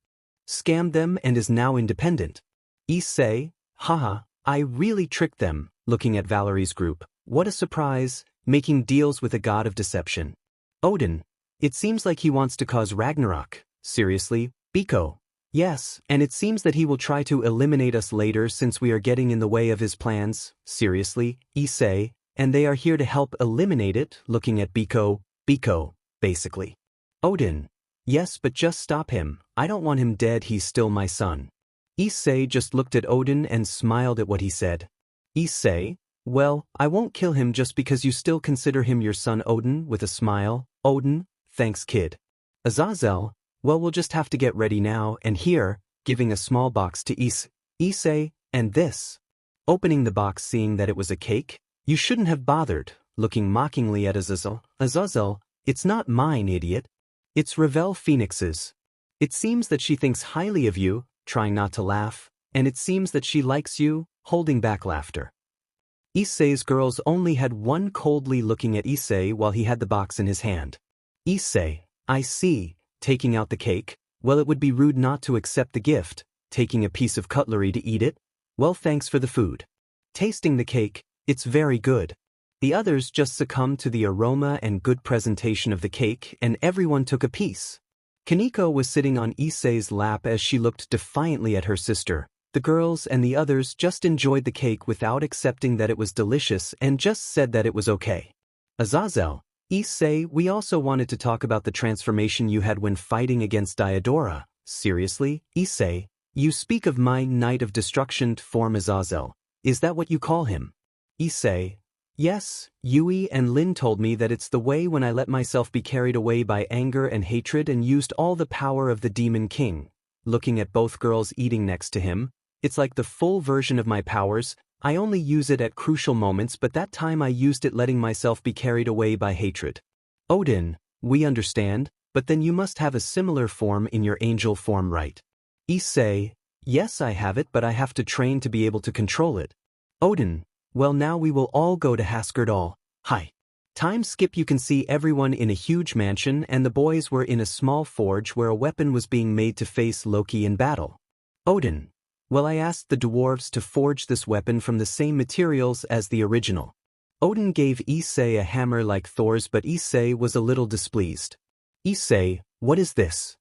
scammed them and is now independent. Issei, haha, I really tricked them, looking at Valerie's group, what a surprise, making deals with a god of deception. Odin, it seems like he wants to cause Ragnarok, seriously, Biko. Yes, and it seems that he will try to eliminate us later since we are getting in the way of his plans, seriously, Issei, and they are here to help eliminate it, looking at Biko, basically. Odin, yes, but just stop him, I don't want him dead, he's still my son. Issei just looked at Odin and smiled at what he said. Issei, well, I won't kill him just because you still consider him your son. Odin, with a smile, Odin, thanks kid. Azazel, well, we'll just have to get ready now, and here, giving a small box to Issei, and this. Opening the box, seeing that it was a cake, you shouldn't have bothered, looking mockingly at Azazel. Azazel, it's not mine, idiot. It's Ravel Phoenix's. It seems that she thinks highly of you, trying not to laugh, and it seems that she likes you, holding back laughter. Issei's girls only had one, coldly looking at Issei while he had the box in his hand. Issei, I see, taking out the cake, well, it would be rude not to accept the gift, taking a piece of cutlery to eat it, well, thanks for the food. Tasting the cake, it's very good. The others just succumbed to the aroma and good presentation of the cake, and everyone took a piece. Kaneko was sitting on Issei's lap as she looked defiantly at her sister. The girls and the others just enjoyed the cake without accepting that it was delicious and just said that it was okay. Azazel, Issei, we also wanted to talk about the transformation you had when fighting against Diodora. Seriously, Issei? You speak of my Knight of Destruction form Azazel. Is that what you call him? Issei. Yes, Yui and Lin told me that it's the way when I let myself be carried away by anger and hatred and used all the power of the Demon King. Looking at both girls eating next to him, it's like the full version of my powers. I only use it at crucial moments, but that time I used it letting myself be carried away by hatred. Odin, we understand, but then you must have a similar form in your angel form, right? Issei, yes I have it, but I have to train to be able to control it. Odin, well now we will all go to Haskardal. Hi. Time skip. You can see everyone in a huge mansion and the boys were in a small forge where a weapon was being made to face Loki in battle. Odin, well I asked the dwarves to forge this weapon from the same materials as the original. Odin gave Issei a hammer like Thor's, but Issei was a little displeased. Issei, what is this?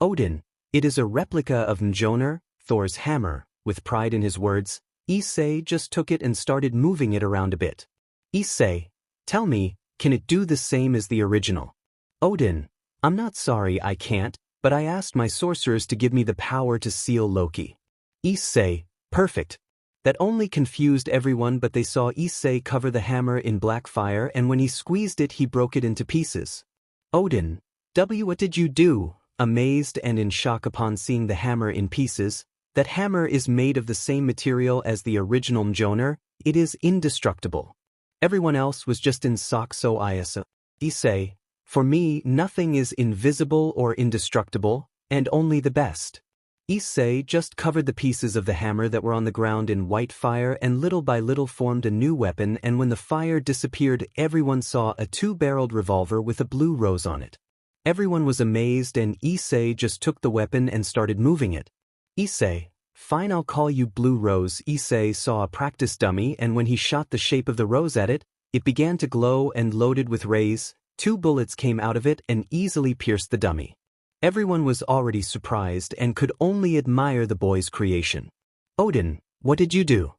Odin, it is a replica of Mjolnir, Thor's hammer. With pride in his words, Issei just took it and started moving it around a bit. Issei, tell me, can it do the same as the original? Odin, I'm not sorry I can't, but I asked my sorcerers to give me the power to seal Loki. Issei, perfect. That only confused everyone, but they saw Issei cover the hammer in black fire and when he squeezed it he broke it into pieces. Odin, what did you do? Amazed and in shock upon seeing the hammer in pieces. That hammer is made of the same material as the original Mjolnir. It is indestructible. Everyone else was just in shock. So Issei, for me nothing is invisible or indestructible, and only the best. Issei just covered the pieces of the hammer that were on the ground in white fire and little by little formed a new weapon, and when the fire disappeared everyone saw a two-barreled revolver with a blue rose on it. Everyone was amazed and Issei just took the weapon and started moving it. Issei, fine, I'll call you Blue Rose. Issei saw a practice dummy and when he shot the shape of the rose at it, it began to glow and loaded with rays. 2 bullets came out of it and easily pierced the dummy. Everyone was already surprised and could only admire the boy's creation. Odin, what did you do?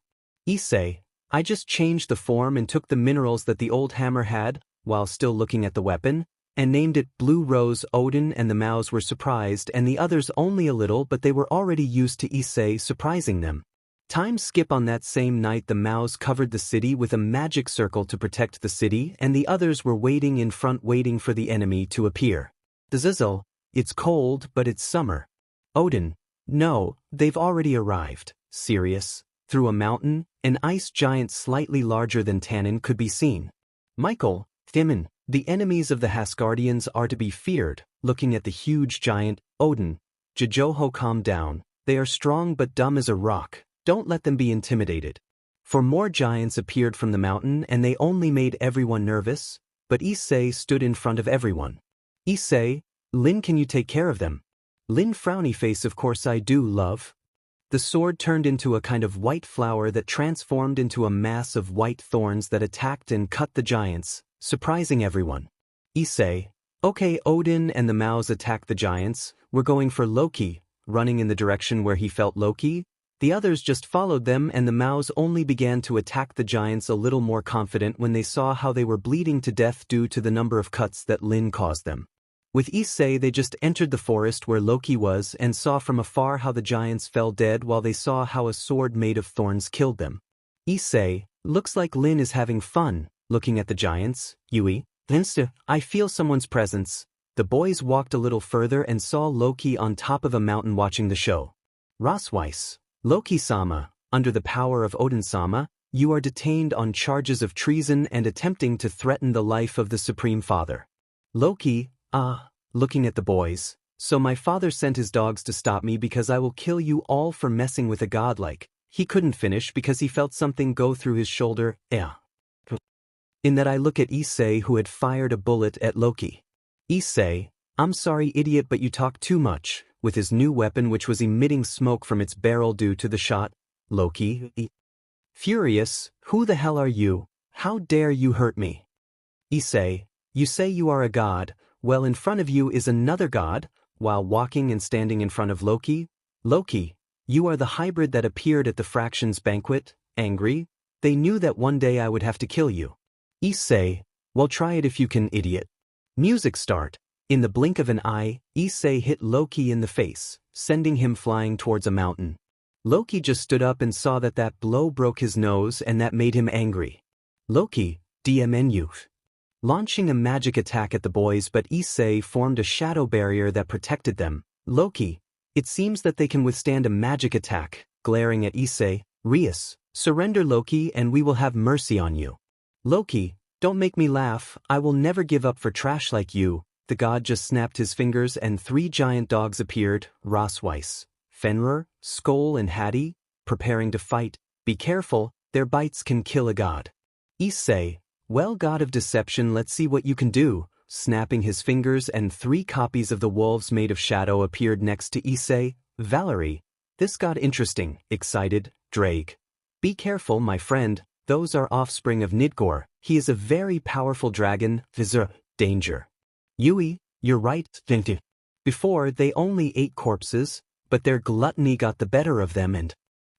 Issei, I just changed the form and took the minerals that the old hammer had, while still looking at the weapon, and named it Blue Rose. Odin and the mouse were surprised and the others only a little, but they were already used to Issei surprising them. Time skip. On that same night the mouse covered the city with a magic circle to protect the city and the others were waiting in front waiting for the enemy to appear. Zizzle, it's cold but it's summer. Odin, no, they've already arrived. Serious? Through a mountain, an ice giant slightly larger than Tannen could be seen. Michael, Timon, the enemies of the Hasgardians are to be feared. Looking at the huge giant, Odin, Jojoho, calm down. They are strong but dumb as a rock. Don't let them be intimidated. For more giants appeared from the mountain and they only made everyone nervous, but Issei stood in front of everyone. Issei, Lin, can you take care of them? Lin, frowny face, of course I do, love. The sword turned into a kind of white flower that transformed into a mass of white thorns that attacked and cut the giants, surprising everyone. Issei, okay. Odin and the mouse attacked the giants. We're going for Loki. Running in the direction where he felt Loki, the others just followed them and the mouse only began to attack the giants a little more confident when they saw how they were bleeding to death due to the number of cuts that Lin caused them. With Issei they just entered the forest where Loki was and saw from afar how the giants fell dead while they saw how a sword made of thorns killed them. Issei, looks like Lin is having fun. Looking at the giants, Yui, Insta, I feel someone's presence. The boys walked a little further and saw Loki on top of a mountain watching the show. Rosweiss, Loki-sama, under the power of Odin-sama, you are detained on charges of treason and attempting to threaten the life of the Supreme Father. Loki, looking at the boys, so my father sent his dogs to stop me because I will kill you all for messing with a godlike. He couldn't finish because he felt something go through his shoulder. In that I look at Issei who had fired a bullet at Loki. Issei, I'm sorry idiot, but you talk too much. With his new weapon which was emitting smoke from its barrel due to the shot. Loki, furious, who the hell are you? How dare you hurt me? Issei, you say you are a god, well in front of you is another god. While walking and standing in front of Loki, Loki, You are the hybrid that appeared at the Fractions banquet, angry? They knew that one day I would have to kill you. Issei, well try it if you can, idiot. Music start. In the blink of an eye, Issei hit Loki in the face, sending him flying towards a mountain. Loki just stood up and saw that that blow broke his nose and that made him angry. Loki, DMNU. Launching a magic attack at the boys, but Issei formed a shadow barrier that protected them. Loki, it seems that they can withstand a magic attack. Glaring at Issei, Rias, surrender Loki and we will have mercy on you. Loki, don't make me laugh, I will never give up for trash like you. The god just snapped his fingers and 3 giant dogs appeared, Rosweiss, Fenrir, Skoll and Hattie, preparing to fight. Be careful, their bites can kill a god. Issei, well, god of deception, let's see what you can do. Snapping his fingers and 3 copies of the wolves made of shadow appeared next to Issei. Valerie, this got interesting, excited. Drake, be careful my friend, those are offspring of Nidgor, he is a very powerful dragon, Vizur, danger. Yui, you're right, Vinti. Before they only ate corpses, but their gluttony got the better of them and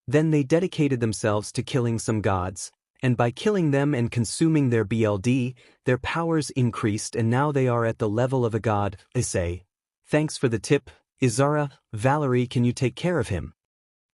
then they dedicated themselves to killing some gods, and by killing them and consuming their BLD, their powers increased and now they are at the level of a god. Issei, thanks for the tip. Izara, Valerie, can you take care of him?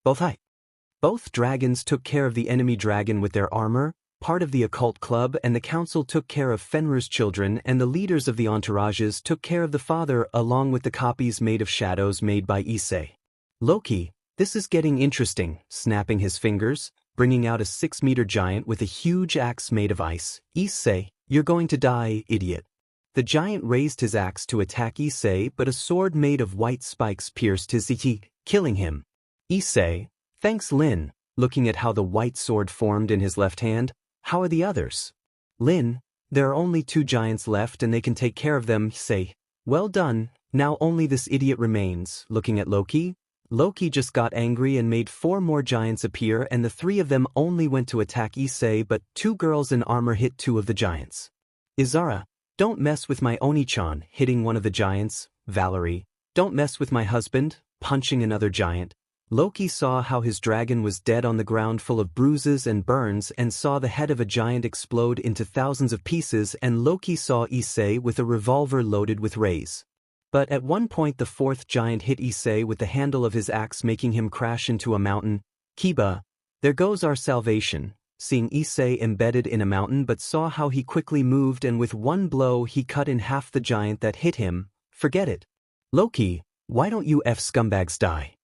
Both dragons took care of the enemy dragon with their armor, part of the occult club and the council took care of Fenrir's children and the leaders of the entourages took care of the father along with the copies made of shadows made by Issei. Loki, this is getting interesting, snapping his fingers, bringing out a 6-meter giant with a huge axe made of ice. Issei, you're going to die, idiot. The giant raised his axe to attack Issei but a sword made of white spikes pierced his ichi, killing him. Issei, thanks Lin, looking at how the white sword formed in his left hand. How are the others? Lin, there are only 2 giants left and they can take care of them. Say, well done, now only this idiot remains. Looking at Loki, Loki just got angry and made 4 more giants appear and the 3 of them only went to attack Issei but 2 girls in armor hit 2 of the giants. Izara, don't mess with my Oni-chan, hitting one of the giants. Valerie, don't mess with my husband, punching another giant. Loki saw how his dragon was dead on the ground full of bruises and burns and saw the head of a giant explode into thousands of pieces and Loki saw Issei with a revolver loaded with rays. But at one point the 4th giant hit Issei with the handle of his axe making him crash into a mountain. Kiba, there goes our salvation, seeing Issei embedded in a mountain but saw how he quickly moved and with one blow he cut in half the giant that hit him. Forget it. Loki, why don't you scumbags die?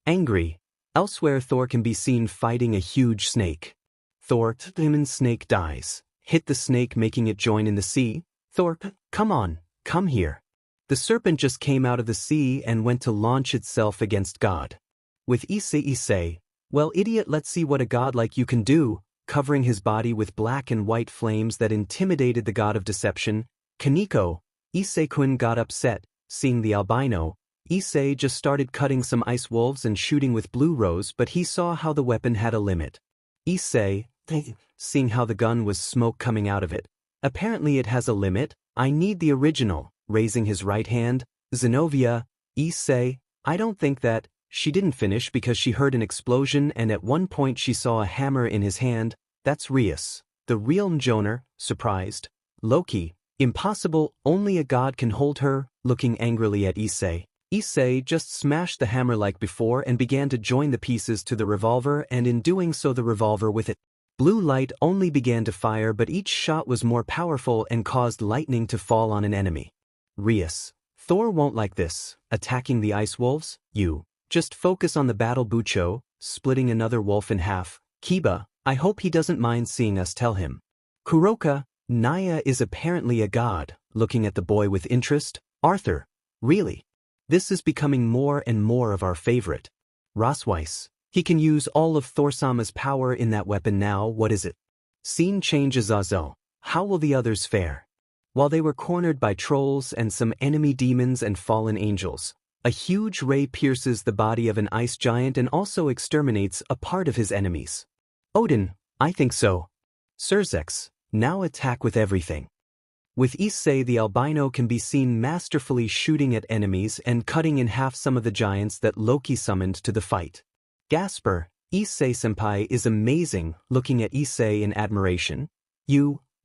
Angry. Elsewhere Thor can be seen fighting a huge snake. Thor, demon snake dies. Hit the snake making it join in the sea. Thor, come on, come here. The serpent just came out of the sea and went to launch itself against God. With Issei, well idiot, let's see what a god like you can do, covering his body with black and white flames that intimidated the god of deception. Kaneko, Issei-kun got upset, seeing the albino. Issei just started cutting some ice wolves and shooting with blue rose but he saw how the weapon had a limit. Issei, seeing how the gun was smoke coming out of it. Apparently it has a limit, I need the original, raising his right hand. Zenobia, Issei, I don't think that. She didn't finish because she heard an explosion and at one point she saw a hammer in his hand. That's Rias, the real Mjolnir, surprised. Loki, impossible, only a god can hold her, looking angrily at Issei. Issei just smashed the hammer like before and began to join the pieces to the revolver and in doing so the revolver with it. Blue light only began to fire but each shot was more powerful and caused lightning to fall on an enemy. Rias, Thor won't like this, attacking the ice wolves. You, just focus on the battle Bucho, splitting another wolf in half. Kiba, I hope he doesn't mind seeing us tell him. Kuroka, Naya is apparently a god, looking at the boy with interest. Arthur, really? This is becoming more and more of our favorite. Rosweiss, he can use all of Thorsama's power in that weapon now. What is it? Scene changes. Azazel, how will the others fare? While they were cornered by trolls and some enemy demons and fallen angels, a huge ray pierces the body of an ice giant and also exterminates a part of his enemies. Odin, I think so. Surzex, now attack with everything. With Issei, the albino can be seen masterfully shooting at enemies and cutting in half some of the giants that Loki summoned to the fight. Gasper, Issei-senpai is amazing, looking at Issei in admiration.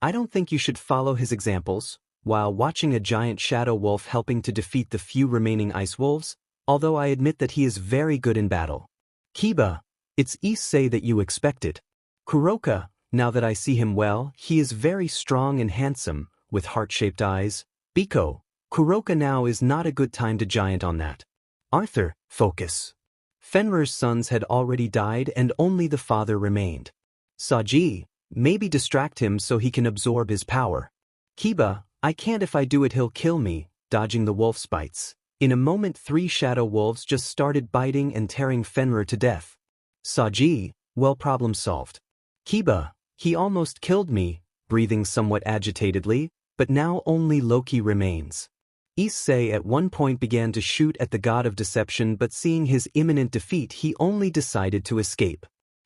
I don't think you should follow his examples, while watching a giant shadow wolf helping to defeat the few remaining ice wolves, although I admit that he is very good in battle. Kiba, it's Issei that you expected. Kuroka, now that I see him well, he is very strong and handsome, with heart-shaped eyes. Biko, Kuroka now is not a good time to giant on that. Arthur, focus. Fenrir's sons had already died and only the father remained. Saji, maybe distract him so he can absorb his power. Kiba, I can't, if I do it he'll kill me, dodging the wolf's bites. In a moment 3 shadow wolves just started biting and tearing Fenrir to death. Saji, well, problem solved. Kiba, he almost killed me, breathing somewhat agitatedly, but now only Loki remains. Issei at one point began to shoot at the god of deception, but seeing his imminent defeat he only decided to escape.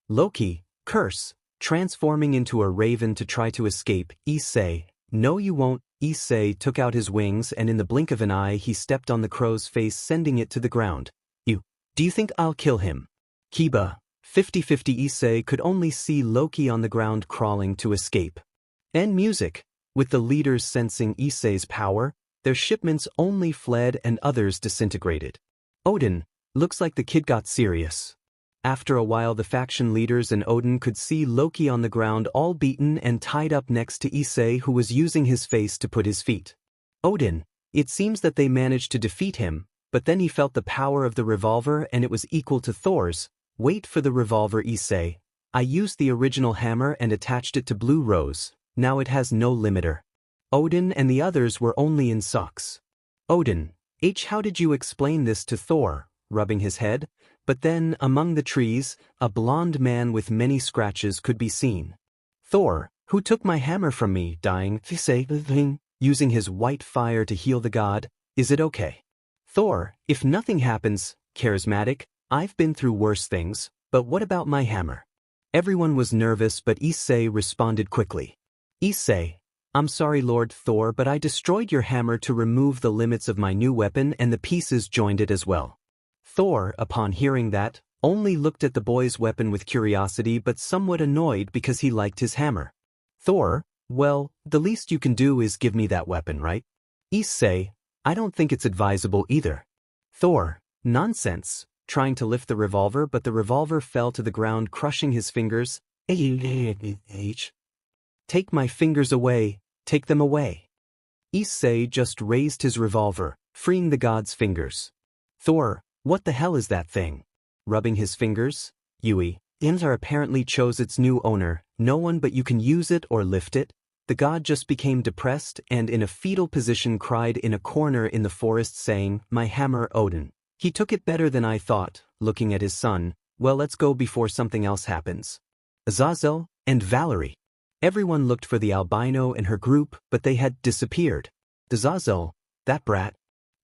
Loki, curse, transforming into a raven to try to escape. Issei, no you won't. Issei took out his wings and in the blink of an eye he stepped on the crow's face, sending it to the ground. Do you think I'll kill him? Kiba, 50-50. Issei could only see Loki on the ground crawling to escape. End music. With the leaders sensing Issei's power, their shipments only fled and others disintegrated. Odin, looks like the kid got serious. After a while the faction leaders and Odin could see Loki on the ground all beaten and tied up next to Issei, who was using his face to put his feet. Odin, it seems that they managed to defeat him, but then he felt the power of the revolver and it was equal to Thor's. Wait for the revolver. Issei, I used the original hammer and attached it to Blue Rose, now it has no limiter. Odin and the others were only in socks. Odin, how did you explain this to Thor, rubbing his head? But then, among the trees, a blond man with many scratches could be seen. Thor, who took my hammer from me, dying, using his white fire to heal the god, is it okay? Thor, if nothing happens, charismatic, I've been through worse things, but what about my hammer? Everyone was nervous, but Issei responded quickly. Issei, I'm sorry Lord Thor, but I destroyed your hammer to remove the limits of my new weapon and the pieces joined it as well. Thor, upon hearing that, only looked at the boy's weapon with curiosity but somewhat annoyed because he liked his hammer. Thor, well, the least you can do is give me that weapon, right? Issei, I don't think it's advisable either. Thor, nonsense, trying to lift the revolver but the revolver fell to the ground, crushing his fingers. Take my fingers away, take them away. Issei just raised his revolver, freeing the god's fingers. Thor, what the hell is that thing? Rubbing his fingers. Inzar apparently chose its new owner, no one but you can use it or lift it. The god just became depressed and in a fetal position cried in a corner in the forest saying, my hammer Odin. He took it better than I thought, looking at his son, well let's go before something else happens. Azazel and Valerie. Everyone looked for the albino and her group, but they had disappeared. Azazel, that brat.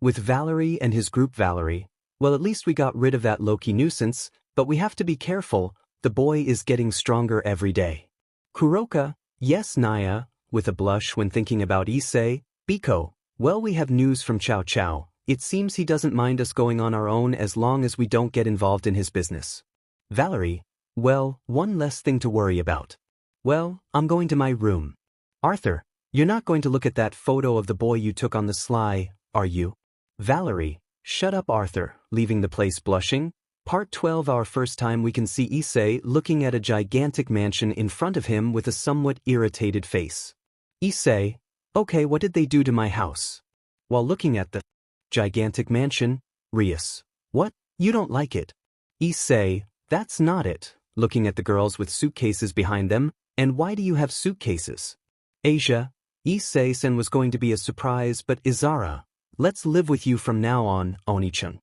With Valerie and his group. Valerie, well at least we got rid of that Loki nuisance, but we have to be careful, the boy is getting stronger every day. Kuroka, yes Naya, with a blush when thinking about Issei. Biko, well we have news from Chow Chow, it seems he doesn't mind us going on our own as long as we don't get involved in his business. Valerie, well, one less thing to worry about. Well, I'm going to my room. Arthur, you're not going to look at that photo of the boy you took on the sly, are you? Valerie, shut up Arthur, leaving the place blushing. Part 12. Our first time we can see Issei looking at a gigantic mansion in front of him with a somewhat irritated face. Issei, okay, what did they do to my house? While looking at the gigantic mansion, Rias, what, you don't like it? Issei, that's not it, looking at the girls with suitcases behind them. And why do you have suitcases? Asia, Issei-sen was going to be a surprise, but Izara, let's live with you from now on, Oni-chan.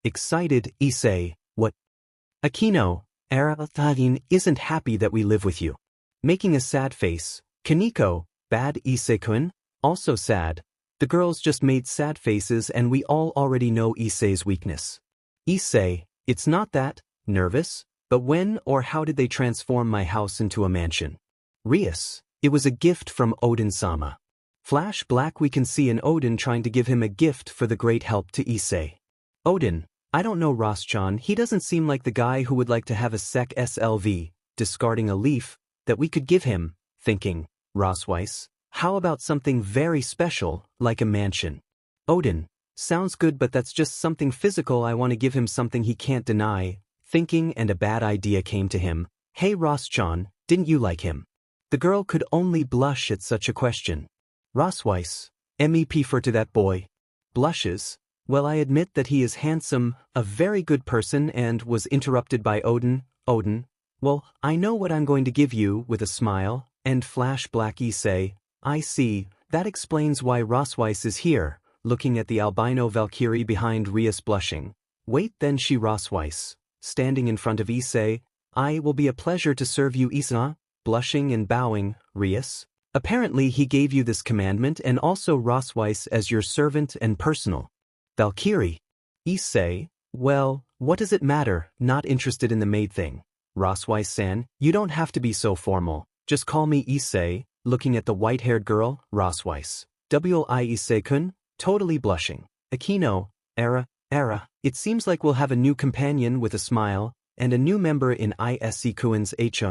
Excited, Issei, what? Akino, Ara-tadin isn't happy that we live with you. Making a sad face, Kaneko, bad Issei-kun, also sad. The girls just made sad faces and we all already know Issei's weakness. Issei, it's not that, nervous? But when or how did they transform my house into a mansion? Rias, it was a gift from Odin-sama. Flash black we can see an Odin trying to give him a gift for the great help to Issei. Odin, I don't know Ross-chan, he doesn't seem like the guy who would like to have a sec SLV, discarding a leaf, that we could give him, thinking, Rossweiss, how about something very special, like a mansion? Odin, sounds good but that's just something physical, I want to give him something he can't deny, thinking, and a bad idea came to him. Hey Ross-chan, didn't you like him? The girl could only blush at such a question. Rossweiss, MEP for to that boy. Blushes, well I admit that he is handsome, a very good person, and was interrupted by Odin. Odin, well, I know what I'm going to give you, with a smile, and flash black Issei. I see, that explains why Rossweiss is here, looking at the albino Valkyrie behind Rias blushing. Wait then she Rossweiss, standing in front of Issei. I will be a pleasure to serve you Issei, blushing and bowing, Rias. Apparently he gave you this commandment and also Rossweiss as your servant and personal. Valkyrie. Issei, well, what does it matter, not interested in the maid thing. Rossweiss-san, you don't have to be so formal, just call me Issei, looking at the white-haired girl, Rossweiss. Wi Issei-kun, totally blushing. Akino, Era, it seems like we'll have a new companion with a smile, and a new member in Issei-kun's H.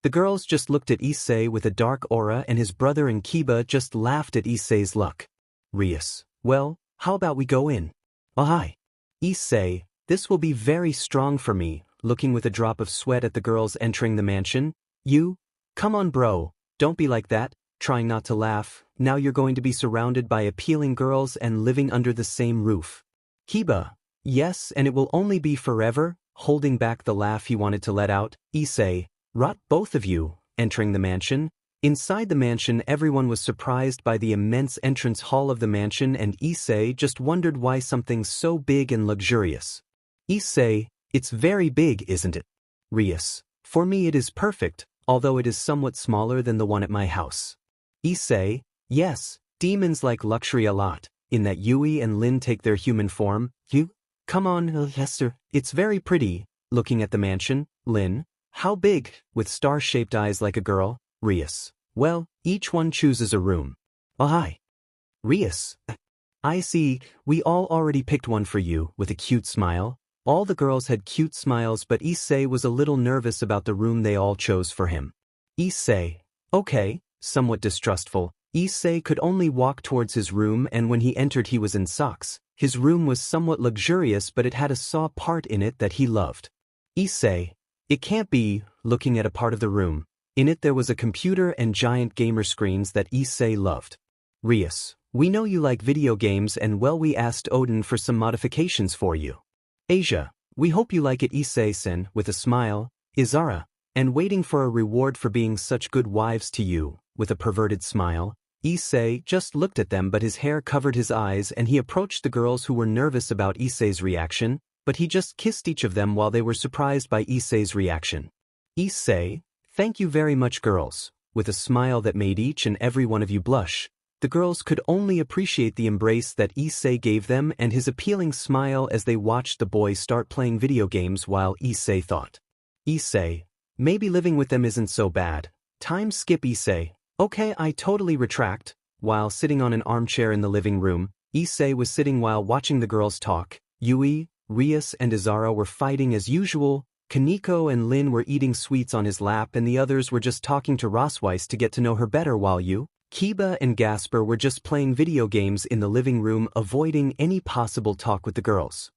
The girls just looked at Issei with a dark aura and his brother and Kiba just laughed at Issei's luck. Rias, well, how about we go in? Oh hi. Issei, this will be very strong for me, looking with a drop of sweat at the girls entering the mansion. You? Come on bro, don't be like that, trying not to laugh, now you're going to be surrounded by appealing girls and living under the same roof. Kiba, yes, and it will only be forever, holding back the laugh he wanted to let out. Issei, rot both of you, entering the mansion. Inside the mansion everyone was surprised by the immense entrance hall of the mansion and Issei just wondered why something so big and luxurious. Issei, it's very big isn't it? Rias, for me it is perfect, although it is somewhat smaller than the one at my house. Issei, yes, demons like luxury a lot, in that Yui and Lin take their human form. You? Come on, Hester, it's very pretty, looking at the mansion. Lin, how big, with star-shaped eyes like a girl. Rias, well, each one chooses a room. Oh hi. Rias, I see, we all already picked one for you, with a cute smile. All the girls had cute smiles but Issei was a little nervous about the room they all chose for him. Issei, okay, somewhat distrustful. Issei could only walk towards his room and when he entered he was in socks. His room was somewhat luxurious but it had a saw part in it that he loved. Issei, it can't be, looking at a part of the room. In it there was a computer and giant gamer screens that Issei loved. Rias, we know you like video games and well we asked Odin for some modifications for you. Asia, we hope you like it Issei-sen, with a smile. Izara, and waiting for a reward for being such good wives to you, with a perverted smile. Issei just looked at them but his hair covered his eyes and he approached the girls who were nervous about Issei's reaction, but he just kissed each of them while they were surprised by Issei's reaction. Issei, thank you very much girls, with a smile that made each and every one of you blush. The girls could only appreciate the embrace that Issei gave them and his appealing smile as they watched the boys start playing video games while Issei thought. Issei, maybe living with them isn't so bad. Time skip Issei. Okay, I totally retract. While sitting on an armchair in the living room, Issei was sitting while watching the girls talk. Yui, Rias and Izara were fighting as usual. Kaneko and Lin were eating sweets on his lap and the others were just talking to Rossweiss to get to know her better while Kiba and Gasper were just playing video games in the living room avoiding any possible talk with the girls.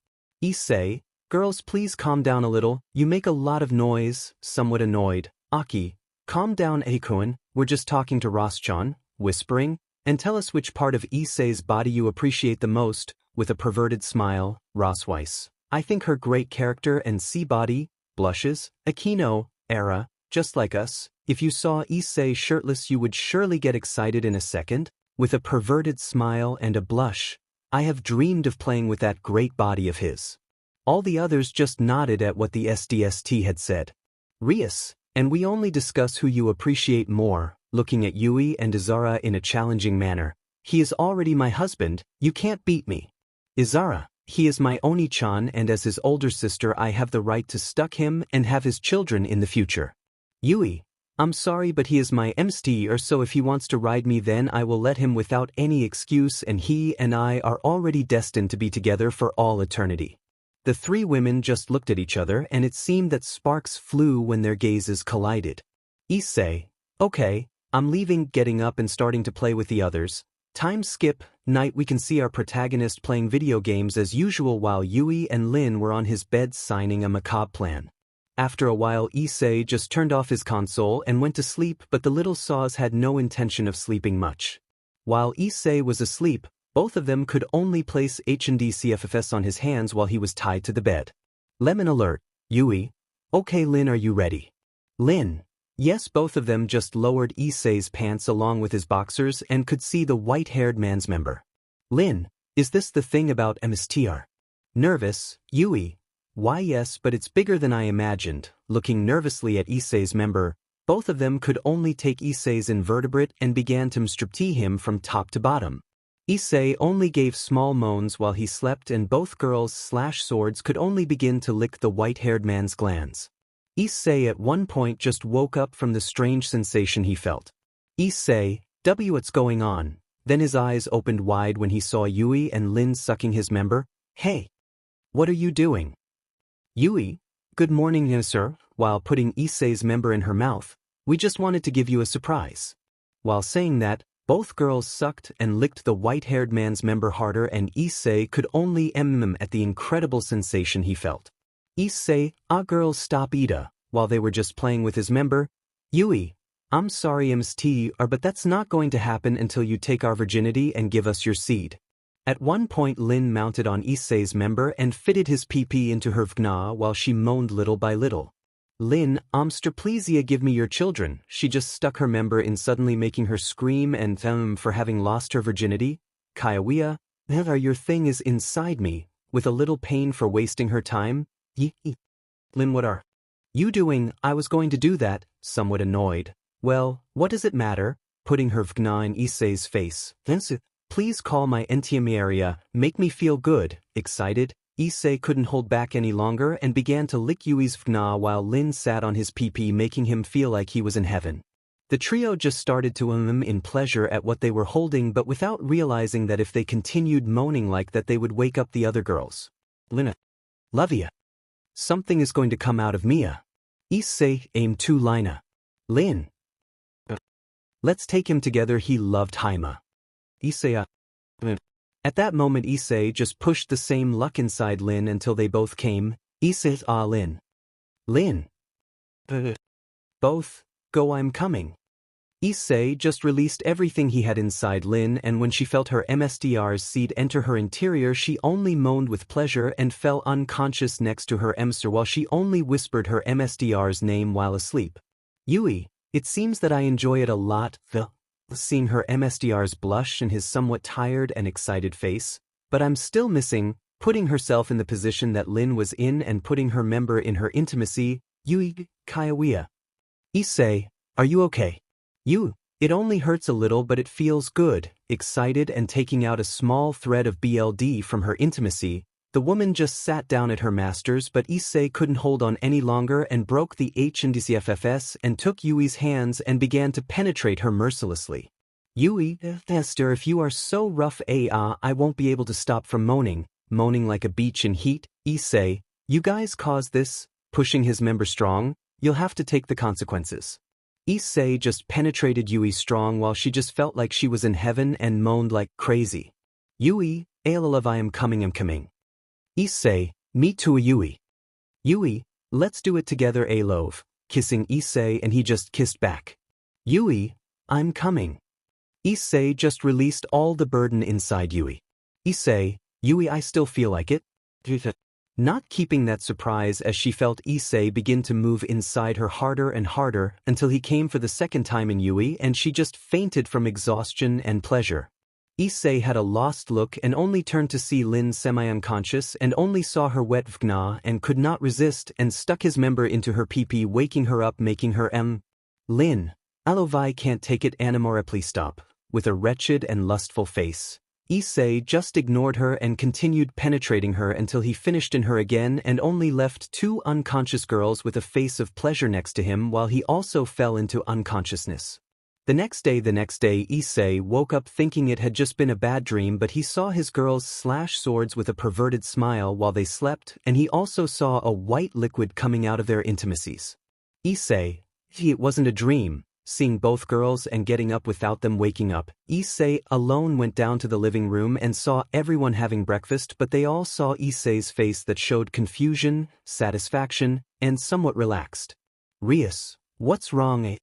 Issei, girls please calm down a little, you make a lot of noise, somewhat annoyed. Aki, calm down Eikun, we're just talking to Ross-chan, whispering, and tell us which part of Issei's body you appreciate the most, with a perverted smile. Rossweiss, I think her great character and body, blushes. Akino, Era, just like us, if you saw Issei shirtless you would surely get excited in a second, with a perverted smile and a blush. I have dreamed of playing with that great body of his. All the others just nodded at what the SDST had said. Rias, and we only discuss who you appreciate more, looking at Yui and Izara in a challenging manner. He is already my husband, you can't beat me. Izara, he is my Oni-chan and as his older sister I have the right to stuck him and have his children in the future. Yui, I'm sorry but he is my MST or so if he wants to ride me then I will let him without any excuse and he and I are already destined to be together for all eternity. The three women just looked at each other and it seemed that sparks flew when their gazes collided. Issei, okay, I'm leaving, getting up and starting to play with the others. Time skip, night. We can see our protagonist playing video games as usual while Yui and Lin were on his bed signing a macabre plan. After a while Issei just turned off his console and went to sleep, but the little saws had no intention of sleeping much. While Issei was asleep, both of them could only place HNDCFFS on his hands while he was tied to the bed. Lemon alert, Yui. Okay Lin, are you ready? Lin. Yes, both of them just lowered Issei's pants along with his boxers and could see the white-haired man's member. Lin, is this the thing about MSTR? Nervous, Yui. Why yes, but it's bigger than I imagined. Looking nervously at Issei's member, both of them could only take Issei's invertebrate and began to striptease him from top to bottom. Issei only gave small moans while he slept and both girls/swords could only begin to lick the white-haired man's glands. Issei at one point just woke up from the strange sensation he felt. Issei, what's going on? Then his eyes opened wide when he saw Yui and Lin sucking his member. Hey! What are you doing? Yui, good morning, yes, sir. While putting Issei's member in her mouth, we just wanted to give you a surprise. While saying that, both girls sucked and licked the white-haired man's member harder and Issei could only at the incredible sensation he felt. Issei, girls stop Ida, while they were just playing with his member. Yui, I'm sorry MST, but that's not going to happen until you take our virginity and give us your seed. At one point Lin mounted on Issei's member and fitted his pee-pee into her vagina while she moaned little by little. Lin, please give me your children. She just stuck her member in, suddenly making her scream and for having lost her virginity. Kayawiya, your thing is inside me, with a little pain for wasting her time. Lin, what are you doing? I was going to do that, somewhat annoyed. Well, what does it matter? Putting her vagina in Issei's face. Please call my area, make me feel good. Excited, Issei couldn't hold back any longer and began to lick Yui's vagina while Lin sat on his pee-pee, making him feel like he was in heaven. The trio just started to in pleasure at what they were holding, but without realizing that if they continued moaning like that they would wake up the other girls. Lina. Lovia. Something is going to come out of Mia. Issei, aim to Lina. Lin. Let's take him together, he loved Haima. Issei. At that moment Issei just pushed the same luck inside Lin until they both came. Issei, Lin. Lin. Both, go, I'm coming. Issei just released everything he had inside Lin, and when she felt her MSDR's seed enter her interior she only moaned with pleasure and fell unconscious next to her emster while she only whispered her MSDR's name while asleep. Yui, it seems that I enjoy it a lot, seeing her MSDR's blush in his somewhat tired and excited face, but I'm still missing, putting herself in the position that Lin was in and putting her member in her intimacy. Yui, Kayawiya. Issei, are you okay? You, it only hurts a little but it feels good. Excited and taking out a small thread of BLD from her intimacy, the woman just sat down at her master's, but Issei couldn't hold on any longer and broke the HNDCFFS and took Yui's hands and began to penetrate her mercilessly. Yui, Esther, if you are so rough I won't be able to stop from moaning like a beach in heat. Issei, you guys caused this, pushing his member strong, you'll have to take the consequences. Issei just penetrated Yui strong while she just felt like she was in heaven and moaned like crazy. Yui, Ailalav, I am coming. Issei, me too, Yui. Yui, let's do it together, Alov, kissing Issei, and he just kissed back. Yui, I'm coming. Issei just released all the burden inside Yui. Issei, Yui, I still feel like it. Not keeping that surprise as she felt Issei begin to move inside her harder and harder until he came for the second time in Yui and she just fainted from exhaustion and pleasure. Issei had a lost look and only turned to see Lin semi-unconscious and only saw her wet vagina and could not resist and stuck his member into her pee-pee, waking her up, making her Lin, Alovai can't take it anymore, please stop. With a wretched and lustful face, Issei just ignored her and continued penetrating her until he finished in her again and only left two unconscious girls with a face of pleasure next to him while he also fell into unconsciousness. The next day, Issei woke up thinking it had just been a bad dream, but he saw his girls slash swords with a perverted smile while they slept, and he also saw a white liquid coming out of their intimacies. Issei, it wasn't a dream. Seeing both girls and getting up without them waking up, Issei alone went down to the living room and saw everyone having breakfast, but they all saw Issei's face that showed confusion, satisfaction, and somewhat relaxed. Rias, what's wrong?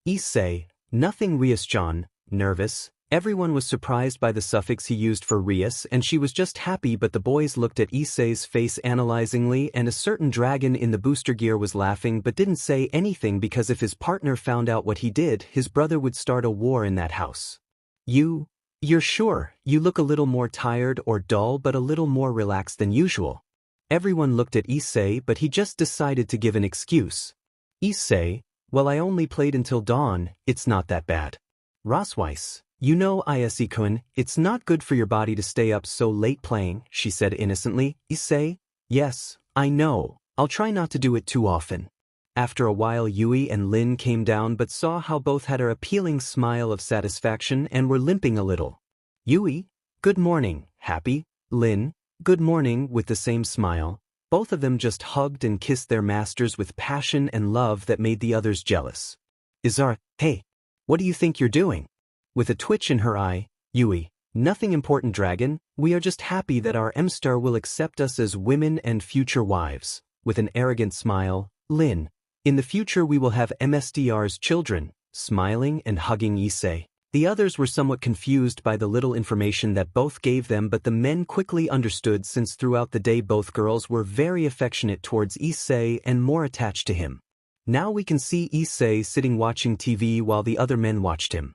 Issei, nothing. Rias-chan, nervous. Everyone was surprised by the suffix he used for Rias, and she was just happy, but the boys looked at Issei's face analyzingly, and a certain dragon in the booster gear was laughing but didn't say anything because if his partner found out what he did, his brother would start a war in that house. You're sure? You look a little more tired or dull but a little more relaxed than usual. Everyone looked at Issei, but he just decided to give an excuse. Issei, well, I only played until dawn, it's not that bad. Rosweiss, you know, Issei-kun, it's not good for your body to stay up so late playing, she said innocently. Issei, yes, I know, I'll try not to do it too often. After a while, Yui and Lin came down but saw how both had her appealing smile of satisfaction and were limping a little. Yui, good morning, happy. Lin, good morning, with the same smile. Both of them just hugged and kissed their masters with passion and love that made the others jealous. Izara, hey, what do you think you're doing? With a twitch in her eye, Yui, nothing important, dragon, we are just happy that our M-star will accept us as women and future wives. With an arrogant smile, Lin, in the future we will have MSDR's children, smiling and hugging Issei. The others were somewhat confused by the little information that both gave them, but the men quickly understood since throughout the day both girls were very affectionate towards Issei and more attached to him. Now we can see Issei sitting watching TV while the other men watched him.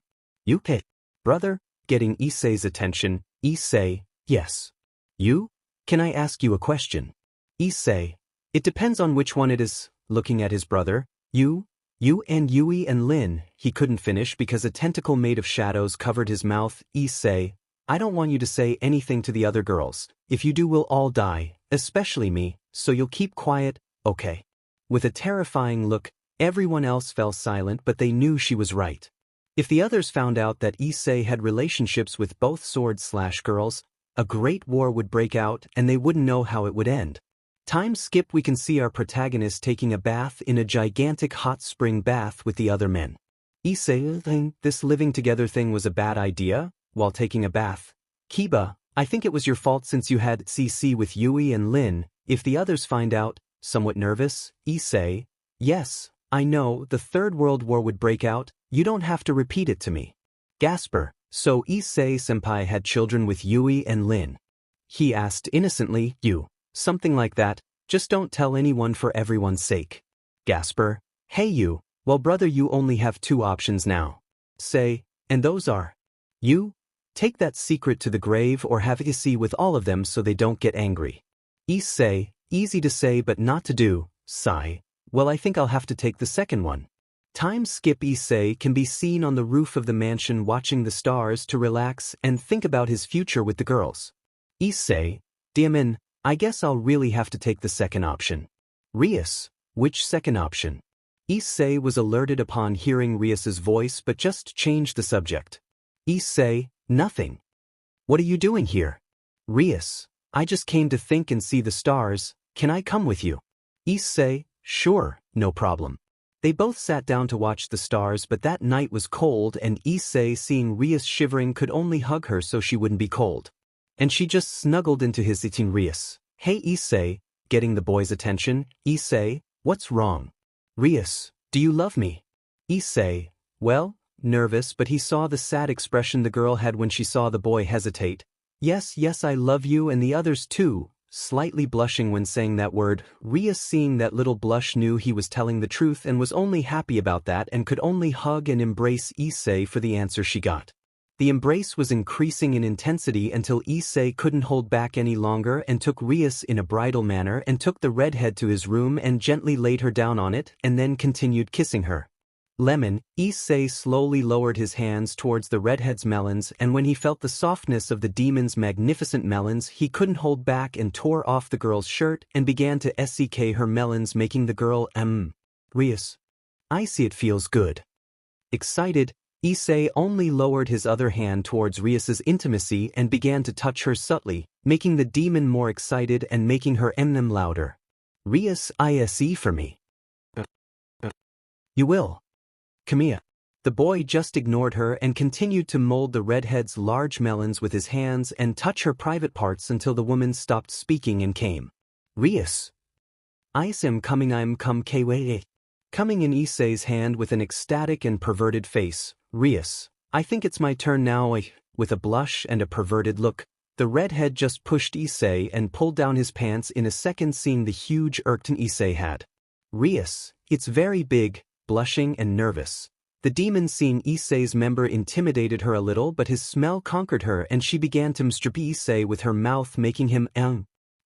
Yuke, brother, getting Issei's attention. Issei, yes. You? Can I ask you a question? Issei, it depends on which one it is. Looking at his brother, you and Yui and Lin, he couldn't finish because a tentacle made of shadows covered his mouth. Issei, I don't want you to say anything to the other girls. If you do, we'll all die, especially me, so you'll keep quiet, okay? With a terrifying look, everyone else fell silent, but they knew she was right. If the others found out that Issei had relationships with both sword/girls, a great war would break out and they wouldn't know how it would end. Time skip, we can see our protagonist taking a bath in a gigantic hot spring bath with the other men. Issei, this living together thing was a bad idea, while taking a bath. Kiba, I think it was your fault since you had CC with Yui and Lin. If the others find out, somewhat nervous, Issei, yes, I know, the Third World War would break out, you don't have to repeat it to me. Gasper, so Issei-senpai had children with Yui and Lin? He asked innocently. You. Something like that, just don't tell anyone for everyone's sake. Gasper, hey you, well brother, you only have two options now. Say, and those are. You? Take that secret to the grave or have Issei with all of them so they don't get angry. Issei, easy to say but not to do. Sigh, well I think I'll have to take the second one. Time skip. Issei can be seen on the roof of the mansion watching the stars to relax and think about his future with the girls. Issei, Diamin, I guess I'll really have to take the second option. Rias, which second option? Issei was alerted upon hearing Rias's voice but just changed the subject. Issei, nothing. What are you doing here? Rias, I just came to think and see the stars, can I come with you? Issei, sure, no problem. They both sat down to watch the stars, but that night was cold and Issei, seeing Rias shivering, could only hug her so she wouldn't be cold. And she just snuggled into his eating. Rias, hey Issei, getting the boy's attention. Issei, what's wrong? Rias, do you love me? Issei, well, nervous, but he saw the sad expression the girl had when she saw the boy hesitate. Yes, I love you and the others too, slightly blushing when saying that word. Rias, seeing that little blush, knew he was telling the truth and was only happy about that and could only hug and embrace Issei for the answer she got. The embrace was increasing in intensity until Issei couldn't hold back any longer and took Rias in a bridal manner and took the redhead to his room and gently laid her down on it and then continued kissing her. Lemon, Issei slowly lowered his hands towards the redhead's melons, and when he felt the softness of the demon's magnificent melons, he couldn't hold back and tore off the girl's shirt and began to seck her melons, making the girl Rias, I see, it feels good. Excited, Issei only lowered his other hand towards Rias's intimacy and began to touch her subtly, making the demon more excited and making her louder. Rias ise for me. You will. Come here. The boy just ignored her and continued to mold the redhead's large melons with his hands and touch her private parts until the woman stopped speaking and came. Rias. I'm come kway. Coming in Issei's hand with an ecstatic and perverted face. Rias, I think it's my turn now. With a blush and a perverted look, the redhead just pushed Issei and pulled down his pants in a second, seeing the huge erection Issei had. Rias, it's very big, blushing and nervous. The demon, seeing Issei's member, intimidated her a little, but his smell conquered her and she began to strip Issei with her mouth, making him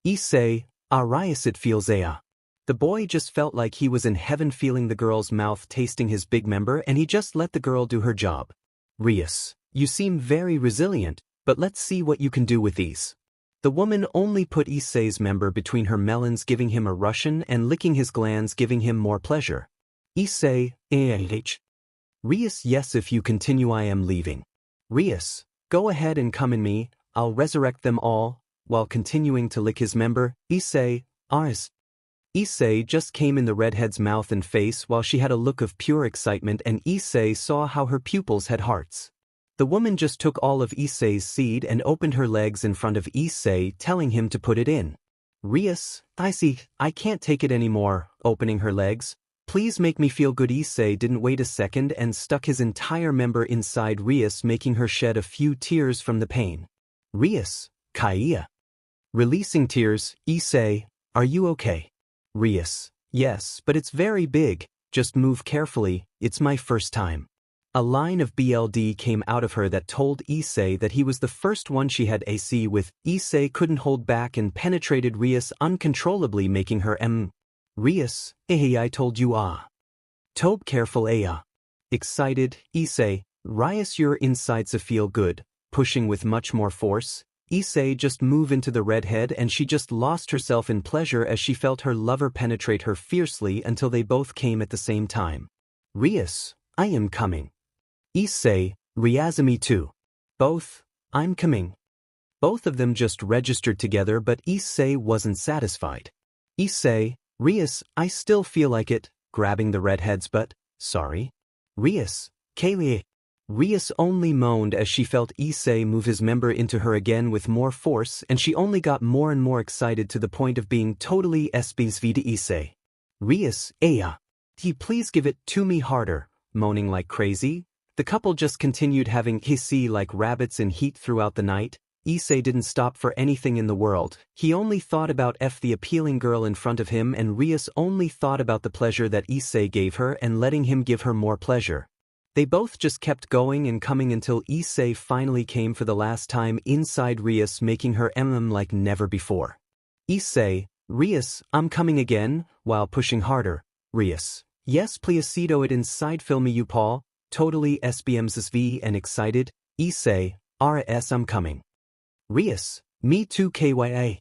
Issei, Rias, it feels The boy just felt like he was in heaven, feeling the girl's mouth tasting his big member, and he just let the girl do her job. Rias, you seem very resilient, but let's see what you can do with these. The woman only put Issei's member between her melons, giving him a Russian, and licking his glands, giving him more pleasure. Issei, Rias, yes, if you continue I am leaving. Rias, go ahead and come in me, I'll resurrect them all, while continuing to lick his member. Issei, Ars. Issei just came in the redhead's mouth and face while she had a look of pure excitement, and Issei saw how her pupils had hearts. The woman just took all of Issei's seed and opened her legs in front of Issei, telling him to put it in. Rias, I see, I can't take it anymore, opening her legs. Please make me feel good. Issei didn't wait a second and stuck his entire member inside Rias, making her shed a few tears from the pain. Rias, Kaya. Releasing tears. Issei, are you okay? Rias, yes, but it's very big, just move carefully, it's my first time. A line of BLD came out of her that told Issei that he was the first one she had AC with. Issei couldn't hold back and penetrated Rias uncontrollably, making her Rias, I told you Tobe careful Excited, Issei, Rias your insides feel good, pushing with much more force. Issei just move into the redhead and she just lost herself in pleasure as she felt her lover penetrate her fiercely until they both came at the same time. Rias, I am coming. Issei, Riazami too. Both, I'm coming. Both of them just registered together, but Issei wasn't satisfied. Issei, Rias, I still feel like it, grabbing the redhead's butt, sorry. Rias, Kaylee. Rias only moaned as she felt Issei move his member into her again with more force, and she only got more and more excited to the point of being totally SBSV to Issei. Rias, please give it to me harder, moaning like crazy. The couple just continued having hissy like rabbits in heat throughout the night. Issei didn't stop for anything in the world. He only thought about the appealing girl in front of him, and Rias only thought about the pleasure that Issei gave her and letting him give her more pleasure. They both just kept going and coming until Issei finally came for the last time inside Rias, making her like never before. Issei, Rias, I'm coming again, while pushing harder. Rias, yes please it inside fill me you Paul, totally SBMSV and excited. Issei, RS I'm coming. Rias, me too KYA.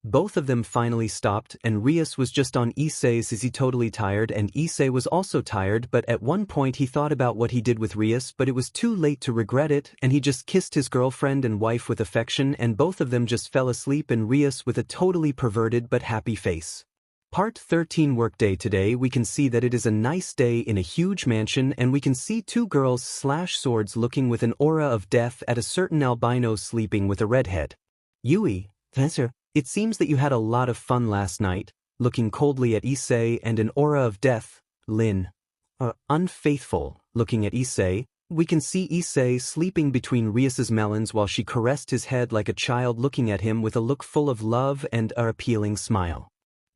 Both of them finally stopped, and Rias was just on Issei's. Is he totally tired, and Issei was also tired, but at one point he thought about what he did with Rias, but it was too late to regret it, and he just kissed his girlfriend and wife with affection, and both of them just fell asleep, and Rias with a totally perverted but happy face. Part 13 Workday. Today we can see that it is a nice day in a huge mansion, and we can see two girls slash swords looking with an aura of death at a certain albino sleeping with a redhead. Yui, Professor. It seems that you had a lot of fun last night, looking coldly at Issei, and an aura of death. Lin. Unfaithful, looking at Issei. We can see Issei sleeping between Rias's melons while she caressed his head like a child, looking at him with a look full of love and an appealing smile.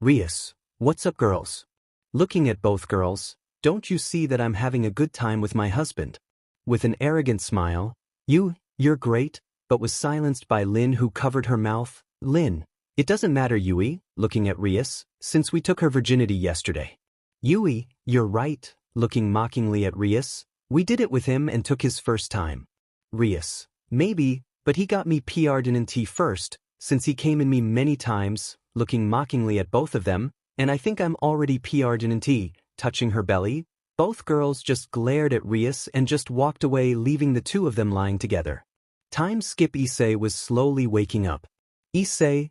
Rias, what's up girls? Looking at both girls, don't you see that I'm having a good time with my husband? With an arrogant smile, you're great, but was silenced by Lin, who covered her mouth. Lin, it doesn't matter Yui, looking at Rias, since we took her virginity yesterday. Yui, you're right, looking mockingly at Rias, we did it with him and took his first time. Rias, maybe, but he got me PR'd in T first, since he came in me many times, looking mockingly at both of them, and I think I'm already PR'd in T, touching her belly. Both girls just glared at Rias and just walked away, leaving the two of them lying together. Time skip. Issei was slowly waking up. Issei,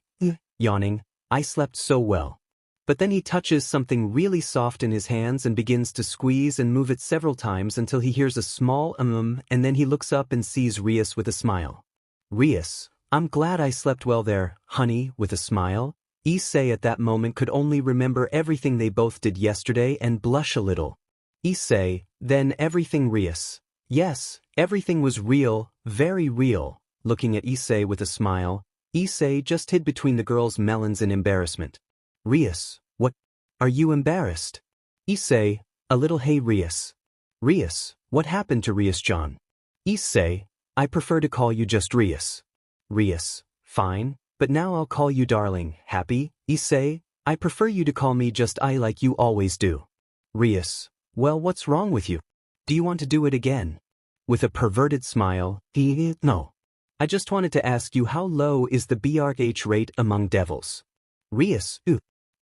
yawning, I slept so well. But then he touches something really soft in his hands and begins to squeeze and move it several times until he hears a small and then he looks up and sees Rias with a smile. Rias, I'm glad I slept well there, honey, with a smile. Issei at that moment could only remember everything they both did yesterday and blush a little. Issei, then everything. Rias. Yes, everything was real, very real. Looking at Issei with a smile, Issei just hid between the girls' melons in embarrassment. Rias, what? Are you embarrassed? Issei, a little. Hey Rias. Rias, what happened to Rias-chan? Issei, I prefer to call you just Rias. Rias, fine, but now I'll call you darling. Happy? Issei, I prefer you to call me just I like you always do. Rias, well, what's wrong with you? Do you want to do it again? With a perverted smile, no. I just wanted to ask you, how low is the BRH rate among devils? Rias,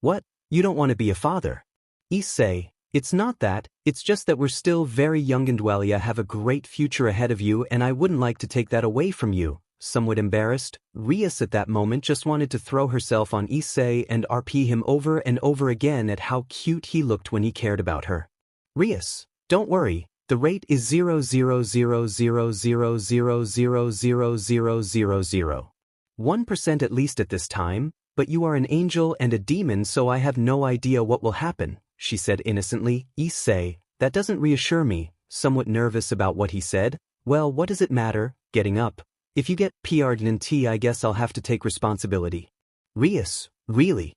what? You don't want to be a father? Issei, it's not that, it's just that we're still very young and well, you have a great future ahead of you and I wouldn't like to take that away from you. Somewhat embarrassed, Rias at that moment just wanted to throw herself on Issei and RP him over and over again at how cute he looked when he cared about her. Rias, don't worry, the rate is 0.000000000000. 1% at least at this time. But you are an angel and a demon, so I have no idea what will happen, she said innocently. Issei, that doesn't reassure me, somewhat nervous about what he said. Well, what does it matter? Getting up. If you get PR'd, I guess I'll have to take responsibility. Rias, really?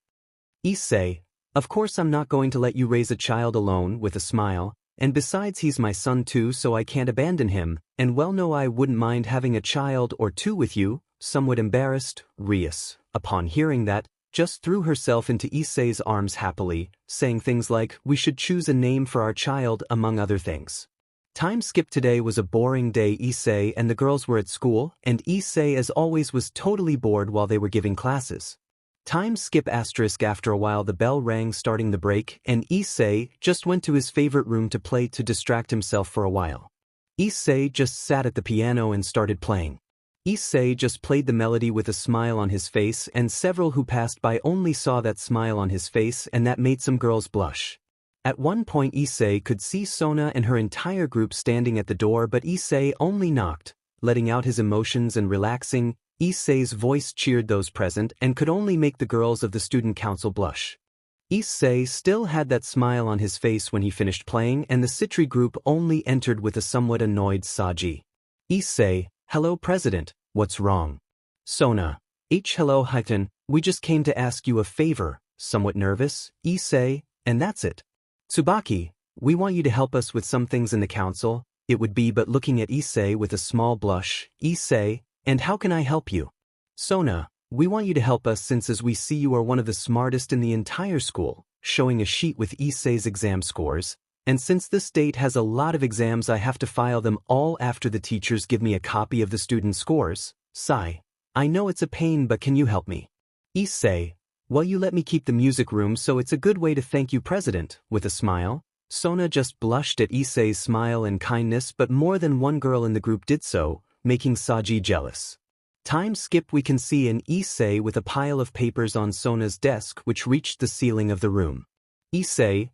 Issei, of course I'm not going to let you raise a child alone, with a smile, and besides he's my son too, so I can't abandon him, and well no, I wouldn't mind having a child or two with you. Somewhat embarrassed, Rias, upon hearing that, just threw herself into Issei's arms happily, saying things like, we should choose a name for our child, among other things. Time skip. Today was a boring day. Issei and the girls were at school, and Issei as always was totally bored while they were giving classes. Time skip. After a while the bell rang starting the break, and Issei just went to his favorite room to play to distract himself for a while. Issei just sat at the piano and started playing. Issei just played the melody with a smile on his face, and several who passed by only saw that smile on his face, and that made some girls blush. At one point Issei could see Sona and her entire group standing at the door, but Issei only knocked, letting out his emotions and relaxing. Issei's voice cheered those present and could only make the girls of the student council blush. Issei still had that smile on his face when he finished playing, and the Citri group only entered with a somewhat annoyed Saji. Issei, hello President, what's wrong? Sona, hello Hiton, we just came to ask you a favor, somewhat nervous, Issei, and that's it. Tsubaki, we want you to help us with some things in the council, it would be but looking at Issei with a small blush, Issei, and how can I help you? Sona, we want you to help us since as we see you are one of the smartest in the entire school, showing a sheet with Issei's exam scores. And since this state has a lot of exams, I have to file them all after the teachers give me a copy of the student scores. Sigh. I know it's a pain, but can you help me? Issei, well, you let me keep the music room, so it's a good way to thank you, President, with a smile. Sona just blushed at Issei's smile and kindness, but more than one girl in the group did so, making Saji jealous. Time skip. We can see an Issei with a pile of papers on Sona's desk which reached the ceiling of the room. Issei,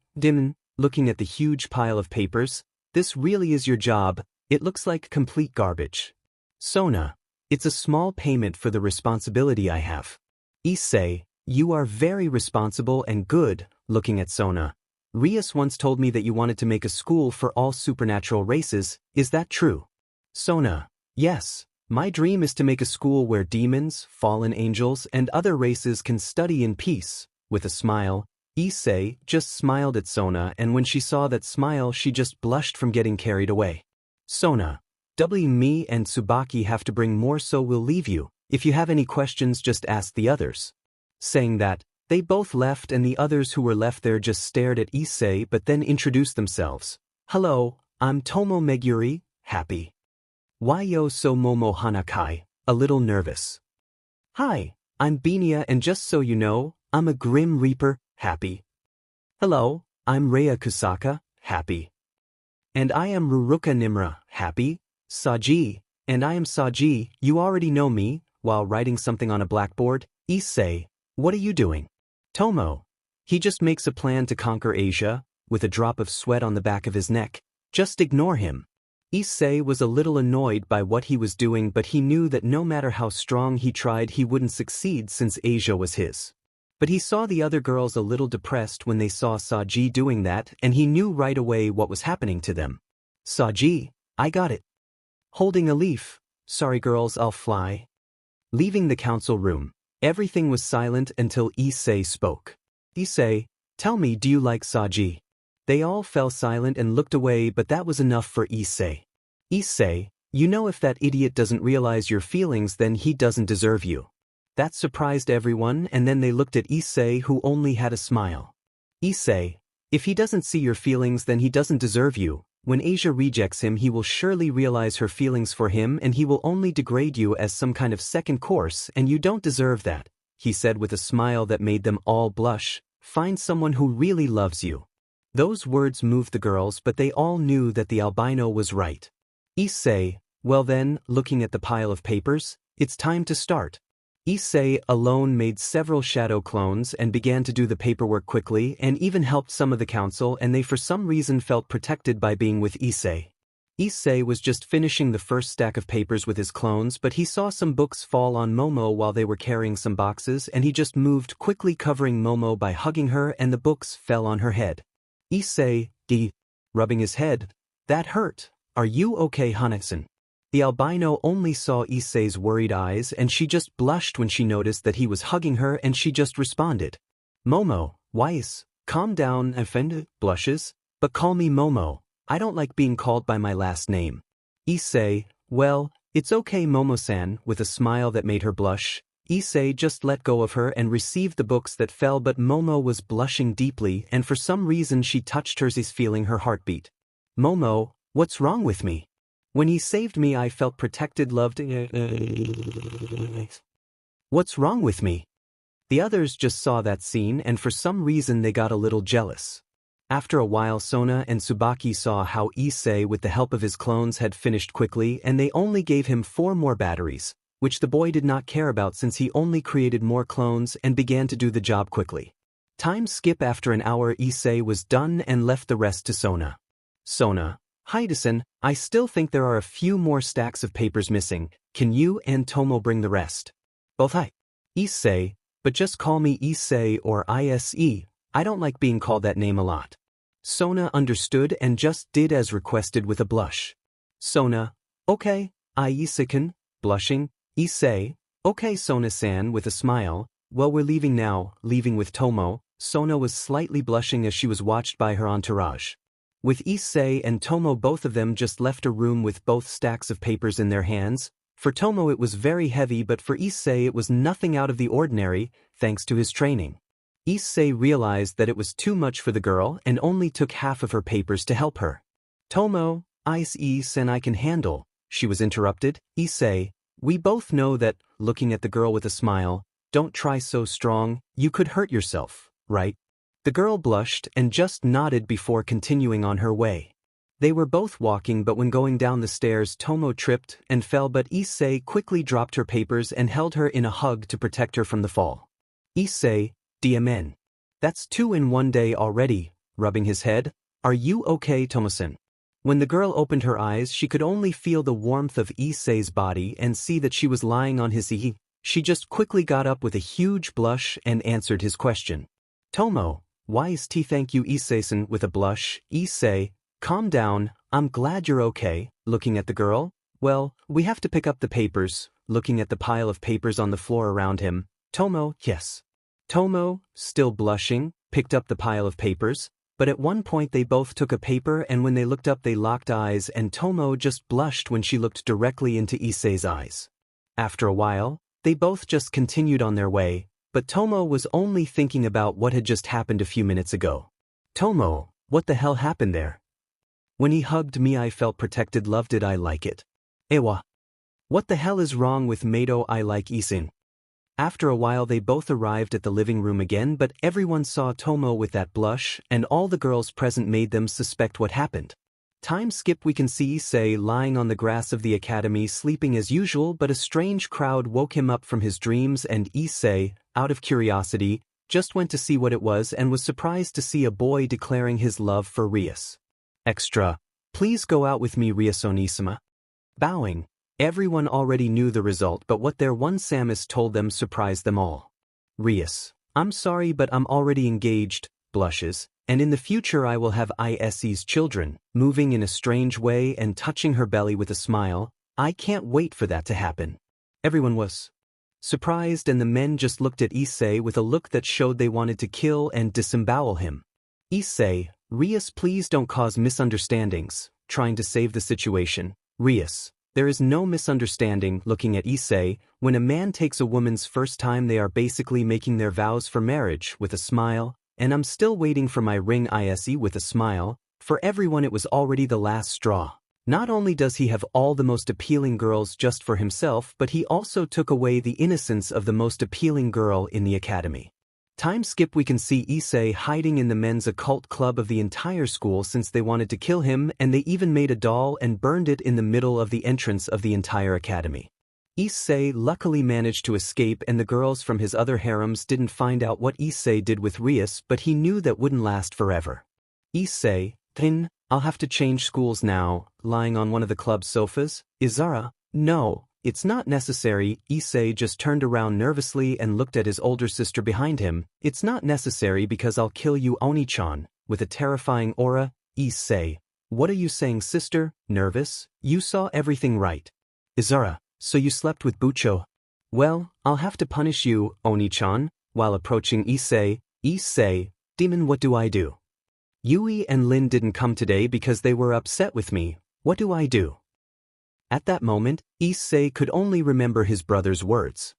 looking at the huge pile of papers, this really is your job, it looks like complete garbage. Sona, it's a small payment for the responsibility I have. Issei, you are very responsible and good, looking at Sona. Rias once told me that you wanted to make a school for all supernatural races, is that true? Sona, yes, my dream is to make a school where demons, fallen angels, and other races can study in peace, with a smile. Issei just smiled at Sona, and when she saw that smile she just blushed from getting carried away. Sona, me and Tsubaki have to bring more, so we'll leave you. If you have any questions just ask the others. Saying that, they both left and the others who were left there just stared at Issei but then introduced themselves. Hello, I'm Tomo Meguri, happy. Why so Momo Hanakai, a little nervous. Hi, I'm Binia and just so you know, I'm a Grim Reaper, happy. Hello, I'm Rhea Kusaka, happy. And I am Ruruka Nimra, happy? Saji. And I am Saji, you already know me, while writing something on a blackboard. Issei, what are you doing? Tomo. He just makes a plan to conquer Asia, with a drop of sweat on the back of his neck. Just ignore him. Issei was a little annoyed by what he was doing, but he knew that no matter how strong he tried he wouldn't succeed since Asia was his. But he saw the other girls a little depressed when they saw Saji doing that, and he knew right away what was happening to them. Saji, I got it. Holding a leaf. Sorry girls, I'll fly. Leaving the council room, everything was silent until Issei spoke. Issei, tell me, do you like Saji? They all fell silent and looked away, but that was enough for Issei. Issei, you know if that idiot doesn't realize your feelings then he doesn't deserve you. That surprised everyone, and then they looked at Issei, who only had a smile. Issei, if he doesn't see your feelings then he doesn't deserve you. When Asia rejects him he will surely realize her feelings for him and he will only degrade you as some kind of second course, and you don't deserve that, he said with a smile that made them all blush. Find someone who really loves you. Those words moved the girls, but they all knew that the albino was right. Issei, well then, looking at the pile of papers, it's time to start. Issei alone made several shadow clones and began to do the paperwork quickly and even helped some of the council, and they for some reason felt protected by being with Issei. Issei was just finishing the first stack of papers with his clones, but he saw some books fall on Momo while they were carrying some boxes, and he just moved quickly, covering Momo by hugging her, and the books fell on her head. Issei, rubbing his head. That hurt. Are you okay, Hana-san? The albino only saw Issei's worried eyes and she just blushed when she noticed that he was hugging her, and she just responded. Momo, Weiss, calm down, offended, blushes, but call me Momo. I don't like being called by my last name. Issei, well, it's okay Momo-san, with a smile that made her blush. Issei just let go of her and received the books that fell, but Momo was blushing deeply and for some reason she touched hers, feeling her heartbeat. Momo, what's wrong with me? When he saved me I felt protected, loved. What's wrong with me? The others just saw that scene and for some reason they got a little jealous. After a while Sona and Tsubaki saw how Issei with the help of his clones had finished quickly, and they only gave him 4 more batteries, which the boy did not care about since he only created more clones and began to do the job quickly. Time skip. After an hour Issei was done and left the rest to Sona. Sona, Hyoudou-san, I still think there are a few more stacks of papers missing. Can you and Tomo bring the rest? Both. Issei, but just call me Issei or Ise. I don't like being called that name a lot. Sona understood and just did as requested with a blush. Sona, okay, Ise-kun, blushing. Issei, okay Sona-san with a smile. Well, we're leaving now. Leaving with Tomo. Sona was slightly blushing as she was watched by her entourage. With Issei and Tomo, both of them just left a room with both stacks of papers in their hands. For Tomo it was very heavy, but for Issei it was nothing out of the ordinary, thanks to his training. Issei realized that it was too much for the girl and only took half of her papers to help her. Tomo, Ise-san, I can handle, she was interrupted. Issei, we both know that, looking at the girl with a smile, don't try so strong, you could hurt yourself, right? The girl blushed and just nodded before continuing on her way. They were both walking, but when going down the stairs Tomo tripped and fell, but Issei quickly dropped her papers and held her in a hug to protect her from the fall. Issei, DMN. That's 2 in one day already, rubbing his head. Are you okay, Tomo-san? When the girl opened her eyes she could only feel the warmth of Issei's body and see that she was lying on his knee. She just quickly got up with a huge blush and answered his question. Tomo, Weiss, thank you Issei-san with a blush. Issei, calm down, I'm glad you're okay. Looking at the girl, well, we have to pick up the papers. Looking at the pile of papers on the floor around him. Tomo, yes. Tomo, still blushing, picked up the pile of papers, but at one point they both took a paper and when they looked up they locked eyes, and Tomo just blushed when she looked directly into Issei's eyes. After a while, they both just continued on their way, but Tomo was only thinking about what had just happened a few minutes ago. Tomo, what the hell happened there? When he hugged me I felt protected, love, did I like it? Ewa. What the hell is wrong with Mato? I like Issei. After a while they both arrived at the living room again, but everyone saw Tomo with that blush and all the girls present made them suspect what happened. Time skip we can see Issei lying on the grass of the academy sleeping as usual, but a strange crowd woke him up from his dreams and Issei, out of curiosity, just went to see what it was and was surprised to see a boy declaring his love for Rias. Extra. Please go out with me Rias-onisama. Bowing. Everyone already knew the result, but what their one Samus told them surprised them all. Rias. I'm sorry but I'm already engaged, blushes, and in the future I will have Isei's children, moving in a strange way and touching her belly with a smile. I can't wait for that to happen. Everyone was surprised and the men just looked at Issei with a look that showed they wanted to kill and disembowel him. Issei, Rias, please don't cause misunderstandings, trying to save the situation. Rias, there is no misunderstanding. Looking at Issei, when a man takes a woman's first time they are basically making their vows for marriage with a smile, and I'm still waiting for my ring Issei with a smile. For everyone it was already the last straw. Not only does he have all the most appealing girls just for himself, but he also took away the innocence of the most appealing girl in the academy. Time skip we can see Issei hiding in the men's occult club of the entire school since they wanted to kill him, and they even made a doll and burned it in the middle of the entrance of the entire academy. Issei luckily managed to escape and the girls from his other harems didn't find out what Issei did with Rias, but he knew that wouldn't last forever. Issei, then, I'll have to change schools now, lying on one of the club's sofas. Izara, no, it's not necessary. Issei just turned around nervously and looked at his older sister behind him. It's not necessary because I'll kill you Oni-chan, with a terrifying aura. Issei, what are you saying sister? Nervous? You saw everything right. Izara, so you slept with Bucho? Well, I'll have to punish you, Oni-chan. While approaching Issei, demon, what do I do? Yui and Lin didn't come today because they were upset with me. What do I do? At that moment, Issei could only remember his brother's words.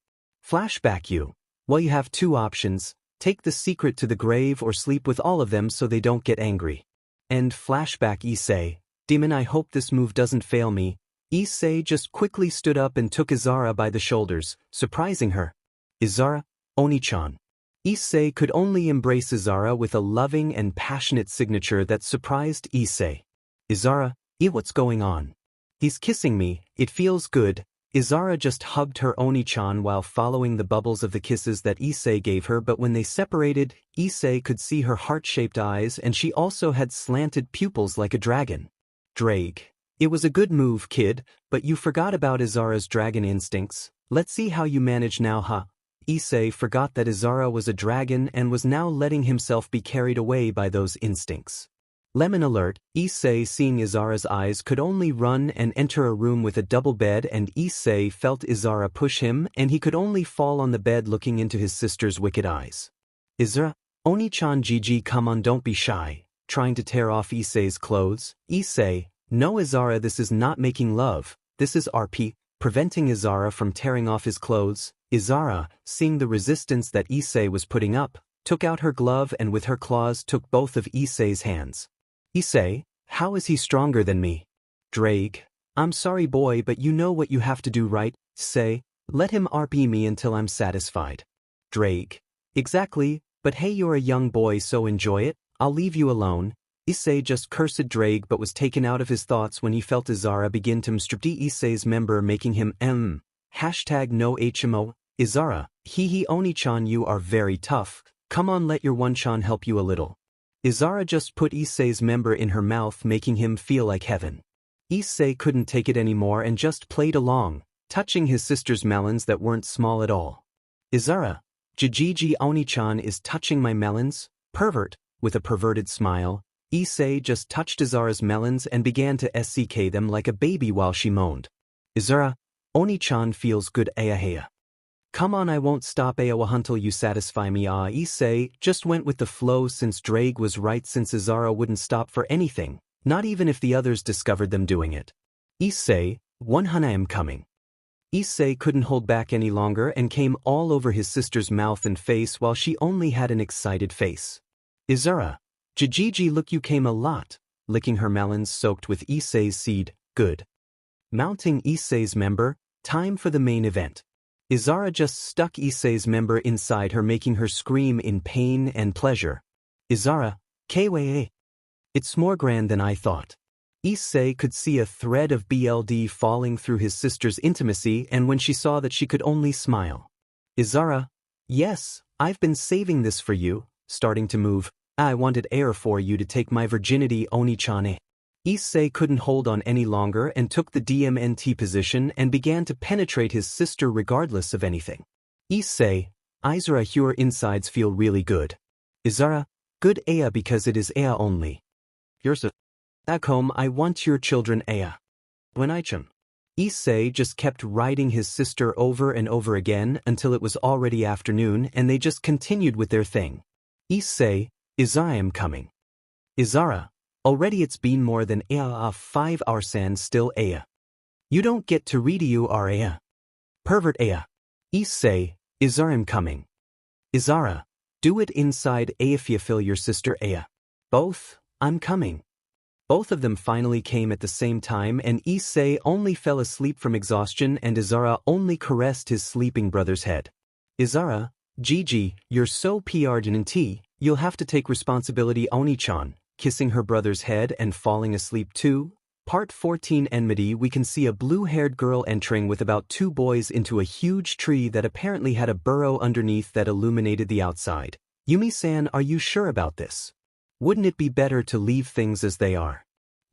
Flashback you. Well, you have two options. Take the secret to the grave or sleep with all of them so they don't get angry. And flashback Issei. Demon, I hope this move doesn't fail me. Issei just quickly stood up and took Izara by the shoulders, surprising her. Izara, Oni-chan. Issei could only embrace Izara with a loving and passionate signature that surprised Issei. Izara, what's going on? He's kissing me, it feels good. Izara just hugged her Oni-chan while following the bubbles of the kisses that Issei gave her, but when they separated, Issei could see her heart-shaped eyes and she also had slanted pupils like a dragon. Drake. It was a good move, kid, but you forgot about Izara's dragon instincts. Let's see how you manage now, huh? Issei forgot that Izara was a dragon and was now letting himself be carried away by those instincts. Lemon alert, Issei seeing Izara's eyes could only run and enter a room with a double bed, and Issei felt Izara push him and he could only fall on the bed looking into his sister's wicked eyes. Izara, Oni-chan GG, come on, don't be shy. Trying to tear off Issei's clothes. Issei, no Izara, this is not making love, this is RP, preventing Izara from tearing off his clothes. Izara, seeing the resistance that Issei was putting up, took out her glove and with her claws took both of Issei's hands. Issei, how is he stronger than me? Drake, I'm sorry boy, but you know what you have to do, right? Say, let him RP me until I'm satisfied. Drake, exactly, but hey, you're a young boy so enjoy it, I'll leave you alone. Issei just cursed Drake but was taken out of his thoughts when he felt Izara begin to striptease Issei's member, making him Hashtag no HMO. Izara, hee Oni-chan, you are very tough, come on, let your one-chan help you a little. Izara just put Issei's member in her mouth, making him feel like heaven. Issei couldn't take it anymore and just played along, touching his sister's melons that weren't small at all. Izara, Jijiji, Oni-chan is touching my melons, pervert. With a perverted smile, Issei just touched Izara's melons and began to SCK them like a baby while she moaned. Izara, Oni-chan feels good Ayaheya. Come on, I won't stop until you satisfy me. Issei just went with the flow since Drake was right, since Izara wouldn't stop for anything, not even if the others discovered them doing it. Issei, 100 am coming. Issei couldn't hold back any longer and came all over his sister's mouth and face while she only had an excited face. Izara, Jijiji, look, you came a lot, licking her melons soaked with Issei's seed, good. Mounting Issei's member, time for the main event. Izara just stuck Issei's member inside her, making her scream in pain and pleasure. Izara, Kwa. It's more grand than I thought. Issei could see a thread of blood falling through his sister's intimacy, and when she saw that she could only smile. Izara, yes, I've been saving this for you, starting to move. I wanted air for you to take my virginity, Oni-chan. Issei couldn't hold on any longer and took the DMNT position and began to penetrate his sister regardless of anything. Issei, Izara, your insides feel really good. Izara, good Aya, because it is Aya only. Yours. Back home, I want your children Aya. When Ichan. Issei just kept riding his sister over and over again until it was already afternoon and they just continued with their thing. Issei, Izara, am coming. Izara, already it's been more than 5 hours and still Aya. You don't get to read you are Aya. Pervert Aya. Issei, Izara, am coming. Izara, do it inside Aya if you feel your sister Aya. Both, I'm coming. Both of them finally came at the same time and Issei only fell asleep from exhaustion and Izara only caressed his sleeping brother's head. Izara, Gigi, you're so PR'd, you'll have to take responsibility, Oni-chan, kissing her brother's head and falling asleep too. Part 14 Enmity. We can see a blue-haired girl entering with about 2 boys into a huge tree that apparently had a burrow underneath that illuminated the outside. Yumi-san, are you sure about this? Wouldn't it be better to leave things as they are?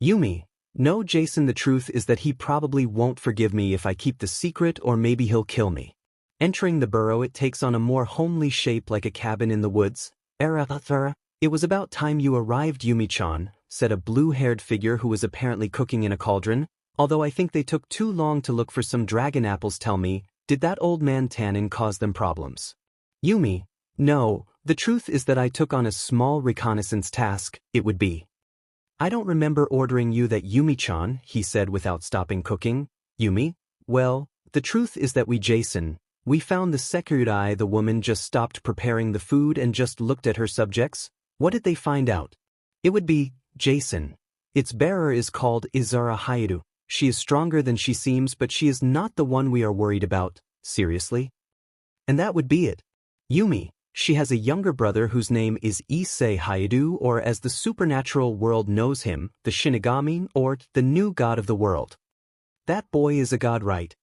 Yumi, no Jason, the truth is that he probably won't forgive me if I keep the secret, or maybe he'll kill me. Entering the burrow, it takes on a more homely shape like a cabin in the woods. It was about time you arrived, Yumi-chan, said a blue-haired figure who was apparently cooking in a cauldron, although I think they took too long to look for some dragon apples. Tell me, did that old man Tannen cause them problems? Yumi, no. The truth is that I took on a small reconnaissance task. It would be. I don't remember ordering you that, Yumi-chan, he said without stopping cooking. Yumi, well, the truth is that we found the Sekyudai. The woman just stopped preparing the food and just looked at her subjects. What did they find out? It would be, Jason. Its bearer is called Issei Hyoudou. She is stronger than she seems, but she is not the one we are worried about. Seriously? And that would be it. Yumi. She has a younger brother whose name is Issei Hyoudou, or as the supernatural world knows him, the Shinigami, or the new god of the world. That boy is a god, right?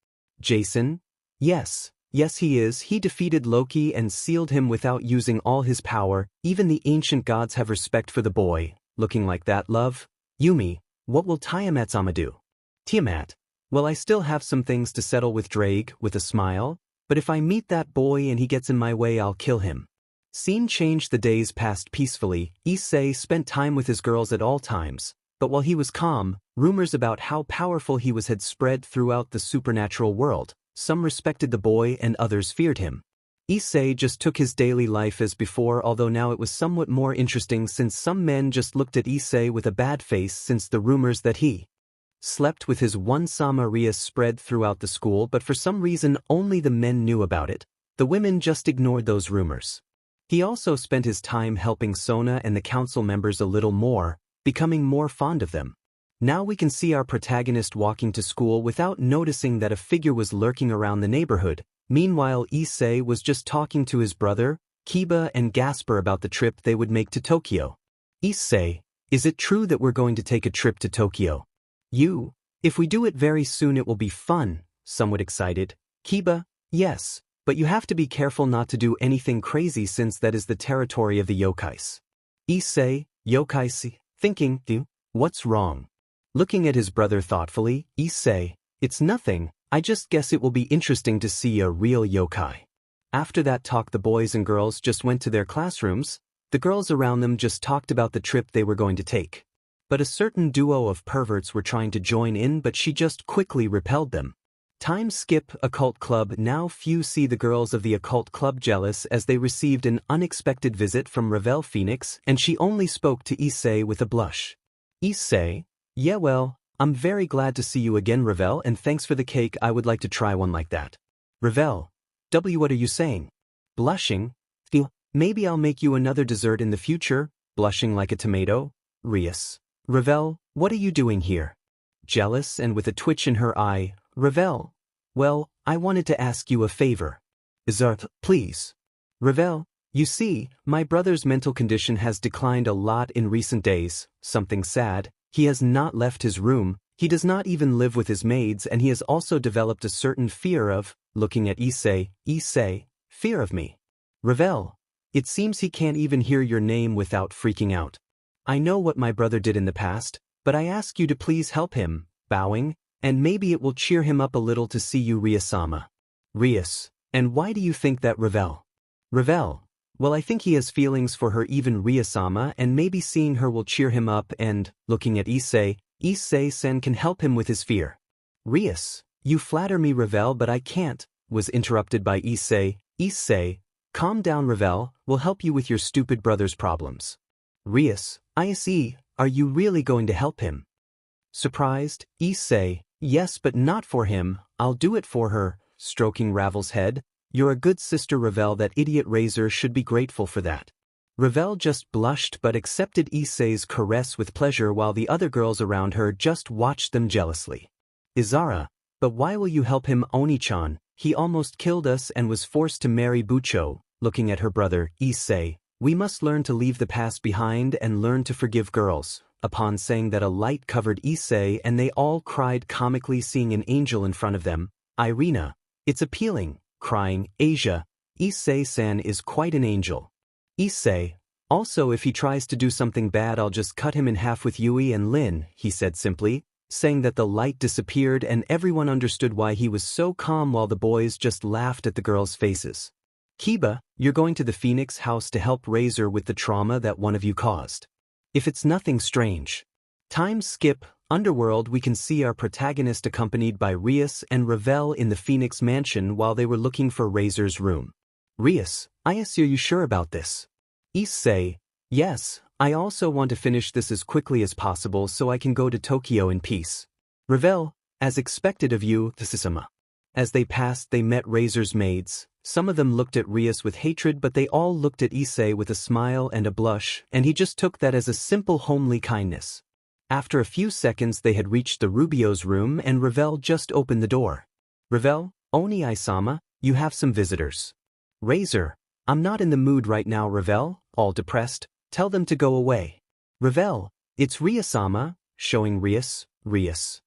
Jason? Yes. Yes, he is. He defeated Loki and sealed him without using all his power. Even the ancient gods have respect for the boy. Looking like that, love? Yumi, what will Tiamat-sama do? Tiamat? Well, I still have some things to settle with Drake, with a smile. But if I meet that boy and he gets in my way, I'll kill him. Scene changed. The days passed peacefully. Issei spent time with his girls at all times, but while he was calm, rumors about how powerful he was had spread throughout the supernatural world. Some respected the boy and others feared him. Issei just took his daily life as before, although now it was somewhat more interesting since some men just looked at Issei with a bad face since the rumors that he slept with his one Samaria spread throughout the school, but for some reason only the men knew about it. The women just ignored those rumors. He also spent his time helping Sona and the council members a little more, becoming more fond of them. Now we can see our protagonist walking to school without noticing that a figure was lurking around the neighborhood. Meanwhile, Issei was just talking to his brother, Kiba and Gasper, about the trip they would make to Tokyo. Issei, is it true that we're going to take a trip to Tokyo? If we do it very soon it will be fun, somewhat excited. Kiba, yes, but you have to be careful not to do anything crazy since that is the territory of the yokais. Issei, yokais, thinking, what's wrong? Looking at his brother thoughtfully, Issei, it's nothing, I just guess it will be interesting to see a real yokai. After that talk the boys and girls just went to their classrooms. The girls around them just talked about the trip they were going to take. But a certain duo of perverts were trying to join in, but she just quickly repelled them. Time skip. Occult club. Now few see the girls of the occult club jealous as they received an unexpected visit from Ravel Phoenix, and she only spoke to Issei with a blush. Issei, yeah, well, I'm very glad to see you again, Ravel, and thanks for the cake. I would like to try one like that. Ravel, what are you saying? Blushing? Maybe I'll make you another dessert in the future. Blushing like a tomato. Rias. Ravel, what are you doing here? Jealous and with a twitch in her eye. Ravel, well, I wanted to ask you a favor. Izart, please. Ravel, you see, my brother's mental condition has declined a lot in recent days. Something sad. He has not left his room, he does not even live with his maids, and he has also developed a certain fear of, looking at Issei, fear of me. Ravel, it seems he can't even hear your name without freaking out. I know what my brother did in the past, but I ask you to please help him, bowing, and maybe it will cheer him up a little to see you, Ria-sama. Rias, and why do you think that, Ravel? Ravel, well, I think he has feelings for her, even Ria-sama, and maybe seeing her will cheer him up, and, looking at Issei-sen can help him with his fear. Rias, you flatter me, Ravel, but I can't, was interrupted by Issei, calm down, Ravel, we'll help you with your stupid brother's problems. Rias, are you really going to help him? Surprised, Issei, yes, but not for him, I'll do it for her, stroking Ravel's head. You're a good sister, Ravel, that idiot Razor should be grateful for that. Ravel just blushed but accepted Issei's caress with pleasure while the other girls around her just watched them jealously. Izara, but why will you help him, Oni-chan? He almost killed us and was forced to marry Bucho. Looking at her brother, Issei, we must learn to leave the past behind and learn to forgive girls. Upon saying that, a light covered Issei and they all cried comically, seeing an angel in front of them. Irina, it's appealing, crying, Asia, Issei-san is quite an angel. Issei, also if he tries to do something bad I'll just cut him in half with Yui and Lin, he said simply, saying that. The light disappeared and everyone understood why he was so calm while the boys just laughed at the girls' faces. Kiba, you're going to the Phoenix house to help Razor with the trauma that one of you caused. If it's nothing strange. Time skip, Underworld. We can see our protagonist accompanied by Rias and Ravel in the Phoenix mansion while they were looking for Razor's room. Rias, are you sure about this? Issei, yes, I also want to finish this as quickly as possible so I can go to Tokyo in peace. Ravel, as expected of you, Thisisama. As they passed they met Razor's maids. Some of them looked at Rias with hatred, but they all looked at Issei with a smile and a blush, and he just took that as a simple homely kindness. After a few seconds they had reached the Rubio's room and Ravel just opened the door. Ravel, Oni-sama, you have some visitors. Razor, I'm not in the mood right now, Ravel, all depressed, tell them to go away. Ravel, it's Ria-sama, showing Rias.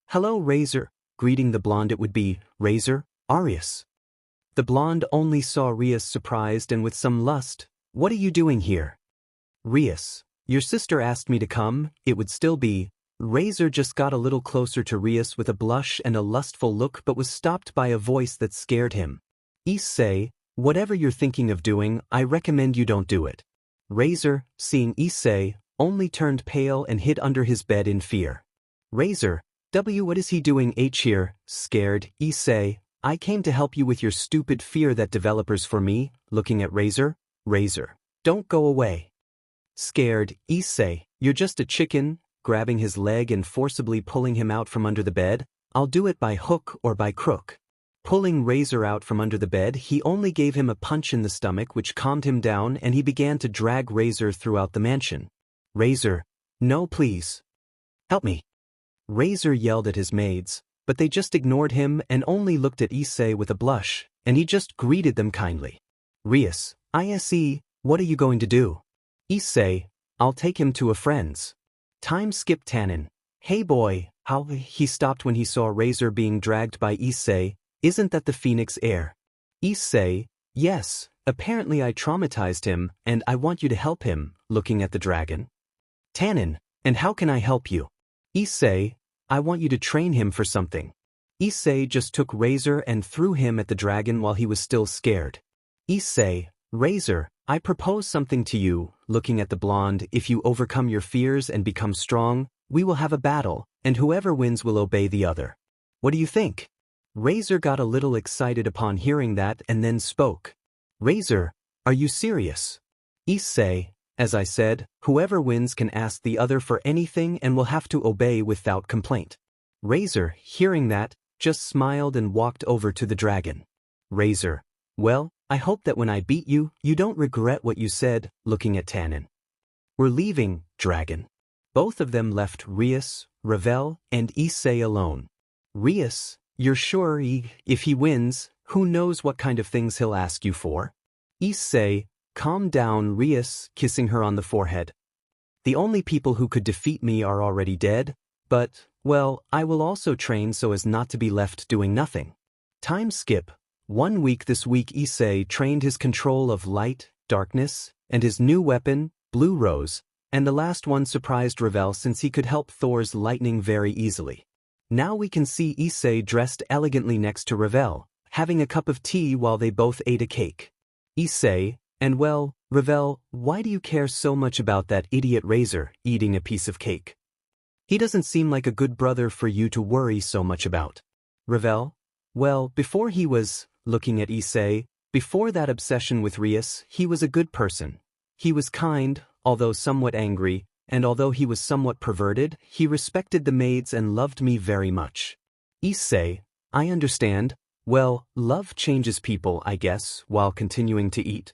Hello, Razor, greeting the blonde. It would be, Razor, Arias. The blonde only saw Rias surprised and with some lust. What are you doing here? Rias, your sister asked me to come. It would still be. Razor just got a little closer to Rias with a blush and a lustful look, but was stopped by a voice that scared him. Issei, whatever you're thinking of doing, I recommend you don't do it. Razor, seeing Issei, only turned pale and hid under his bed in fear. Razor, what is he doing here? Scared, Issei, I came to help you with your stupid fear that develops for me. Looking at Razor, don't go away. Scared, Issei, you're just a chicken, grabbing his leg and forcibly pulling him out from under the bed. I'll do it by hook or by crook. Pulling Razor out from under the bed, he only gave him a punch in the stomach which calmed him down, and he began to drag Razor throughout the mansion. Razor, no, please. Help me. Razor yelled at his maids, but they just ignored him and only looked at Issei with a blush, and he just greeted them kindly. Rias, what are you going to do? Issei, I'll take him to a friend's. Time skip. Tannen, hey boy, how? He stopped when he saw Razor being dragged by Issei. Isn't that the Phoenix heir? Issei, yes, apparently I traumatized him, and I want you to help him. Looking at the dragon. Tannen, and how can I help you? Issei, I want you to train him for something. Issei just took Razor and threw him at the dragon while he was still scared. Issei, Razor, I propose something to you. Looking at the blonde, if you overcome your fears and become strong, we will have a battle, and whoever wins will obey the other. What do you think? Razor got a little excited upon hearing that and then spoke. Razor, are you serious? Issei, as I said, whoever wins can ask the other for anything and will have to obey without complaint. Razor, hearing that, just smiled and walked over to the dragon. Razor, well, I hope that when I beat you, you don't regret what you said. Looking at Tannen. We're leaving, dragon. Both of them left Rias, Ravel, and Issei alone. Rias, you're sure if he wins, who knows what kind of things he'll ask you for? Issei, calm down. Rias, kissing her on the forehead. The only people who could defeat me are already dead, but, well, I will also train so as not to be left doing nothing. Time skip. 1 week. This week Issei trained his control of light, darkness, and his new weapon, Blue Rose, and the last one surprised Ravel since he could help Thor's lightning very easily. Now we can see Issei dressed elegantly next to Ravel, having a cup of tea while they both ate a cake. Issei, and well, Ravel, why do you care so much about that idiot Razor eating a piece of cake? He doesn't seem like a good brother for you to worry so much about. Ravel, well, before he was, looking at Issei, before that obsession with Rias, he was a good person. He was kind, although somewhat angry, and although he was somewhat perverted, he respected the maids and loved me very much. Issei, I understand. Well, love changes people, I guess, while continuing to eat.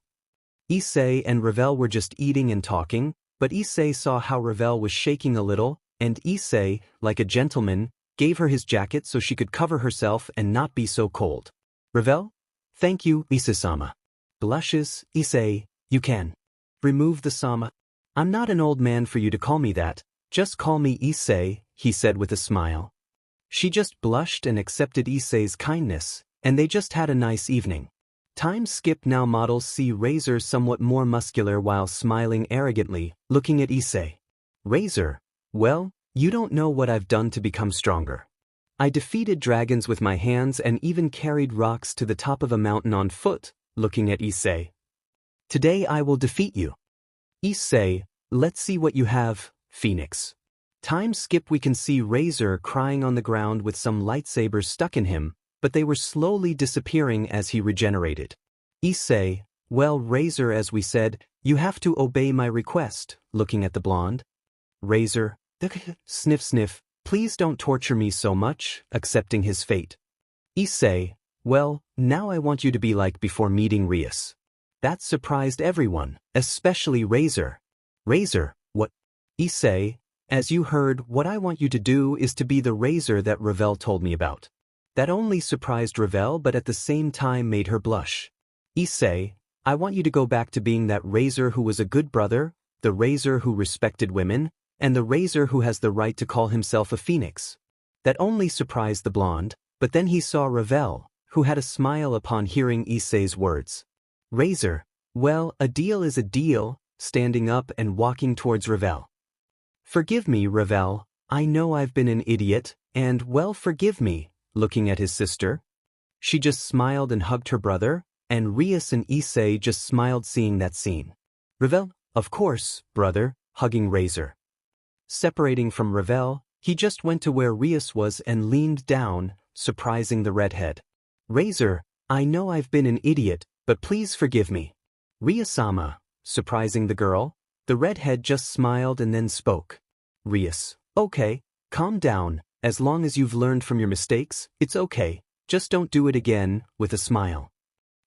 Issei and Ravel were just eating and talking, but Issei saw how Ravel was shaking a little, and Issei, like a gentleman, gave her his jacket so she could cover herself and not be so cold. Ravel? Thank you, Issei-sama. Blushes, Issei, you can. Remove the sama. I'm not an old man for you to call me that, just call me Issei, he said with a smile. She just blushed and accepted Issei's kindness, and they just had a nice evening. Time skip. Now models see Razor somewhat more muscular while smiling arrogantly, looking at Issei. Razor, well, you don't know what I've done to become stronger. I defeated dragons with my hands and even carried rocks to the top of a mountain on foot, looking at Issei. Today I will defeat you. Issei, let's see what you have, Phoenix. Time skip. We can see Razor crying on the ground with some lightsabers stuck in him, but they were slowly disappearing as he regenerated. Issei, well, Razor, as we said, you have to obey my request, looking at the blonde. Razor, sniff sniff, please don't torture me so much, accepting his fate. Issei, well, now I want you to be like before meeting Rias. That surprised everyone, especially Razor. Razor, what? Issei, as you heard, what I want you to do is to be the Razor that Ravel told me about. That only surprised Ravel but at the same time made her blush. Issei, I want you to go back to being that Razor who was a good brother, the Razor who respected women, and the Razor who has the right to call himself a phoenix. That only surprised the blonde, but then he saw Ravel, who had a smile upon hearing Issei's words. Razor, well, a deal is a deal, standing up and walking towards Ravel. Forgive me, Ravel, I know I've been an idiot, and well, forgive me, looking at his sister. She just smiled and hugged her brother, and Rias and Issei just smiled seeing that scene. Ravel, of course, brother, hugging Razor. Separating from Ravel, he just went to where Rias was and leaned down, surprising the redhead. Razor, I know I've been an idiot, but please forgive me. Rias-sama, surprising the girl, the redhead just smiled and then spoke. Rias, okay, calm down, as long as you've learned from your mistakes, it's okay, just don't do it again, with a smile.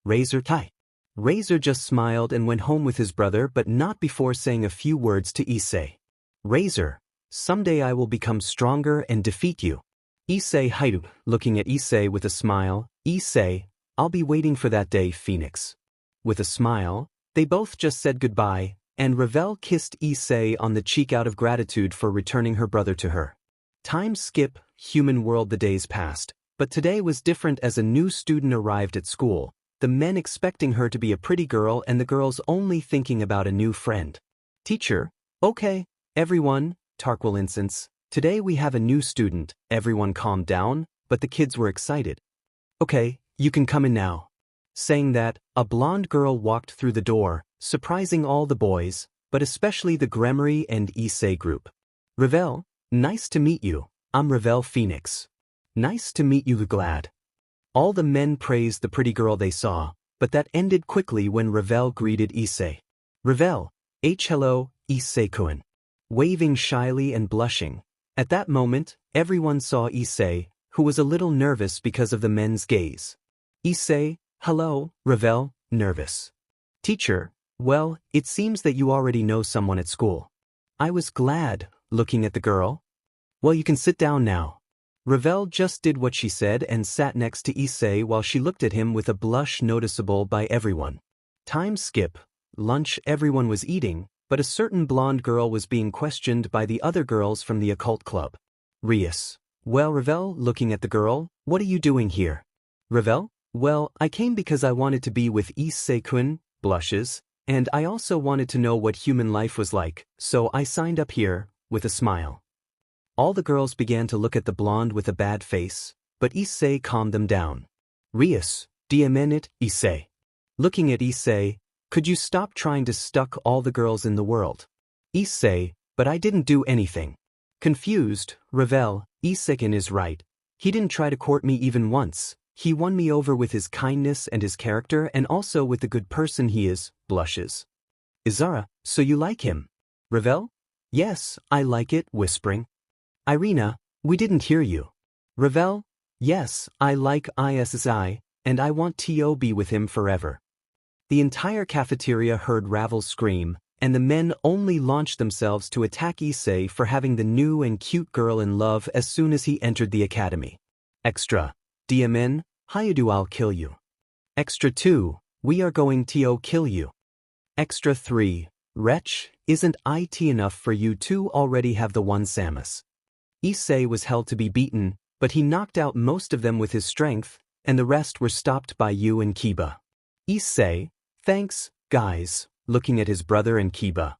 Razor, hi. Razor just smiled and went home with his brother but not before saying a few words to Issei. Razor, someday I will become stronger and defeat you. Issei Hyoudou, looking at Issei with a smile, Issei, I'll be waiting for that day, Phoenix. With a smile, they both just said goodbye, and Ravel kissed Issei on the cheek out of gratitude for returning her brother to her. Time skip, human world. The days passed, but today was different as a new student arrived at school, the men expecting her to be a pretty girl and the girls only thinking about a new friend. Teacher, okay, everyone, Tarquil incense, today we have a new student. Everyone calmed down, but the kids were excited. Okay, you can come in now. Saying that, a blonde girl walked through the door, surprising all the boys, but especially the Gremory and Issei group. Ravel, nice to meet you, I'm Ravel Phoenix. Nice to meet you, Glad. All the men praised the pretty girl they saw, but that ended quickly when Ravel greeted Issei. Ravel, hello, Issei-kun. Waving shyly and blushing. At that moment, everyone saw Issei, who was a little nervous because of the men's gaze. Issei, hello, Ravel, nervous. Teacher, well, it seems that you already know someone at school. I was glad, looking at the girl. Well, you can sit down now. Ravel just did what she said and sat next to Issei while she looked at him with a blush noticeable by everyone. Time skip, lunch. Everyone was eating, but a certain blonde girl was being questioned by the other girls from the occult club. Rias. Well, Ravel, looking at the girl, what are you doing here? Ravel? Well, I came because I wanted to be with Issei-kun, blushes, and I also wanted to know what human life was like, so I signed up here, with a smile. All the girls began to look at the blonde with a bad face, but Issei calmed them down. Rias, diamenit, Issei. Looking at Issei, could you stop trying to stuck all the girls in the world? Issei, but I didn't do anything. Confused, Ravel, Issei-kun is right. He didn't try to court me even once. He won me over with his kindness and his character and also with the good person he is, blushes. Izara, so you like him? Ravel? Yes, I like it, whispering. Irina, we didn't hear you. Ravel? Yes, I like Issei, and I want to be with him forever. The entire cafeteria heard Ravel scream, and the men only launched themselves to attack Issei for having the new and cute girl in love as soon as he entered the academy. Extra. Diamen, Hyoudou, I'll kill you. Extra 2, we are going to kill you. Extra 3, wretch, isn't it enough for you two already have the one Samus? Issei was held to be beaten, but he knocked out most of them with his strength, and the rest were stopped by Yu and Kiba. Issei, thanks, guys, looking at his brother and Kiba.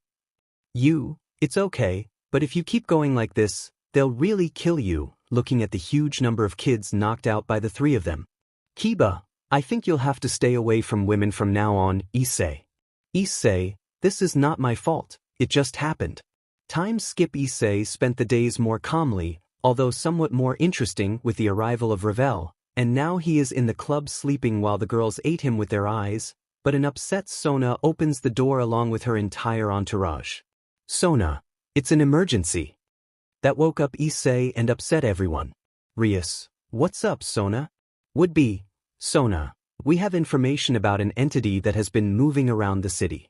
Yu, it's okay, but if you keep going like this, they'll really kill you, looking at the huge number of kids knocked out by the 3 of them. Kiba, I think you'll have to stay away from women from now on, Issei. Issei, this is not my fault, it just happened. Time skip. Issei spent the days more calmly, although somewhat more interesting with the arrival of Ravel, and now he is in the club sleeping while the girls ate him with their eyes, but an upset Sona opens the door along with her entire entourage. Sona, it's an emergency. That woke up Issei and upset everyone. Rias, what's up, Sona? Would be, Sona, we have information about an entity that has been moving around the city.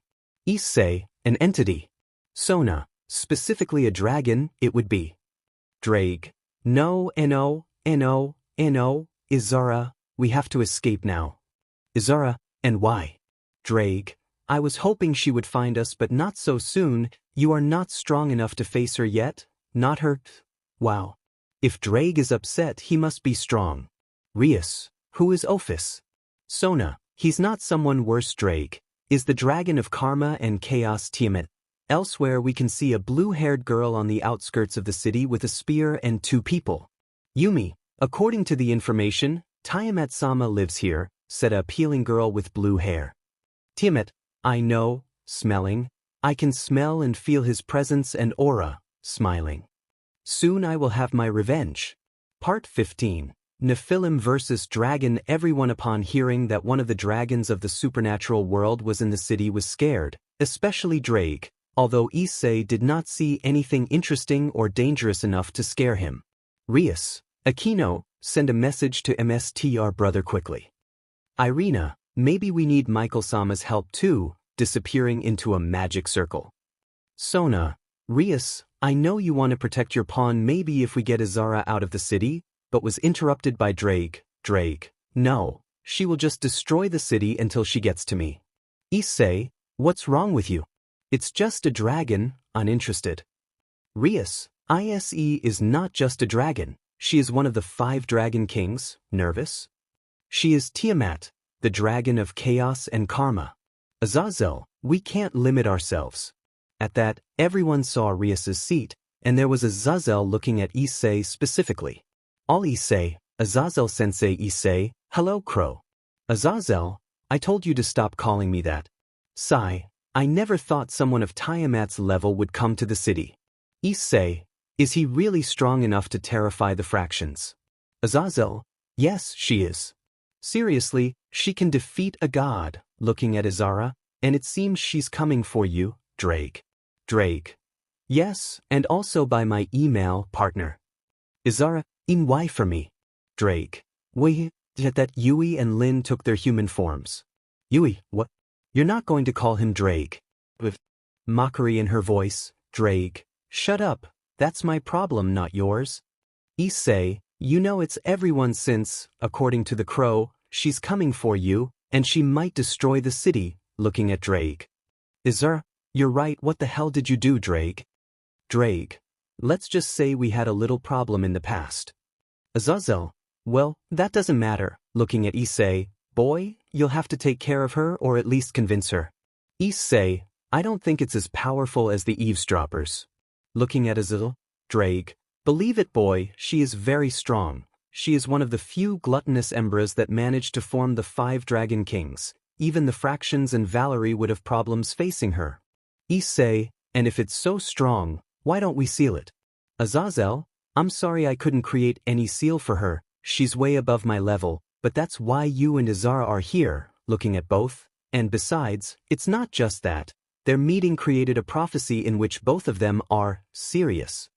Issei, an entity. Sona, specifically a dragon, it would be. Drake, no, Izara, we have to escape now. Izara, and why? Drake, I was hoping she would find us but not so soon, you are not strong enough to face her yet, not her. Wow. If Drake is upset he must be strong. Rias, who is Ophis? Sona, he's not someone worse. Drake is the dragon of karma and chaos. Tiamat. Elsewhere we can see a blue-haired girl on the outskirts of the city with a spear and 2 people. Yumi, according to the information, Tiamat-sama lives here, said a appealing girl with blue hair. Tiamat, I know, smelling. I can smell and feel his presence and aura, smiling. Soon I will have my revenge. Part 15. Nephilim vs. Dragon. Everyone upon hearing that one of the dragons of the supernatural world was in the city was scared, especially Drake, although Issei did not see anything interesting or dangerous enough to scare him. Rias, Aquino, send a message to MSTR brother quickly. Irina, maybe we need Michael-sama's help too, disappearing into a magic circle. Sona, Rias, I know you want to protect your pawn maybe if we get Izara out of the city, but was interrupted by Drake, no, she will just destroy the city until she gets to me. Issei, what's wrong with you? It's just a dragon, uninterested. Rias, Ise is not just a dragon, she is one of the 5 dragon kings, nervous? She is Tiamat, the dragon of chaos and karma. Azazel, we can't limit ourselves. At that, everyone saw Rias's seat, and there was Azazel looking at Issei specifically. All Issei, Azazel-sensei. Issei, hello Crow. Azazel, I told you to stop calling me that. Sigh, I never thought someone of Tiamat's level would come to the city. Issei, is he really strong enough to terrify the fractions? Azazel, yes, she is. Seriously, she can defeat a god, looking at Izara, and it seems she's coming for you, Drake. Yes, and also by my email partner. Izara, in why for me? Drake, wait, that Yui and Lin took their human forms. Yui, what? You're not going to call him Drake? With mockery in her voice, Drake, shut up, that's my problem, not yours. Issei, you know it's everyone since, according to the crow, she's coming for you, and she might destroy the city, looking at Drake. Izara, You're right, what the hell did you do, Drake? Drake. Let's just say we had a little problem in the past. Azazel. Well, that doesn't matter. Looking at Issei. Boy, you'll have to take care of her or at least convince her. Issei. I don't think it's as powerful as the eavesdroppers. Looking at Azazel. Drake. Believe it, boy, she is very strong. She is one of the few gluttonous embers that managed to form the 5 dragon kings. Even the fractions and Valerie would have problems facing her. Issei. And if it's so strong, why don't we seal it? Azazel. I'm sorry I couldn't create any seal for her. She's way above my level, but that's why you and Izara are here, looking at both. And besides, it's not just that. Their meeting created a prophecy in which both of them are serious.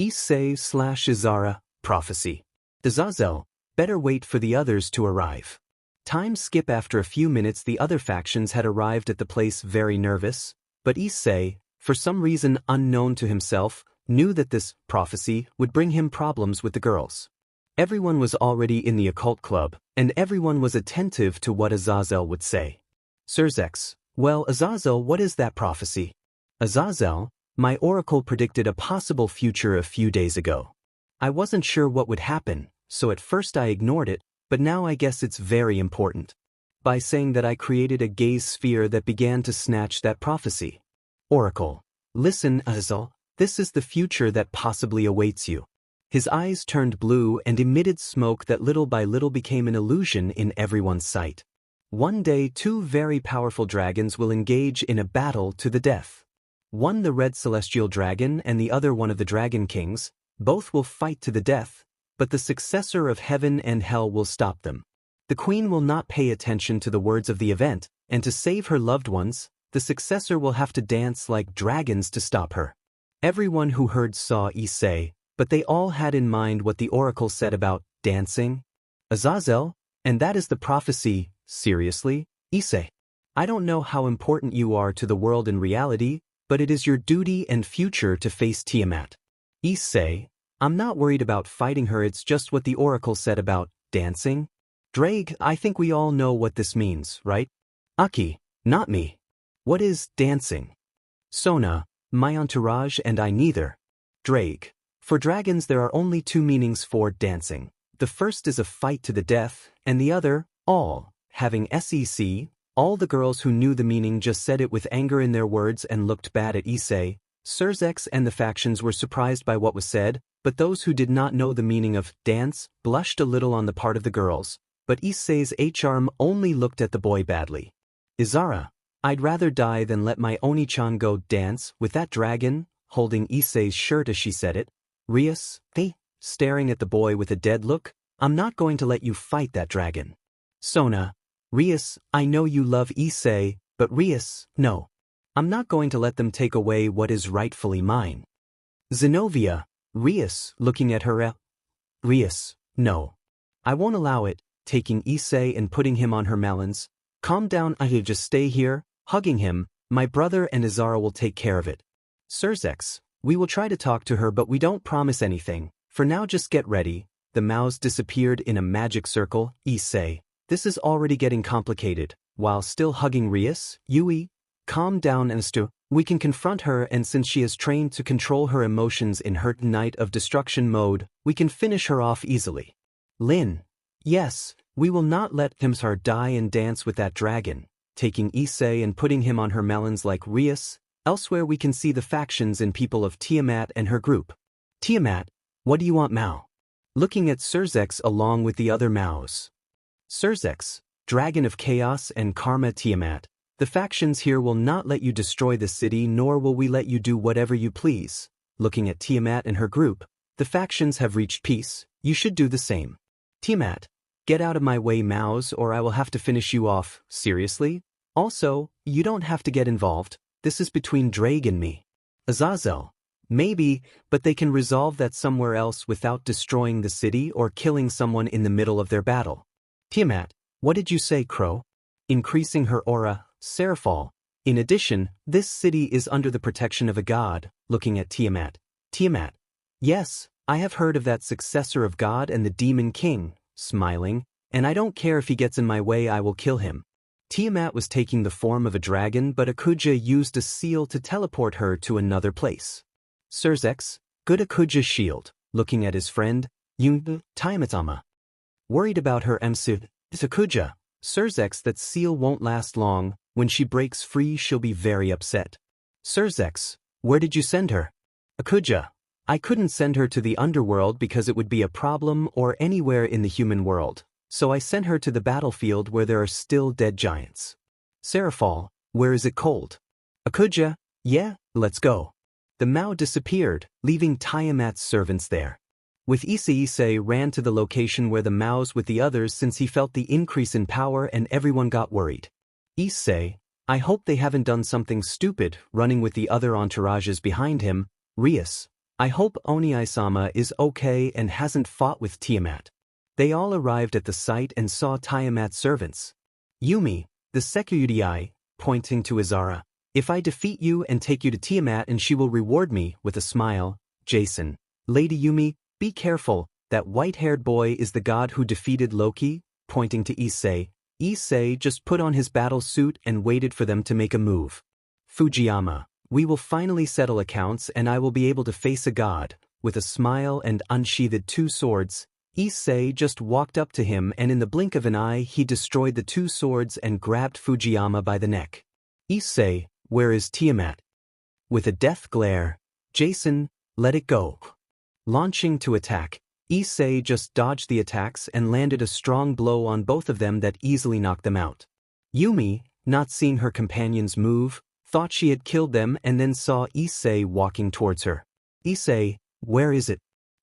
Issei/Izara, prophecy. Azazel, better wait for the others to arrive. Time skip. After a few minutes the other factions had arrived at the place, very nervous, but Issei, for some reason unknown to himself, knew that this prophecy would bring him problems with the girls. Everyone was already in the occult club, and everyone was attentive to what Azazel would say. Surzex. Well, Azazel, what is that prophecy? Azazel, my oracle predicted a possible future a few days ago. I wasn't sure what would happen, so at first I ignored it, but now I guess it's very important. By saying that I created a gaze sphere that began to snatch that prophecy. Oracle. Listen, Azazel, this is the future that possibly awaits you. His eyes turned blue and emitted smoke that little by little became an illusion in everyone's sight. One day 2 very powerful dragons will engage in a battle to the death. One the red celestial dragon and the other one of the dragon kings. Both will fight to the death, but the successor of heaven and hell will stop them. The queen will not pay attention to the words of the event, and to save her loved ones, the successor will have to dance like dragons to stop her. Everyone who heard saw Issei, but they all had in mind what the oracle said about dancing. Azazel, and that is the prophecy. Seriously, Issei? I don't know how important you are to the world in reality, but it is your duty and future to face Tiamat. Issei, I'm not worried about fighting her, it's just what the oracle said about dancing. Drake, I think we all know what this means, right? Aki, not me. What is dancing? Sona, my entourage and I neither. Drake, for dragons there are only 2 meanings for dancing. The first is a fight to the death, and the other, all. Having sec, all the girls who knew the meaning just said it with anger in their words and looked bad at Issei. Surzex and the factions were surprised by what was said, but those who did not know the meaning of dance blushed a little on the part of the girls, but Issei's charm only looked at the boy badly. Izara, I'd rather die than let my Oni-chan go dance with that dragon, holding Issei's shirt as she said it. Rias, staring at the boy with a dead look, I'm not going to let you fight that dragon. Sona, Rias, I know you love Issei, but Rias, no. I'm not going to let them take away what is rightfully mine. Zenobia, Rias, looking at her. Rias, no. I won't allow it, taking Issei and putting him on her melons. Calm down, I'll just stay here, hugging him, my brother and Izara will take care of it. Surzex, we will try to talk to her but we don't promise anything, for now just get ready. The mouse disappeared in a magic circle. Issei, this is already getting complicated. While still hugging Rias, Yui, calm down and we can confront her, and since she is trained to control her emotions in her Night of Destruction mode, we can finish her off easily. Lin, yes, we will not let Himsar die and dance with that dragon, taking Issei and putting him on her melons like Rias. Elsewhere we can see the factions and people of Tiamat and her group. Tiamat, what do you want, Mao? Looking at Surzex along with the other Maos. Surzex, dragon of chaos and karma. Tiamat, the factions here will not let you destroy the city, nor will we let you do whatever you please. Looking at Tiamat and her group, the factions have reached peace, you should do the same. Tiamat, get out of my way, Maos, or I will have to finish you off. Seriously? Also, you don't have to get involved, this is between Drake and me. Azazel, maybe, but they can resolve that somewhere else without destroying the city or killing someone in the middle of their battle. Tiamat, what did you say, Crow? Increasing her aura. Seraphal, in addition, this city is under the protection of a god. Looking at Tiamat. Tiamat, yes, I have heard of that successor of God and the Demon King. Smiling, and I don't care if he gets in my way, I will kill him. Tiamat was taking the form of a dragon, but Akuja used a seal to teleport her to another place. Surzex, good Akuja shield, looking at his friend, Tiamatama. Worried about her MC, Akuja, Surzex, that seal won't last long, when she breaks free she'll be very upset. Surzex, where did you send her? Akuja, I couldn't send her to the underworld because it would be a problem or anywhere in the human world, so I sent her to the battlefield where there are still dead giants. Seraphal, where is it cold? Akuja, yeah, let's go. The Mao disappeared, leaving Tiamat's servants there. With Issei ran to the location where the Mao's with the others since he felt the increase in power and everyone got worried. Issei, I hope they haven't done something stupid, running with the other entourages behind him. Rias, I hope Oniai-sama is okay and hasn't fought with Tiamat. They all arrived at the site and saw Tiamat's servants. Yumi, the Sekuyudii, pointing to Izara, if I defeat you and take you to Tiamat and she will reward me, with a smile. Jason, Lady Yumi, be careful, that white-haired boy is the god who defeated Loki, pointing to Issei. Issei just put on his battle suit and waited for them to make a move. Fujiyama, we will finally settle accounts and I will be able to face a god, with a smile and unsheathed two swords. Issei just walked up to him and in the blink of an eye he destroyed the two swords and grabbed Fujiyama by the neck. Issei, where is Tiamat? With a death glare, Jason, let it go. Launching to attack, Issei just dodged the attacks and landed a strong blow on both of them that easily knocked them out. Yumi, not seeing her companions move, thought she had killed them and then saw Issei walking towards her. Issei, where is it?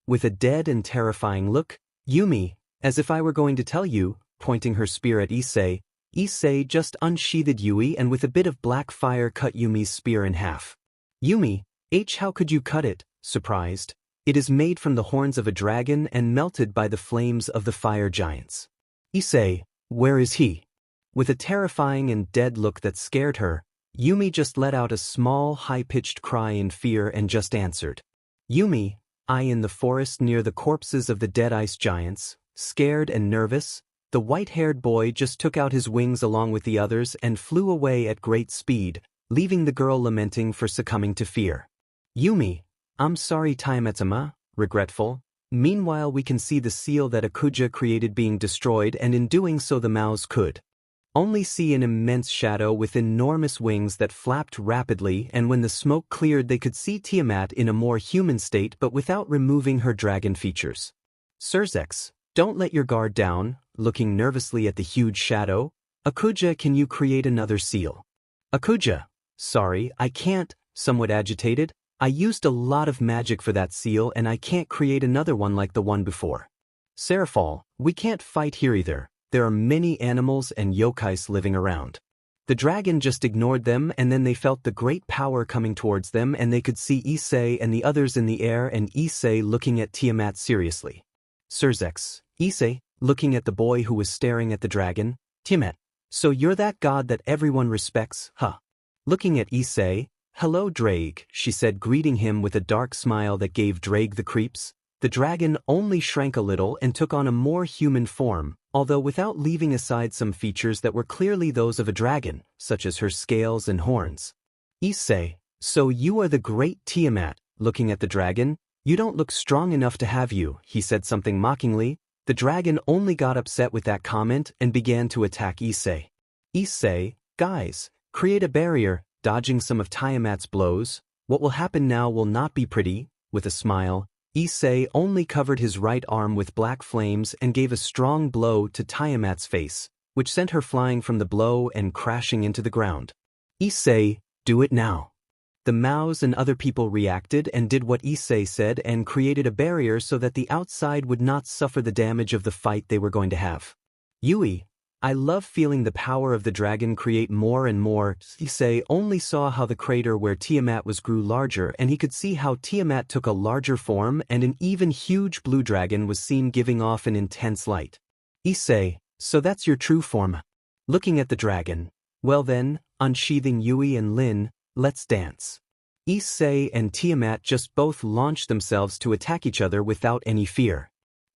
With a dead and terrifying look, Yumi, as if I were going to tell you, pointing her spear at Issei, Issei just unsheathed Yui and with a bit of black fire cut Yumi's spear in half. Yumi, how could you cut it? Surprised. It is made from the horns of a dragon and melted by the flames of the fire giants. Issei, where is he? With a terrifying and dead look that scared her, Yumi just let out a small high-pitched cry in fear and just answered. Yumi, I in the forest near the corpses of the dead ice giants, scared and nervous, the white-haired boy just took out his wings along with the others and flew away at great speed, leaving the girl lamenting for succumbing to fear. Yumi, I'm sorry Tiamatama, regretful. Meanwhile we can see the seal that Akuja created being destroyed and in doing so the Maos could only see an immense shadow with enormous wings that flapped rapidly and when the smoke cleared they could see Tiamat in a more human state but without removing her dragon features. Surzex, don't let your guard down, looking nervously at the huge shadow. Akuja, can you create another seal? Akuja, sorry, I can't, somewhat agitated. I used a lot of magic for that seal and I can't create another one like the one before. Seraphal, we can't fight here either. There are many animals and yokais living around. The dragon just ignored them and then they felt the great power coming towards them and they could see Issei and the others in the air and Issei looking at Tiamat seriously. Surzex, Issei, looking at the boy who was staring at the dragon. Tiamat, so you're that god that everyone respects, huh? Looking at Issei, hello Drake, she said, greeting him with a dark smile that gave Drake the creeps. The dragon only shrank a little and took on a more human form, although without leaving aside some features that were clearly those of a dragon, such as her scales and horns. Issei, so you are the great Tiamat, looking at the dragon. You don't look strong enough to have you, he said something mockingly. The dragon only got upset with that comment and began to attack Issei. Issei, guys, create a barrier. Dodging some of Tiamat's blows, what will happen now will not be pretty. With a smile, Issei only covered his right arm with black flames and gave a strong blow to Tiamat's face, which sent her flying from the blow and crashing into the ground. Issei, do it now. The Maos and other people reacted and did what Issei said and created a barrier so that the outside would not suffer the damage of the fight they were going to have. Yui, I love feeling the power of the dragon create more and more. Issei only saw how the crater where Tiamat was grew larger and he could see how Tiamat took a larger form and an even huge blue dragon was seen giving off an intense light. Issei, so that's your true form. Looking at the dragon. Well then, unsheathing Yui and Lin, let's dance. Issei and Tiamat just both launched themselves to attack each other without any fear.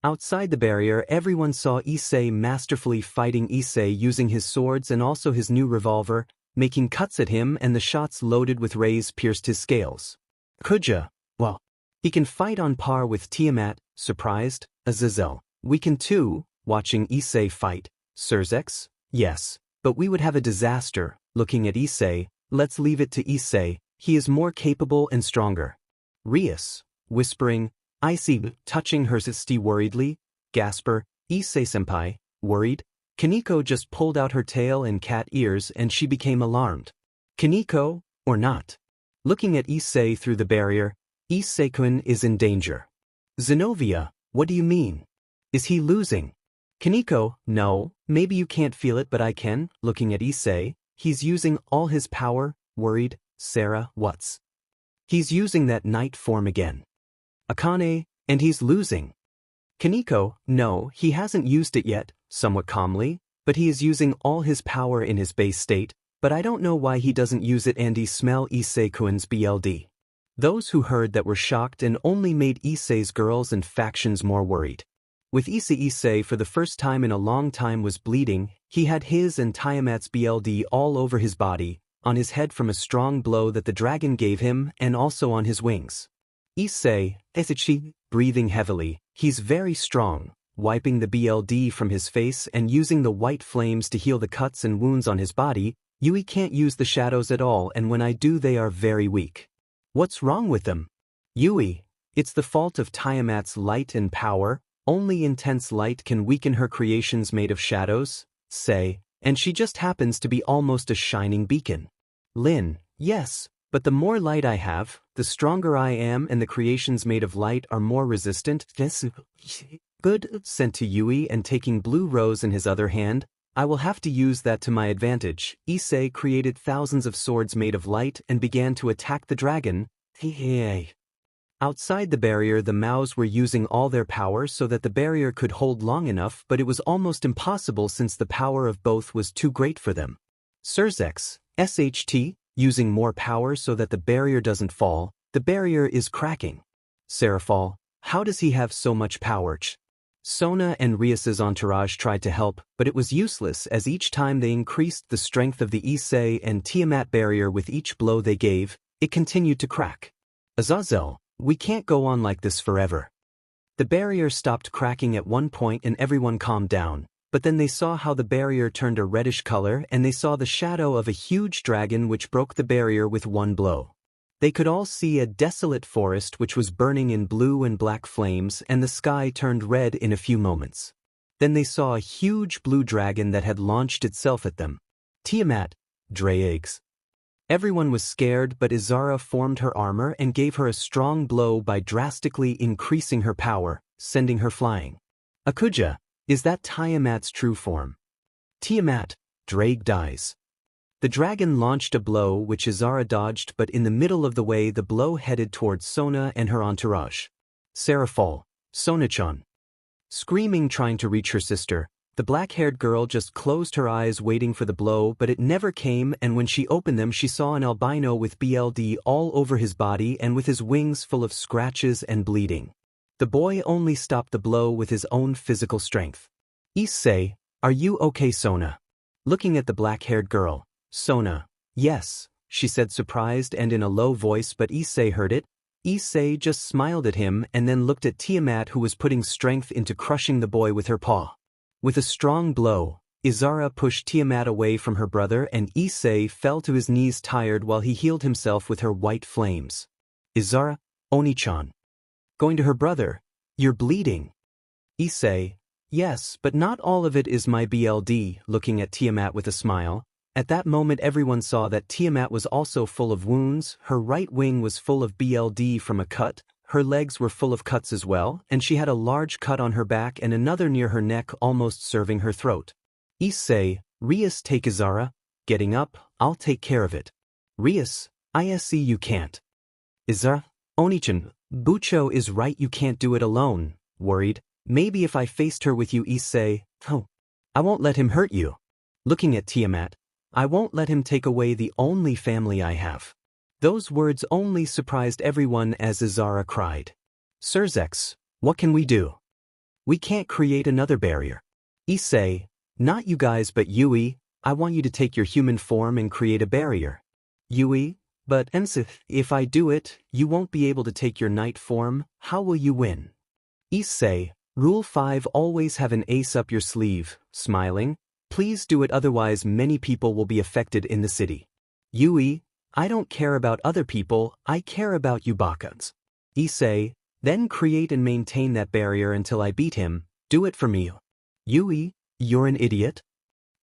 Outside the barrier, everyone saw Issei masterfully fighting Issei using his swords and also his new revolver, making cuts at him, and the shots loaded with rays pierced his scales. Kuja, well, he can fight on par with Tiamat, surprised. Azazel, we can too, watching Issei fight. Surzex, yes, but we would have a disaster. Looking at Issei, let's leave it to Issei, he is more capable and stronger. Rias, whispering, I see, touching her sister worriedly. Gasper, Issei-senpai, worried. Kaneko just pulled out her tail and cat ears and she became alarmed. Kaneko, or not? Looking at Issei through the barrier, Issei-kun is in danger. Zenobia, what do you mean? Is he losing? Kaneko, no, maybe you can't feel it but I can. Looking at Issei, he's using all his power. Worried. Sarah, what's? He's using that night form again. Akane, and he's losing. Kaneko, no, he hasn't used it yet, somewhat calmly, but he is using all his power in his base state, but I don't know why he doesn't use it. And smell Issei-kun's BLD. Those who heard that were shocked and only made Issei's girls and factions more worried. With Issei for the first time in a long time was bleeding, he had his and Tiamat's BLD all over his body, on his head from a strong blow that the dragon gave him and also on his wings. Issei, breathing heavily, he's very strong, wiping the BLD from his face and using the white flames to heal the cuts and wounds on his body. Yui can't use the shadows at all and when I do they are very weak. What's wrong with them? Yui, it's the fault of Tiamat's light and power, only intense light can weaken her creations made of shadows, say, and she just happens to be almost a shining beacon. Lin, yes, but the more light I have, the stronger I am and the creations made of light are more resistant. Good, sent to Yui and taking blue rose in his other hand, I will have to use that to my advantage. Issei created thousands of swords made of light and began to attack the dragon. Outside the barrier the Maos were using all their power so that the barrier could hold long enough, but it was almost impossible since the power of both was too great for them. Surzex, SHT, using more power so that the barrier doesn't fall, the barrier is cracking. Seraphal, how does he have so much power? Sona and Rias's entourage tried to help, but it was useless as each time they increased the strength of the Issei and Tiamat barrier with each blow they gave, it continued to crack. Azazel, we can't go on like this forever. The barrier stopped cracking at one point and everyone calmed down, but then they saw how the barrier turned a reddish color and they saw the shadow of a huge dragon which broke the barrier with one blow. They could all see a desolate forest which was burning in blue and black flames and the sky turned red in a few moments. Then they saw a huge blue dragon that had launched itself at them. Tiamat, Dreeggs. Everyone was scared but Izara formed her armor and gave her a strong blow by drastically increasing her power, sending her flying. Akuja, is that Tiamat's true form? Tiamat, Drake dies. The dragon launched a blow which Izara dodged but in the middle of the way the blow headed towards Sona and her entourage. Seraphal, Sona-chan. Screaming trying to reach her sister, the black-haired girl just closed her eyes waiting for the blow but it never came and when she opened them she saw an albino with BLD all over his body and with his wings full of scratches and bleeding. The boy only stopped the blow with his own physical strength. Issei, are you okay Sona? Looking at the black-haired girl, Sona, yes, she said surprised and in a low voice but Issei heard it. Issei just smiled at him and then looked at Tiamat who was putting strength into crushing the boy with her paw. With a strong blow, Izara pushed Tiamat away from her brother and Issei fell to his knees tired while he healed himself with her white flames. Izara, Oni-chan. Going to her brother, you're bleeding. Issei, yes, but not all of it is my BLD, looking at Tiamat with a smile. At that moment everyone saw that Tiamat was also full of wounds, her right wing was full of BLD from a cut, her legs were full of cuts as well, and she had a large cut on her back and another near her neck almost serving her throat. Issei, Rias take Izara, getting up, I'll take care of it. Rias, I see you can't. Izara, Oni-chan, Bucho is right you can't do it alone, worried, maybe if I faced her with you Issei, I won't let him hurt you. Looking at Tiamat, I won't let him take away the only family I have. Those words only surprised everyone as Izara cried. Surzex, what can we do? We can't create another barrier. Issei, not you guys but Yui, I want you to take your human form and create a barrier. Yui, but Ensith, if I do it, you won't be able to take your knight form, how will you win? Issei, Rule 5 always have an ace up your sleeve, smiling, please do it otherwise many people will be affected in the city. Yui, I don't care about other people, I care about you Bakuns. Issei, then create and maintain that barrier until I beat him, do it for me. Yui, you're an idiot?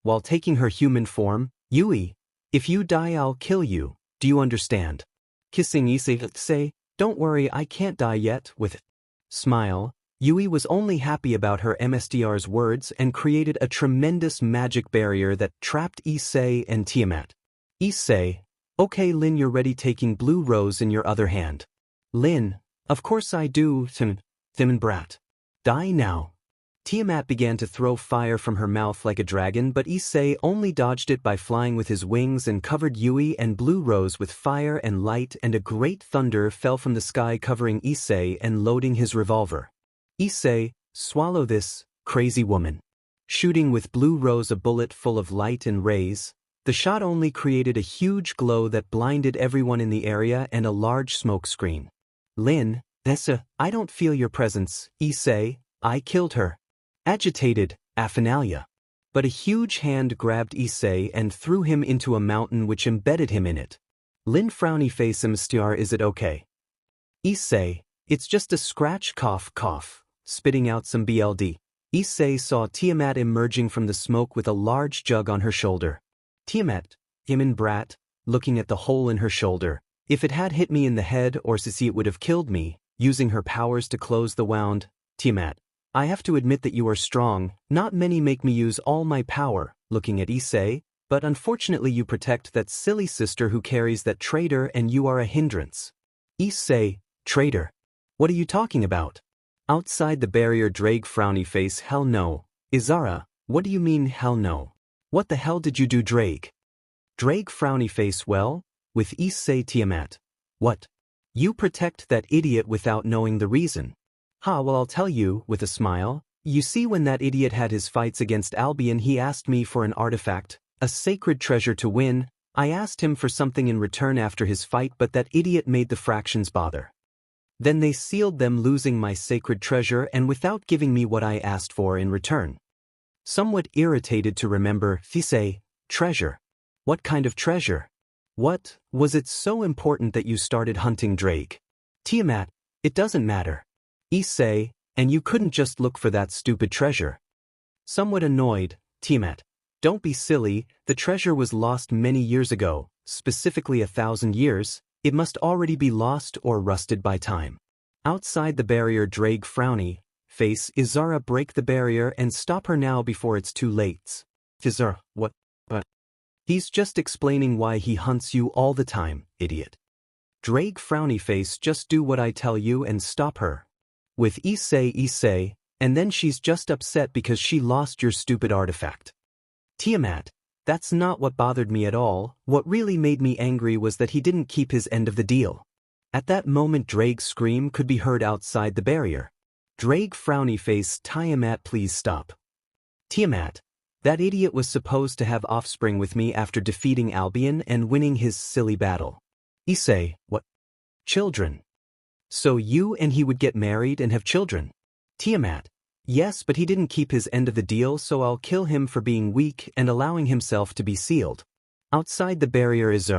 While taking her human form, Yui, if you die I'll kill you, do you understand? Kissing Issei, don't worry I can't die yet, with it. Smile, Yui was only happy about her MSDR's words and created a tremendous magic barrier that trapped Issei and Tiamat. Issei, okay Lin you're ready taking blue rose in your other hand. Lin, of course I do, Tim brat. Die now. Tiamat began to throw fire from her mouth like a dragon but Issei only dodged it by flying with his wings and covered Yui and Blue Rose with fire and light and a great thunder fell from the sky covering Issei and loading his revolver. Issei, swallow this, crazy woman. Shooting with Blue Rose a bullet full of light and rays, the shot only created a huge glow that blinded everyone in the area and a large smoke screen. Lin, Nessa, I don't feel your presence, Issei, I killed her. Agitated, Aphanalia. But a huge hand grabbed Issei and threw him into a mountain which embedded him in it. Lin frowny face Mstiar is it okay? Issei, it's just a scratch cough, spitting out some BLD. Issei saw Tiamat emerging from the smoke with a large jug on her shoulder. Tiamat, Himin brat, looking at the hole in her shoulder. If it had hit me in the head or Sissy it would have killed me, using her powers to close the wound. Tiamat, I have to admit that you are strong, not many make me use all my power, looking at Issei, but unfortunately you protect that silly sister who carries that traitor and you are a hindrance. Issei, traitor. What are you talking about? Outside the barrier Drake frowny face hell no. Izara, what do you mean hell no? What the hell did you do Drake? Drake frowny face well, with Issei Tiamat. What? You protect that idiot without knowing the reason. Ha well I'll tell you, with a smile, you see when that idiot had his fights against Albion he asked me for an artifact, a sacred treasure to win, I asked him for something in return after his fight but that idiot made the fractions bother. Then they sealed them losing my sacred treasure and without giving me what I asked for in return. Somewhat irritated to remember, Issei, treasure. What kind of treasure? What, was it so important that you started hunting Drake? Tiamat, it doesn't matter. Issei, and you couldn't just look for that stupid treasure. Somewhat annoyed, Tiamat, don't be silly, the treasure was lost many years ago, specifically 1,000 years, it must already be lost or rusted by time. Outside the barrier Drake frowny face Izara break the barrier and stop her now before it's too late. Izara, what? But he's just explaining why he hunts you all the time, idiot. Drake frowny face just do what I tell you and stop her. With Issei, and then she's just upset because she lost your stupid artifact. Tiamat, that's not what bothered me at all, what really made me angry was that he didn't keep his end of the deal. At that moment Drake's scream could be heard outside the barrier. Drake frowny face Tiamat please stop. Tiamat, that idiot was supposed to have offspring with me after defeating Albion and winning his silly battle. Issei, what? Children. So you and he would get married and have children? Tiamat, yes but he didn't keep his end of the deal so I'll kill him for being weak and allowing himself to be sealed. Outside the barrier is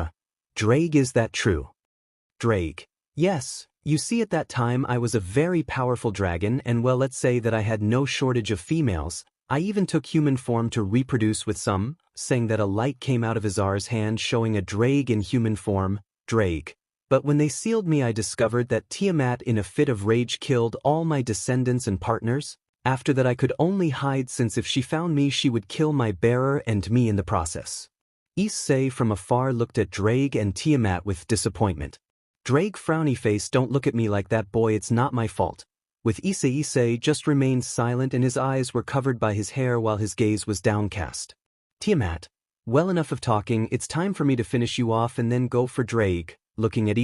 Drake is that true? Drake, yes, you see at that time I was a very powerful dragon and well let's say that I had no shortage of females, I even took human form to reproduce with some, saying that a light came out of Izar's hand showing a Drake in human form, Drake. But when they sealed me I discovered that Tiamat in a fit of rage killed all my descendants and partners, after that I could only hide since if she found me she would kill my bearer and me in the process. Issei from afar looked at Drake and Tiamat with disappointment. Drake frowny face don't look at me like that boy it's not my fault. With Issei just remained silent and his eyes were covered by his hair while his gaze was downcast. Tiamat, well enough of talking it's time for me to finish you off and then go for Drake. Looking at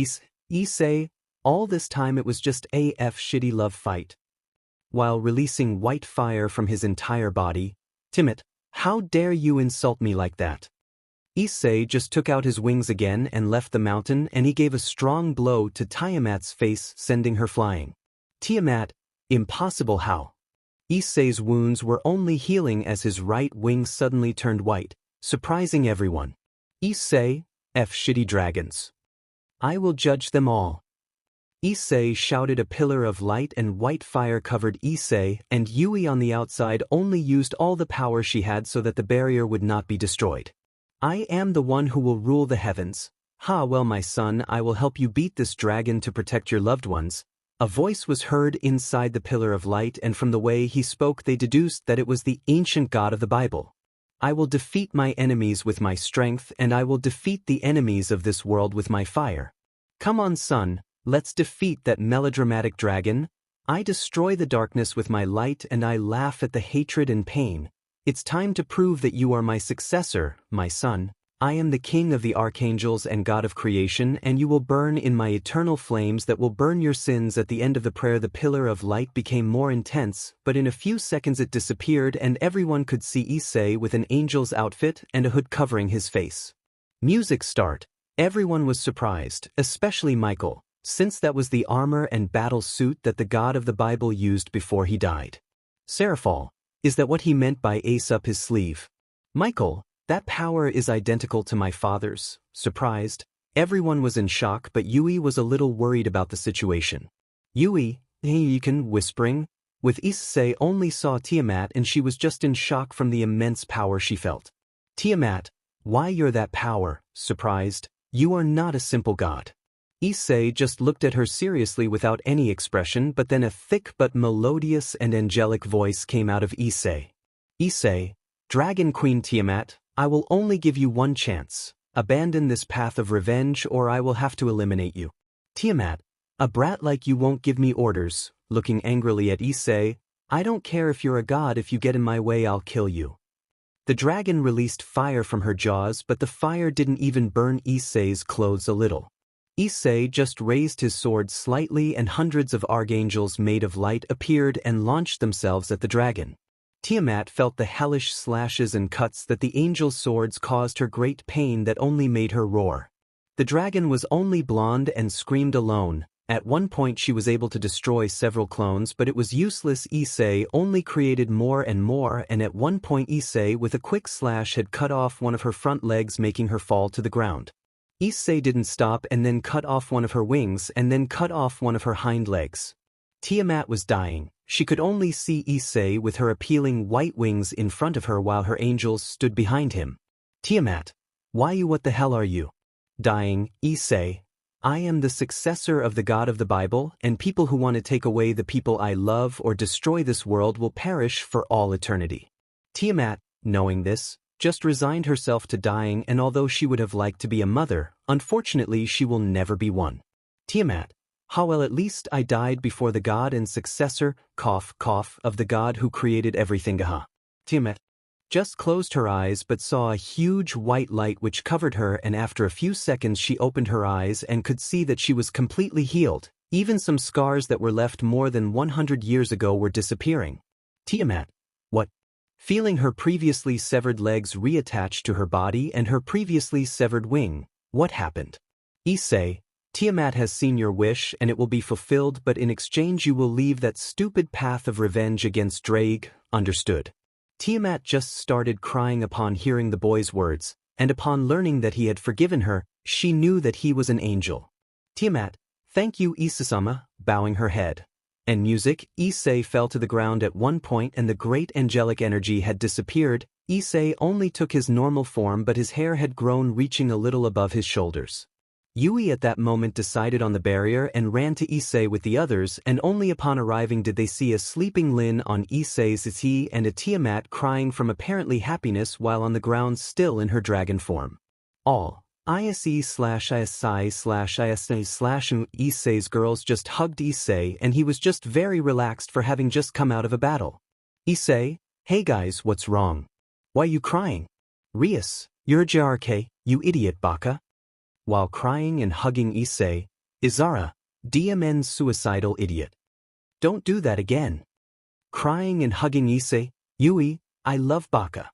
Issei, all this time it was just AF shitty love fight. while releasing white fire from his entire body. Tiamat, how dare you insult me like that? Issei just took out his wings again and left the mountain, and he gave a strong blow to Tiamat's face, sending her flying. Tiamat, impossible how? Issei's wounds were only healing as his right wing suddenly turned white, surprising everyone. Issei, F shitty dragons. I will judge them all. Issei shouted. A pillar of light and white fire covered Issei, and Yui on the outside only used all the power she had so that the barrier would not be destroyed. I am the one who will rule the heavens. Ha, well, my son, I will help you beat this dragon to protect your loved ones. A voice was heard inside the pillar of light, and from the way he spoke they deduced that it was the ancient God of the Bible. I will defeat my enemies with my strength, and I will defeat the enemies of this world with my fire. Come on, son, let's defeat that melodramatic dragon. I destroy the darkness with my light, and I laugh at the hatred and pain. It's time to prove that you are my successor, my son. I am the king of the archangels and God of creation, and you will burn in my eternal flames that will burn your sins. At the end of the prayer the pillar of light became more intense, but in a few seconds it disappeared, and everyone could see Issei with an angel's outfit and a hood covering his face. Music start. Everyone was surprised, especially Michael, since that was the armor and battle suit that the God of the Bible used before he died. Seraphal, is that what he meant by ace up his sleeve? Michael, that power is identical to my father's. Surprised, everyone was in shock, but Yui was a little worried about the situation. Yui, hey, whispering, with Issei only saw Tiamat, and she was just in shock from the immense power she felt. Tiamat, why you're that power? Surprised, you are not a simple god. Issei just looked at her seriously without any expression, but then a thick but melodious and angelic voice came out of Issei. Issei, Dragon Queen Tiamat, I will only give you one chance. Abandon this path of revenge or I will have to eliminate you. Tiamat, a brat like you won't give me orders. Looking angrily at Issei, I don't care if you're a god, if you get in my way I'll kill you. The dragon released fire from her jaws, but the fire didn't even burn Issei's clothes a little. Issei just raised his sword slightly, and hundreds of archangels made of light appeared and launched themselves at the dragon. Tiamat felt the hellish slashes and cuts that the angel swords caused her great pain that only made her roar. The dragon was only blonde and screamed alone. At one point she was able to destroy several clones, but it was useless. Issei only created more and more, and at one point Issei with a quick slash had cut off one of her front legs, making her fall to the ground. Issei didn't stop and then cut off one of her wings and then cut off one of her hind legs. Tiamat was dying. She could only see Issei with her appealing white wings in front of her while her angels stood behind him. Tiamat, why you? What the hell are you? Dying, Issei. I am the successor of the God of the Bible, and people who want to take away the people I love or destroy this world will perish for all eternity. Tiamat, knowing this, just resigned herself to dying, and although she would have liked to be a mother, unfortunately she will never be one. Tiamat, how well, at least I died before the god and successor, cough, cough, of the god who created everything. Tiamat just closed her eyes but saw a huge white light which covered her, and after a few seconds she opened her eyes and could see that she was completely healed. Even some scars that were left more than 100 years ago were disappearing. Tiamat, what? Feeling her previously severed legs reattached to her body and her previously severed wing, what happened? Issei, Tiamat has seen your wish and it will be fulfilled, but in exchange you will leave that stupid path of revenge against Drake, understood? Tiamat just started crying upon hearing the boy's words, and upon learning that he had forgiven her, she knew that he was an angel. Tiamat, thank you Issei-sama, bowing her head. And music, Issei fell to the ground at one point and the great angelic energy had disappeared. Issei only took his normal form, but his hair had grown, reaching a little above his shoulders. Yui at that moment decided on the barrier and ran to Issei with the others, and only upon arriving did they see a sleeping Lin on Issei's seat and a Tiamat crying from apparently happiness while on the ground still in her dragon form. All. Issei's girls just hugged Issei, and he was just very relaxed for having just come out of a battle. Issei, hey guys, what's wrong? Why you crying? Rias, you're a JRK, you idiot baka. While crying and hugging Issei, Izara, DMN suicidal idiot. Don't do that again. crying and hugging Issei. Yui, I love Baka.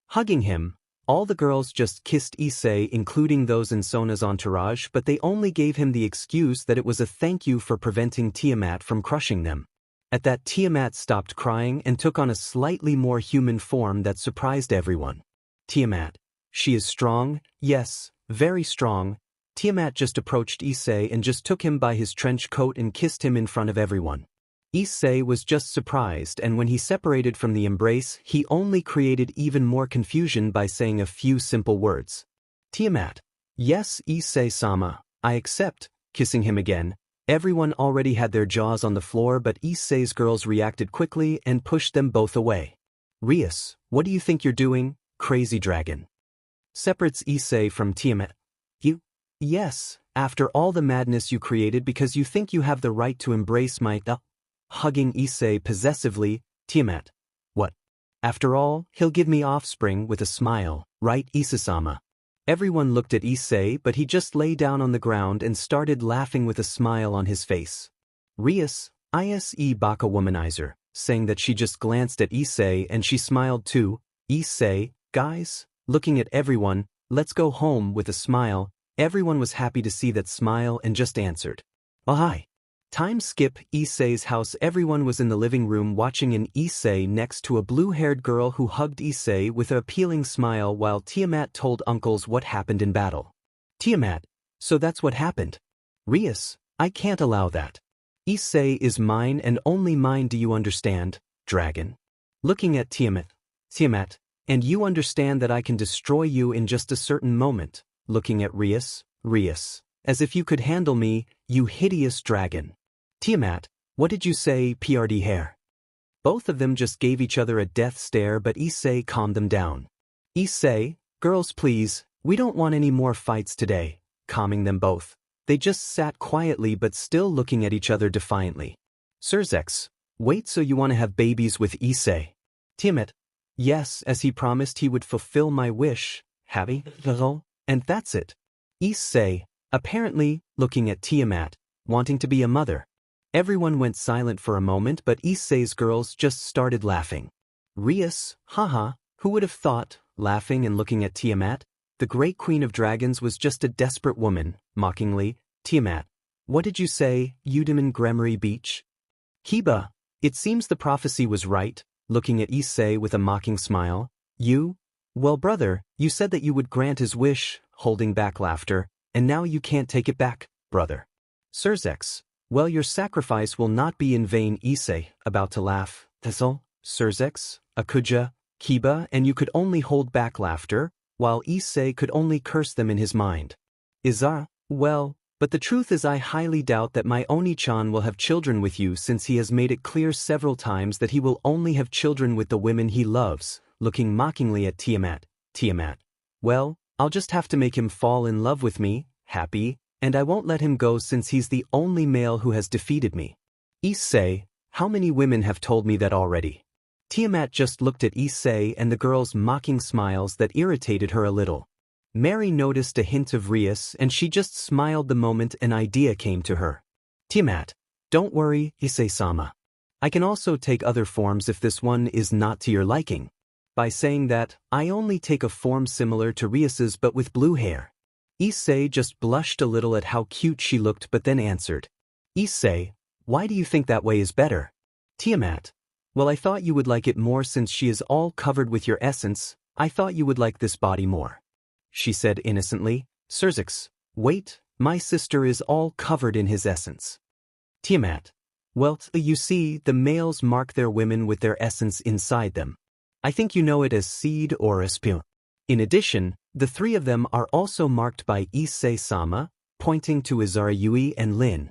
Hugging him, all the girls just kissed Issei, including those in Sona's entourage, but they only gave him the excuse that it was a thank you for preventing Tiamat from crushing them. At that, Tiamat stopped crying and took on a slightly more human form that surprised everyone. Tiamat. She is strong, yes, very strong. Tiamat just approached Issei and just took him by his trench coat and kissed him in front of everyone. Issei was just surprised, and when he separated from the embrace, he only created even more confusion by saying a few simple words. Tiamat. Yes, Issei-sama, I accept, kissing him again. Everyone already had their jaws on the floor, but Issei's girls reacted quickly and pushed them both away. Rias, what do you think you're doing, crazy dragon? Separates Issei from Tiamat. You? Yes, after all the madness you created because you think you have the right to embrace my hugging Issei possessively. Tiamat. What? After all, he'll give me offspring with a smile, right, Issei-sama? Everyone looked at Issei, but he just lay down on the ground and started laughing with a smile on his face. Rias, Ise Baka womanizer, saying that she just glanced at Issei and she smiled too. Issei, guys, looking at everyone, let's go home with a smile. Everyone was happy to see that smile and just answered. Oh hi. Time skip, Issei's house. Everyone was in the living room watching an Issei next to a blue-haired girl who hugged Issei with an appealing smile while Tiamat told uncles what happened in battle. Tiamat, so that's what happened. Rias, I can't allow that. Issei is mine and only mine, do you understand, dragon? Looking at Tiamat. Tiamat, and you understand that I can destroy you in just a certain moment. Looking at Rias. Rias, as if you could handle me, you hideous dragon. Tiamat, what did you say, PRD hair? Both of them just gave each other a death stare, but Issei calmed them down. Issei, girls please, we don't want any more fights today, calming them both. They just sat quietly but still looking at each other defiantly. Surzex, wait, so you want to have babies with Issei? Tiamat, yes, as he promised he would fulfill my wish, Happy, and that's it. Issei, apparently, looking at Tiamat, wanting to be a mother. Everyone went silent for a moment, but Issei's girls just started laughing. Rias, haha, who would have thought, laughing and looking at Tiamat, the great queen of dragons was just a desperate woman, mockingly. Tiamat, what did you say, Eudaimon Gremory Beach? Heba, it seems the prophecy was right, looking at Issei with a mocking smile. You? Well brother, you said that you would grant his wish, holding back laughter, and now you can't take it back, brother. Surzex, well, your sacrifice will not be in vain. Issei, about to laugh. Tessel, Surzex, Akuja, Kiba, and you could only hold back laughter, while Issei could only curse them in his mind. Izar, well, but the truth is I highly doubt that my Oni-chan will have children with you, since he has made it clear several times that he will only have children with the women he loves. Looking mockingly at Tiamat. Tiamat, well, I'll just have to make him fall in love with me, happy, and I won't let him go since he's the only male who has defeated me. Issei, how many women have told me that already? Tiamat just looked at Issei and the girls' mocking smiles that irritated her a little. Mary noticed a hint of Rias and she just smiled the moment an idea came to her. Tiamat, don't worry, Issei-sama. I can also take other forms if this one is not to your liking. By saying that, I only take a form similar to Rias's but with blue hair. Issei just blushed a little at how cute she looked but then answered. Issei, why do you think that way is better? Tiamat, well, I thought you would like it more since she is all covered with your essence. I thought you would like this body more. She said innocently. Surzex, wait, my sister is all covered in his essence. Tiamat, well, you see, the males mark their women with their essence inside them. I think you know it as seed or espion. In addition, the three of them are also marked by Issei-sama, pointing to Izara, Yui and Lin.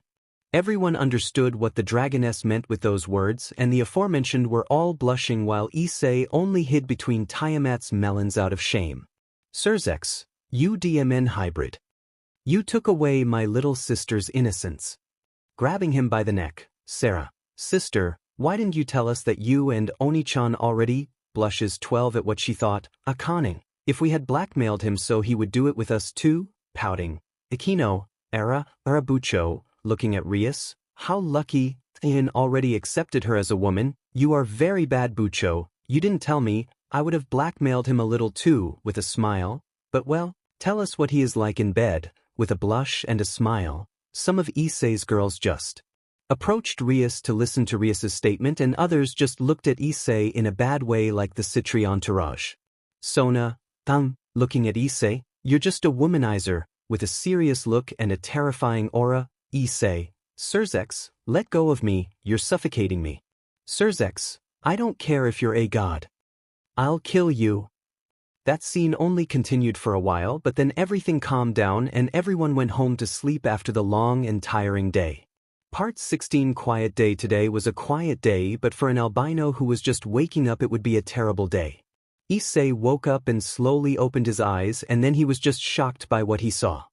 Everyone understood what the dragoness meant with those words, and the aforementioned were all blushing while Issei only hid between Tiamat's melons out of shame. Surzex, you DMN hybrid. You took away my little sister's innocence. Grabbing him by the neck, Sarah, sister, why didn't you tell us that you and Oni-chan already? Blushes 12 at what she thought, a conning. If we had blackmailed him so he would do it with us too, pouting. Ikino, Era, Arabucho, looking at Rias, how lucky, Ian already accepted her as a woman. You are very bad, Bucho. You didn't tell me. I would have blackmailed him a little too, with a smile. But well, tell us what he is like in bed, with a blush and a smile. Some of Issei's girls just approached Rias to listen to Rias's statement, and others just looked at Issei in a bad way like the Citri entourage. Sona, looking at Issei, you're just a womanizer, with a serious look and a terrifying aura. Issei, Surzex, let go of me, you're suffocating me. Surzex, I don't care if you're a god. I'll kill you. That scene only continued for a while, but then everything calmed down and everyone went home to sleep after the long and tiring day. Part 16. Quiet day. Today was a quiet day, but for an albino who was just waking up it would be a terrible day. Issei woke up and slowly opened his eyes, and then he was just shocked by what he saw.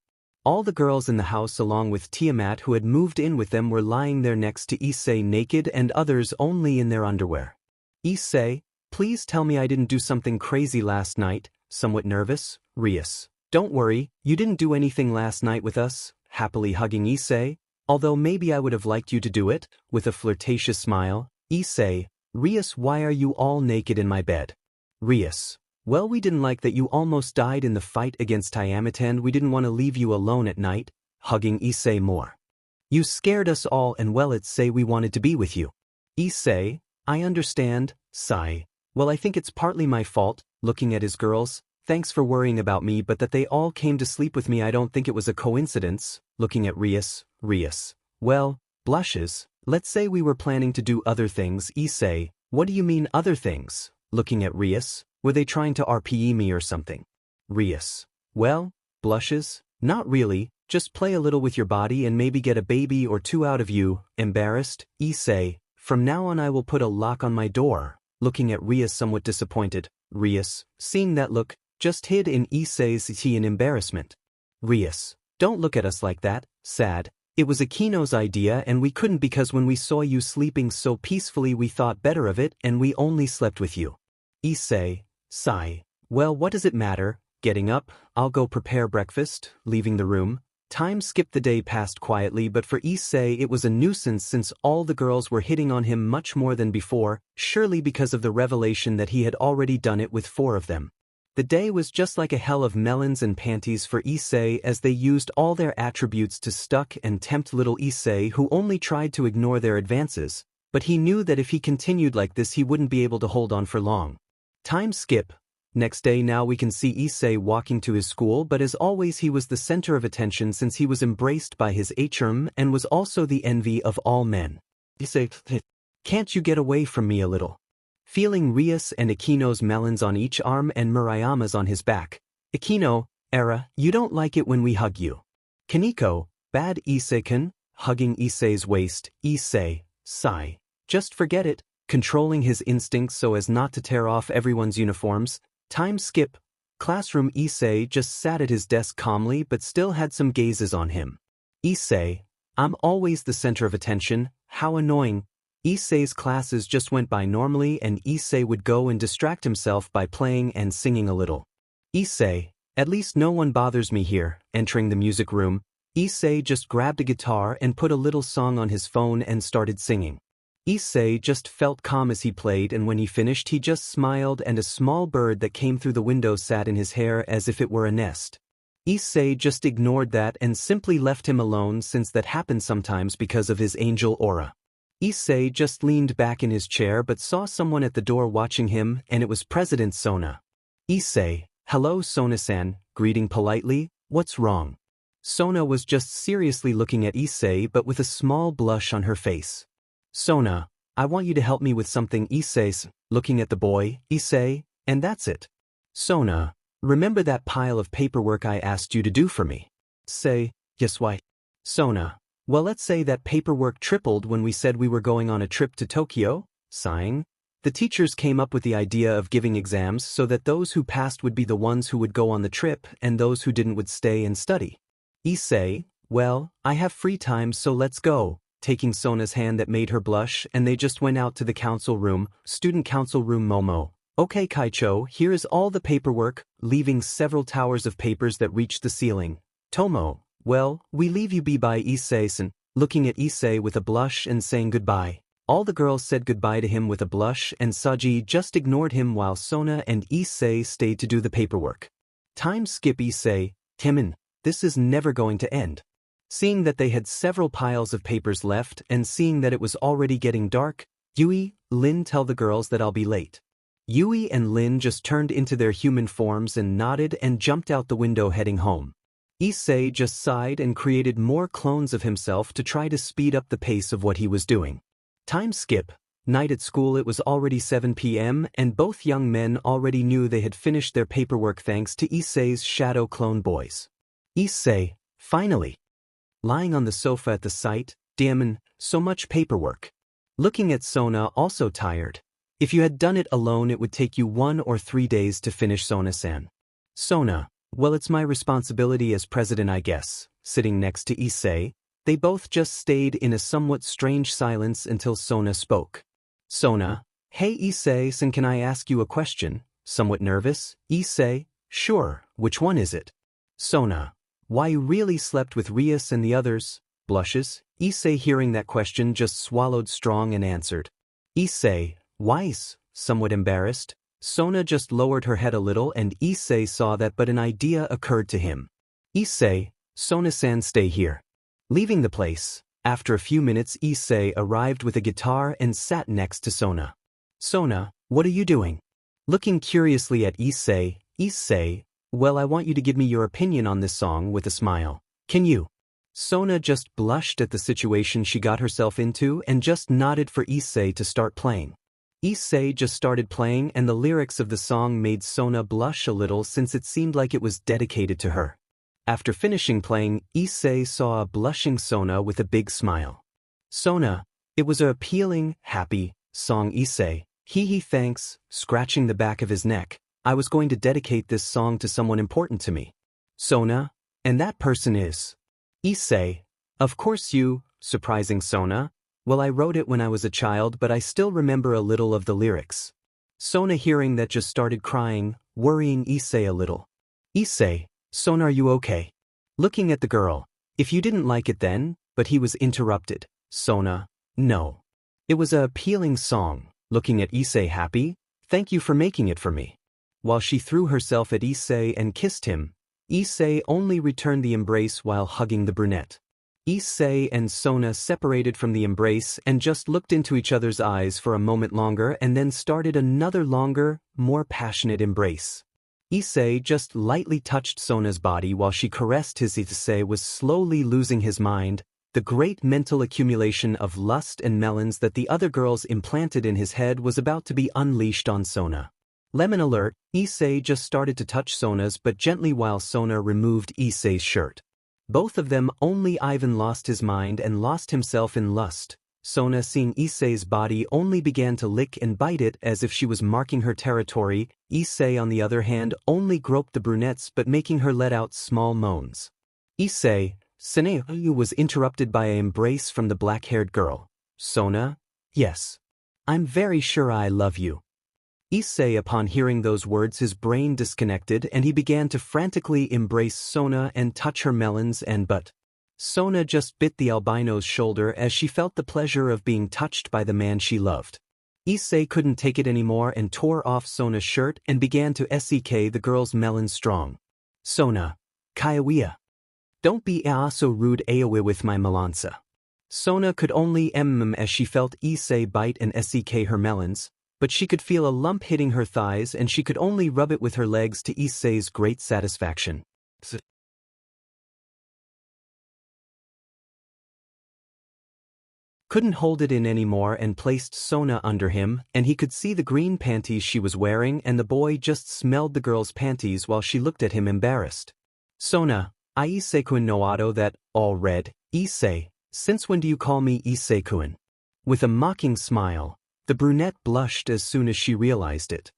All the girls in the house along with Tiamat who had moved in with them were lying there next to Issei naked, and others only in their underwear. Issei, please tell me I didn't do something crazy last night. Somewhat nervous, Rias. Don't worry, you didn't do anything last night with us. Happily hugging Issei. Although maybe I would have liked you to do it, with a flirtatious smile. Issei, Rias, why are you all naked in my bed? Rias, well, we didn't like that you almost died in the fight against Tiamat and we didn't want to leave you alone at night. Hugging Issei more. You scared us all, and well, it's say we wanted to be with you. Issei, I understand. Sigh. Well, I think it's partly my fault. Looking at his girls, thanks for worrying about me, but that they all came to sleep with me, I don't think it was a coincidence. Looking at Rias, well, blushes, let's say we were planning to do other things. Issei, what do you mean other things? Looking at Rias, were they trying to RPE me or something? Rias, well, blushes, not really, just play a little with your body and maybe get a baby or two out of you. Embarrassed, Issei, from now on I will put a lock on my door. Looking at Rias, somewhat disappointed. Rias, seeing that look, just hid in Issei's tea in embarrassment. Rias, don't look at us like that, sad. It was Akino's idea and we couldn't because when we saw you sleeping so peacefully we thought better of it and we only slept with you. Issei, sigh. Well, what does it matter? Getting up, I'll go prepare breakfast. Leaving the room. Time skipped. The day passed quietly, but for Issei it was a nuisance since all the girls were hitting on him much more than before, surely because of the revelation that he had already done it with 4 of them. The day was just like a hell of melons and panties for Issei as they used all their attributes to stuck and tempt little Issei, who only tried to ignore their advances, but he knew that if he continued like this he wouldn't be able to hold on for long. Time skip. Next day. Now we can see Issei walking to his school, but as always he was the center of attention since he was embraced by his HRM and was also the envy of all men. Issei, can't you get away from me a little? Feeling Rias and Akino's melons on each arm and Murayama's on his back. Akino, Era, you don't like it when we hug you. Kaneko, bad. Issei-kun, hugging Issei's waist. Issei, sigh. Just forget it, controlling his instincts so as not to tear off everyone's uniforms. Time skip. Classroom. Issei just sat at his desk calmly but still had some gazes on him. Issei, I'm always the center of attention, how annoying. Issei's classes just went by normally and Issei would go and distract himself by playing and singing a little. Issei, at least no one bothers me here. Entering the music room, Issei just grabbed a guitar and put a little song on his phone and started singing. Issei just felt calm as he played, and when he finished he just smiled and a small bird that came through the window sat in his hair as if it were a nest. Issei just ignored that and simply left him alone since that happens sometimes because of his angel aura. Issei just leaned back in his chair but saw someone at the door watching him, and it was President Sona. Issei, hello Sona-san, greeting politely, what's wrong? Sona was just seriously looking at Issei but with a small blush on her face. Sona, I want you to help me with something. Issei's looking at the boy. Issei, and that's it. Sona, remember that pile of paperwork I asked you to do for me? Say, yes, why? Sona, well, let's say that paperwork tripled when we said we were going on a trip to Tokyo. Sighing. The teachers came up with the idea of giving exams so that those who passed would be the ones who would go on the trip and those who didn't would stay and study. Issei, well, I have free time so let's go. Taking Sona's hand that made her blush, and they just went out to the council room, student council room. Momo, okay Kaicho, here is all the paperwork, leaving several towers of papers that reached the ceiling. Tomo, well, we leave you be by. Issei-san, looking at Issei with a blush and saying goodbye. All the girls said goodbye to him with a blush and Saji just ignored him while Sona and Issei stayed to do the paperwork. Time skip Issei, Timin, this is never going to end. Seeing that they had several piles of papers left and seeing that it was already getting dark, Yui, Lin tell the girls that I'll be late. Yui and Lin just turned into their human forms and nodded and jumped out the window heading home. Issei just sighed and created more clones of himself to try to speed up the pace of what he was doing. Time skip. Night at school. It was already 7 p.m. and both young men already knew they had finished their paperwork thanks to Issei's shadow clone boys. Issei, finally. Lying on the sofa at the site, damn, so much paperwork. Looking at Sona, also tired. If you had done it alone it would take you 1 or 3 days to finish, Sona-san. Sona, well, it's my responsibility as president, I guess. Sitting next to Issei, they both just stayed in a somewhat strange silence until Sona spoke. Sona, hey Issei-san, can I ask you a question? Somewhat nervous, Issei, sure, which one is it? Sona, why you really slept with Rias and the others? Blushes. Issei, hearing that question, just swallowed strong and answered. Issei, wise, somewhat embarrassed. Sona just lowered her head a little and Issei saw that, but an idea occurred to him. Issei, Sona-san, stay here. Leaving the place, after a few minutes Issei arrived with a guitar and sat next to Sona. Sona, what are you doing? Looking curiously at Issei, Issei, well, I want you to give me your opinion on this song with a smile. Can you? Sona just blushed at the situation she got herself into and just nodded for Issei to start playing. Issei just started playing and the lyrics of the song made Sona blush a little since it seemed like it was dedicated to her. After finishing playing, Issei saw a blushing Sona with a big smile. Sona, it was a appealing, happy song. Issei, he thanks, scratching the back of his neck. I was going to dedicate this song to someone important to me. Sona, and that person is? Issei, of course you, surprising Sona. Well, I wrote it when I was a child but I still remember a little of the lyrics. Sona, hearing that, just started crying, worrying Issei a little. Issei, Sona, are you okay? Looking at the girl, if you didn't like it then, but he was interrupted. Sona, no. It was a appealing song. Looking at Issei, happy? Thank you for making it for me. While she threw herself at Issei and kissed him, Issei only returned the embrace while hugging the brunette. Issei and Sona separated from the embrace and just looked into each other's eyes for a moment longer and then started another longer, more passionate embrace. Issei just lightly touched Sona's body while she caressed his. Issei was slowly losing his mind, the great mental accumulation of lust and melons that the other girls implanted in his head was about to be unleashed on Sona. Lemon alert, Issei just started to touch Sona's but gently while Sona removed Issei's shirt. Both of them, only Ivan lost his mind and lost himself in lust. Sona, seeing Issei's body, only began to lick and bite it as if she was marking her territory. Issei, on the other hand, only groped the brunettes but making her let out small moans. Issei, Seneu was interrupted by an embrace from the black-haired girl. Sona, yes. I'm very sure I love you. Issei, upon hearing those words, his brain disconnected and he began to frantically embrace Sona and touch her melons but Sona just bit the albino's shoulder as she felt the pleasure of being touched by the man she loved. Issei couldn't take it anymore and tore off Sona's shirt and began to sek the girl's melons strong. Sona, Kaiawea. Don't be so rude Aowe with my melansa. Sona could only as she felt Issei bite and sek her melons, but she could feel a lump hitting her thighs and she could only rub it with her legs to Issei's great satisfaction. Couldn't hold it in anymore and placed Sona under him, and he could see the green panties she was wearing and the boy just smelled the girl's panties while she looked at him embarrassed. Sona, I Issei-kun no ado that, all red, Issei, since when do you call me Issei-kun? With a mocking smile, the brunette blushed as soon as she realized it.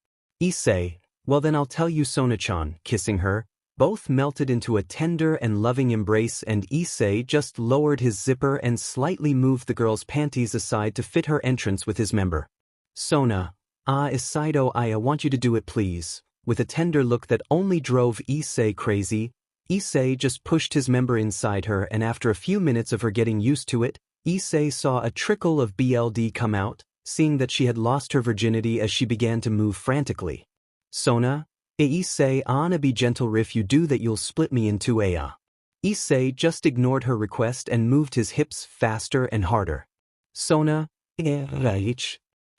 Issei, well then I'll tell you, Sona-chan, kissing her. Both melted into a tender and loving embrace and Issei just lowered his zipper and slightly moved the girl's panties aside to fit her entrance with his member. Sona, Isseido, I want you to do it please. With a tender look that only drove Issei crazy, Issei just pushed his member inside her, and after a few minutes of her getting used to it, Issei saw a trickle of blood come out, seeing that she had lost her virginity as she began to move frantically. Sona, Issei, Anna, be gentle, if you do that you'll split me in two. Issei just ignored her request and moved his hips faster and harder. Sona, Issei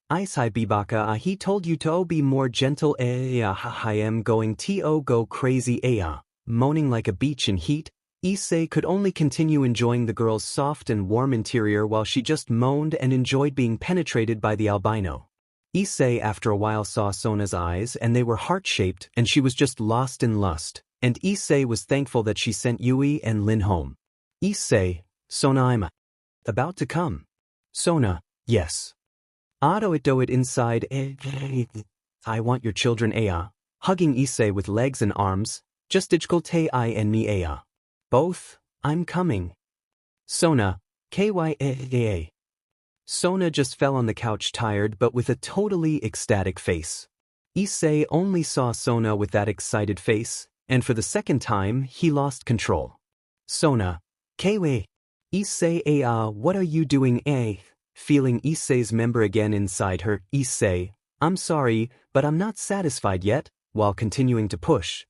Bibaka, he told you to be more gentle. I am going to go crazy. Moaning like a beach in heat, Issei could only continue enjoying the girl's soft and warm interior while she just moaned and enjoyed being penetrated by the albino. Issei after a while saw Sona's eyes, and they were heart-shaped, and she was just lost in lust, and Issei was thankful that she sent Yui and Lin home. Issei, Sona, I'm about to come. Sona, yes. Ado it do it inside. I want your children. Hugging Issei with legs and arms, just digital te I and me. Both, I'm coming. Sona, kya. Sona just fell on the couch tired but with a totally ecstatic face. Issei only saw Sona with that excited face, and for the second time he lost control. Sona, kwa. Issei, what are you doing? Feeling Issei's member again inside her, Issei, I'm sorry, but I'm not satisfied yet, while continuing to push.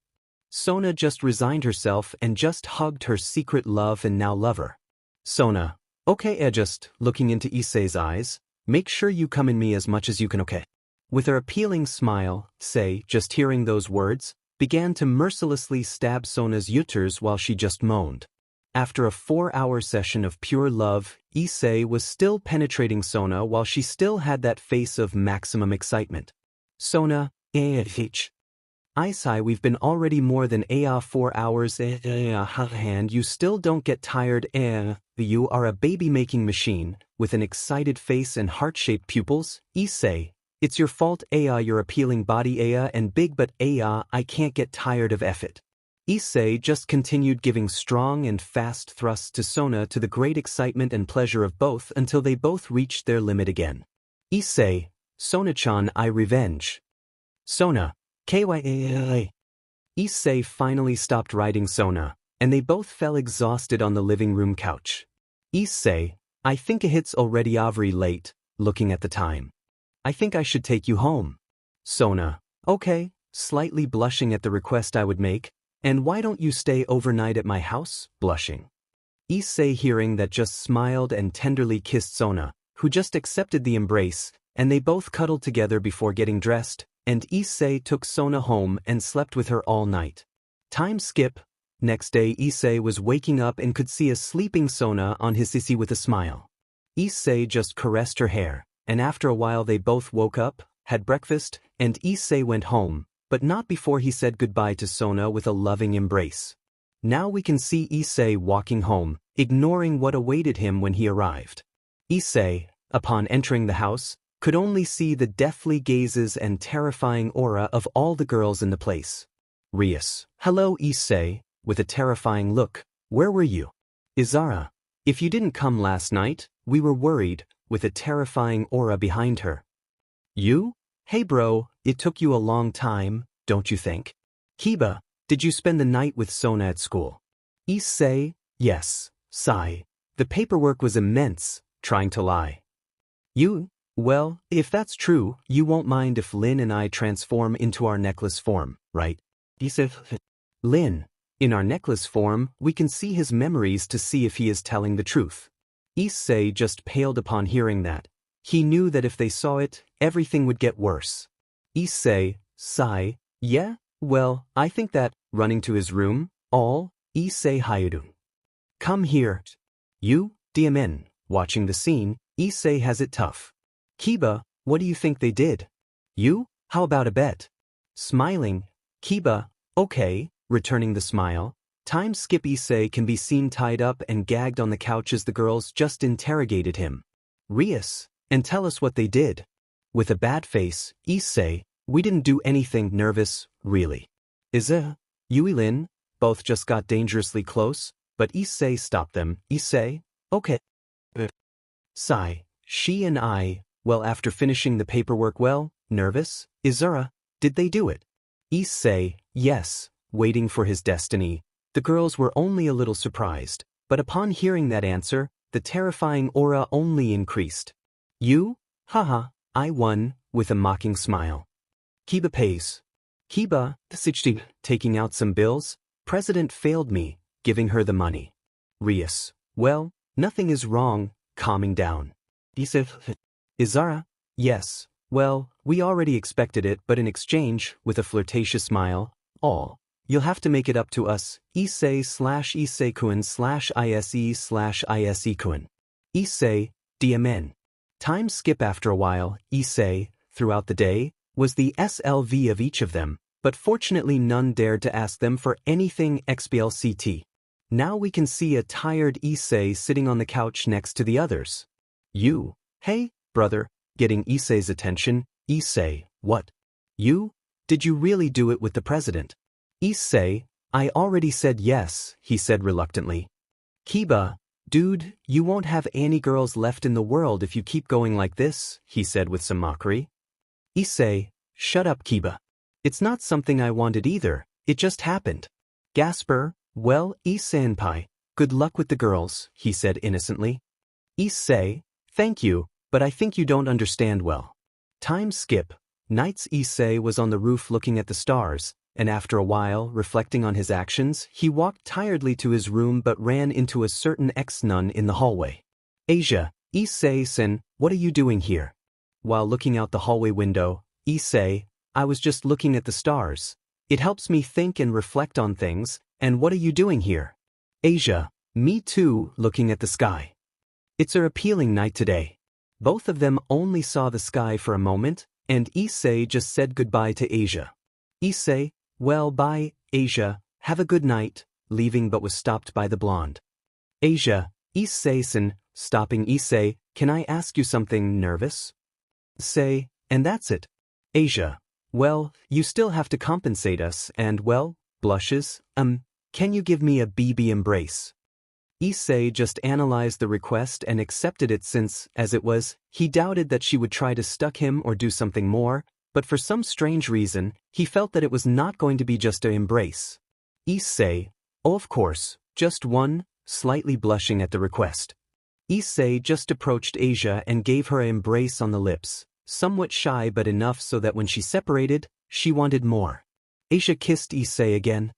Sona just resigned herself and just hugged her secret love and now lover. Sona, okay, just looking into Issei's eyes, make sure you come in me as much as you can, okay? With her appealing smile, Sei, just hearing those words, began to mercilessly stab Sona's uterus while she just moaned. After a 4-hour session of pure love, Issei was still penetrating Sona while she still had that face of maximum excitement. Sona, Issei, we've been already more than 4 hours, and you still don't get tired. You are a baby-making machine, with an excited face and heart-shaped pupils. Issei, it's your fault. Your appealing body, and big, but I can't get tired of it. Issei just continued giving strong and fast thrusts to Sona to the great excitement and pleasure of both until they both reached their limit again. Issei, Sona-chan, I revenge. Sona, kya. Issei finally stopped riding Sona, and they both fell exhausted on the living room couch. Issei, I think it's already very late, looking at the time. I think I should take you home. Sona, okay, slightly blushing at the request I would make. And why don't you stay overnight at my house? Blushing. Issei hearing that just smiled and tenderly kissed Sona, who just accepted the embrace, and they both cuddled together before getting dressed, and Issei took Sona home and slept with her all night. Time skip. Next day Issei was waking up and could see a sleeping Sona on his sissy with a smile. Issei just caressed her hair, and after a while they both woke up, had breakfast, and Issei went home, but not before he said goodbye to Sona with a loving embrace. Now we can see Issei walking home, ignoring what awaited him when he arrived. Issei, upon entering the house, could only see the deathly gazes and terrifying aura of all the girls in the place. Rias, hello Issei, with a terrifying look, where were you? Izara, if you didn't come last night, we were worried, with a terrifying aura behind her. You? Hey bro, it took you a long time, don't you think? Kiba, did you spend the night with Sona at school? Issei, yes. Sigh. The paperwork was immense, trying to lie. You? Well, if that's true, you won't mind if Lin and I transform into our necklace form, right? Issei. Lin, in our necklace form, we can see his memories to see if he is telling the truth. Issei just paled upon hearing that. He knew that if they saw it, everything would get worse. Issei, sigh, yeah, well, I think that, running to his room, Issei Hyoudou. Come here. You, Diamen, watching the scene, Issei has it tough. Kiba, what do you think they did? You, how about a bet? Smiling, Kiba, okay, returning the smile. Time skip. Issei can be seen tied up and gagged on the couch as the girls just interrogated him. Rias, and tell us what they did. With a bad face, Issei, we didn't do anything. Nervous, really. Yui Lin, both just got dangerously close, but Issei stopped them. Issei, okay. Sigh, she and I, well after finishing the paperwork nervous, Izura, did they do it? Issei, yes, waiting for his destiny, The girls were only a little surprised, but upon hearing that answer, the terrifying aura only increased. You? Haha, I won, with a mocking smile. Kiba pays. Kiba, taking out some bills, President failed me, giving her the money. Rias, well, nothing is wrong, calming down. Izara, yes, well, we already expected it, but in exchange, with a flirtatious smile, you'll have to make it up to us, Issei/Issei-kun/ISE/ISE-kun. Issei, DMN. Time skip after a while, Issei, throughout the day, was the SLV of each of them, but fortunately none dared to ask them for anything XBLCT. Now we can see a tired Issei sitting on the couch next to the others. You, hey, brother, getting Issei's attention. Issei, what? You? Did you really do it with the president? Issei, I already said yes, he said reluctantly. Kiba, dude, you won't have any girls left in the world if you keep going like this, he said with some mockery. Issei, shut up, Kiba. It's not something I wanted either, it just happened. Gasper, well, Issei-senpai, good luck with the girls, he said innocently. Issei, thank you, but I think you don't understand well. Time skip. Nights. Issei was on the roof looking at the stars, and after a while, reflecting on his actions, he walked tiredly to his room but ran into a certain ex-nun in the hallway. Asia, Issei-sen, what are you doing here? While looking out the hallway window, Issei, I was just looking at the stars. It helps me think and reflect on things, and what are you doing here? Asia, me too, looking at the sky. It's an appealing night today. Both of them only saw the sky for a moment, and Issei just said goodbye to Asia. Issei, well, bye, Asia, have a good night, leaving but was stopped by the blonde. Asia, Issei-sen, stopping Issei, can I ask you something nervous? Say, and that's it. Asia, well, you still have to compensate us and, well, blushes, can you give me a BB embrace? Issei just analyzed the request and accepted it since, as it was, he doubted that she would try to stuck him or do something more, but for some strange reason, he felt that it was not going to be just an embrace. Issei, oh of course, just one, slightly blushing at the request. Issei just approached Asia and gave her an embrace on the lips, somewhat shy but enough so that when she separated, she wanted more. Asia kissed Issei again,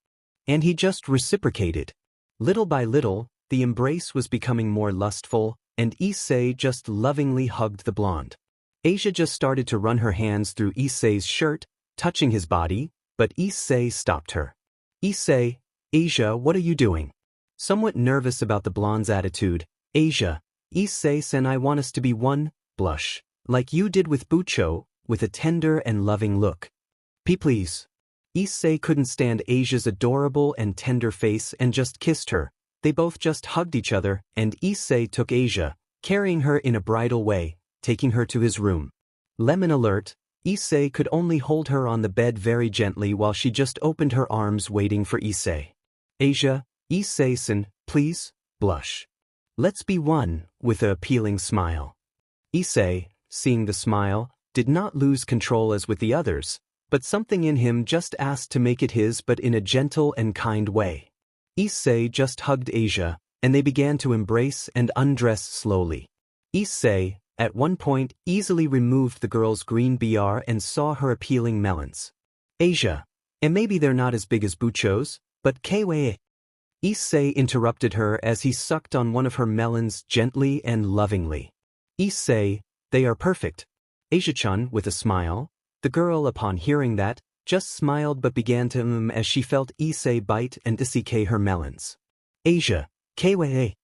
and he just reciprocated. Little by little, the embrace was becoming more lustful, and Issei just lovingly hugged the blonde. Asia just started to run her hands through Issei's shirt, touching his body, but Issei stopped her. Issei, Asia, what are you doing? Somewhat nervous about the blonde's attitude, Asia, Issei-sen, I want us to be one, blush, like you did with Bucho, with a tender and loving look. Please. Issei couldn't stand Asia's adorable and tender face and just kissed her. They both just hugged each other, and Issei took Asia, carrying her in a bridal way, taking her to his room. Lemon alert, Issei could only hold her on the bed very gently while she just opened her arms waiting for Issei. Asia, Issei-sen, please, blush. Let's be one, with an appealing smile. Issei, seeing the smile, did not lose control as with the others, but something in him just asked to make it his but in a gentle and kind way. Issei just hugged Asia, and they began to embrace and undress slowly. Issei, at one point, easily removed the girl's green BR and saw her appealing melons. Asia, and maybe they're not as big as Bucho's, but Kwei. Issei interrupted her as he sucked on one of her melons gently and lovingly. Issei, they are perfect. Asia-chan, with a smile. The girl, upon hearing that, just smiled but began to as she felt Issei bite and disike her melons. Asia, Kwei.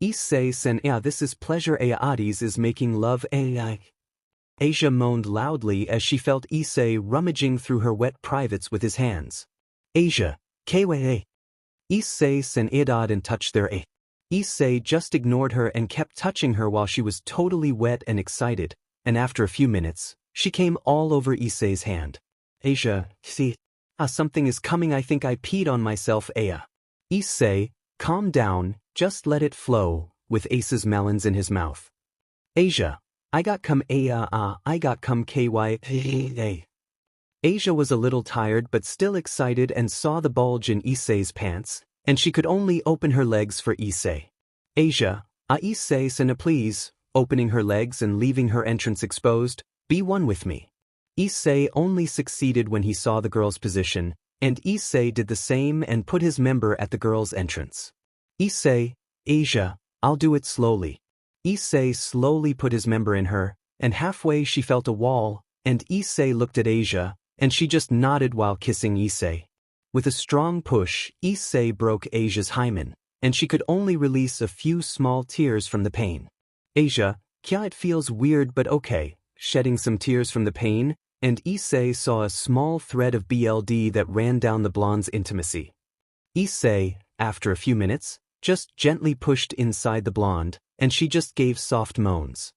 Issei-sen, this is pleasure Adis is making love Asia moaned loudly as she felt Issei rummaging through her wet privates with his hands. Asia, Kwei. Issei-sen idad and touched their Issei just ignored her and kept touching her while she was totally wet and excited, and after a few minutes, she came all over Issei's hand. Asia, see, something is coming, I think I peed on myself, Aya. Issei, calm down, just let it flow, with Ace's melons in his mouth. Asia, I got come Aya, I got come KY. Asia was a little tired but still excited and saw the bulge in Issei's pants, and she could only open her legs for Issei. Asia, Issei-san please, opening her legs and leaving her entrance exposed, be one with me. Issei only succeeded when he saw the girl's position, and Issei did the same and put his member at the girl's entrance. Issei, Asia, I'll do it slowly. Issei slowly put his member in her, and halfway she felt a wall, and Issei looked at Asia, and she just nodded while kissing Issei. With a strong push, Issei broke Asia's hymen, and she could only release a few small tears from the pain. Asia, kya it feels weird but okay, shedding some tears from the pain, and Issei saw a small thread of BLD that ran down the blonde's intimacy. Issei, after a few minutes, just gently pushed inside the blonde, and she just gave soft moans.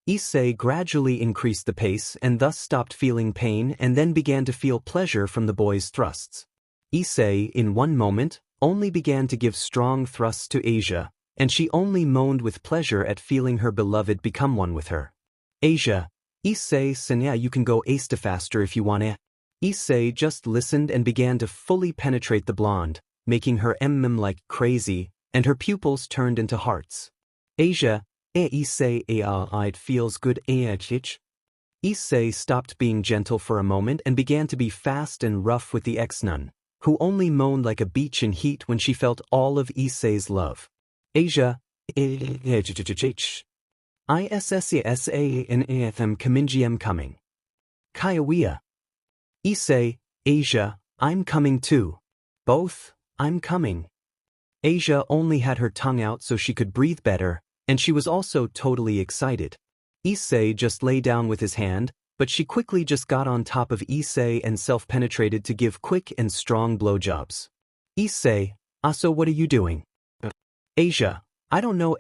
Issei gradually increased the pace and thus stopped feeling pain and then began to feel pleasure from the boy's thrusts. Issei, in one moment, only began to give strong thrusts to Asia, and she only moaned with pleasure at feeling her beloved become one with her. Asia, Issei-san, yeah, you can go ace faster if you want it. Issei just listened and began to fully penetrate the blonde, making her like crazy, and her pupils turned into hearts. Asia, Issei, it feels good, Issei stopped being gentle for a moment and began to be fast and rough with the ex-nun, who only moaned like a beach in heat when she felt all of Issei's love. Asia, ISSESA and AFM Kamingm coming. Kaiawea. Issei, Asia, I'm coming too. Both, I'm coming. Asia only had her tongue out so she could breathe better, and she was also totally excited. Issei just lay down with his hand, but she quickly just got on top of Issei and self-penetrated to give quick and strong blowjobs. Issei, so what are you doing? Asia, I don't know,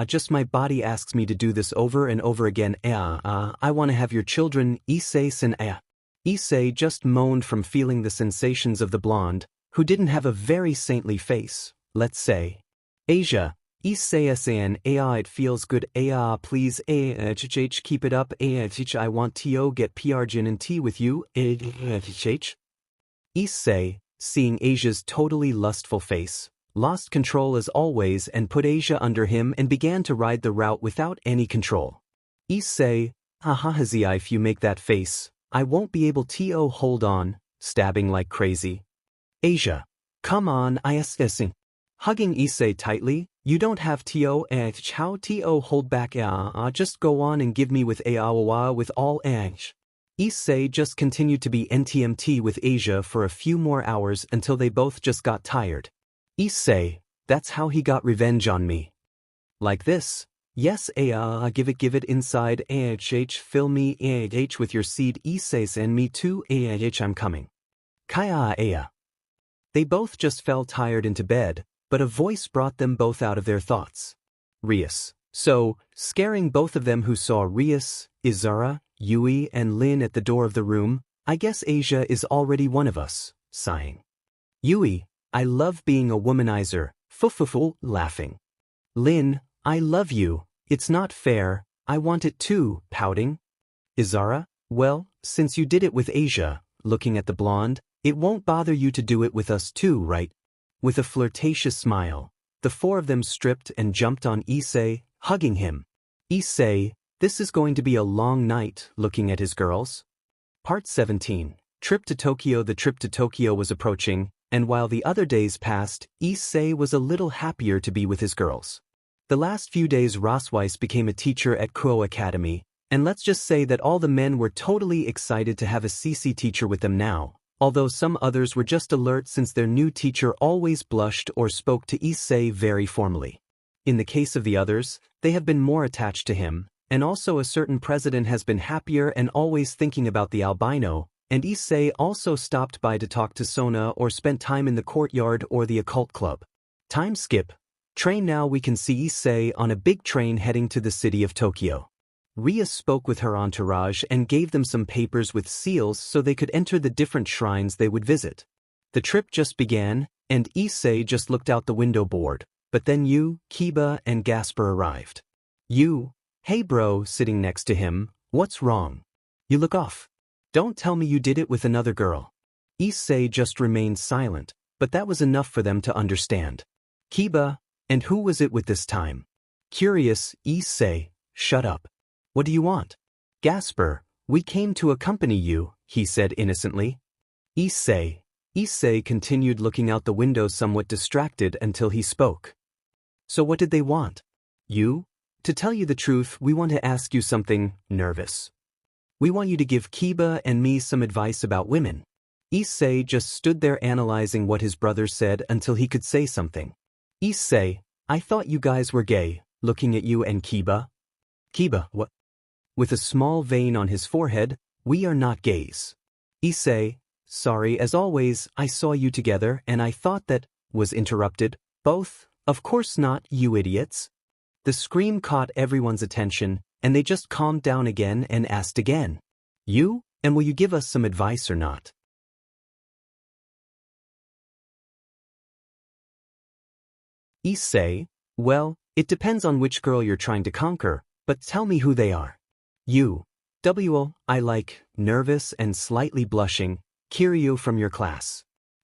just my body asks me to do this over and over again. I want to have your children, Issei-san. Issei just moaned from feeling the sensations of the blonde, who didn't have a very saintly face, let's say. Asia, Issei-san, it feels good, please, keep it up, I want to get PR gin and tea with you, Issei, seeing Asia's totally lustful face, lost control as always and put Asia under him and began to ride the route without any control. Issei, if you make that face, I won't be able to hold on, stabbing like crazy. Asia, come on, issing. Hugging Issei tightly, you don't have how to hold back, just go on and give me with with all Issei just continued to be NTMT with Asia for a few more hours until they both just got tired. Issei, that's how he got revenge on me. Like this. Yes, give it inside, fill me, with your seed, Issei-san, me too, I'm coming. Kaya. They both just fell tired into bed, but a voice brought them both out of their thoughts. Rias. So, scaring both of them who saw Rias, Izara, Yui and Lin at the door of the room, I guess Asia is already one of us, sighing. Yui, I love being a womanizer, laughing. Lin, I love you, it's not fair, I want it too, pouting. Izara, well, since you did it with Asia, looking at the blonde, it won't bother you to do it with us too, right? With a flirtatious smile, the four of them stripped and jumped on Issei, hugging him. Issei, this is going to be a long night, looking at his girls. Part 17. Trip to Tokyo. The trip to Tokyo was approaching, and while the other days passed, Issei was a little happier to be with his girls. The last few days Rosweiss became a teacher at Kuo Academy, and let's just say that all the men were totally excited to have a CC teacher with them now, although some others were just alert since their new teacher always blushed or spoke to Issei very formally. In the case of the others, they have been more attached to him, and also a certain president has been happier and always thinking about the albino, and Issei also stopped by to talk to Sona or spent time in the courtyard or the occult club. Time skip. Train. Now we can see Issei on a big train heading to the city of Tokyo. Ria spoke with her entourage and gave them some papers with seals so they could enter the different shrines they would visit. The trip just began, and Issei just looked out the window bored, but then Yu, Kiba and Gasper arrived. Yu, hey bro, sitting next to him, what's wrong? You look off. Don't tell me you did it with another girl. Issei just remained silent, but that was enough for them to understand. Kiba, and who was it with this time? Curious, Issei, shut up. What do you want? Gasper, we came to accompany you, he said innocently. Issei continued looking out the window somewhat distracted until he spoke. So what did they want? You? To tell you the truth, we want to ask you something, nervous. We want you to give Kiba and me some advice about women. Issei just stood there analyzing what his brother said until he could say something. Issei, I thought you guys were gay, looking at you and Kiba. Kiba, what? With a small vein on his forehead, we are not gays. Issei, sorry, as always, I saw you together and I thought that, was interrupted, both, of course not, you idiots. The scream caught everyone's attention, and they just calmed down again and asked again. You, and will you give us some advice or not? Issei, well, it depends on which girl you're trying to conquer, but tell me who they are. You. I like, nervous and slightly blushing, Kiryu from your class.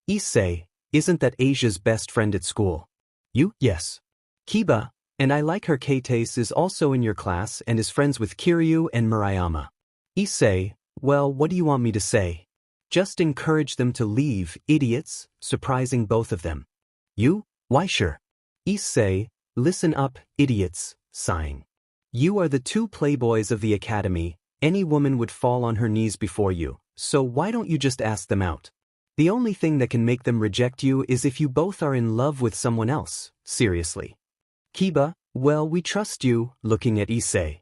Issei, isn't that Asia's best friend at school? You, yes. Kiba, and I like her. Keites is also in your class and is friends with Kiryu and Murayama. Issei, well, what do you want me to say? Just encourage them to leave, idiots, surprising both of them. You, why sure. Issei, listen up, idiots, sighing. You are the two playboys of the academy, any woman would fall on her knees before you, so why don't you just ask them out? The only thing that can make them reject you is if you both are in love with someone else, seriously. Kiba, well, we trust you, looking at Issei.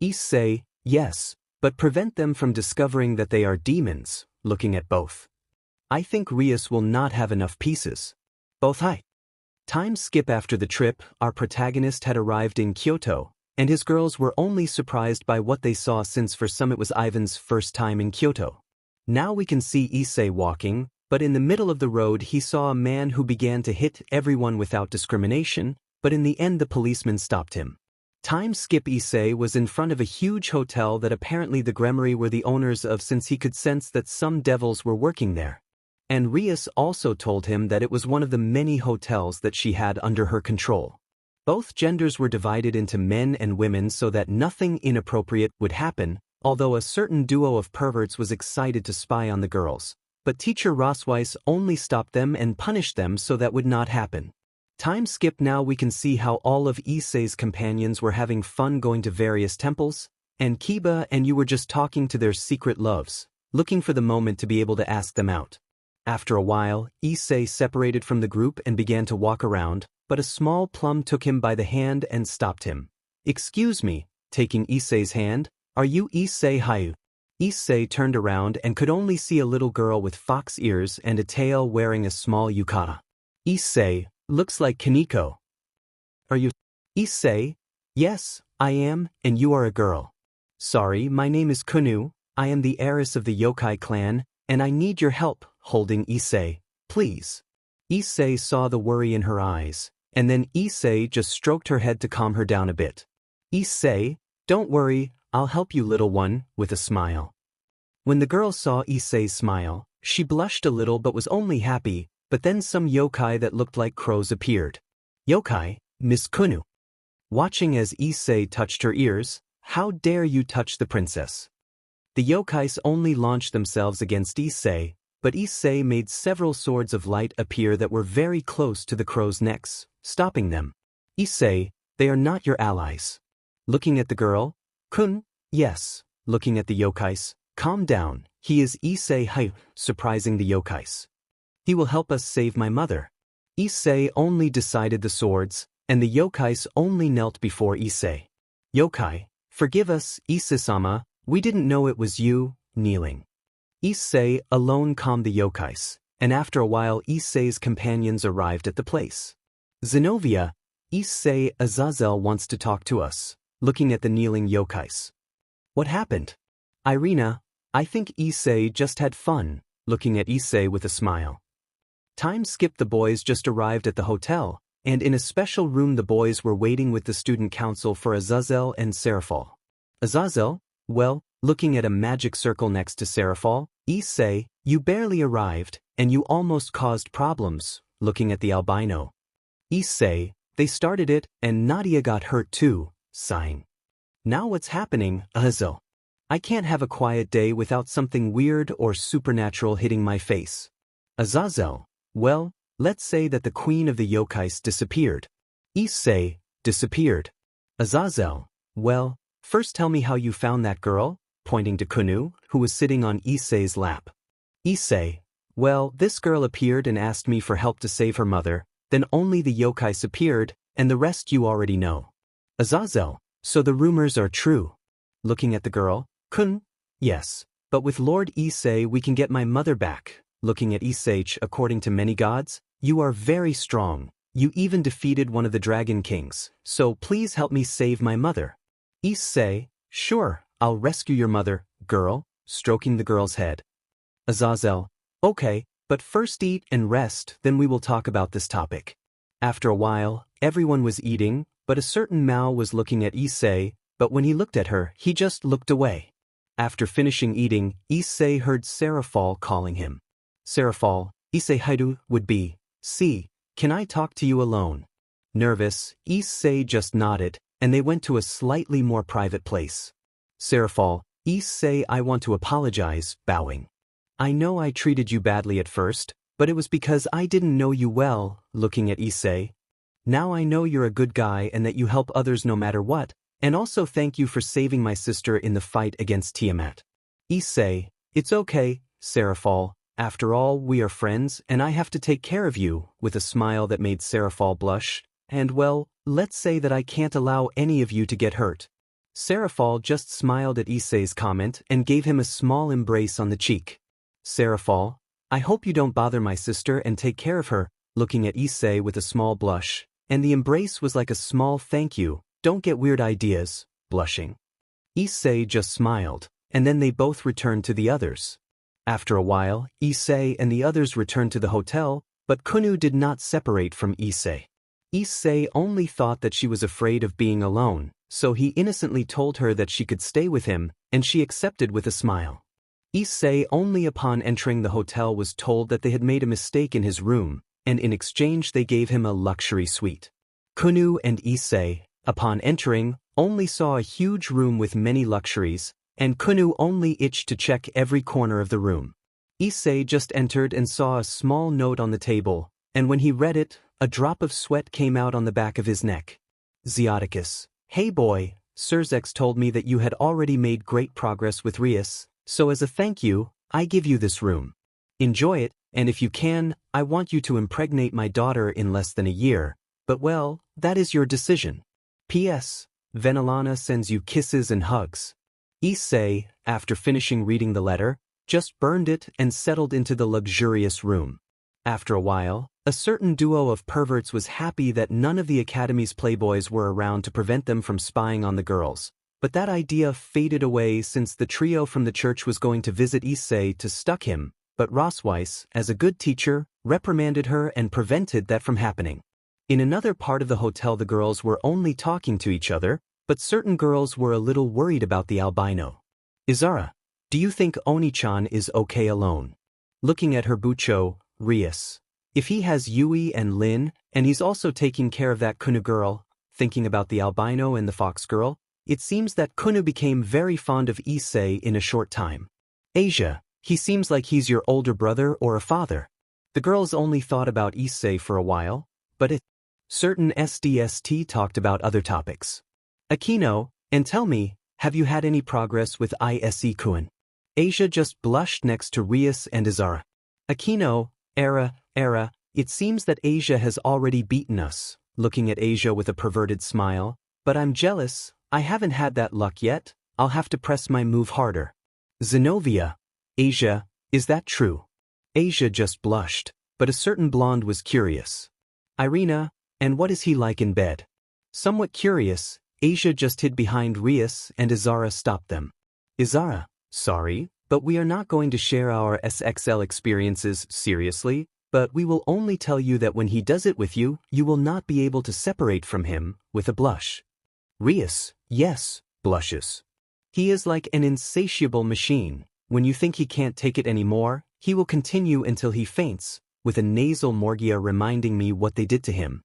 Issei, yes, but prevent them from discovering that they are demons, looking at both. I think Rias will not have enough pieces. Both hi. Time skip after the trip, our protagonist had arrived in Kyoto, and his girls were only surprised by what they saw since for some it was Ivan's first time in Kyoto. Now we can see Issei walking, but in the middle of the road he saw a man who began to hit everyone without discrimination, but in the end the policeman stopped him. Time skip Issei was in front of a huge hotel that apparently the Gremory were the owners of since he could sense that some devils were working there. And Rias also told him that it was one of the many hotels that she had under her control. Both genders were divided into men and women so that nothing inappropriate would happen, although a certain duo of perverts was excited to spy on the girls. But teacher Rosweiss only stopped them and punished them so that would not happen. Time skip. Now we can see how all of Issei's companions were having fun going to various temples, and Kiba and you were just talking to their secret loves, looking for the moment to be able to ask them out. After a while, Issei separated from the group and began to walk around, but a small plum took him by the hand and stopped him. Excuse me, taking Issei's hand, are you Issei Hyoudou? Issei turned around and could only see a little girl with fox ears and a tail wearing a small yukata. Issei, looks like Kaneko. Are you? Issei, yes, I am, and you are a girl. Sorry, my name is Kunu, I am the heiress of the yokai clan, and I need your help, holding Issei, please. Issei saw the worry in her eyes, and then Issei just stroked her head to calm her down a bit. Issei, don't worry, I'll help you little one, with a smile. When the girl saw Issei's smile, she blushed a little but was only happy, but then some yokai that looked like crows appeared. Yokai, Miss Kunu. Watching as Issei touched her ears, how dare you touch the princess? The yokais only launched themselves against Issei, but Issei made several swords of light appear that were very close to the crows' necks, stopping them. Issei, they are not your allies. Looking at the girl, Kun, yes, looking at the yokais, calm down, he is Issei Hyoudou, surprising the yokais. He will help us save my mother. Issei only decided the swords, and the yokais only knelt before Issei. Yokai, forgive us, Issei-sama, we didn't know it was you, kneeling. Issei alone calmed the yokais, and after a while Issei's companions arrived at the place. Zenobia, Issei Azazel wants to talk to us, looking at the kneeling yokais. What happened? Irina, I think Issei just had fun, looking at Issei with a smile. Time skip. The boys just arrived at the hotel, and in a special room the boys were waiting with the student council for Azazel and Seraphal. Azazel, well, looking at a magic circle next to Seraphal, Issei, You barely arrived, and you almost caused problems, looking at the albino. Issei, they started it, and Nadia got hurt too, sighing. Now what's happening, Azazel? I can't have a quiet day without something weird or supernatural hitting my face. Azazel, well, let's say that the queen of the yokais disappeared. Issei, disappeared. Azazel, well, first tell me how you found that girl, pointing to Kunu, who was sitting on Issei's lap. Issei, well, this girl appeared and asked me for help to save her mother, then only the yokais appeared, and the rest you already know. Azazel, so the rumors are true. Looking at the girl, Kun, yes, but with Lord Issei we can get my mother back. Looking at Issei, according to many gods, you are very strong. You even defeated one of the dragon kings, so please help me save my mother. Issei, sure, I'll rescue your mother, girl, stroking the girl's head. Azazel, okay, but first eat and rest, then we will talk about this topic. After a while, everyone was eating, but a certain Mao was looking at Issei, but when he looked at her, he just looked away. After finishing eating, Issei heard Seraphal calling him. Seraphal, Issei Hyoudou would be, see, can I talk to you alone? Nervous, Issei just nodded, and they went to a slightly more private place. Seraphal, Issei, I want to apologize, bowing. I know I treated you badly at first, but it was because I didn't know you well, looking at Issei. Now I know you're a good guy and that you help others no matter what, and also thank you for saving my sister in the fight against Tiamat. Issei, it's okay, Seraphal, after all we are friends and I have to take care of you, with a smile that made Seraphal blush, and well, let's say that I can't allow any of you to get hurt. Seraphal just smiled at Issei's comment and gave him a small embrace on the cheek. Seraphal, I hope you don't bother my sister and take care of her, looking at Issei with a small blush, and the embrace was like a small thank you, don't get weird ideas, blushing. Issei just smiled, and then they both returned to the others. After a while, Issei and the others returned to the hotel, but Kunu did not separate from Issei. Issei only thought that she was afraid of being alone, so he innocently told her that she could stay with him, and she accepted with a smile. Issei only upon entering the hotel was told that they had made a mistake in his room, and in exchange they gave him a luxury suite. Kunu and Issei, upon entering, only saw a huge room with many luxuries, and Kunu only itched to check every corner of the room. Issei just entered and saw a small note on the table, and when he read it, a drop of sweat came out on the back of his neck. Zeoticus, hey boy, Sirzex told me that you had already made great progress with Rias, so as a thank you, I give you this room. Enjoy it, and if you can, I want you to impregnate my daughter in less than a year, but well, that is your decision. P.S. Venelana sends you kisses and hugs. Issei, after finishing reading the letter, just burned it and settled into the luxurious room. After a while, a certain duo of perverts was happy that none of the academy's playboys were around to prevent them from spying on the girls. But that idea faded away since the trio from the church was going to visit Issei to stuck him, but Rossweiss, as a good teacher, reprimanded her and prevented that from happening. In another part of the hotel the girls were only talking to each other, but certain girls were a little worried about the albino. Izara, do you think Oni-chan is okay alone? Looking at her bucho, Rias. If he has Yui and Lin, and he's also taking care of that Kunu girl, thinking about the albino and the fox girl, it seems that Kunu became very fond of Issei in a short time. Asia, he seems like he's your older brother or a father. The girls only thought about Issei for a while, but certain SDST talked about other topics. Aquino, and tell me, have you had any progress with Ise-kun? Asia just blushed next to Rias and Izara. Aquino, Era, it seems that Asia has already beaten us, looking at Asia with a perverted smile, but I'm jealous, I haven't had that luck yet, I'll have to press my move harder. Zenobia, Asia, is that true? Asia just blushed, but a certain blonde was curious. Irina, and what is he like in bed? Somewhat curious, Asia just hid behind Rias and Izara stopped them. Izara, sorry, but we are not going to share our SXL experiences seriously, but we will only tell you that when he does it with you, you will not be able to separate from him, with a blush. Rias, yes, blushes. He is like an insatiable machine. When you think he can't take it anymore, he will continue until he faints, with a nasal Morgia reminding me what they did to him.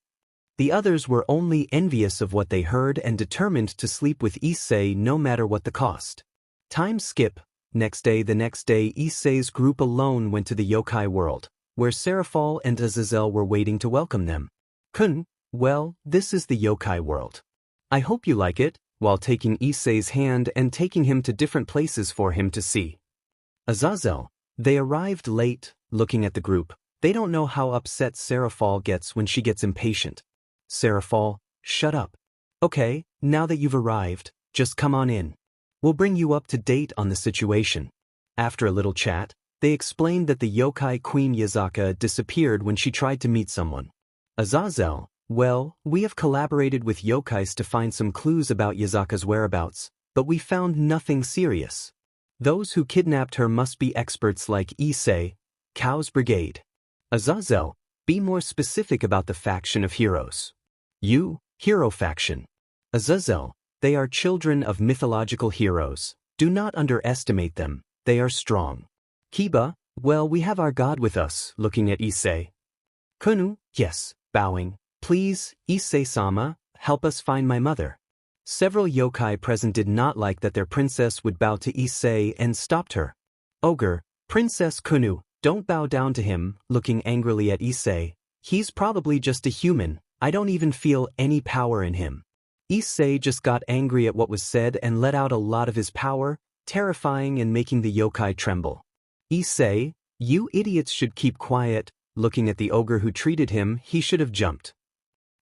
The others were only envious of what they heard and determined to sleep with Issei no matter what the cost. Time skip. The next day Issei's group alone went to the yokai world, where Seraphal and Azazel were waiting to welcome them. Kun, well, this is the yokai world. I hope you like it, while taking Issei's hand and taking him to different places for him to see. Azazel, they arrived late, looking at the group. They don't know how upset Seraphal gets when she gets impatient. Seraphal, shut up. Okay, now that you've arrived, just come on in. We'll bring you up to date on the situation. After a little chat, they explained that the yokai queen Yazaka disappeared when she tried to meet someone. Azazel, well, we have collaborated with yokais to find some clues about Yazaka's whereabouts, but we found nothing serious. Those who kidnapped her must be experts like Issei, Chaos Brigade. Azazel, be more specific about the faction of heroes. You, hero faction. Azazel, they are children of mythological heroes. Do not underestimate them, they are strong. Kiba, well, we have our god with us, looking at Issei. Kunu, yes, bowing. Please, Issei-sama, help us find my mother. Several yokai present did not like that their princess would bow to Issei and stopped her. Ogre, Princess Kunu, don't bow down to him, looking angrily at Issei. He's probably just a human, I don't even feel any power in him. Issei just got angry at what was said and let out a lot of his power, terrifying and making the yokai tremble. Issei, you idiots should keep quiet, looking at the ogre who treated him, he should have jumped.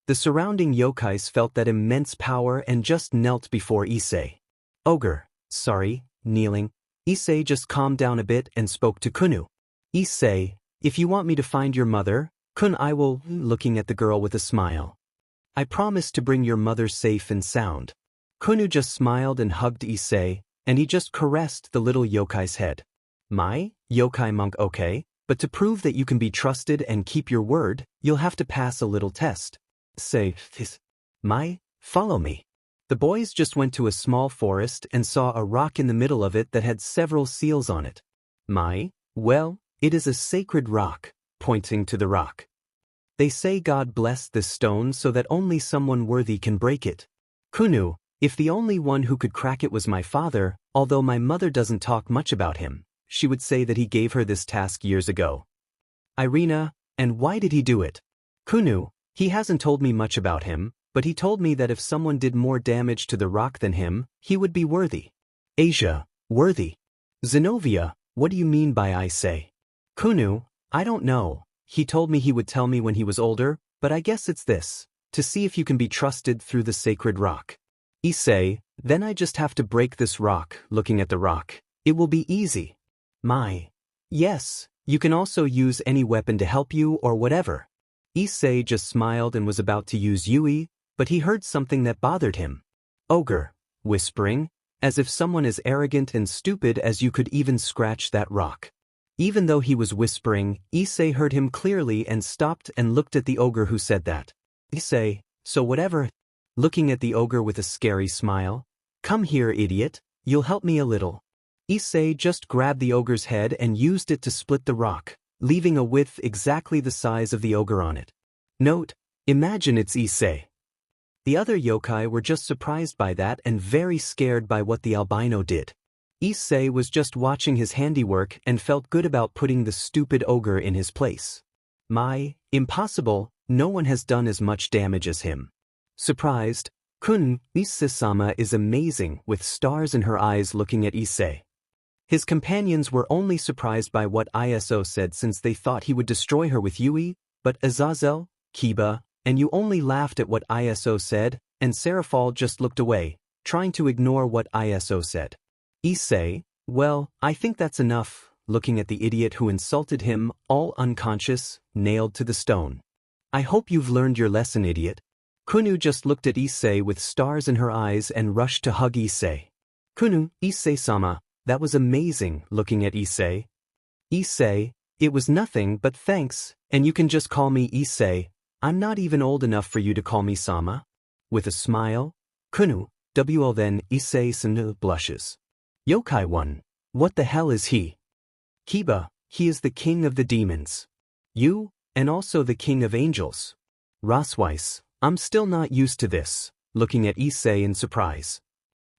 The surrounding yokais felt that immense power and just knelt before Issei. Ogre, sorry, kneeling. Issei just calmed down a bit and spoke to Kunu. Issei, if you want me to find your mother, Kun I will, looking at the girl with a smile. I promise to bring your mother safe and sound. Kunu just smiled and hugged Issei, and he just caressed the little yokai's head. My, yokai monk okay, but to prove that you can be trusted and keep your word, you'll have to pass a little test. Say, this. My, follow me. The boys just went to a small forest and saw a rock in the middle of it that had several seals on it. My, well, it is a sacred rock, pointing to the rock. They say God blessed this stone so that only someone worthy can break it. Kunu, if the only one who could crack it was my father, although my mother doesn't talk much about him, she would say that he gave her this task years ago. Irina, and why did he do it? Kunu, he hasn't told me much about him, but he told me that if someone did more damage to the rock than him, he would be worthy. Asia, worthy. Zenobia, what do you mean by I say? Kunu, I don't know. He told me he would tell me when he was older, but I guess it's this, to see if you can be trusted through the sacred rock. Issei, then I just have to break this rock, looking at the rock. It will be easy. My. Yes, you can also use any weapon to help you or whatever. Issei just smiled and was about to use Yui, but he heard something that bothered him. Ogre, whispering, as if someone as arrogant and stupid as you could even scratch that rock. Even though he was whispering, Issei heard him clearly and stopped and looked at the ogre who said that. Issei, so whatever. Looking at the ogre with a scary smile. Come here, idiot, you'll help me a little. Issei just grabbed the ogre's head and used it to split the rock, leaving a width exactly the size of the ogre on it. Note, imagine it's Issei. The other yokai were just surprised by that and very scared by what the albino did. Issei was just watching his handiwork and felt good about putting the stupid ogre in his place. My, impossible, no one has done as much damage as him. Surprised, Kun, Issei-sama is amazing with stars in her eyes looking at Issei. His companions were only surprised by what Iso said since they thought he would destroy her with Yui, but Azazel, Kiba, and you only laughed at what Iso said, and Seraphal just looked away, trying to ignore what Iso said. Issei, well, I think that's enough, looking at the idiot who insulted him, all unconscious, nailed to the stone. I hope you've learned your lesson, idiot. Kunu just looked at Issei with stars in her eyes and rushed to hug Issei. Kunu, Issei-sama, that was amazing, looking at Issei. Issei, it was nothing but thanks, and you can just call me Issei. I'm not even old enough for you to call me Sama. With a smile, Kunu, WL then Issei-san blushes. Yokai 1, what the hell is he? Kiba, he is the king of the demons. You, and also the king of angels. Rasweiss, I'm still not used to this, looking at Issei in surprise.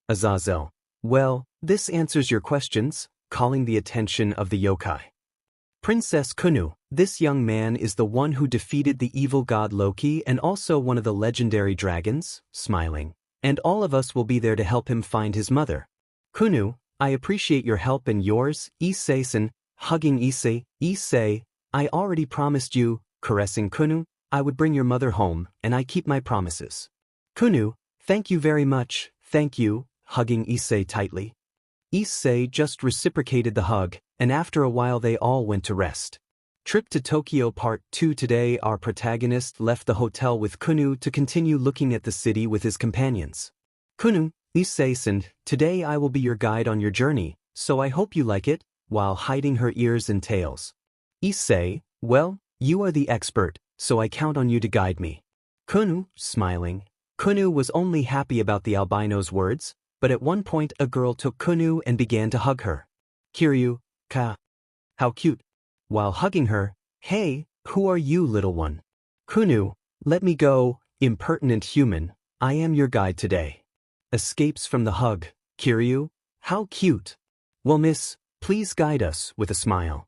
Azazel, well, this answers your questions, calling the attention of the yokai. Princess Kunu, this young man is the one who defeated the evil god Loki and also one of the legendary dragons, smiling. And all of us will be there to help him find his mother. Kunu, I appreciate your help and yours, Issei-san, hugging Issei. Issei, I already promised you, caressing Kunu, I would bring your mother home, and I keep my promises. Kunu, thank you very much, thank you, hugging Issei tightly. Issei just reciprocated the hug, and after a while they all went to rest. Trip to Tokyo Part 2. Today our protagonist left the hotel with Kunu to continue looking at the city with his companions. Kunu, Issei-san, today I will be your guide on your journey, so I hope you like it, while hiding her ears and tails. Issei, well, you are the expert, so I count on you to guide me. Kunu, smiling. Kunu was only happy about the albino's words, but at one point a girl took Kunu and began to hug her. Kiryu, ka. How cute. While hugging her, hey, who are you, little one? Kunu, let me go, impertinent human, I am your guide today. Escapes from the hug. Kiryu, how cute. Well, miss, please guide us, with a smile.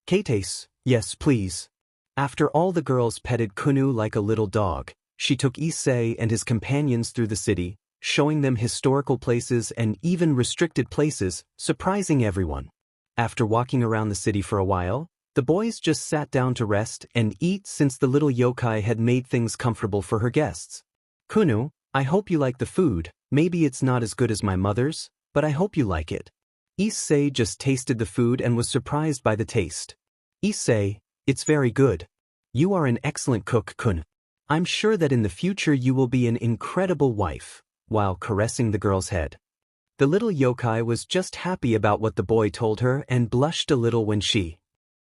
Kates, yes, please. After all the girls petted Kunu like a little dog, she took Issei and his companions through the city, showing them historical places and even restricted places, surprising everyone. After walking around the city for a while, the boys just sat down to rest and eat since the little yokai had made things comfortable for her guests. Kunu, I hope you like the food, maybe it's not as good as my mother's, but I hope you like it. Issei just tasted the food and was surprised by the taste. Issei, it's very good. You are an excellent cook, Kunu. I'm sure that in the future you will be an incredible wife, while caressing the girl's head. The little yokai was just happy about what the boy told her and blushed a little when she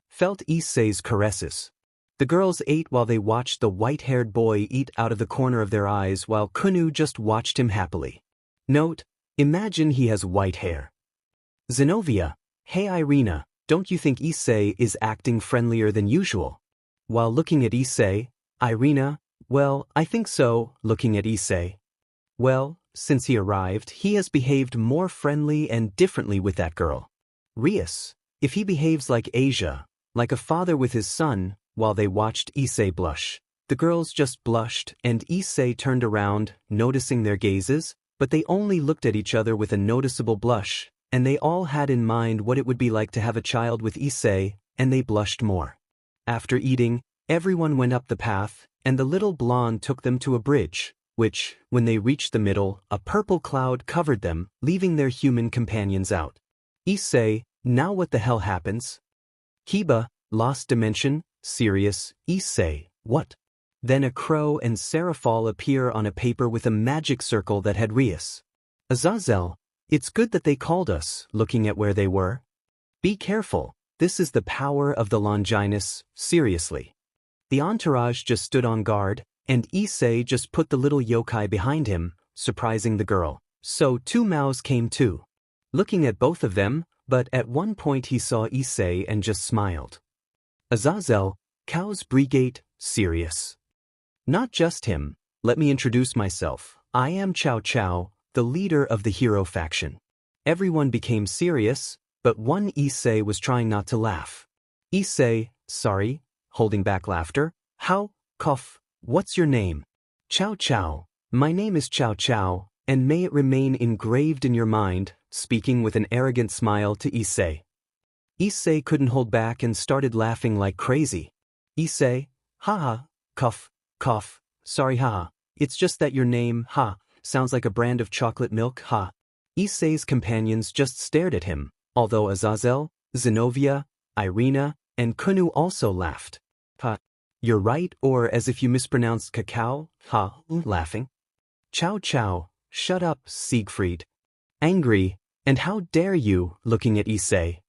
felt Issei's caresses. The girls ate while they watched the white-haired boy eat out of the corner of their eyes while Kunu just watched him happily. Note, imagine he has white hair. Zenobia, hey Irina, don't you think Issei is acting friendlier than usual? While looking at Issei, Irina, well, I think so, looking at Issei. Well, since he arrived, he has behaved more friendly and differently with that girl. Rias, if he behaves like Asia, like a father with his son, while they watched Issei blush. The girls just blushed and Issei turned around, noticing their gazes, but they only looked at each other with a noticeable blush, and they all had in mind what it would be like to have a child with Issei, and they blushed more. After eating, everyone went up the path, and the little blonde took them to a bridge, which, when they reached the middle, a purple cloud covered them, leaving their human companions out. Issei, now what the hell happens? Kiba, lost dimension, serious, Issei, what? Then a crow and Seraphal appear on a paper with a magic circle that had Rias. Azazel, it's good that they called us, looking at where they were. Be careful, this is the power of the Longinus, seriously. The entourage just stood on guard, and Issei just put the little yokai behind him, surprising the girl. So 2 Maos came too. Looking at both of them, but at one point he saw Issei and just smiled. Azazel, Cow's Brigade, serious. Not just him, let me introduce myself. I am Chow Chow, the leader of the hero faction. Everyone became serious, but one Issei was trying not to laugh. Issei, sorry, holding back laughter. How, cough, what's your name? Chow Chow, my name is Chow Chow, and may it remain engraved in your mind, speaking with an arrogant smile to Issei. Issei couldn't hold back and started laughing like crazy. Issei, haha, cough, cough, sorry haha, it's just that your name, ha, sounds like a brand of chocolate milk, ha. Issei's companions just stared at him, although Azazel, Zenobia, Irina, and Kunu also laughed. Ha, you're right, or as if you mispronounced cacao, ha, laughing. Chow Chow, shut up, Siegfried. Angry, and how dare you, looking at Issei.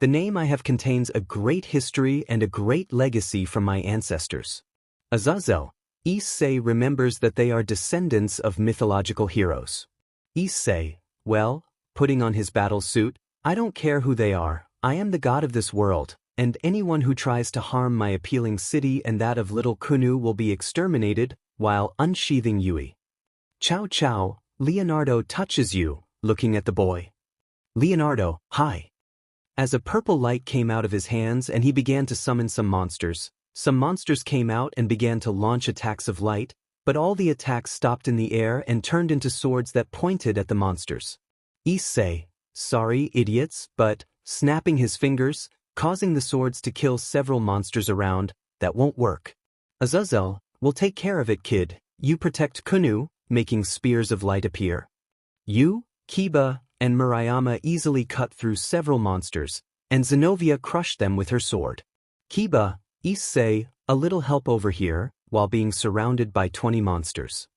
The name I have contains a great history and a great legacy from my ancestors. Azazel, Issei remembers that they are descendants of mythological heroes. Issei, well, putting on his battle suit, I don't care who they are, I am the god of this world, and anyone who tries to harm my appealing city and that of little Kunu will be exterminated, while unsheathing Yui. Chow chow, Leonardo touches you, looking at the boy. Leonardo, hi. As a purple light came out of his hands and he began to summon some monsters came out and began to launch attacks of light, but all the attacks stopped in the air and turned into swords that pointed at the monsters. Issei, sorry idiots, but, snapping his fingers, causing the swords to kill several monsters around, that won't work. Azazel, we'll take care of it kid, you protect Kunu, making spears of light appear. You, Kiba, and Murayama easily cut through several monsters, and Zenobia crushed them with her sword. Kiba, Issei, a little help over here, while being surrounded by 20 monsters.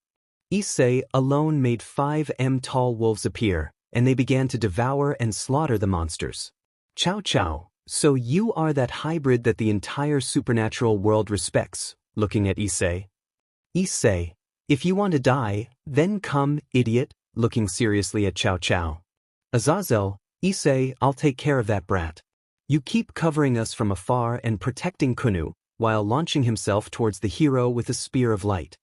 Issei alone made 5 tall wolves appear, and they began to devour and slaughter the monsters. Chow chow, so you are that hybrid that the entire supernatural world respects, looking at Issei. Issei, if you want to die, then come, idiot, looking seriously at Chow chow. Azazel, Issei, I'll take care of that brat. You keep covering us from afar and protecting Kunu, while launching himself towards the hero with a spear of light.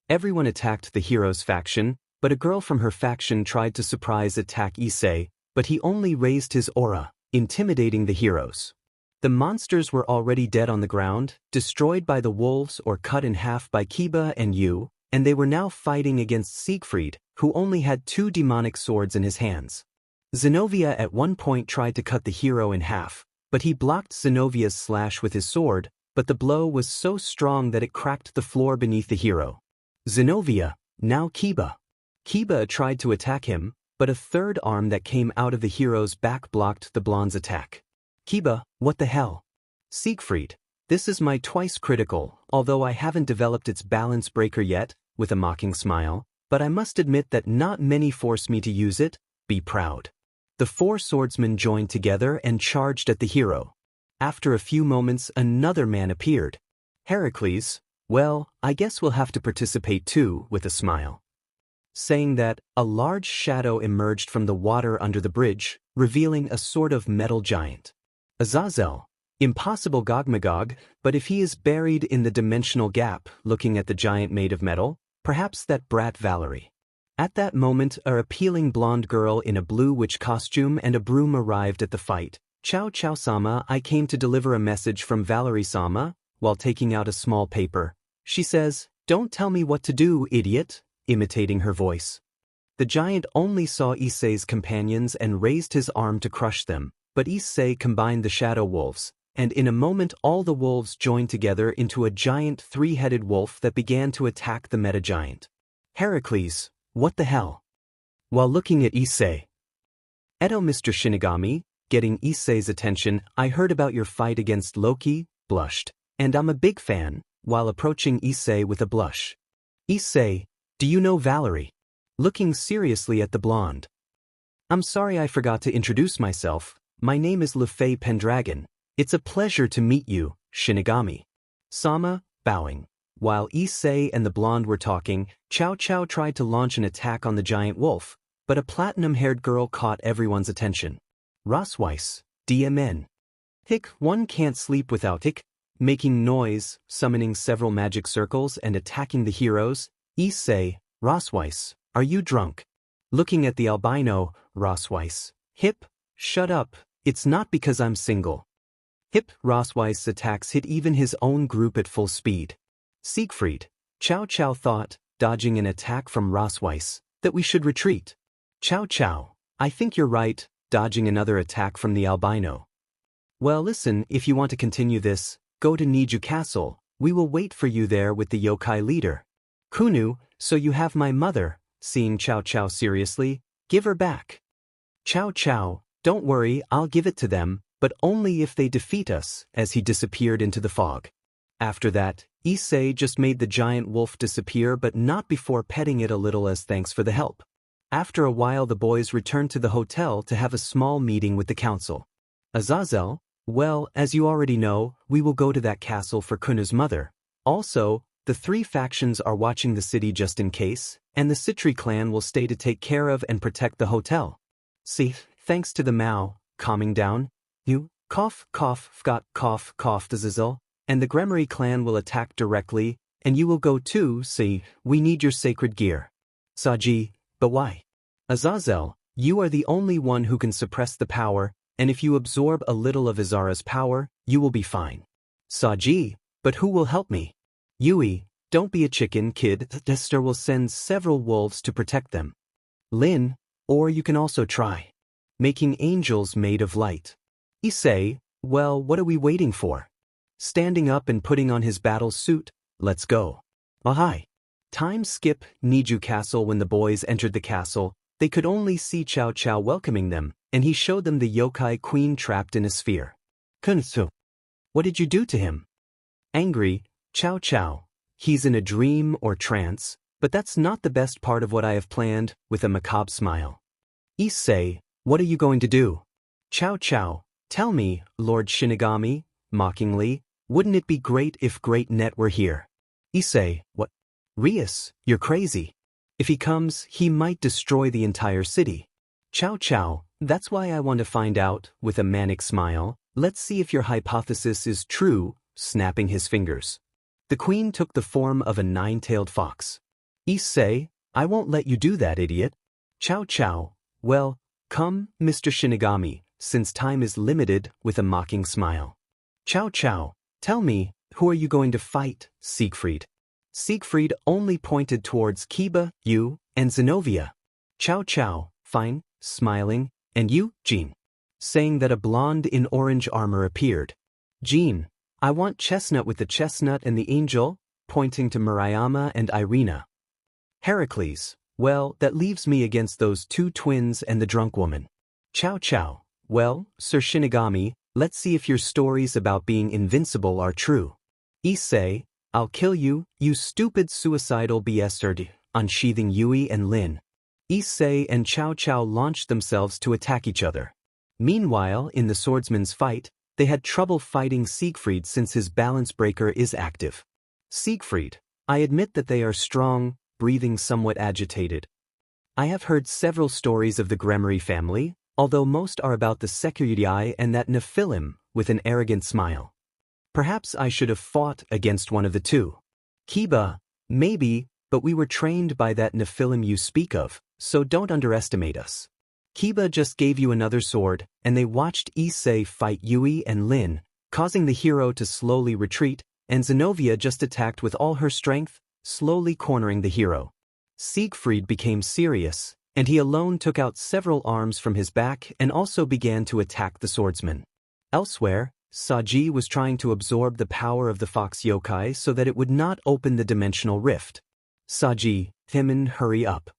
Everyone attacked the hero's faction, but a girl from her faction tried to surprise attack Issei, but he only raised his aura, intimidating the heroes. The monsters were already dead on the ground, destroyed by the wolves or cut in half by Kiba and Yu, and they were now fighting against Siegfried, who only had 2 demonic swords in his hands. Zenobia at one point tried to cut the hero in half, but he blocked Zenovia's slash with his sword, but the blow was so strong that it cracked the floor beneath the hero. Zenobia, now Kiba. Kiba tried to attack him, but a third arm that came out of the hero's back blocked the blonde's attack. Kiba, what the hell? Siegfried, this is my twice critical, although I haven't developed its balance breaker yet, with a mocking smile, but I must admit that not many force me to use it, be proud. The 4 swordsmen joined together and charged at the hero. After a few moments another man appeared. Heracles, well, I guess we'll have to participate too, with a smile. Saying that, a large shadow emerged from the water under the bridge, revealing a sort of metal giant. Azazel, impossible Gogmagog, but if he is buried in the dimensional gap, looking at the giant made of metal, perhaps that brat Valerie. At that moment a appealing blonde girl in a blue witch costume and a broom arrived at the fight. Chow chow-sama, I came to deliver a message from Valerie-sama, while taking out a small paper. She says, don't tell me what to do, idiot, imitating her voice. The giant only saw Issei's companions and raised his arm to crush them, but Issei combined the shadow wolves, and in a moment all the wolves joined together into a giant 3-headed wolf that began to attack the meta-giant. Heracles, what the hell? While looking at Issei. Edo Mr. Shinigami, getting Issei's attention, I heard about your fight against Loki, blushed, and I'm a big fan, while approaching Issei with a blush. Issei, do you know Valerie? Looking seriously at the blonde. I'm sorry I forgot to introduce myself, my name is Lefei Pendragon, it's a pleasure to meet you, Shinigami. Sama, bowing. While Issei and the blonde were talking, Chow Chow tried to launch an attack on the giant wolf, but a platinum-haired girl caught everyone's attention. Rosweiss, DMN. Hick, one can't sleep without hick, making noise, summoning several magic circles and attacking the heroes. Issei, Rosweiss, are you drunk? Looking at the albino, Rosweiss. Hip, shut up, it's not because I'm single. Hip, Rosweiss' attacks hit even his own group at full speed. Siegfried, Chow Chow thought, dodging an attack from Rosweiss, that we should retreat. Chow Chow, I think you're right, dodging another attack from the albino. Well listen, if you want to continue this, go to Niju Castle, we will wait for you there with the yokai leader. Kunu, so you have my mother, seeing Chow Chow seriously, give her back. Chow Chow, don't worry, I'll give it to them, but only if they defeat us, as he disappeared into the fog. After that, Issei just made the giant wolf disappear but not before petting it a little as thanks for the help. After a while the boys returned to the hotel to have a small meeting with the council. Azazel, well, as you already know, we will go to that castle for Kunu's mother. Also, the 3 factions are watching the city just in case, and the Citri clan will stay to take care of and protect the hotel. See, thanks to the Mao, calming down, you, Cough, Dazizel, and the Gremory clan will attack directly, and you will go too, see, we need your sacred gear. Saji, but why? Azazel, you are the only one who can suppress the power, and if you absorb a little of Izara's power, you will be fine. Saji, but who will help me? Yui, don't be a chicken, kid, Dester will send several wolves to protect them. Lin, or you can also try making angels made of light. Issei, well, what are we waiting for? Standing up and putting on his battle suit, let's go. Ahai. Time skip, Niju Castle. When the boys entered the castle, they could only see Cao Cao welcoming them, and he showed them the yokai queen trapped in a sphere. Kunsu. What did you do to him? Angry, Cao Cao. He's in a dream or trance, but that's not the best part of what I have planned, with a macabre smile. Issei, what are you going to do? Cao Cao, tell me, Lord Shinigami, mockingly, wouldn't it be great if Great Net were here? Issei, what? Rias, you're crazy. If he comes, he might destroy the entire city. Cao Cao, that's why I want to find out, with a manic smile, let's see if your hypothesis is true, snapping his fingers. The queen took the form of a nine-tailed fox. Issei, I won't let you do that, idiot. Cao Cao, well, come, Mr. Shinigami, since time is limited, with a mocking smile. Cao Cao, tell me, who are you going to fight, Siegfried? Siegfried only pointed towards Kiba, you, and Zenobia. Cao Cao, fine, smiling, and you, Jean. Saying that a blonde in orange armor appeared. Jean, I want Chestnut with the chestnut and the angel, pointing to Murayama and Irina. Heracles, well, that leaves me against those two twins and the drunk woman. Cao Cao, well, Sir Shinigami, let's see if your stories about being invincible are true. Issei, I'll kill you, you stupid suicidal bastard, unsheathing Yui and Lin. Issei and Cao Cao launched themselves to attack each other. Meanwhile, in the swordsman's fight, they had trouble fighting Siegfried since his balance breaker is active. Siegfried, I admit that they are strong, breathing somewhat agitated. I have heard several stories of the Gremory family, although most are about the Security and that Nephilim, with an arrogant smile. Perhaps I should have fought against one of the two. Kiba, maybe, but we were trained by that Nephilim you speak of, so don't underestimate us. Kiba just gave you another sword, and they watched Issei fight Yui and Lin, causing the hero to slowly retreat, and Zenobia just attacked with all her strength, slowly cornering the hero. Siegfried became serious, and he alone took out several arms from his back and also began to attack the swordsman. Elsewhere, Saji was trying to absorb the power of the fox yokai so that it would not open the dimensional rift. Saji, Himen, hurry up.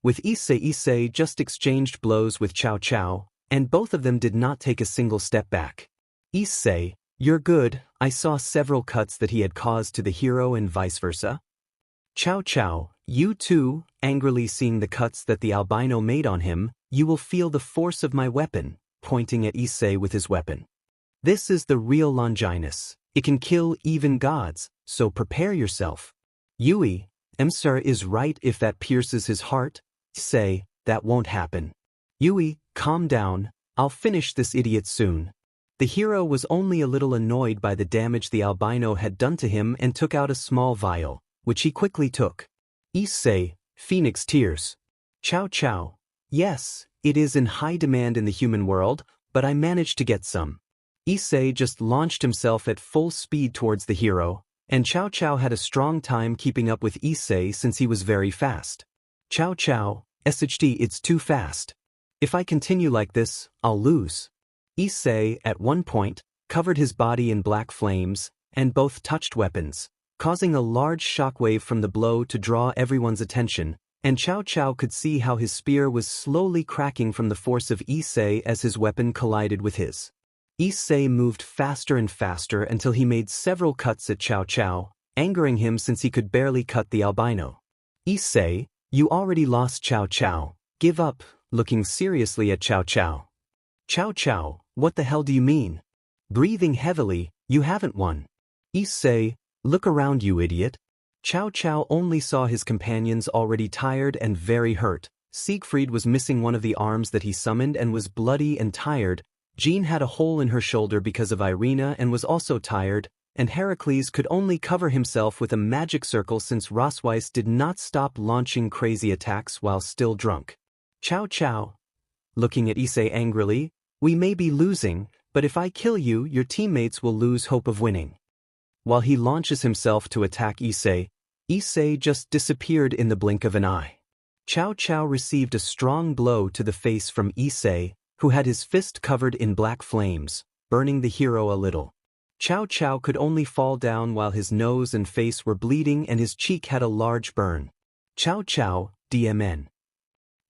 With Issei just exchanged blows with Cao Cao, and both of them did not take a single step back. Issei, you're good, I saw several cuts that he had caused to the hero and vice versa. Cao Cao, you too, angrily seeing the cuts that the albino made on him, you will feel the force of my weapon, pointing at Issei with his weapon. This is the real Longinus, it can kill even gods, so prepare yourself. Yui, Emsar is right if that pierces his heart. Issei, that won't happen. Yui, calm down, I'll finish this idiot soon. The hero was only a little annoyed by the damage the albino had done to him and took out a small vial, which he quickly took. Issei, Phoenix tears. Cao Cao, yes, it is in high demand in the human world, but I managed to get some. Issei just launched himself at full speed towards the hero, and Cao Cao had a strong time keeping up with Issei since he was very fast. Cao Cao, SHD, it's too fast. If I continue like this, I'll lose. Issei, at one point, covered his body in black flames, and both touched weapons, causing a large shockwave from the blow to draw everyone's attention, and Cao Cao could see how his spear was slowly cracking from the force of Issei as his weapon collided with his. Issei moved faster and faster until he made several cuts at Cao Cao, angering him since he could barely cut the albino. Issei, you already lost Cao Cao, give up, looking seriously at Cao Cao. Cao Cao, what the hell do you mean? Breathing heavily, you haven't won. Issei, look around you idiot. Cao Cao only saw his companions already tired and very hurt. Siegfried was missing one of the arms that he summoned and was bloody and tired, Jean had a hole in her shoulder because of Irina and was also tired, and Heracles could only cover himself with a magic circle since Rosweiss did not stop launching crazy attacks while still drunk. Chow chow. Looking at Issei angrily, we may be losing, but if I kill you, your teammates will lose hope of winning. While he launches himself to attack Issei, Issei just disappeared in the blink of an eye. Chow chow received a strong blow to the face from Issei, who had his fist covered in black flames, burning the hero a little. Chow chow could only fall down while his nose and face were bleeding and his cheek had a large burn. Chow chow, DMN.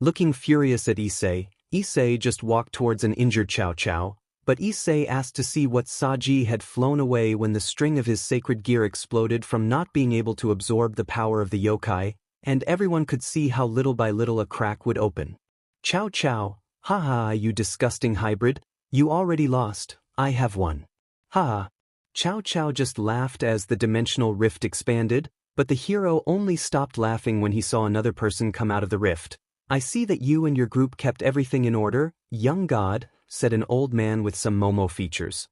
Looking furious at Issei, Issei just walked towards an injured Chow chow, but Issei asked to see what Saji had flown away when the string of his sacred gear exploded from not being able to absorb the power of the yokai, and everyone could see how little by little a crack would open. Chow chow, haha, you disgusting hybrid, you already lost, I have won. Haha. Chow chow just laughed as the dimensional rift expanded, but the hero only stopped laughing when he saw another person come out of the rift. I see that you and your group kept everything in order, young god, said an old man with some Momo features.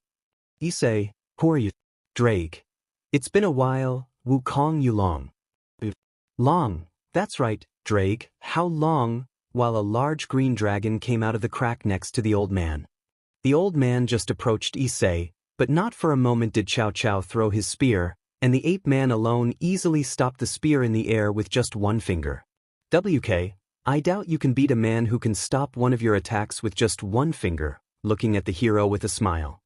Issei, who are you? Drake. It's been a while, Wukong Yulong. Long, that's right, Drake, how long? While a large green dragon came out of the crack next to the old man. The old man just approached Issei, but not for a moment did Chow Chow throw his spear, and the ape man alone easily stopped the spear in the air with just one finger. WK, I doubt you can beat a man who can stop one of your attacks with just one finger, looking at the hero with a smile.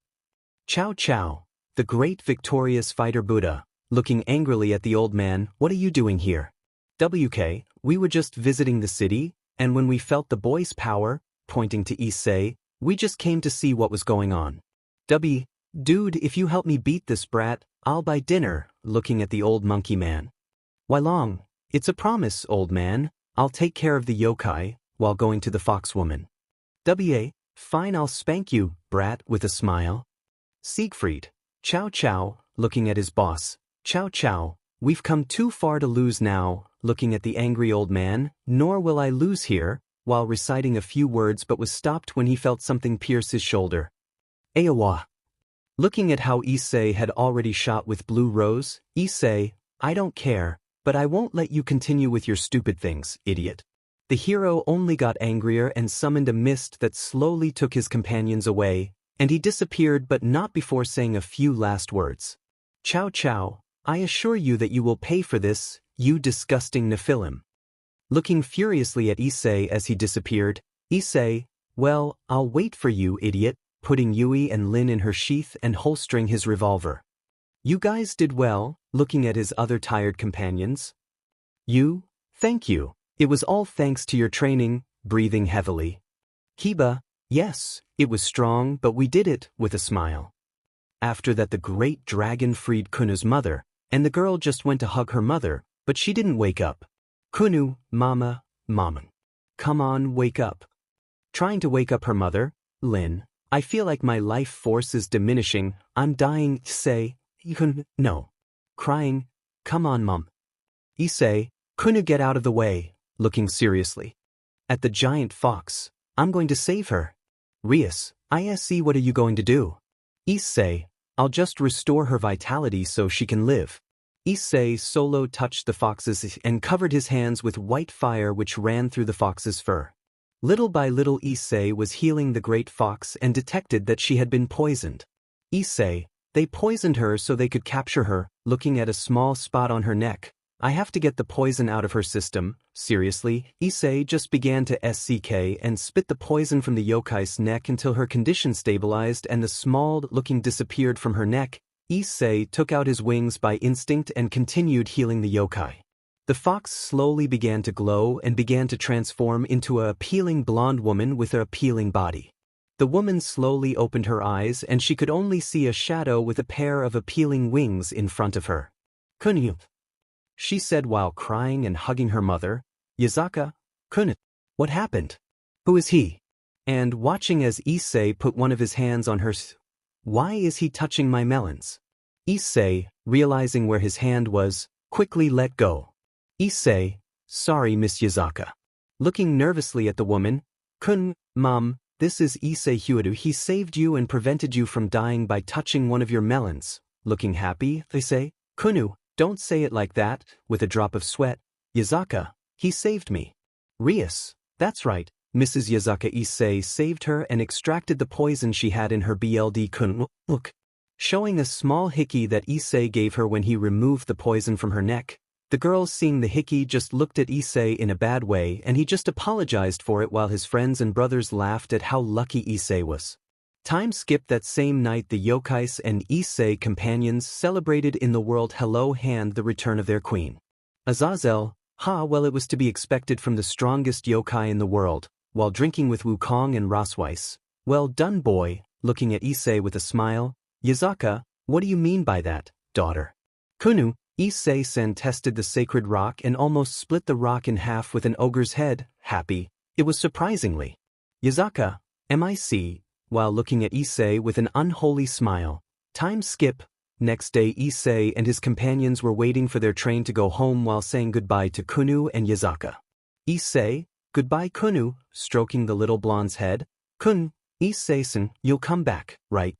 Chow Chow, the great victorious fighter Buddha, looking angrily at the old man, what are you doing here? WK, we were just visiting the city, and when we felt the boy's power, pointing to Issei, we just came to see what was going on. Dude, if you help me beat this brat, I'll buy dinner, looking at the old monkey man. Why long? It's a promise, old man, I'll take care of the yokai, while going to the fox woman. Fine, I'll spank you, brat, with a smile. Siegfried, Chow Chow, looking at his boss, Chow Chow, we've come too far to lose now, looking at the angry old man, nor will I lose here, while reciting a few words but was stopped when he felt something pierce his shoulder. Aowa. Looking at how Issei had already shot with Blue Rose, Issei, I don't care, but I won't let you continue with your stupid things, idiot. The hero only got angrier and summoned a mist that slowly took his companions away, and he disappeared but not before saying a few last words. Chow Chow, I assure you that you will pay for this, you disgusting Nephilim. Looking furiously at Issei as he disappeared, Issei, well, I'll wait for you, idiot, putting Yui and Lin in her sheath and holstering his revolver. You guys did well, looking at his other tired companions. You? Thank you. It was all thanks to your training, breathing heavily. Kiba, yes, it was strong but we did it, with a smile. After that the great dragon freed Kunu's mother, and the girl just went to hug her mother, but she didn't wake up. Kunu, mama. Come on, wake up. Trying to wake up her mother, Lin. I feel like my life force is diminishing, I'm dying, Issei, no. Crying, come on mom. Issei, Kunu get out of the way, looking seriously. At the giant fox, I'm going to save her. Rias, ISC what are you going to do? Issei, I'll just restore her vitality so she can live. Issei solo touched the foxes and covered his hands with white fire which ran through the fox's fur. Little by little Issei was healing the great fox and detected that she had been poisoned. Issei, they poisoned her so they could capture her, looking at a small spot on her neck. I have to get the poison out of her system. Seriously, Issei just began to SCK and spit the poison from the yokai's neck until her condition stabilized and the small looking disappeared from her neck. Issei took out his wings by instinct and continued healing the yokai. The fox slowly began to glow and began to transform into a appealing blonde woman with an appealing body. The woman slowly opened her eyes and she could only see a shadow with a pair of appealing wings in front of her. Kunyu, she said while crying and hugging her mother. Yazaka, Kun, what happened? Who is he? And watching as Issei put one of his hands on her. Why is he touching my melons? Issei, realizing where his hand was, quickly let go. Issei, sorry Miss Yazaka. Looking nervously at the woman, Kun, Mom, this is Issei Hyoudou. He saved you and prevented you from dying by touching one of your melons. Looking happy, they say. Kunu, don't say it like that, with a drop of sweat. Yazaka, he saved me. Rias, that's right, Mrs. Yazaka. Issei saved her and extracted the poison she had in her BLD. Kunu, look. Showing a small hickey that Issei gave her when he removed the poison from her neck. The girls, seeing the hickey, just looked at Issei in a bad way, and he just apologized for it while his friends and brothers laughed at how lucky Issei was. Time skipped. That same night, the yokais and Issei companions celebrated in the world Hello Hand the return of their queen. Azazel, well, it was to be expected from the strongest yokai in the world, while drinking with Wukong and Rosweiss. Well done, boy, looking at Issei with a smile. Yazaka, what do you mean by that, daughter? Kunu, Issei-sen tested the sacred rock and almost split the rock in half with an ogre's head. Happy, it was surprisingly. Yazaka, MIC, while looking at Issei with an unholy smile. Time skip. Next day, Issei and his companions were waiting for their train to go home while saying goodbye to Kunu and Yazaka. Issei, goodbye Kunu, stroking the little blonde's head. Kun, Issei-sen, you'll come back, right?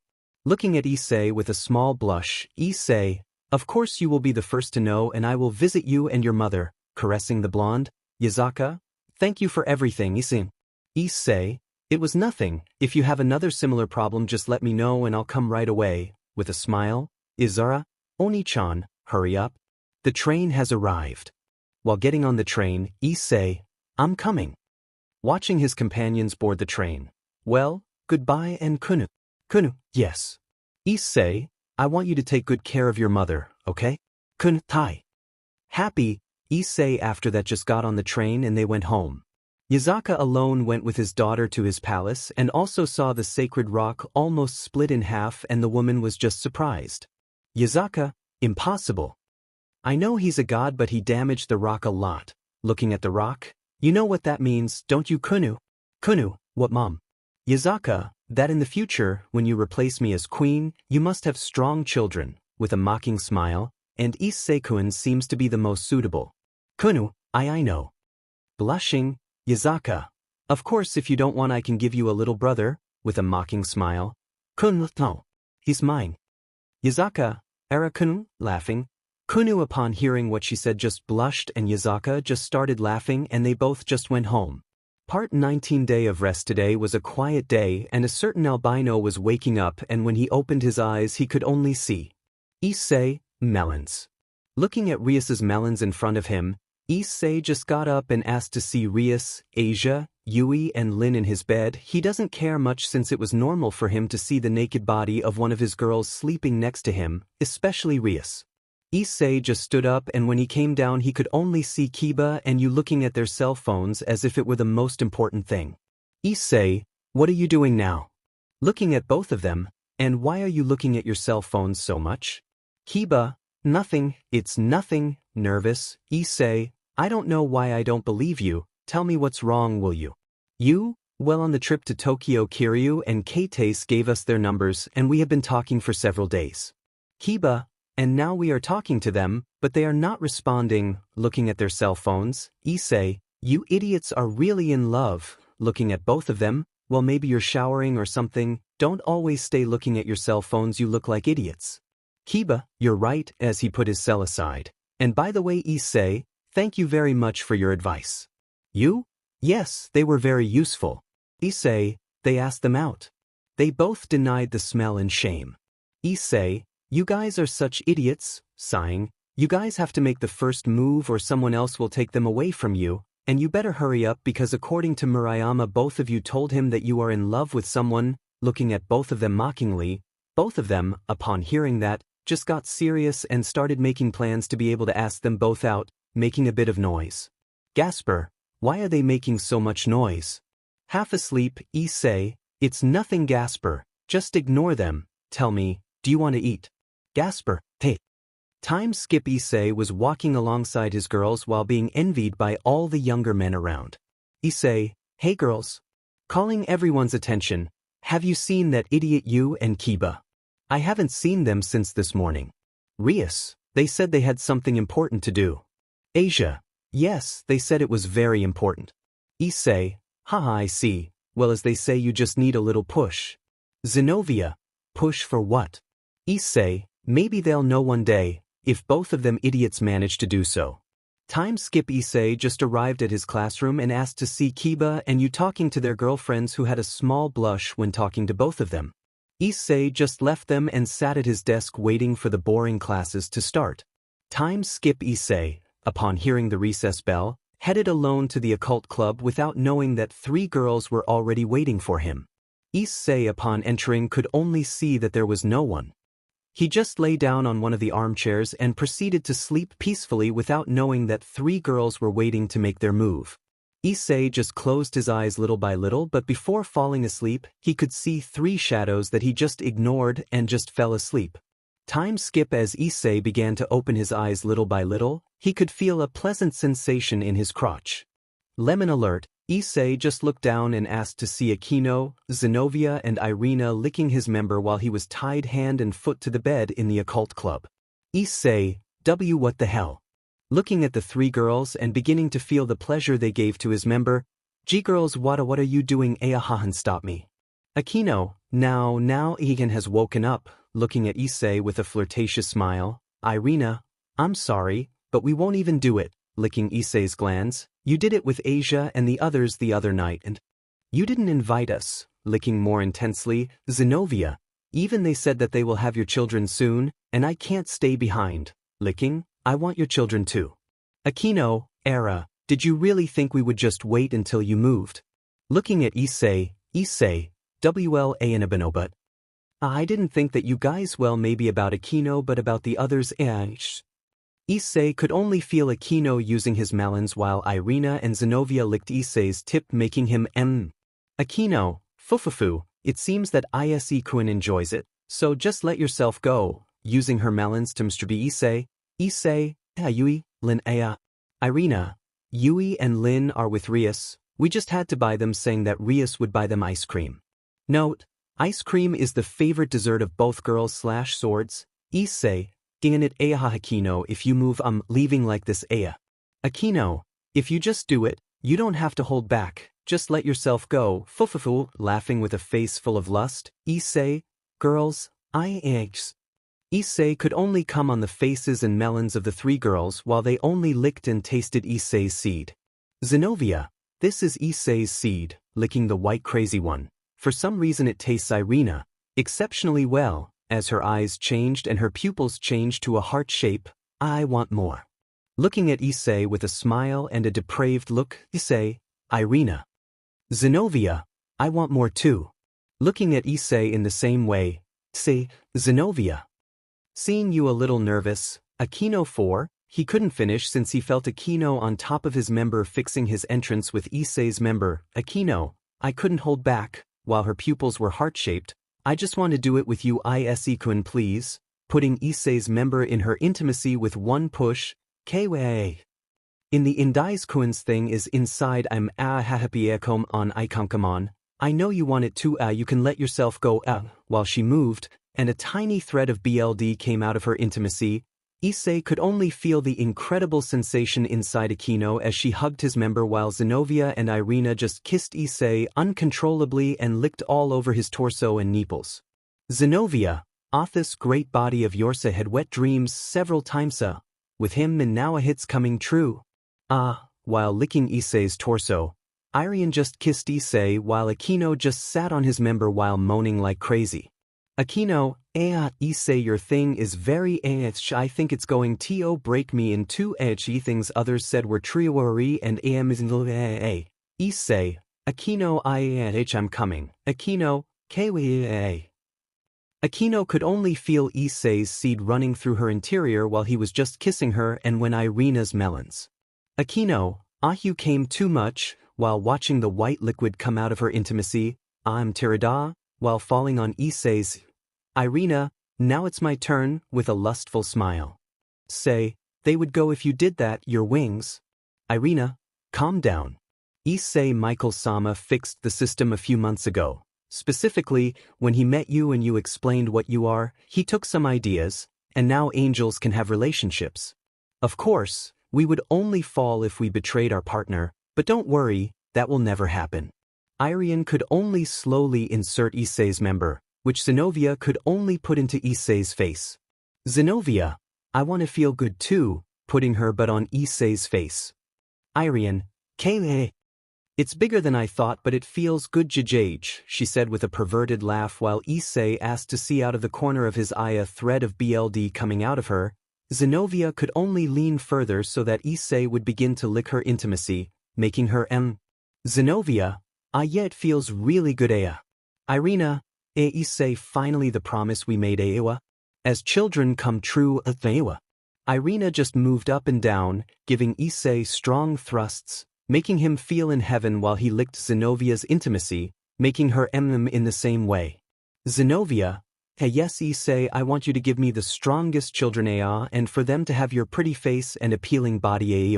Looking at Issei with a small blush, Issei, of course you will be the first to know, and I will visit you and your mother, caressing the blonde. Yazaka, thank you for everything, Issei. Issei, it was nothing. If you have another similar problem, just let me know and I'll come right away. With a smile, Izara, Oni-chan, hurry up. The train has arrived. While getting on the train, Issei, I'm coming. Watching his companions board the train. Well, goodbye. And Kunu. Kunu, yes. Issei, I want you to take good care of your mother, okay? Kun, tai. Happy, Issei after that just got on the train and they went home. Yazaka alone went with his daughter to his palace and also saw the sacred rock almost split in half, and the woman was just surprised. Yazaka, impossible. I know he's a god, but he damaged the rock a lot. Looking at the rock, you know what that means, don't you, Kunu? Kunu, what, mom? Yazaka, that in the future, when you replace me as queen, you must have strong children, with a mocking smile, and Issei-kun seems to be the most suitable. Kunu, I know. Blushing, Yazaka, of course if you don't want I can give you a little brother, with a mocking smile. Kun, no. He's mine. Yazaka, Kunu, laughing. Kunu upon hearing what she said just blushed and Yazaka just started laughing and they both just went home. Part 19. Day of rest. Today was a quiet day and a certain albino was waking up, and when he opened his eyes he could only see Issei, melons. Looking at Rias's melons in front of him, Issei just got up and asked to see Rias, Asia, Yui and Lin in his bed. He doesn't care much since it was normal for him to see the naked body of one of his girls sleeping next to him, especially Rias. Issei just stood up, and when he came down he could only see Kiba and Yu looking at their cell phones as if it were the most important thing. Issei, what are you doing now? Looking at both of them, and why are you looking at your cell phones so much? Kiba, nothing, it's nothing. Nervous, Issei, I don't know why I don't believe you, tell me what's wrong, will you? You, well, on the trip to Tokyo Kiryu and Keitase gave us their numbers and we have been talking for several days. Kiba, and now we are talking to them, but they are not responding. Looking at their cell phones, Issei, you idiots are really in love. Looking at both of them, well, maybe you're showering or something, don't always stay looking at your cell phones, you look like idiots. Kiba, you're right, as he put his cell aside. And by the way, Issei, thank you very much for your advice. You? Yes, they were very useful. Issei, they asked them out. They both denied the smell in shame. Issei, you guys are such idiots. Sighing, you guys have to make the first move or someone else will take them away from you, and you better hurry up because according to Murayama both of you told him that you are in love with someone. Looking at both of them mockingly, both of them, upon hearing that, just got serious and started making plans to be able to ask them both out, making a bit of noise. Gasper, why are they making so much noise? Half asleep, Issei, it's nothing Gasper, just ignore them. Tell me, do you want to eat? Gasper, hey. Time skip. Issei was walking alongside his girls while being envied by all the younger men around. Issei, hey girls. Calling everyone's attention, have you seen that idiot Yu and Kiba? I haven't seen them since this morning. Rias, they said they had something important to do. Asia, yes, they said it was very important. Issei, haha, I see. well as they say you just need a little push. Zenobia, push for what? Issei, maybe they'll know one day, if both of them idiots manage to do so. Time skip. Issei just arrived at his classroom and asked to see Kiba and Yu talking to their girlfriends, who had a small blush when talking to both of them. Issei just left them and sat at his desk waiting for the boring classes to start. Time skip. Issei, upon hearing the recess bell, headed alone to the occult club without knowing that 3 girls were already waiting for him. Issei, upon entering, could only see that there was no one. He just lay down on one of the armchairs and proceeded to sleep peacefully without knowing that 3 girls were waiting to make their move. Issei just closed his eyes little by little, but before falling asleep, he could see 3 shadows that he just ignored and just fell asleep. Time skip. As Issei began to open his eyes little by little, he could feel a pleasant sensation in his crotch. Lemon alert. Issei just looked down and asked to see Akino, Zenobia and Irina licking his member while he was tied hand and foot to the bed in the occult club. Issei, what the hell? Looking at the 3 girls and beginning to feel the pleasure they gave to his member. G-girls, what are you doing? Ahahan, stop me. Akino, now Egan has woken up, looking at Issei with a flirtatious smile. Irina, I'm sorry, but we won't even do it, licking Issei's glands. You did it with Asia and the others the other night, and you didn't invite us, licking more intensely. Zenobia, even they said that they will have your children soon, and I can't stay behind, licking. I want your children too. Akino, Era, did you really think we would just wait until you moved? Looking at Issei, WLANABANO, but I didn't think that you guys, well, maybe about Akino, but about the others. Issei could only feel Akino using his melons while Irina and Zenobia licked Issei's tip, making him Akino, fufufu, it seems that Issei-kun enjoys it, so just let yourself go, using her melons to Mr. Issei, Yui, Lin, Irina, Yui and Lin are with Rias. We just had to buy them, saying that Rias would buy them ice cream. Note, ice cream is the favorite dessert of both girls/swords. Issei, dingin it. Akino, if you move, I'm leaving like this. Akino, if you just do it, you don't have to hold back, just let yourself go. Fufufu, laughing with a face full of lust. Issei, girls, Issei could only come on the faces and melons of the 3 girls while they only licked and tasted Issei's seed. Zenobia, this is Issei's seed, licking the white crazy one. For some reason it tastes Irina exceptionally well, as her eyes changed and her pupils changed to a heart shape. I want more. Looking at Issei with a smile and a depraved look. Issei, Irina. Zenobia, I want more too. Looking at Issei in the same way. Say, Zenobia. Seeing you a little nervous. Akino 4, he couldn't finish since he felt Akino on top of his member fixing his entrance with Issei's member. Akino, I couldn't hold back, while her pupils were heart-shaped. I just want to do it with you, Issei-kun, please, putting Issei's member in her intimacy with one push. Kwa. In the Indai's-kun's thing is inside. I'm happy on ikonkamon. I know you want it too. You can let yourself go. While she moved, and a tiny thread of BLD came out of her intimacy. Issei could only feel the incredible sensation inside Akino as she hugged his member while Zenobia and Irina just kissed Issei uncontrollably and licked all over his torso and nipples. Zenobia, this great body of yours had wet dreams several times with him, and now a hit's coming true. While licking Issei's torso, Irene just kissed Issei while Akino just sat on his member while moaning like crazy. Akino, Issei, your thing is very I think it's going to break me in 2 things others said were triori and Issei, Akino, I'm coming. Akino, Kwa. Akino could only feel Issei's seed running through her interior while he was just kissing her and when Irina's melons. Akino, you came too much, while watching the white liquid come out of her intimacy. I'm tirada, while falling on Issei's. Irina, now it's my turn, with a lustful smile. Say, they would go if you did that, your wings. Irina, calm down. Issei Michael-sama fixed the system a few months ago. Specifically, when he met you and you explained what you are, he took some ideas, and now angels can have relationships. Of course, we would only fall if we betrayed our partner, but don't worry, that will never happen. Irene could only slowly insert Issei's member, which Zenobia could only put into Issei's face. Zenobia, I want to feel good too, putting her butt on Issei's face. Irene, Kaylee. It's bigger than I thought but it feels good jajage, she said with a perverted laugh while Issei asked to see out of the corner of his eye a thread of BLD coming out of her. Zenobia could only lean further so that Issei would begin to lick her intimacy, making her Zenobia, yeah it feels really good Irina, Issei finally the promise we made as children come true Irina just moved up and down, giving Issei strong thrusts, making him feel in heaven while he licked Zenovia's intimacy, making her in the same way. Zenobia, yes Issei I want you to give me the strongest children and for them to have your pretty face and appealing body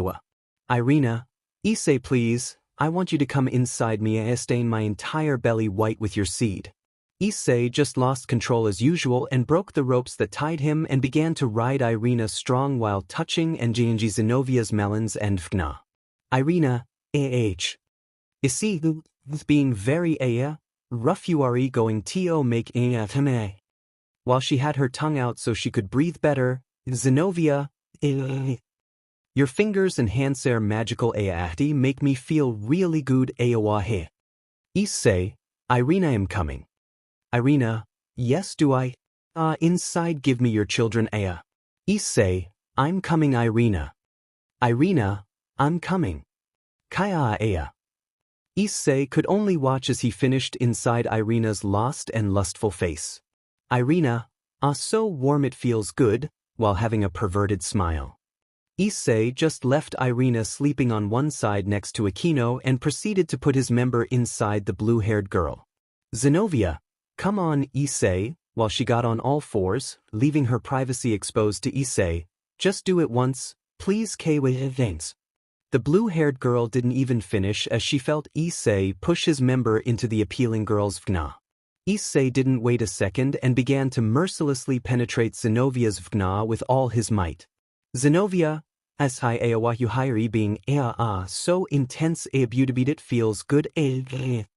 Irina, Issei please, I want you to come inside me stain my entire belly white with your seed. Issei just lost control as usual and broke the ropes that tied him and began to ride Irina strong while touching and Gingy Zenovia's melons and fna. Irina, Issei, being very rough you are going to make while she had her tongue out so she could breathe better, Zenobia, your fingers and hands are magical make me feel really good Issei, Irina am coming. Irina, yes do I? Inside give me your children Issei, I'm coming Irina. Irina, I'm coming. Kaya Issei could only watch as he finished inside Irina's lost and lustful face. Irina, so warm it feels good, while having a perverted smile. Issei just left Irina sleeping on one side next to Aquino and proceeded to put his member inside the blue-haired girl. Zenobia, come on Issei, while she got on all fours, leaving her privacy exposed to Issei, just do it once, please thanks. The blue-haired girl didn't even finish as she felt Issei push his member into the appealing girl's vna. Issei didn't wait a second and began to mercilessly penetrate Zenovia's vna with all his might. Zenobia, as high awahuhiri being so intense it feels good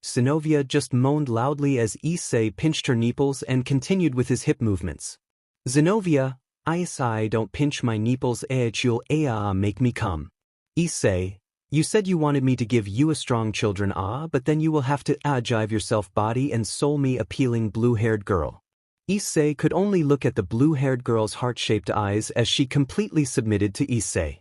Zenobia just moaned loudly as Issei pinched her nipples and continued with his hip movements. Zenobia, Issei don't pinch my nipples you'll make me come. Issei, you said you wanted me to give you a strong children but then you will have to jive yourself body and soul me appealing blue-haired girl. Issei could only look at the blue-haired girl's heart-shaped eyes as she completely submitted to Issei.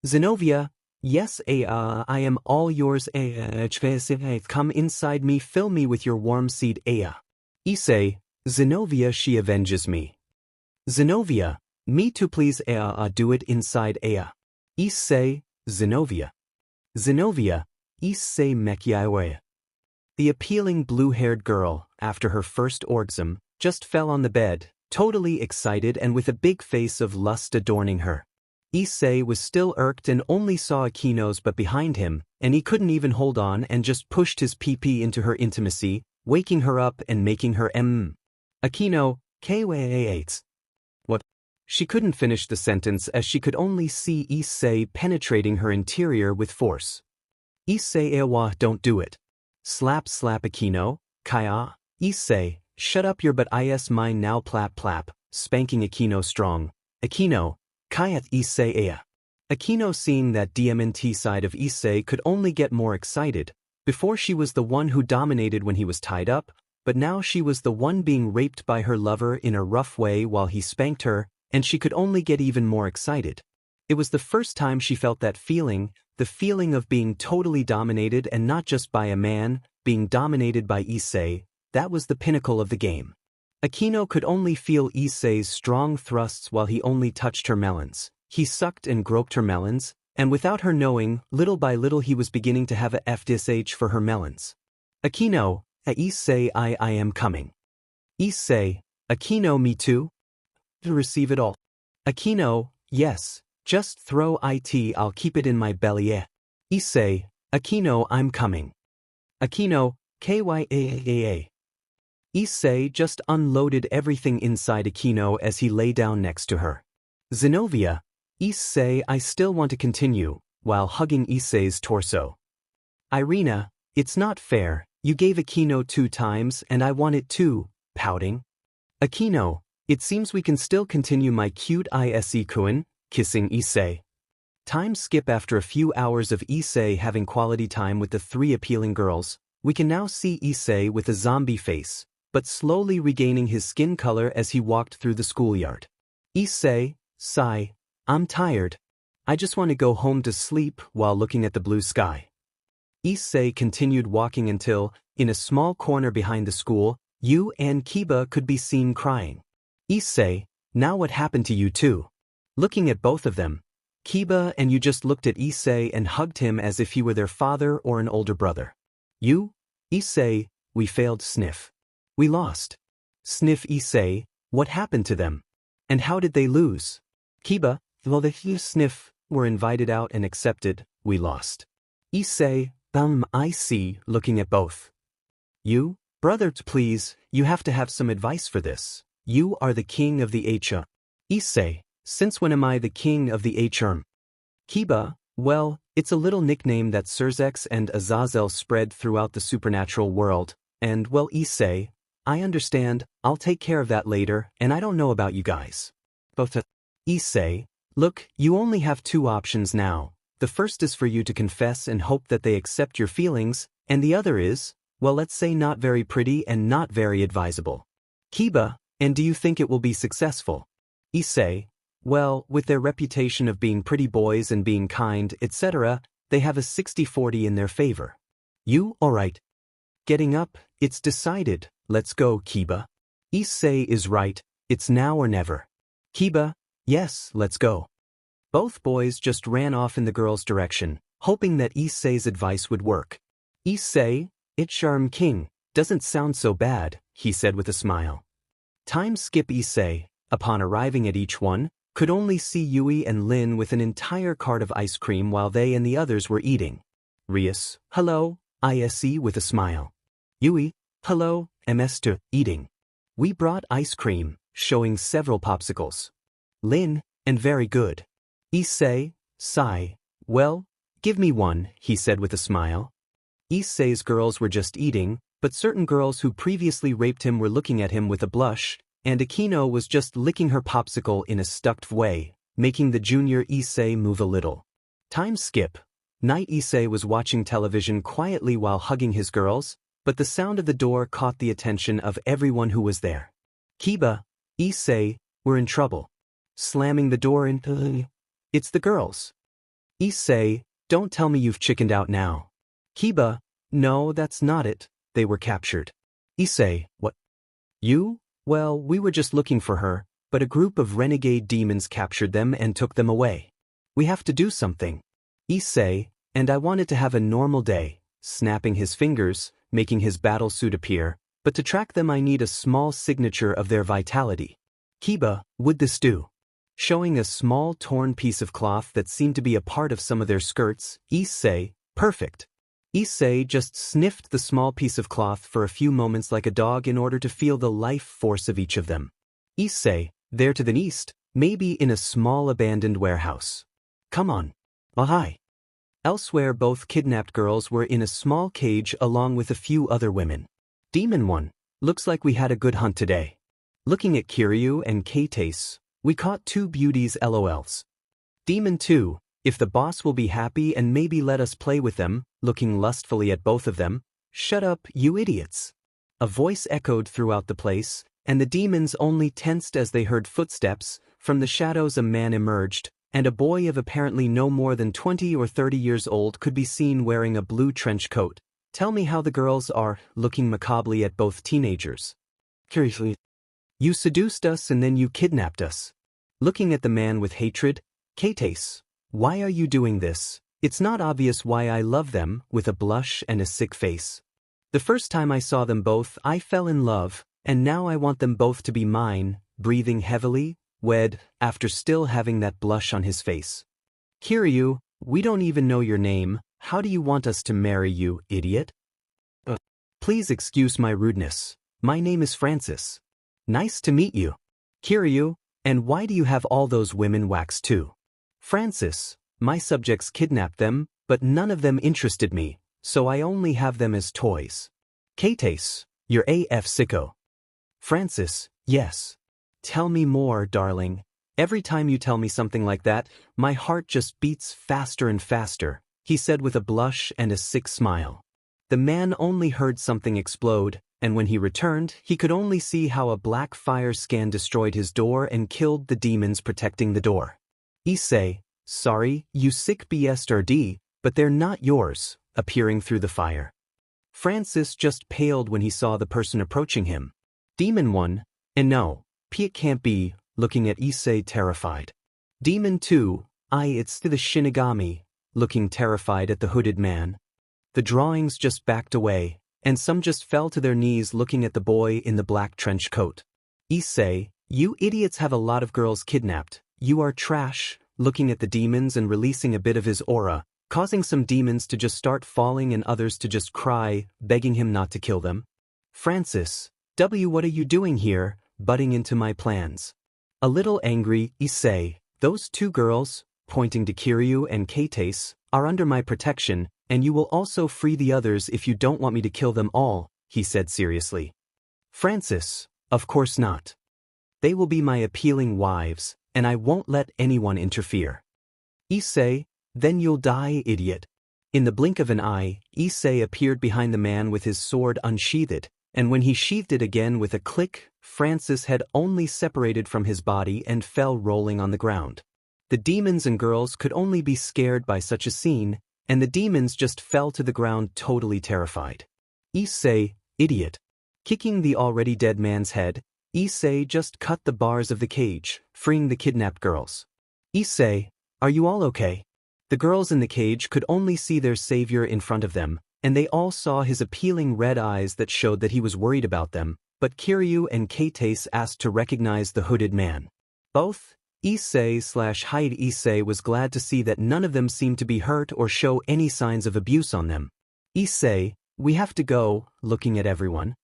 Zenobia, yes I am all yours come inside me fill me with your warm seed Issei, Zenobia she avenges me. Zenobia, me too please do it inside Issei, Zenobia. Zenobia, Issei mekiaiwe. The appealing blue-haired girl, after her first orgasm, just fell on the bed, totally excited and with a big face of lust adorning her. Issei was still irked and only saw Aquino's butt behind him, and he couldn't even hold on and just pushed his pee-pee into her intimacy, waking her up and making her Aquino, K-8. What? She couldn't finish the sentence as she could only see Issei penetrating her interior with force. Issei don't do it. Slap slap Aquino, Kaya, Issei. Shut up your butt is mine now plap plap, spanking Aquino strong. Aquino, Kayat Issei Aquino seeing that DMNT side of Issei could only get more excited. Before she was the one who dominated when he was tied up, but now she was the one being raped by her lover in a rough way while he spanked her, and she could only get even more excited. It was the first time she felt that feeling, the feeling of being totally dominated and not just by a man, being dominated by Issei. That was the pinnacle of the game. Aquino could only feel Issei's strong thrusts while he only touched her melons. He sucked and groped her melons, and without her knowing, little by little he was beginning to have a FDSH for her melons. Aquino, Issei I am coming. Issei, Aquino me too? To receive it all. Aquino, yes, just throw it I'll keep it in my belly Issei, Aquino I'm coming. Aquino, Kyaa. Issei just unloaded everything inside Aquino as he lay down next to her. Zenobia, Issei I still want to continue, while hugging Issei's torso. Irina, it's not fair, You gave Akino 2 times and I want it too, pouting. Akino, it seems we can still continue my cute Ise-kun, kissing Issei. Time skip. After a few hours of Issei having quality time with the 3 appealing girls, we can now see Issei with a zombie face, but slowly regaining his skin color as he walked through the schoolyard. Issei, sigh, I'm tired. I just want to go home to sleep while looking at the blue sky. Issei continued walking until, in a small corner behind the school, Yu and Kiba could be seen crying. Issei, now what happened to you two? Looking at both of them, Kiba and Yu just looked at Issei and hugged him as if he were their father or an older brother. Yu, Issei, we failed. Sniff. We lost. Sniff. Issei, what happened to them? And how did they lose? Kiba, well the sniff, were invited out and accepted, we lost. Issei, I see, looking at both. You, brother, please, you have to have some advice for this. You are the king of the HR. Issei, since when am I the king of the HR? Kiba, well, it's a little nickname that Surzex and Azazel spread throughout the supernatural world, and well Issei, I understand, I'll take care of that later, and I don't know about you guys. Both. Issei, look, you only have 2 options now. The first is for you to confess and hope that they accept your feelings, and the other is, well let's say not very pretty and not very advisable. Kiba, and do you think it will be successful? Issei, well, with their reputation of being pretty boys and being kind, etc., they have a 60-40 in their favor. You, alright. Getting up, it's decided, let's go, Kiba. Issei is right, it's now or never. Kiba, yes, let's go. Both boys just ran off in the girls' direction, hoping that Issei's advice would work. Issei, it's Charm King, doesn't sound so bad, he said with a smile. Time skip. Issei, upon arriving at each one, could only see Yui and Lin with an entire cart of ice cream while they and the others were eating. Rias, hello, Ise with a smile. Yui, hello, MS eating. We brought ice cream, showing several popsicles. Lin, and very good. Issei, sigh, well, give me one, he said with a smile. Issei's girls were just eating, but certain girls who previously raped him were looking at him with a blush, and Akino was just licking her popsicle in a stuck way, making the junior Issei move a little. Time skip. Night. Issei was watching television quietly while hugging his girls, but the sound of the door caught the attention of everyone who was there. Kiba, Issei, we're in trouble. Slamming the door into. It's the girls. Issei, don't tell me you've chickened out now. Kiba, no, that's not it, they were captured. Issei, what? You? Well, we were just looking for her, but a group of renegade demons captured them and took them away. We have to do something. Issei, and I wanted to have a normal day, snapping his fingers, making his battle suit appear, but to track them I need a small signature of their vitality. Kiba, would this do? Showing a small torn piece of cloth that seemed to be a part of some of their skirts, Issei, perfect. Issei just sniffed the small piece of cloth for a few moments like a dog in order to feel the life force of each of them. Issei, there to the east, maybe in a small abandoned warehouse. Come on. Hi. Elsewhere both kidnapped girls were in a small cage along with a few other women. Demon 1, looks like we had a good hunt today. Looking at Kiryu and K-Tace, we caught 2 beauties LOLs. Demon 2, if the boss will be happy and maybe let us play with them, looking lustfully at both of them, shut up, you idiots. A voice echoed throughout the place, and the demons only tensed as they heard footsteps. From the shadows a man emerged, and a boy of apparently no more than 20 or 30 years old could be seen wearing a blue trench coat. Tell me how the girls are, looking macabrely at both teenagers. Curiously. You seduced us and then you kidnapped us. Looking at the man with hatred, K-Tace, why are you doing this? It's not obvious why I love them, with a blush and a sick face. The first time I saw them both I fell in love, and now I want them both to be mine, breathing heavily, wed, after still having that blush on his face. Kiryu, we don't even know your name, how do you want us to marry you, idiot? Please excuse my rudeness. My name is Francis. Nice to meet you. Kiryu, and why do you have all those women waxed too? Francis, my subjects kidnapped them, but none of them interested me, so I only have them as toys. Kate, you're AF sicko. Francis, yes. Tell me more, darling. Every time you tell me something like that, my heart just beats faster and faster, he said with a blush and a sick smile. The man only heard something explode, and when he returned, he could only see how a black fire scan destroyed his door and killed the demons protecting the door. Issei, sorry, you sick BSRD, but they're not yours, appearing through the fire. Francis just paled when he saw the person approaching him. Demon 1, and no, it can't be, looking at Issei terrified. Demon 2, it's the Shinigami, looking terrified at the hooded man. The drawings just backed away, and some just fell to their knees looking at the boy in the black trench coat. Issei, you idiots have a lot of girls kidnapped, you are trash, looking at the demons and releasing a bit of his aura, causing some demons to just start falling and others to just cry, begging him not to kill them. Francis, what are you doing here, butting into my plans? A little angry, Issei, those 2 girls, pointing to Kiryu and Kate, are under my protection, and you will also free the others if you don't want me to kill them all, he said seriously. Francis, of course not. They will be my appealing wives, and I won't let anyone interfere. Issei, then you'll die, idiot. In the blink of an eye, Issei appeared behind the man with his sword unsheathed, and when he sheathed it again with a click, Francis had only separated from his body and fell rolling on the ground. The demons and girls could only be scared by such a scene, and the demons just fell to the ground totally terrified. Issei, idiot. Kicking the already dead man's head, Issei just cut the bars of the cage, freeing the kidnapped girls. Issei, are you all okay? The girls in the cage could only see their savior in front of them, and they all saw his appealing red eyes that showed that he was worried about them, but Kiryu and Kate asked to recognize the hooded man. Both Issei/Hyde Issei was glad to see that none of them seemed to be hurt or show any signs of abuse on them. Issei, we have to go, looking at everyone.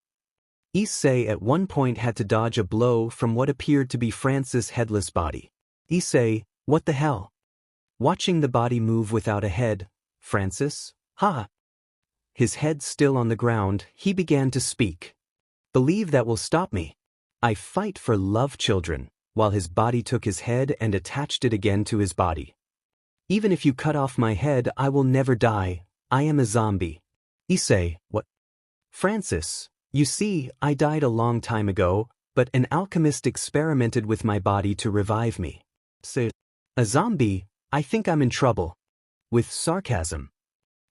Issei at one point had to dodge a blow from what appeared to be Francis' headless body. Issei, what the hell? Watching the body move without a head, Francis, ha! His head still on the ground, he began to speak. Believe that will stop me. I fight for love, children, while his body took his head and attached it again to his body. Even if you cut off my head, I will never die. I am a zombie. Issei, what? Francis, you see, I died a long time ago, but an alchemist experimented with my body to revive me. So, a zombie? I think I'm in trouble. With sarcasm.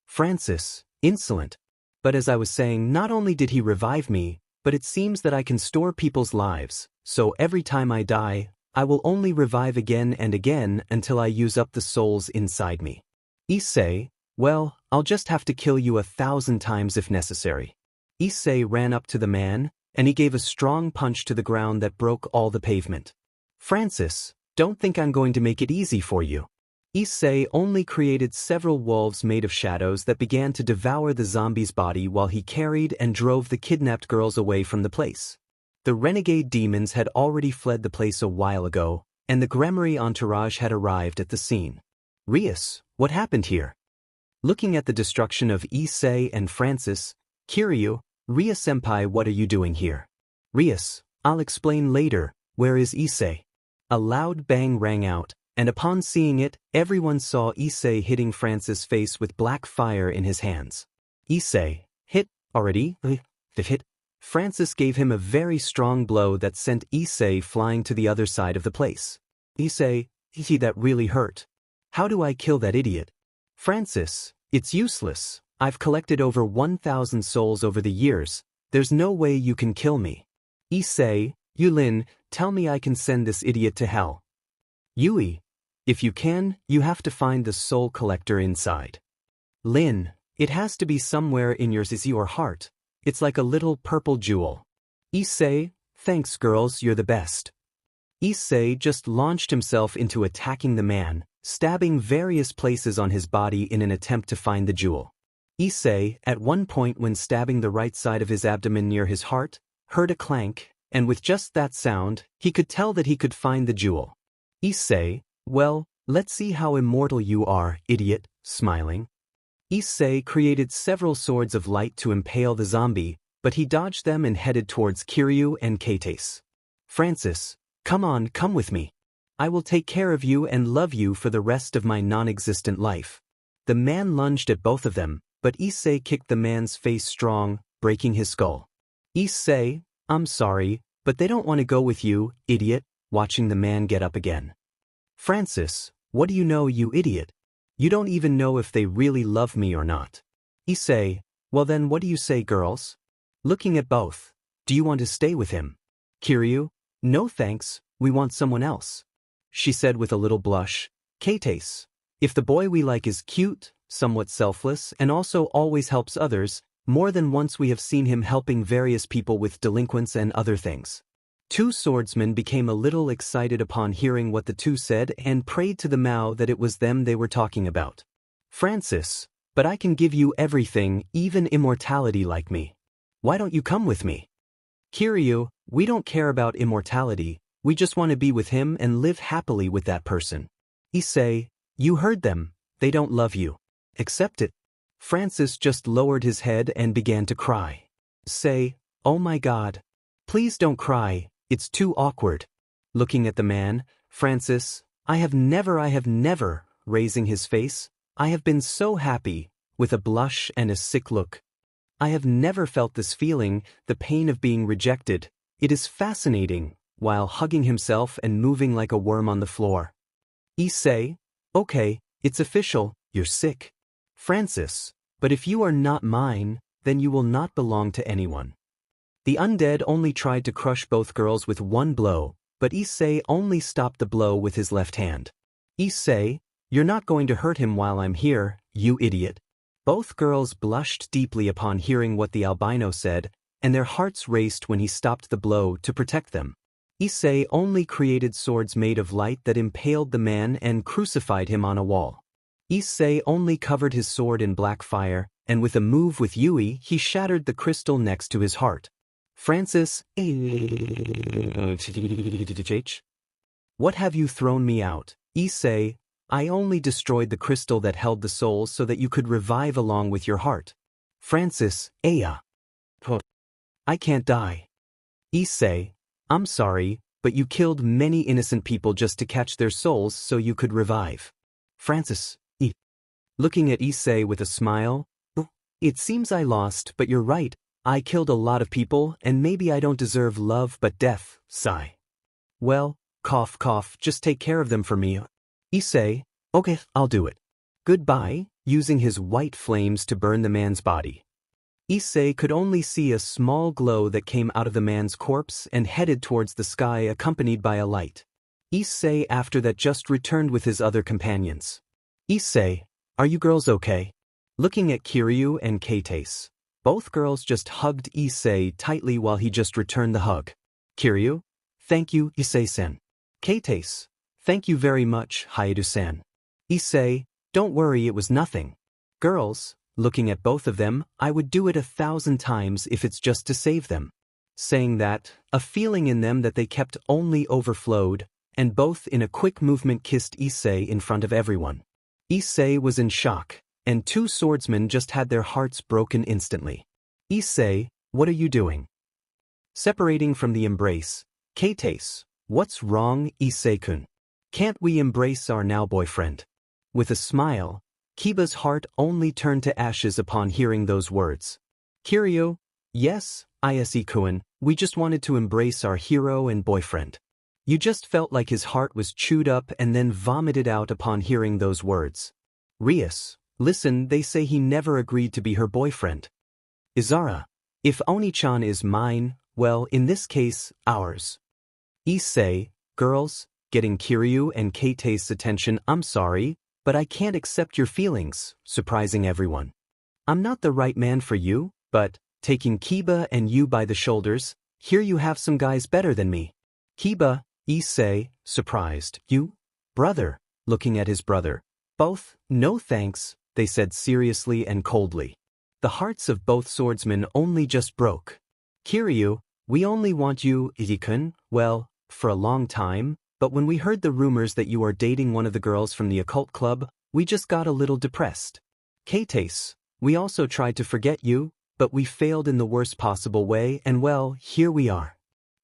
Francis, insolent. But as I was saying, not only did he revive me, but it seems that I can store people's lives, so every time I die, I will only revive again and again until I use up the souls inside me. Issei, well, I'll just have to kill you 1,000 times if necessary. Issei ran up to the man, and he gave a strong punch to the ground that broke all the pavement. Francis, don't think I'm going to make it easy for you. Issei only created several wolves made of shadows that began to devour the zombie's body while he carried and drove the kidnapped girls away from the place. The renegade demons had already fled the place a while ago, and the Gremory entourage had arrived at the scene. Rias, what happened here? Looking at the destruction of Issei and Francis, Kiryu, Ria-senpai, what are you doing here? Rias, I'll explain later, where is Issei? A loud bang rang out, and upon seeing it, everyone saw Issei hitting Francis' face with black fire in his hands. Issei, hit, already? Hit. Francis gave him a very strong blow that sent Issei flying to the other side of the place. Issei, that really hurt. How do I kill that idiot? Francis, it's useless. I've collected over 1,000 souls over the years. There's no way you can kill me. Issei, Yulin, tell me I can send this idiot to hell. Yui, if you can, you have to find the soul collector inside. Lin, it has to be somewhere in your sissy or heart. It's like a little purple jewel. Issei, thanks girls, you're the best. Issei just launched himself into attacking the man, stabbing various places on his body in an attempt to find the jewel. Issei, at one point when stabbing the right side of his abdomen near his heart, heard a clank, and with just that sound, he could tell that he could find the jewel. Issei, well, let's see how immortal you are, idiot, smiling. Issei created several swords of light to impale the zombie, but he dodged them and headed towards Kiryu and Keitase. Francis, come on, come with me. I will take care of you and love you for the rest of my non-existent life. The man lunged at both of them, but Issei kicked the man's face strong, breaking his skull. Issei, I'm sorry, but they don't want to go with you, idiot, watching the man get up again. Francis, what do you know, you idiot? You don't even know if they really love me or not. Issei, well then what do you say, girls? Looking at both, do you want to stay with him? Kiryu, no thanks, we want someone else. She said with a little blush. Keitase, if the boy we like is cute, somewhat selfless, and also always helps others, more than once we have seen him helping various people with delinquents and other things. Two swordsmen became a little excited upon hearing what the two said and prayed to the Mao that it was them they were talking about. Francis, but I can give you everything, even immortality like me. Why don't you come with me? Kiryu, we don't care about immortality, we just want to be with him and live happily with that person. Issei, you heard them, they don't love you. Accept it. Francis just lowered his head and began to cry. Say, oh my God. Please don't cry, it's too awkward. Looking at the man, Francis, I have never, raising his face, I have been so happy, with a blush and a sick look. I have never felt this feeling, the pain of being rejected. It is fascinating, while hugging himself and moving like a worm on the floor. Issei, okay, it's official, you're sick. Francis, but if you are not mine, then you will not belong to anyone. The undead only tried to crush both girls with one blow, but Issei only stopped the blow with his left hand. Issei, you're not going to hurt him while I'm here, you idiot. Both girls blushed deeply upon hearing what the albino said, and their hearts raced when he stopped the blow to protect them. Issei only created swords made of light that impaled the man and crucified him on a wall. Issei only covered his sword in black fire, and with a move with Yui he shattered the crystal next to his heart. Francis, what have you thrown me out? Issei, I only destroyed the crystal that held the souls so that you could revive along with your heart. Francis, Aya. I can't die. Issei, I'm sorry, but you killed many innocent people just to catch their souls so you could revive. Francis, looking at Issei with a smile, it seems I lost, but you're right, I killed a lot of people and maybe I don't deserve love but death, sigh. Well, cough cough, just take care of them for me. Issei, okay, I'll do it. Goodbye, using his white flames to burn the man's body. Issei could only see a small glow that came out of the man's corpse and headed towards the sky accompanied by a light. Issei after that just returned with his other companions. Issei, are you girls okay? Looking at Kiryu and Keitase, both girls just hugged Issei tightly while he just returned the hug. Kiryu, thank you, Issei-sen. Keitase, thank you very much, Hyoudou-san. Issei, don't worry, it was nothing. Girls, looking at both of them, I would do it 1,000 times if it's just to save them. Saying that, a feeling in them that they kept only overflowed, and both in a quick movement kissed Issei in front of everyone. Issei was in shock, and two swordsmen just had their hearts broken instantly. Issei, what are you doing? Separating from the embrace, Keitase, what's wrong, Issei-kun? Can't we embrace our now boyfriend? With a smile, Kiba's heart only turned to ashes upon hearing those words. Kiryu, yes, Issei-kun, we just wanted to embrace our hero and boyfriend. You just felt like his heart was chewed up and then vomited out upon hearing those words. Rias, listen, they say he never agreed to be her boyfriend. Izara, if Oni-chan is mine, well, in this case, ours. Issei, girls, getting Kiryu and Keitase's attention, I'm sorry, but I can't accept your feelings, surprising everyone. I'm not the right man for you, but, taking Kiba and you by the shoulders, here you have some guys better than me. Kiba, Issei, surprised, you? Brother, looking at his brother. Both, no thanks, they said seriously and coldly. The hearts of both swordsmen only just broke. Kiryu, we only want you, Issei-kun, well, for a long time, but when we heard the rumors that you are dating one of the girls from the occult club, we just got a little depressed. Keitase, we also tried to forget you, but we failed in the worst possible way and well, here we are.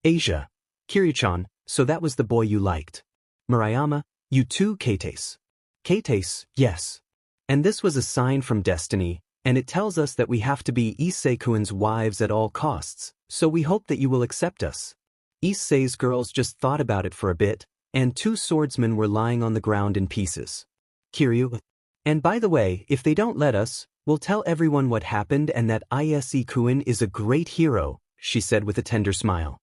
Asia. Kiryu-chan, so that was the boy you liked. Murayama, you too, Kates. Kates, yes. And this was a sign from destiny, and it tells us that we have to be Issei-kun's wives at all costs, so we hope that you will accept us. Issei's girls just thought about it for a bit, and 2 swordsmen were lying on the ground in pieces. Kiryu. And by the way, if they don't let us, we'll tell everyone what happened and that Issei-kun is a great hero, she said with a tender smile.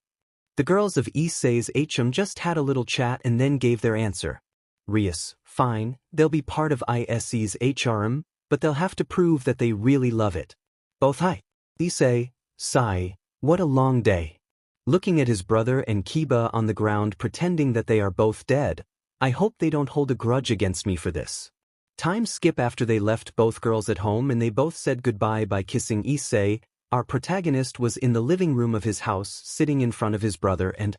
The girls of Issei's HM just had a little chat and then gave their answer. Rias, fine, they'll be part of Issei's HRM, but they'll have to prove that they really love it. Both hi. Issei, sigh, what a long day. Looking at his brother and Kiba on the ground pretending that they are both dead, I hope they don't hold a grudge against me for this. Time skip after they left both girls at home and they both said goodbye by kissing. Issei, our protagonist, was in the living room of his house sitting in front of his brother and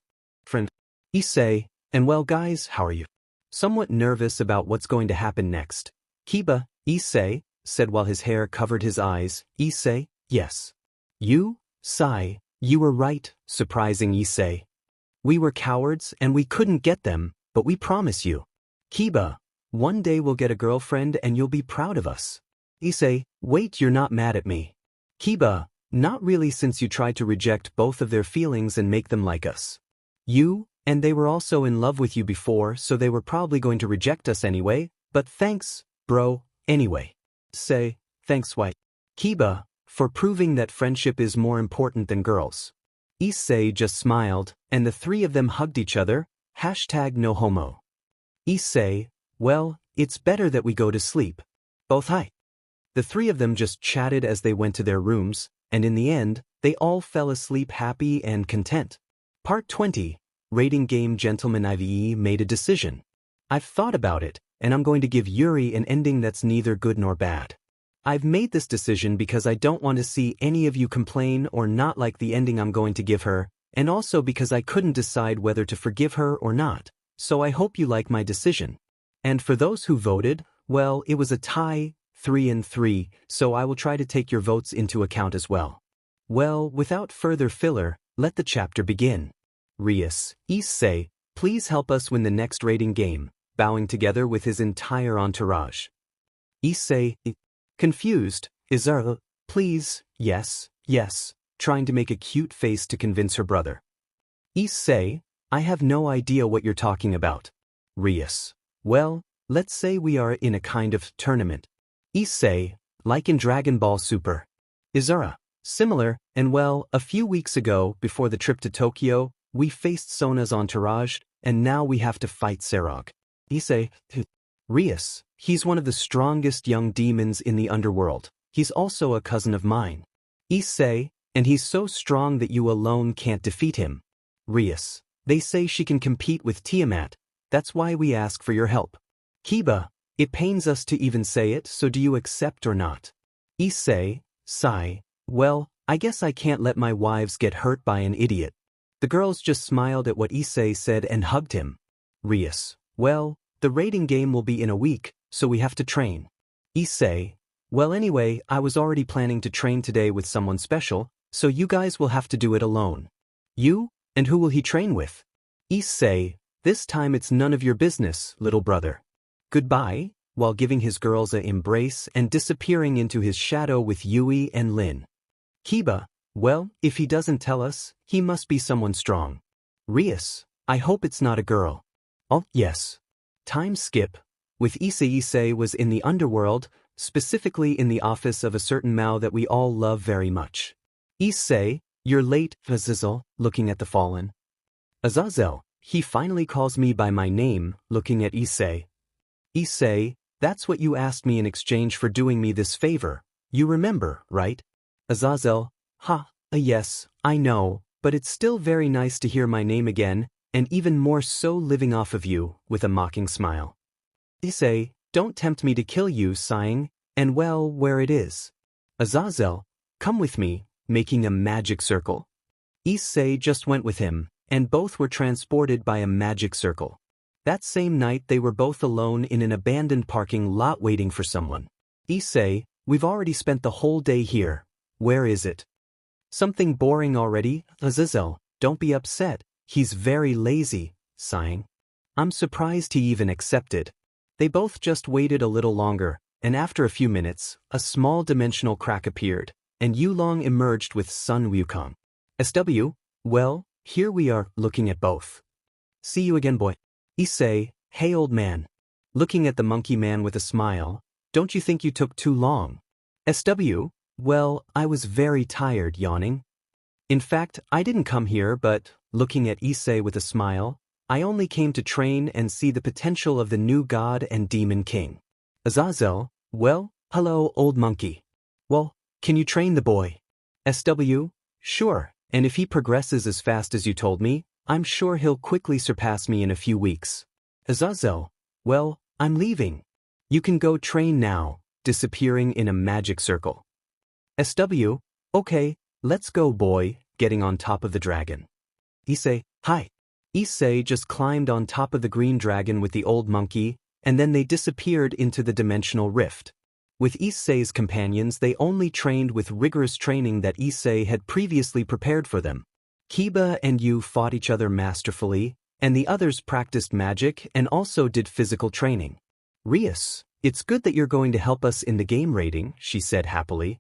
friend. Issei, and well guys, how are you? Somewhat nervous about what's going to happen next. Kiba, Issei, said while his hair covered his eyes. Issei, yes. You, sigh, you were right, surprising Issei. We were cowards and we couldn't get them, but we promise you. Kiba, one day we'll get a girlfriend and you'll be proud of us. Issei, wait, you're not mad at me. Kiba, not really, since you tried to reject both of their feelings and make them like us. You, and they were also in love with you before, so they were probably going to reject us anyway, but thanks, bro, anyway. Say, thanks white. Kiba, for proving that friendship is more important than girls. Issei just smiled, and the 3 of them hugged each other, #no homo. Issei, well, it's better that we go to sleep. Both hi. The 3 of them just chatted as they went to their rooms, and in the end, they all fell asleep happy and content. Part 20, Rating Game. Gentleman IVE made a decision. I've thought about it, and I'm going to give Yuri an ending that's neither good nor bad. I've made this decision because I don't want to see any of you complain or not like the ending I'm going to give her, and also because I couldn't decide whether to forgive her or not, so I hope you like my decision. And for those who voted, well, it was a tie, 3-3, so I will try to take your votes into account as well. Well, without further filler, let the chapter begin. Rias, Issei, please help us win the next rating game, bowing together with his entire entourage. Issei, confused, Izara, please, yes, trying to make a cute face to convince her brother. Issei, I have no idea what you're talking about. Rias, well, let's say we are in a kind of tournament. Issei, like in Dragon Ball Super. Izara, similar, and well, a few weeks ago, before the trip to Tokyo, we faced Sona's entourage, and now we have to fight Serog. Issei, Rias, he's one of the strongest young demons in the underworld. He's also a cousin of mine. Issei, and he's so strong that you alone can't defeat him. Rias, they say she can compete with Tiamat, that's why we ask for your help. Kiba, it pains us to even say it, so do you accept or not? Issei, sigh, well, I guess I can't let my wives get hurt by an idiot. The girls just smiled at what Issei said and hugged him. Rias, well, the rating game will be in a week, so we have to train. Issei, well anyway, I was already planning to train today with someone special, so you guys will have to do it alone. You? And who will he train with? Issei, this time it's none of your business, little brother. Goodbye, while giving his girls an embrace and disappearing into his shadow with Yui and Lin. Kiba, well, if he doesn't tell us, he must be someone strong. Rias, I hope it's not a girl. Oh, yes. Time skip. With Issei was in the underworld, specifically in the office of a certain Mao that we all love very much. Issei, you're late, Azazel, looking at the fallen. Azazel, he finally calls me by my name, looking at Issei. Issei, that's what you asked me in exchange for doing me this favor. You remember, right? Azazel, yes, I know, but it's still very nice to hear my name again, and even more so living off of you, with a mocking smile. Issei, don't tempt me to kill you, sighing, and well, where it is. Azazel, come with me, making a magic circle. Issei just went with him, and both were transported by a magic circle. That same night they were both alone in an abandoned parking lot waiting for someone. Issei, we've already spent the whole day here. where is it? Something boring already? Azazel, don't be upset. He's very lazy, sighing. I'm surprised he even accepted. They both just waited a little longer, and after a few minutes, a small dimensional crack appeared, and Yulong emerged with Sun Wukong. SW, well, here we are, looking at both. See you again, boy. Issei, hey old man. Looking at the monkey man with a smile, don't you think you took too long? SW, well, I was very tired, yawning. In fact, I didn't come here, but, looking at Issei with a smile, I only came to train and see the potential of the new god and demon king. Azazel, well, hello, old monkey. Well, can you train the boy? SW, sure, and if he progresses as fast as you told me, I'm sure he'll quickly surpass me in a few weeks. Azazel, well, I'm leaving. You can go train now, disappearing in a magic circle. SW, okay, let's go, boy, getting on top of the dragon. Issei, hi. Issei just climbed on top of the green dragon with the old monkey, and then they disappeared into the dimensional rift. With Issei's companions, they only trained with rigorous training that Issei had previously prepared for them. Kiba and Yu fought each other masterfully, and the others practiced magic and also did physical training. Rias, it's good that you're going to help us in the game rating, she said happily.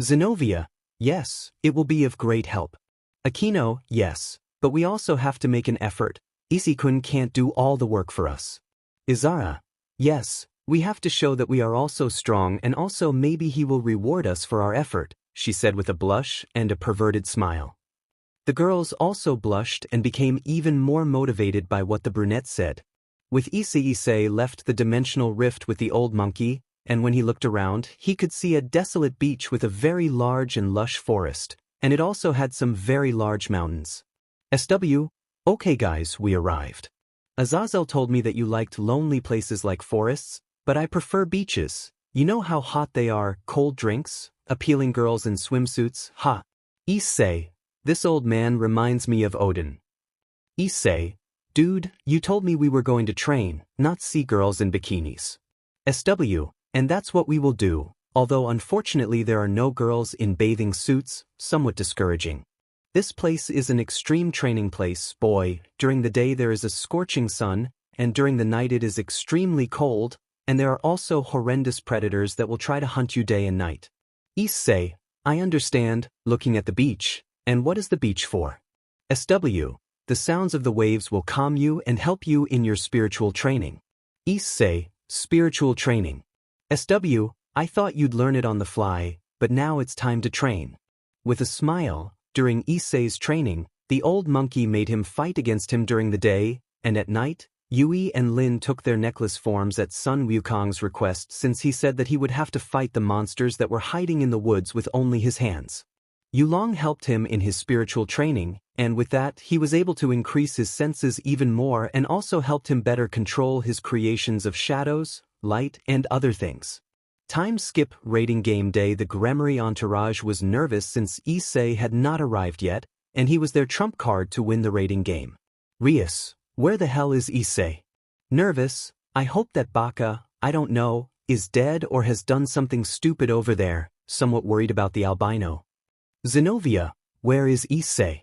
Zenobia, yes, it will be of great help. Akino, yes, but we also have to make an effort. Issei-kun can't do all the work for us. Izara, yes, we have to show that we are also strong, and also maybe he will reward us for our effort, she said with a blush and a perverted smile. The girls also blushed and became even more motivated by what the brunette said. With Issei left the dimensional rift with the old monkey, and when he looked around, he could see a desolate beach with a very large and lush forest, and it also had some very large mountains. SW, okay guys, we arrived. Azazel told me that you liked lonely places like forests, but I prefer beaches. You know how hot they are, cold drinks, appealing girls in swimsuits, ha. Issei, this old man reminds me of Odin. Issei, dude, you told me we were going to train, not see girls in bikinis. SW, and that's what we will do, although unfortunately there are no girls in bathing suits, somewhat discouraging. This place is an extreme training place, boy. During the day there is a scorching sun, and during the night it is extremely cold, and there are also horrendous predators that will try to hunt you day and night. Issei, I understand, looking at the beach, and what is the beach for? SW, the sounds of the waves will calm you and help you in your spiritual training. Issei, spiritual training. SW, I thought you'd learn it on the fly, but now it's time to train. With a smile, during Issei's training, the old monkey made him fight against him during the day, and at night, Yui and Lin took their necklace forms at Sun Wukong's request since he said that he would have to fight the monsters that were hiding in the woods with only his hands. Yulong helped him in his spiritual training, and with that he was able to increase his senses even more and also helped him better control his creations of shadows, light, and other things. Time skip rating game day. The Gremory entourage was nervous since Issei had not arrived yet, and he was their trump card to win the rating game. Rias, where the hell is Issei? Nervous, I hope that Baka, I don't know, is dead or has done something stupid over there, somewhat worried about the albino. Zenobia, where is Issei?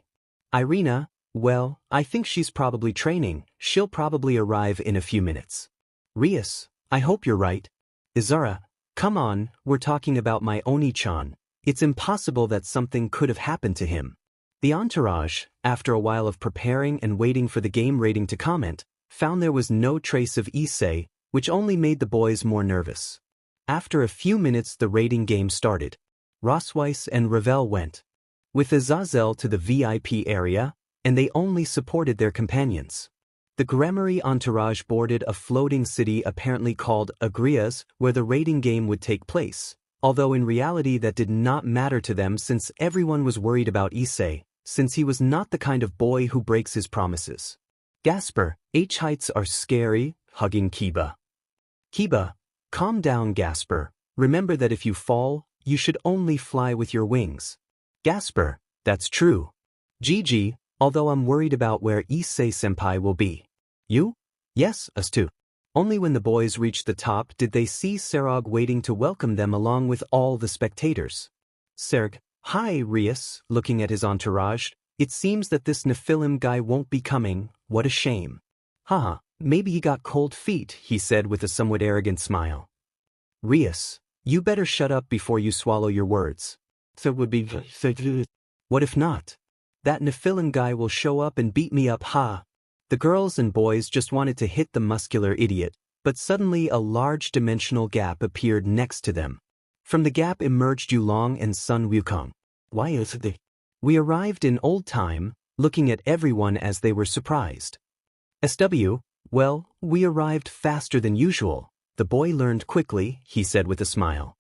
Irina, well, I think she's probably training, she'll probably arrive in a few minutes. Rias, I hope you're right. Izara, come on, we're talking about my Oni-chan. It's impossible that something could have happened to him. The entourage, after a while of preparing and waiting for the game rating to comment, found there was no trace of Issei, which only made the boys more nervous. After a few minutes the rating game started. Rosweiss and Ravel went with Azazel to the VIP area, and they only supported their companions. The Gremory entourage boarded a floating city apparently called Agrias, where the rating game would take place, although in reality that did not matter to them since everyone was worried about Issei, since he was not the kind of boy who breaks his promises. Gasper, H heights are scary, hugging Kiba. Kiba, calm down Gasper, remember that if you fall, you should only fly with your wings. Gasper, that's true. Gigi, although I'm worried about where Issei-senpai will be. You? Yes, us too. Only when the boys reached the top did they see Serog waiting to welcome them along with all the spectators. Serg, hi Rias, looking at his entourage. It seems that this Nephilim guy won't be coming, what a shame. Haha, maybe he got cold feet, he said with a somewhat arrogant smile. Rias, you better shut up before you swallow your words. So would be. What if not? That Nephilim guy will show up and beat me up, ha. The girls and boys just wanted to hit the muscular idiot, but suddenly a large dimensional gap appeared next to them. From the gap emerged Yulong and Sun Wukong. Why is it? We arrived in old time, looking at everyone as they were surprised. SW, well, we arrived faster than usual. The boy learned quickly, he said with a smile.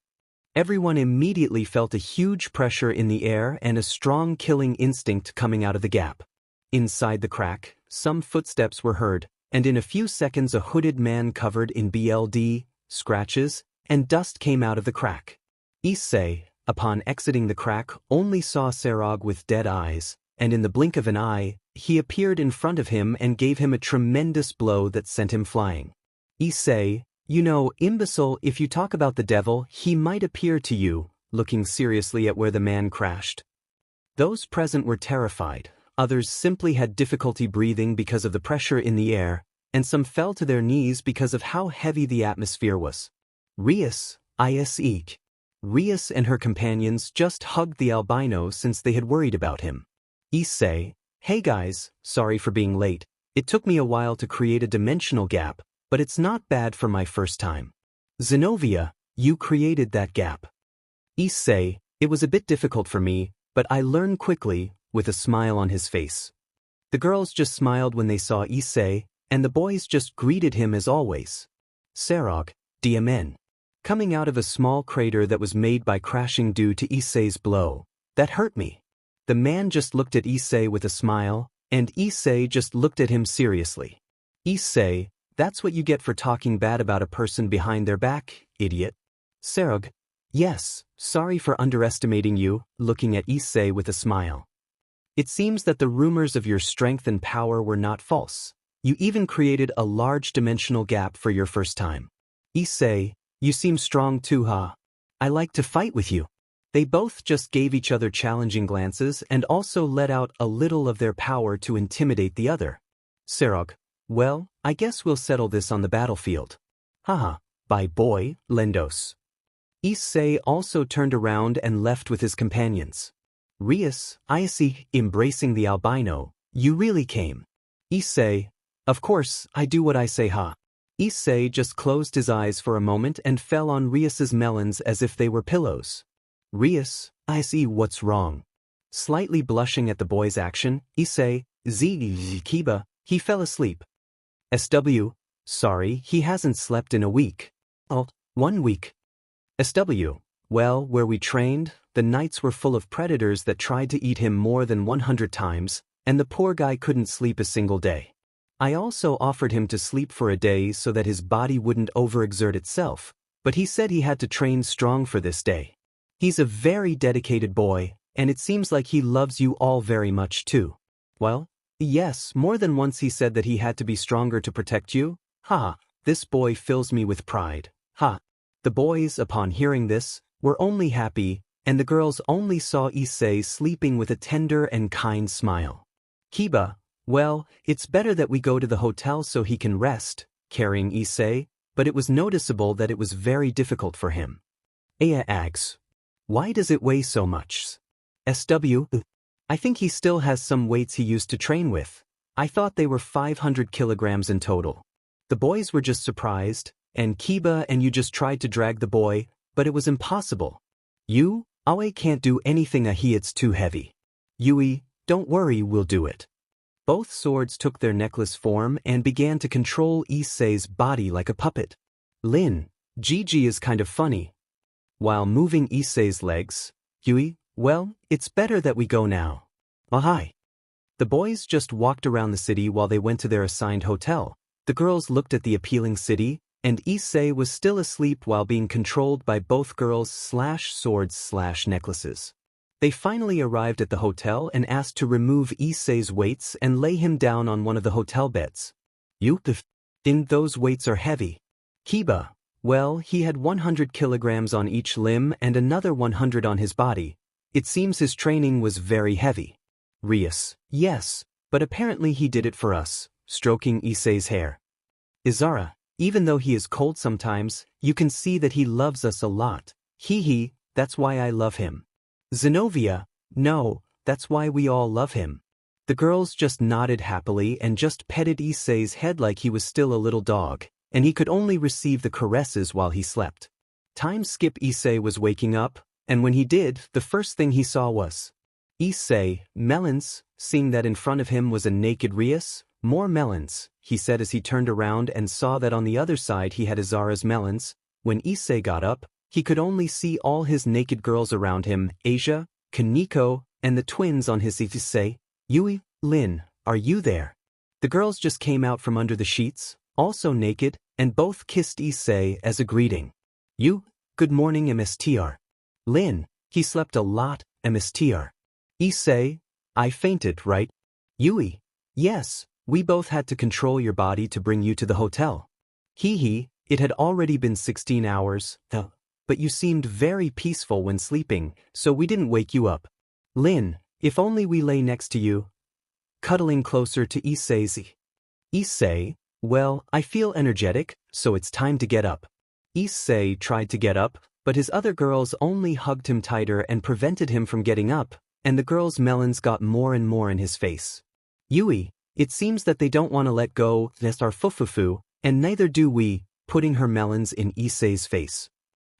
Everyone immediately felt a huge pressure in the air and a strong killing instinct coming out of the gap. Inside the crack, some footsteps were heard, and in a few seconds a hooded man covered in BLD, scratches, and dust came out of the crack. Issei, upon exiting the crack, only saw Serog with dead eyes, and in the blink of an eye, he appeared in front of him and gave him a tremendous blow that sent him flying. Issei, you know, imbecile, if you talk about the devil, he might appear to you, looking seriously at where the man crashed. Those present were terrified, others simply had difficulty breathing because of the pressure in the air, and some fell to their knees because of how heavy the atmosphere was. Rias, Issei. Rias and her companions just hugged the albino since they had worried about him. Issei, hey guys, sorry for being late. It took me a while to create a dimensional gap, but it's not bad for my first time. Zenobia, you created that gap. Issei, it was a bit difficult for me, but I learned quickly, with a smile on his face. The girls just smiled when they saw Issei, and the boys just greeted him as always. Serog, DMN. Coming out of a small crater that was made by crashing due to Issei's blow. That hurt me. The man just looked at Issei with a smile, and Issei just looked at him seriously. Issei, that's what you get for talking bad about a person behind their back, idiot. Serog, yes, sorry for underestimating you, looking at Issei with a smile. It seems that the rumors of your strength and power were not false. You even created a large dimensional gap for your first time. Issei, you seem strong too, huh? I like to fight with you. They both just gave each other challenging glances and also let out a little of their power to intimidate the other. Serog, well, I guess we'll settle this on the battlefield. Haha, bye boy, Lendos. Issei also turned around and left with his companions. Rias, Issei, embracing the albino, you really came. Issei, of course, I do what I say, ha. Issei just closed his eyes for a moment and fell on Rias's melons as if they were pillows. Rias, Issei, what's wrong? Slightly blushing at the boy's action, Issei, Kiba, he fell asleep. SW, sorry, he hasn't slept in a week. Oh, 1 week. SW, well, where we trained, the nights were full of predators that tried to eat him more than 100 times, and the poor guy couldn't sleep a single day. I also offered him to sleep for a day so that his body wouldn't overexert itself, but he said he had to train strong for this day. He's a very dedicated boy, and it seems like he loves you all very much too. Well, yes, more than once he said that he had to be stronger to protect you. Ha, this boy fills me with pride. Ha. The boys, upon hearing this, were only happy, and the girls only saw Issei sleeping with a tender and kind smile. Kiba, well, it's better that we go to the hotel so he can rest, carrying Issei, but it was noticeable that it was very difficult for him. Aya Ags. Why does it weigh so much? SW, I think he still has some weights he used to train with. I thought they were 500 kilograms in total. The boys were just surprised, and Kiba and you just tried to drag the boy, but it was impossible. You, Aoi can't do anything it's too heavy. Yui, don't worry, we'll do it. Both swords took their necklace form and began to control Issei's body like a puppet. Lin, Gigi is kind of funny. While moving Issei's legs, Yui, well, it's better that we go now. Hi. The boys just walked around the city while they went to their assigned hotel. The girls looked at the appealing city, and Issei was still asleep while being controlled by both girls/swords/necklaces. They finally arrived at the hotel and asked to remove Issei's weights and lay him down on one of the hotel beds. Those weights are heavy. Kiba, well, he had 100 kilograms on each limb and another 100 on his body, It seems his training was very heavy. Rias: yes, but apparently he did it for us, stroking Issei's hair. Izara: even though he is cold sometimes, you can see that he loves us a lot. Hee, that's why I love him. Zenobia: no, that's why we all love him. The girls just nodded happily and just petted Issei's head like he was still a little dog, and he could only receive the caresses while he slept. Time skip: Issei was waking up, and when he did, the first thing he saw was Issei, melons, seeing that in front of him was a naked Rias. More melons, he said as he turned around and saw that on the other side he had Izara's melons. When Issei got up, he could only see all his naked girls around him, Asia, Kaneko, and the twins on his Issei. Yui, Lin, are you there? The girls just came out from under the sheets, also naked, and both kissed Issei as a greeting. You, good morning MSTR. Lin, he slept a lot, MSTR. Issei, I fainted, right? Yui, yes, we both had to control your body to bring you to the hotel. Hee, it had already been 16 hours, though, but you seemed very peaceful when sleeping, so we didn't wake you up. Lin, if only we lay next to you. Cuddling closer to Issei. Issei, well, I feel energetic, so it's time to get up. Issei tried to get up, but his other girls only hugged him tighter and prevented him from getting up, and the girls' melons got more and more in his face. Yui, it seems that they don't want to let go, that's our fufufu, and neither do we, putting her melons in Issei's face.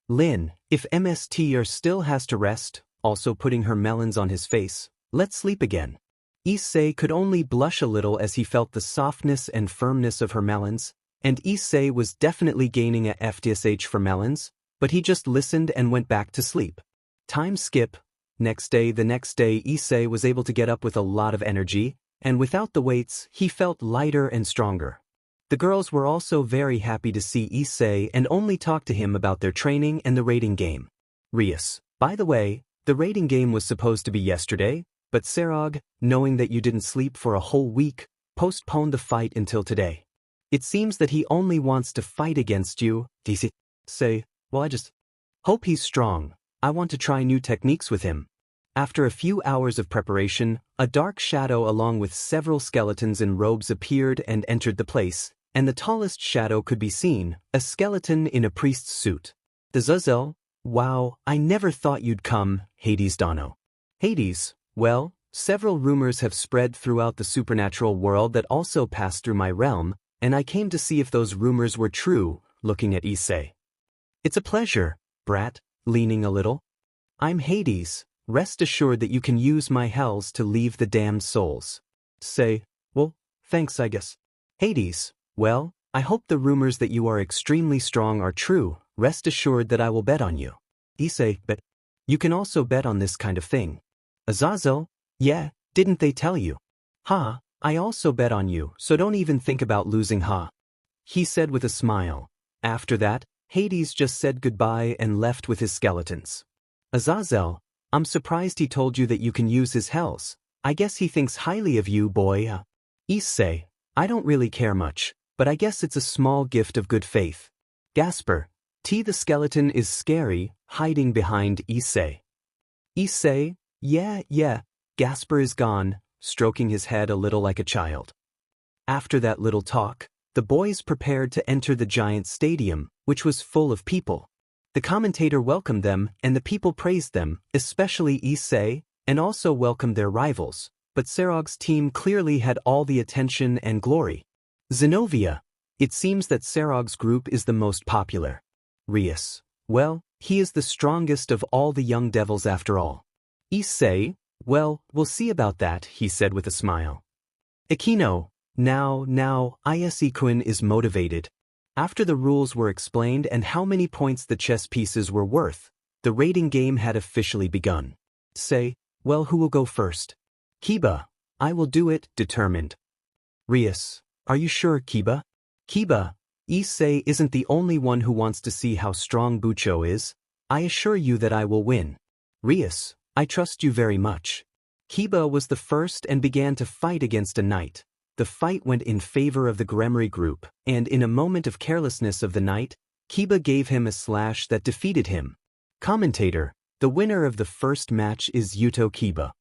Lin, if MSTR still has to rest, also putting her melons on his face, let's sleep again. Issei could only blush a little as he felt the softness and firmness of her melons, and Issei was definitely gaining a FTSH for melons, but he just listened and went back to sleep. Time skip. The next day, Issei was able to get up with a lot of energy, and without the weights, he felt lighter and stronger. The girls were also very happy to see Issei and only talked to him about their training and the raiding game. Rias, by the way, the raiding game was supposed to be yesterday, but Serog, knowing that you didn't sleep for a whole week, postponed the fight until today. It seems that he only wants to fight against you. Say, well, I just hope he's strong. I want to try new techniques with him. After a few hours of preparation, a dark shadow along with several skeletons in robes appeared and entered the place, and the tallest shadow could be seen, a skeleton in a priest's suit. The Zuzel, wow, I never thought you'd come, Hades Dono. Hades, well, several rumors have spread throughout the supernatural world that also passed through my realm, and I came to see if those rumors were true, looking at Issei. It's a pleasure, brat, leaning a little. I'm Hades. Rest assured that you can use my hells to leave the damned souls. Say, well, thanks I guess. Hades, well, I hope the rumors that you are extremely strong are true. Rest assured that I will bet on you. Issei, but you can also bet on this kind of thing. Azazel, yeah, didn't they tell you? Ha, I also bet on you, so don't even think about losing ha. He said with a smile. After that, Hades just said goodbye and left with his skeletons. Azazel, I'm surprised he told you that you can use his hells. I guess he thinks highly of you, boy. Issei, I don't really care much, but I guess it's a small gift of good faith. Gasper, the skeleton is scary, hiding behind Issei. Issei, yeah, Gasper is gone, stroking his head a little like a child. After that little talk, the boys prepared to enter the giant stadium, which was full of people. The commentator welcomed them, and the people praised them, especially Issei, and also welcomed their rivals, but Serog's team clearly had all the attention and glory. Zenobia, it seems that Serog's group is the most popular. Rias, well, he is the strongest of all the young devils after all. Issei, well, we'll see about that, he said with a smile. Akino, now, Issei-kun is motivated. After the rules were explained and how many points the chess pieces were worth, the raiding game had officially begun. Say, well, who will go first? Kiba, I will do it, determined. Rias, are you sure, Kiba? Kiba, Issei isn't the only one who wants to see how strong Bucho is. I assure you that I will win. Rias, I trust you very much. Kiba was the first and began to fight against a knight. The fight went in favor of the Gremory group, and in a moment of carelessness of the knight, Kiba gave him a slash that defeated him. Commentator, The winner of the first match is Yuto Kiba.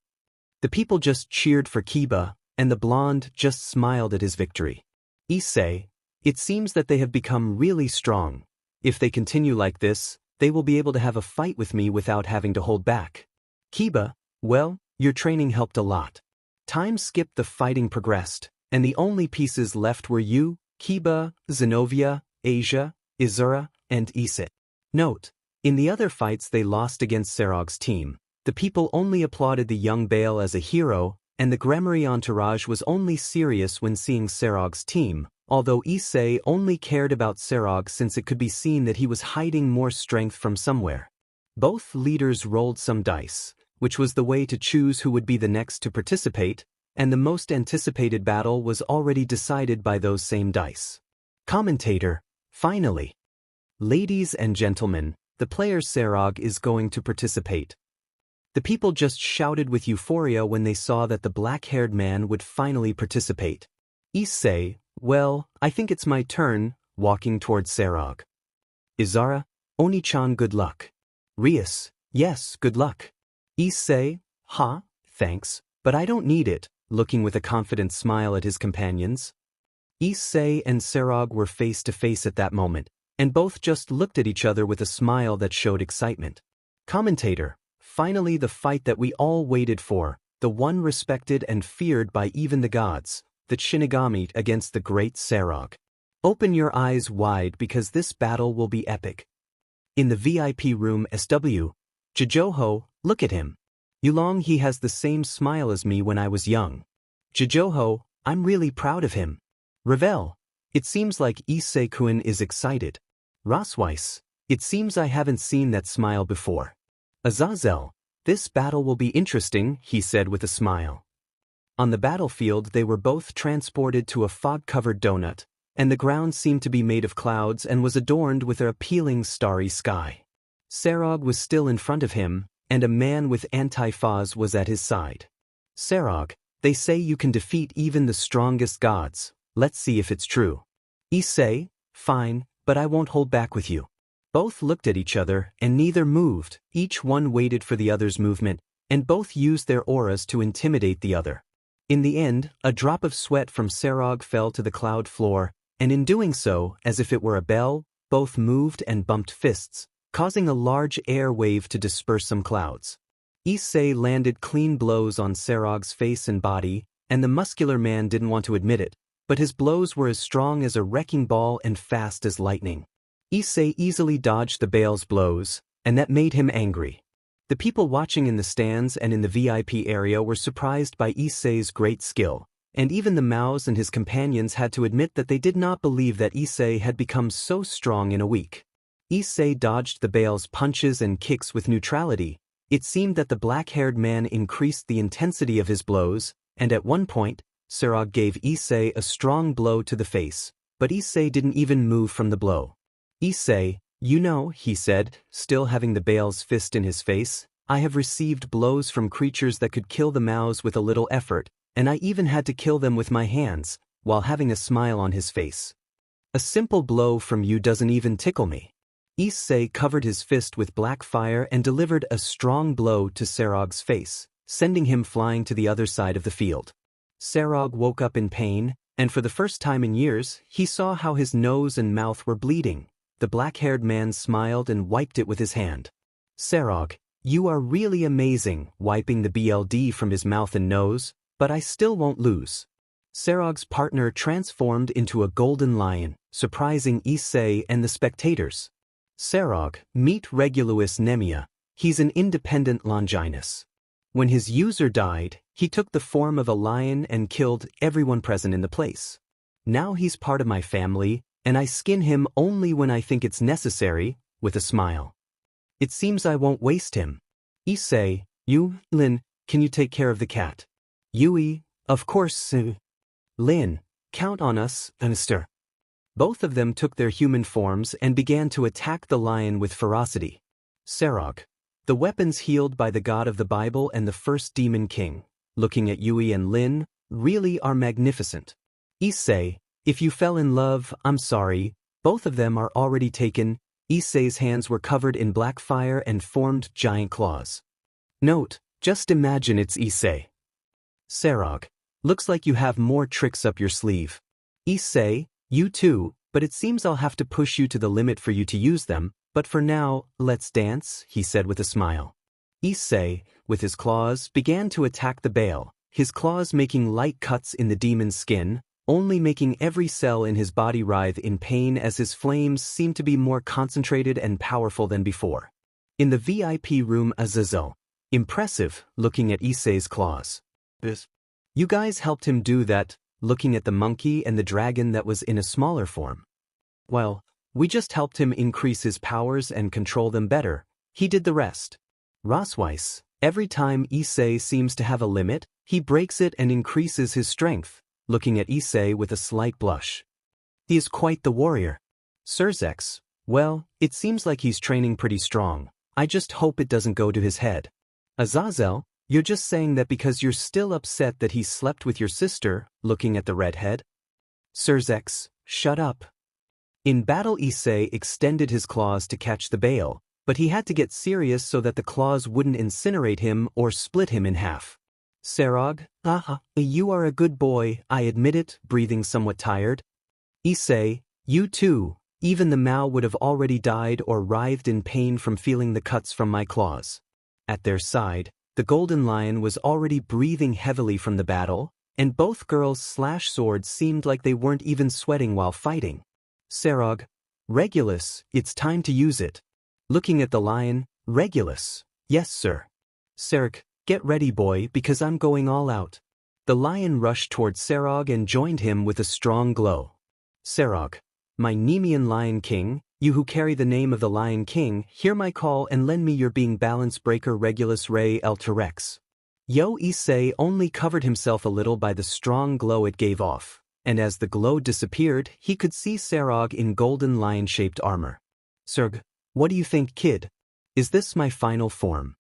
The people just cheered for Kiba, and the blonde just smiled at his victory. Issei, it seems that they have become really strong. If they continue like this, they will be able to have a fight with me without having to hold back. Kiba, well, your training helped a lot. Time skipped, the fighting progressed, and the only pieces left were you, Kiba, Zenobia, Asia, Izura, and Issei. Note: in the other fights they lost against Serog's team, the people only applauded the young Bale as a hero, and the Gremory entourage was only serious when seeing Serog's team, although Issei only cared about Serog since it could be seen that he was hiding more strength from somewhere. Both leaders rolled some dice, which was the way to choose who would be the next to participate, and the most anticipated battle was already decided by those same dice. Commentator: finally. Ladies and gentlemen, the player Serog is going to participate. The people just shouted with euphoria when they saw that the black-haired man would finally participate. Issei, well, I think it's my turn, walking towards Serog. Izara, Oni-chan, good luck. Rias, yes, good luck. Issei, thanks, but I don't need it, looking with a confident smile at his companions. Issei and Serog were face to face at that moment, and both just looked at each other with a smile that showed excitement. Commentator: finally the fight that we all waited for, the one respected and feared by even the gods, the Shinigami against the great Serog. Open your eyes wide because this battle will be epic. In the VIP room SW, Jijoho, look at him. Yulong, he has the same smile as me when I was young. Jijoho, I'm really proud of him. Ravel, it seems like Issei-kun is excited. Rosweiss, it seems I haven't seen that smile before. Azazel, this battle will be interesting, he said with a smile. On the battlefield they were both transported to a fog-covered donut, and the ground seemed to be made of clouds and was adorned with an appealing starry sky. Serog was still in front of him, and a man with anti-phos was at his side. Serog, they say you can defeat even the strongest gods, let's see if it's true. Issei, fine, but I won't hold back with you. Both looked at each other, and neither moved, each one waited for the other's movement, and both used their auras to intimidate the other. In the end, a drop of sweat from Serog fell to the cloud floor, and in doing so, as if it were a bell, both moved and bumped fists, causing a large air wave to disperse some clouds. Issei landed clean blows on Serog's face and body, and the muscular man didn't want to admit it, but his blows were as strong as a wrecking ball and fast as lightning. Issei easily dodged the Bale's blows, and that made him angry. The people watching in the stands and in the VIP area were surprised by Issei's great skill, and even the Maos and his companions had to admit that they did not believe that Issei had become so strong in a week. Issei dodged the Bale's punches and kicks with neutrality. It seemed that the black-haired man increased the intensity of his blows, and at one point, Serog gave Issei a strong blow to the face, but Issei didn't even move from the blow. Issei, you know, he said, still having the Bale's fist in his face, I have received blows from creatures that could kill the Maos with a little effort, and I even had to kill them with my hands, while having a smile on his face. A simple blow from you doesn't even tickle me. Issei covered his fist with black fire and delivered a strong blow to Serog's face, sending him flying to the other side of the field. Serog woke up in pain, and for the first time in years, he saw how his nose and mouth were bleeding. The black-haired man smiled and wiped it with his hand. Serog, you are really amazing, wiping the BLD from his mouth and nose, but I still won't lose. Serog's partner transformed into a golden lion, surprising Issei and the spectators. Serog, meet Regulus Nemia, he's an independent Longinus. When his user died, he took the form of a lion and killed everyone present in the place. Now he's part of my family, and I skin him only when I think it's necessary, with a smile. It seems I won't waste him. Issei, you, Lin, can you take care of the cat? Yui, of course, Lin, count on us, Mr. Both of them took their human forms and began to attack the lion with ferocity. Serog, the weapons healed by the god of the Bible and the first demon king, looking at Yui and Lin, really are magnificent. Issei, if you fell in love, I'm sorry, both of them are already taken. Issei's hands were covered in black fire and formed giant claws. Note, just imagine it's Issei. Serog, looks like you have more tricks up your sleeve. Issei, you too, but it seems I'll have to push you to the limit for you to use them, but for now, let's dance, he said with a smile. Issei, with his claws, began to attack the bale, his claws making light cuts in the demon's skin, only making every cell in his body writhe in pain as his flames seemed to be more concentrated and powerful than before. In the VIP room, Azazel, impressive, looking at Issei's claws. You guys helped him do that, looking at the monkey and the dragon that was in a smaller form. Well, we just helped him increase his powers and control them better. He did the rest. Rosweiss, every time Issei seems to have a limit, he breaks it and increases his strength, looking at Issei with a slight blush. He is quite the warrior. Surzex, well, it seems like he's training pretty strong. I just hope it doesn't go to his head. Azazel, you're just saying that because you're still upset that he slept with your sister, looking at the redhead? Surzex, shut up. In battle, Issei extended his claws to catch the bale, but he had to get serious so that the claws wouldn't incinerate him or split him in half. Serog, you are a good boy, I admit it, breathing somewhat tired. Issei, you too, even the Mao would have already died or writhed in pain from feeling the cuts from my claws. At their side, the golden lion was already breathing heavily from the battle, and both girls' slash swords seemed like they weren't even sweating while fighting. Serog, Regulus, it's time to use it. Looking at the lion, Regulus, yes sir. Serog, get ready boy because I'm going all out. The lion rushed towards Serog and joined him with a strong glow. Serog, my Nemean Lion King, you who carry the name of the Lion King, hear my call and lend me your being balance breaker Regulus Ray El Terex. Yo Issei only covered himself a little by the strong glow it gave off, and as the glow disappeared, he could see Serog in golden lion-shaped armor. Serg, what do you think, kid? Is this my final form?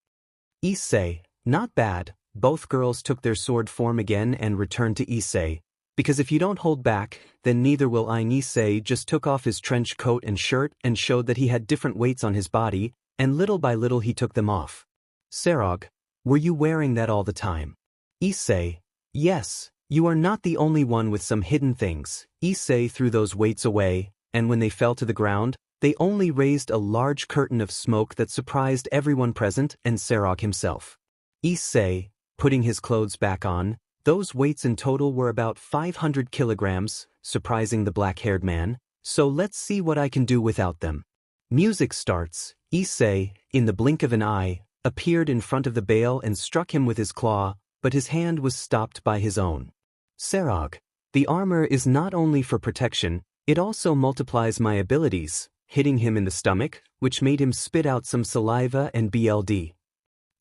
Issei, not bad. Both girls took their sword form again and returned to Issei, because if you don't hold back, then neither will I. Issei just took off his trench coat and shirt and showed that he had different weights on his body, and little by little he took them off. Serog, were you wearing that all the time? Issei, yes, you are not the only one with some hidden things. Issei threw those weights away, and when they fell to the ground, they only raised a large curtain of smoke that surprised everyone present and Serog himself. Issei, putting his clothes back on, those weights in total were about 500 kilograms, surprising the black-haired man, so let's see what I can do without them. Music starts. Issei, in the blink of an eye, appeared in front of the bale and struck him with his claw, but his hand was stopped by his own. Serog, the armor is not only for protection, it also multiplies my abilities, hitting him in the stomach, which made him spit out some saliva and BLD.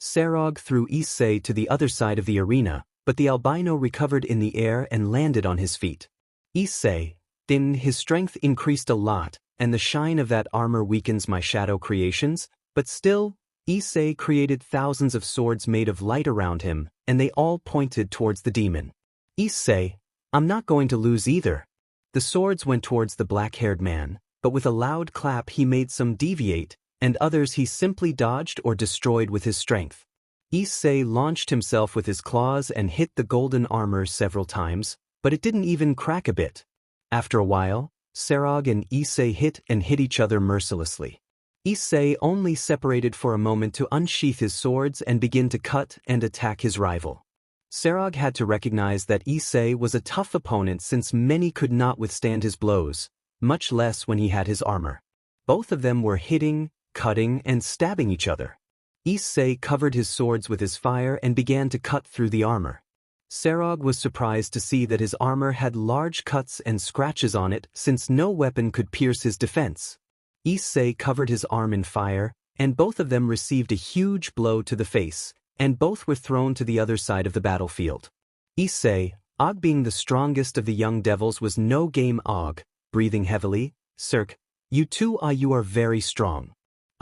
Serog threw Issei to the other side of the arena, but the albino recovered in the air and landed on his feet. Issei, then his strength increased a lot, and the shine of that armor weakens my shadow creations, but still, Issei created thousands of swords made of light around him, and they all pointed towards the demon. Issei, I'm not going to lose either. The swords went towards the black-haired man, but with a loud clap he made some deviate, and others he simply dodged or destroyed with his strength. Issei launched himself with his claws and hit the golden armor several times, but it didn't even crack a bit. After a while, Serog and Issei hit each other mercilessly. Issei only separated for a moment to unsheath his swords and begin to cut and attack his rival. Serog had to recognize that Issei was a tough opponent since many could not withstand his blows, much less when he had his armor. Both of them were hitting, cutting, and stabbing each other. Issei covered his swords with his fire and began to cut through the armor. Serog was surprised to see that his armor had large cuts and scratches on it since no weapon could pierce his defense. Issei covered his arm in fire, and both of them received a huge blow to the face, and both were thrown to the other side of the battlefield. Issei, Og being the strongest of the young devils, was no game. Og, breathing heavily, Cirque, you are very strong.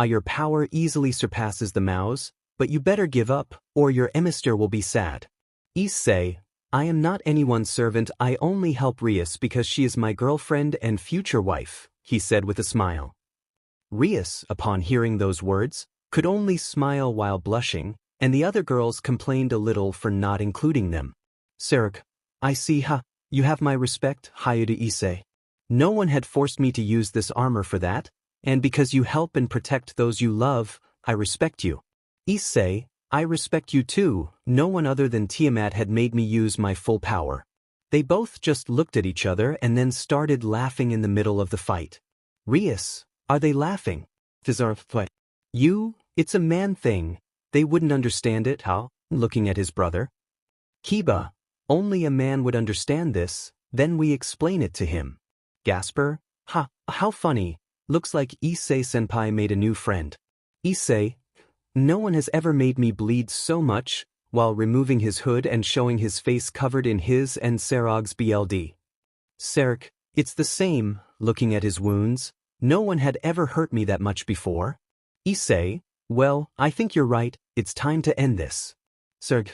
Your power easily surpasses the Mao's, but you better give up, or your emissary will be sad. Issei, I am not anyone's servant, I only help Rias because she is my girlfriend and future wife, he said with a smile. Rias, upon hearing those words, could only smile while blushing, and the other girls complained a little for not including them. Sarag, I see, you have my respect, Hyoudou Issei. No one had forced me to use this armor for that, and because you help and protect those you love, I respect you. Issei, I respect you too. No one other than Tiamat had made me use my full power. They both just looked at each other and then started laughing in the middle of the fight. Rias, are they laughing? Fizarf, you, it's a man thing. They wouldn't understand it, how? Looking at his brother. Kiba, only a man would understand this, then we explain it to him. Gasper, how funny. Looks like Issei-senpai made a new friend. Issei, no one has ever made me bleed so much, while removing his hood and showing his face covered in his and Sarag's BLD. Sarag, it's the same, looking at his wounds. No one had ever hurt me that much before. Issei, well, I think you're right, it's time to end this. Sarag,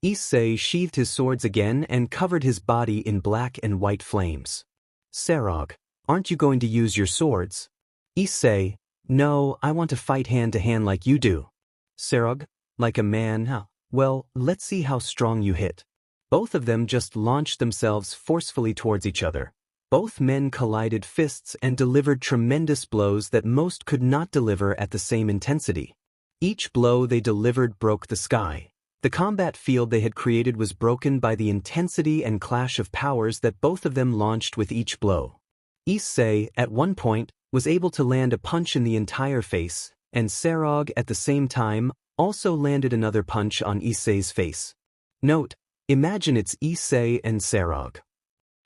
Issei sheathed his swords again and covered his body in black and white flames. Sarag, aren't you going to use your swords? Issei, no, I want to fight hand to hand like you do. Sarag, like a man, well, let's see how strong you hit. Both of them just launched themselves forcefully towards each other. Both men collided fists and delivered tremendous blows that most could not deliver at the same intensity. Each blow they delivered broke the sky. The combat field they had created was broken by the intensity and clash of powers that both of them launched with each blow. Issei, at one point, was able to land a punch in the entire face, and Sarag, at the same time, also landed another punch on Issei's face. Note, imagine it's Issei and Sarag.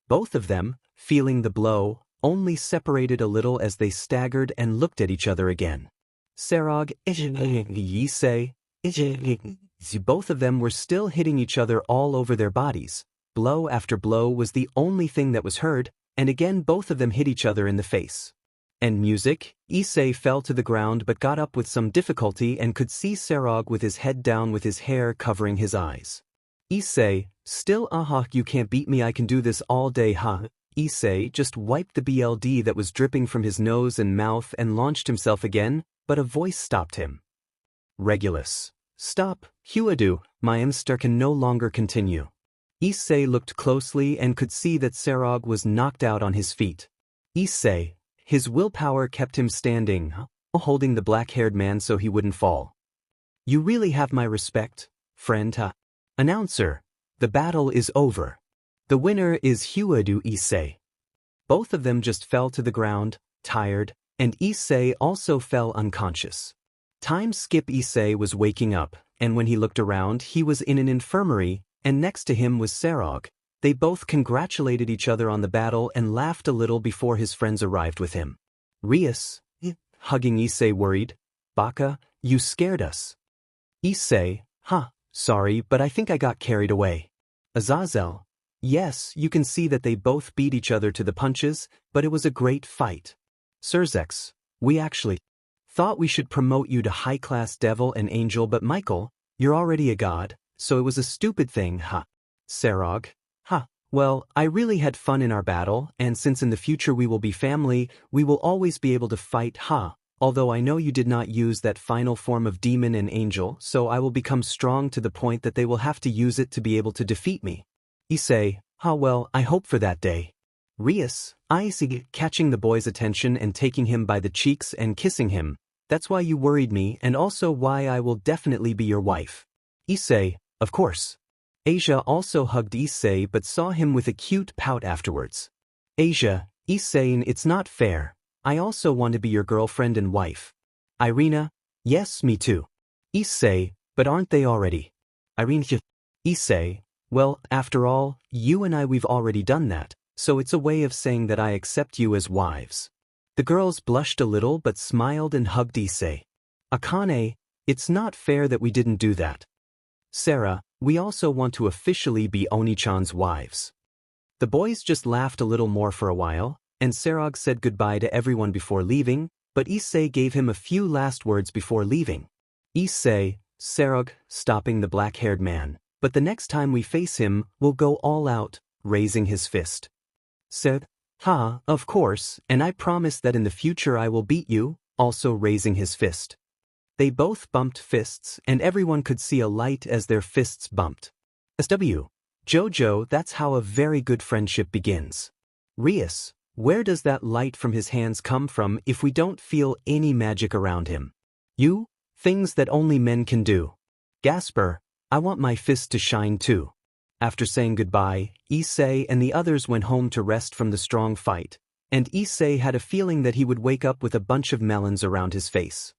Both of them, feeling the blow, only separated a little as they staggered and looked at each other again. Sarag, Issei, both of them were still hitting each other all over their bodies. Blow after blow was the only thing that was heard, and again both of them hit each other in the face. And music, Issei fell to the ground but got up with some difficulty and could see Sarag with his head down with his hair covering his eyes. Issei, still you can't beat me, I can do this all day Issei just wiped the BLD that was dripping from his nose and mouth and launched himself again, but a voice stopped him. Regulus. Stop, Hyoudou, my Mster can no longer continue. Issei looked closely and could see that Sarag was knocked out on his feet. Issei, his willpower kept him standing, holding the black-haired man so he wouldn't fall. You really have my respect, friend, Announcer, the battle is over. The winner is Hyoudou Issei. Both of them just fell to the ground, tired, and Issei also fell unconscious. Time skip Issei was waking up, and when he looked around he was in an infirmary, and next to him was Sarag. They both congratulated each other on the battle and laughed a little before his friends arrived with him. Rias, hugging Issei worried, Baka, you scared us. Issei, sorry, but I think I got carried away. Azazel, yes, you can see that they both beat each other to the punches, but it was a great fight. Surzex, we actually thought we should promote you to high-class devil and angel, but Michael, you're already a god, so it was a stupid thing, Sarag, well, I really had fun in our battle, and since in the future we will be family, we will always be able to fight, although I know you did not use that final form of demon and angel, so I will become strong to the point that they will have to use it to be able to defeat me. Issei, well, I hope for that day. Rias, Issei, catching the boy's attention and taking him by the cheeks and kissing him. That's why you worried me and also why I will definitely be your wife. Issei, of course. Asia also hugged Issei but saw him with a cute pout afterwards. Asia, Issei, it's not fair. I also want to be your girlfriend and wife. Irina, yes, me too. Issei, but aren't they already? Irina, Issei, well, after all, you and we've already done that, so it's a way of saying that I accept you as wives. The girls blushed a little but smiled and hugged Issei. Akane, it's not fair that we didn't do that. Sarah, we also want to officially be Oni-chan's wives. The boys just laughed a little more for a while, and Sarag said goodbye to everyone before leaving, but Issei gave him a few last words before leaving. Issei, Sarag, stopping the black-haired man, but the next time we face him, we'll go all out, raising his fist. Sarag, Ha, of course, and I promise that in the future I will beat you, also raising his fist. They both bumped fists and everyone could see a light as their fists bumped. SW. Jojo, that's how a very good friendship begins. Rias, where does that light from his hands come from if we don't feel any magic around him? You, things that only men can do. Gasper, I want my fist to shine too. After saying goodbye, Issei and the others went home to rest from the strong fight, and Issei had a feeling that he would wake up with a bunch of melons around his face.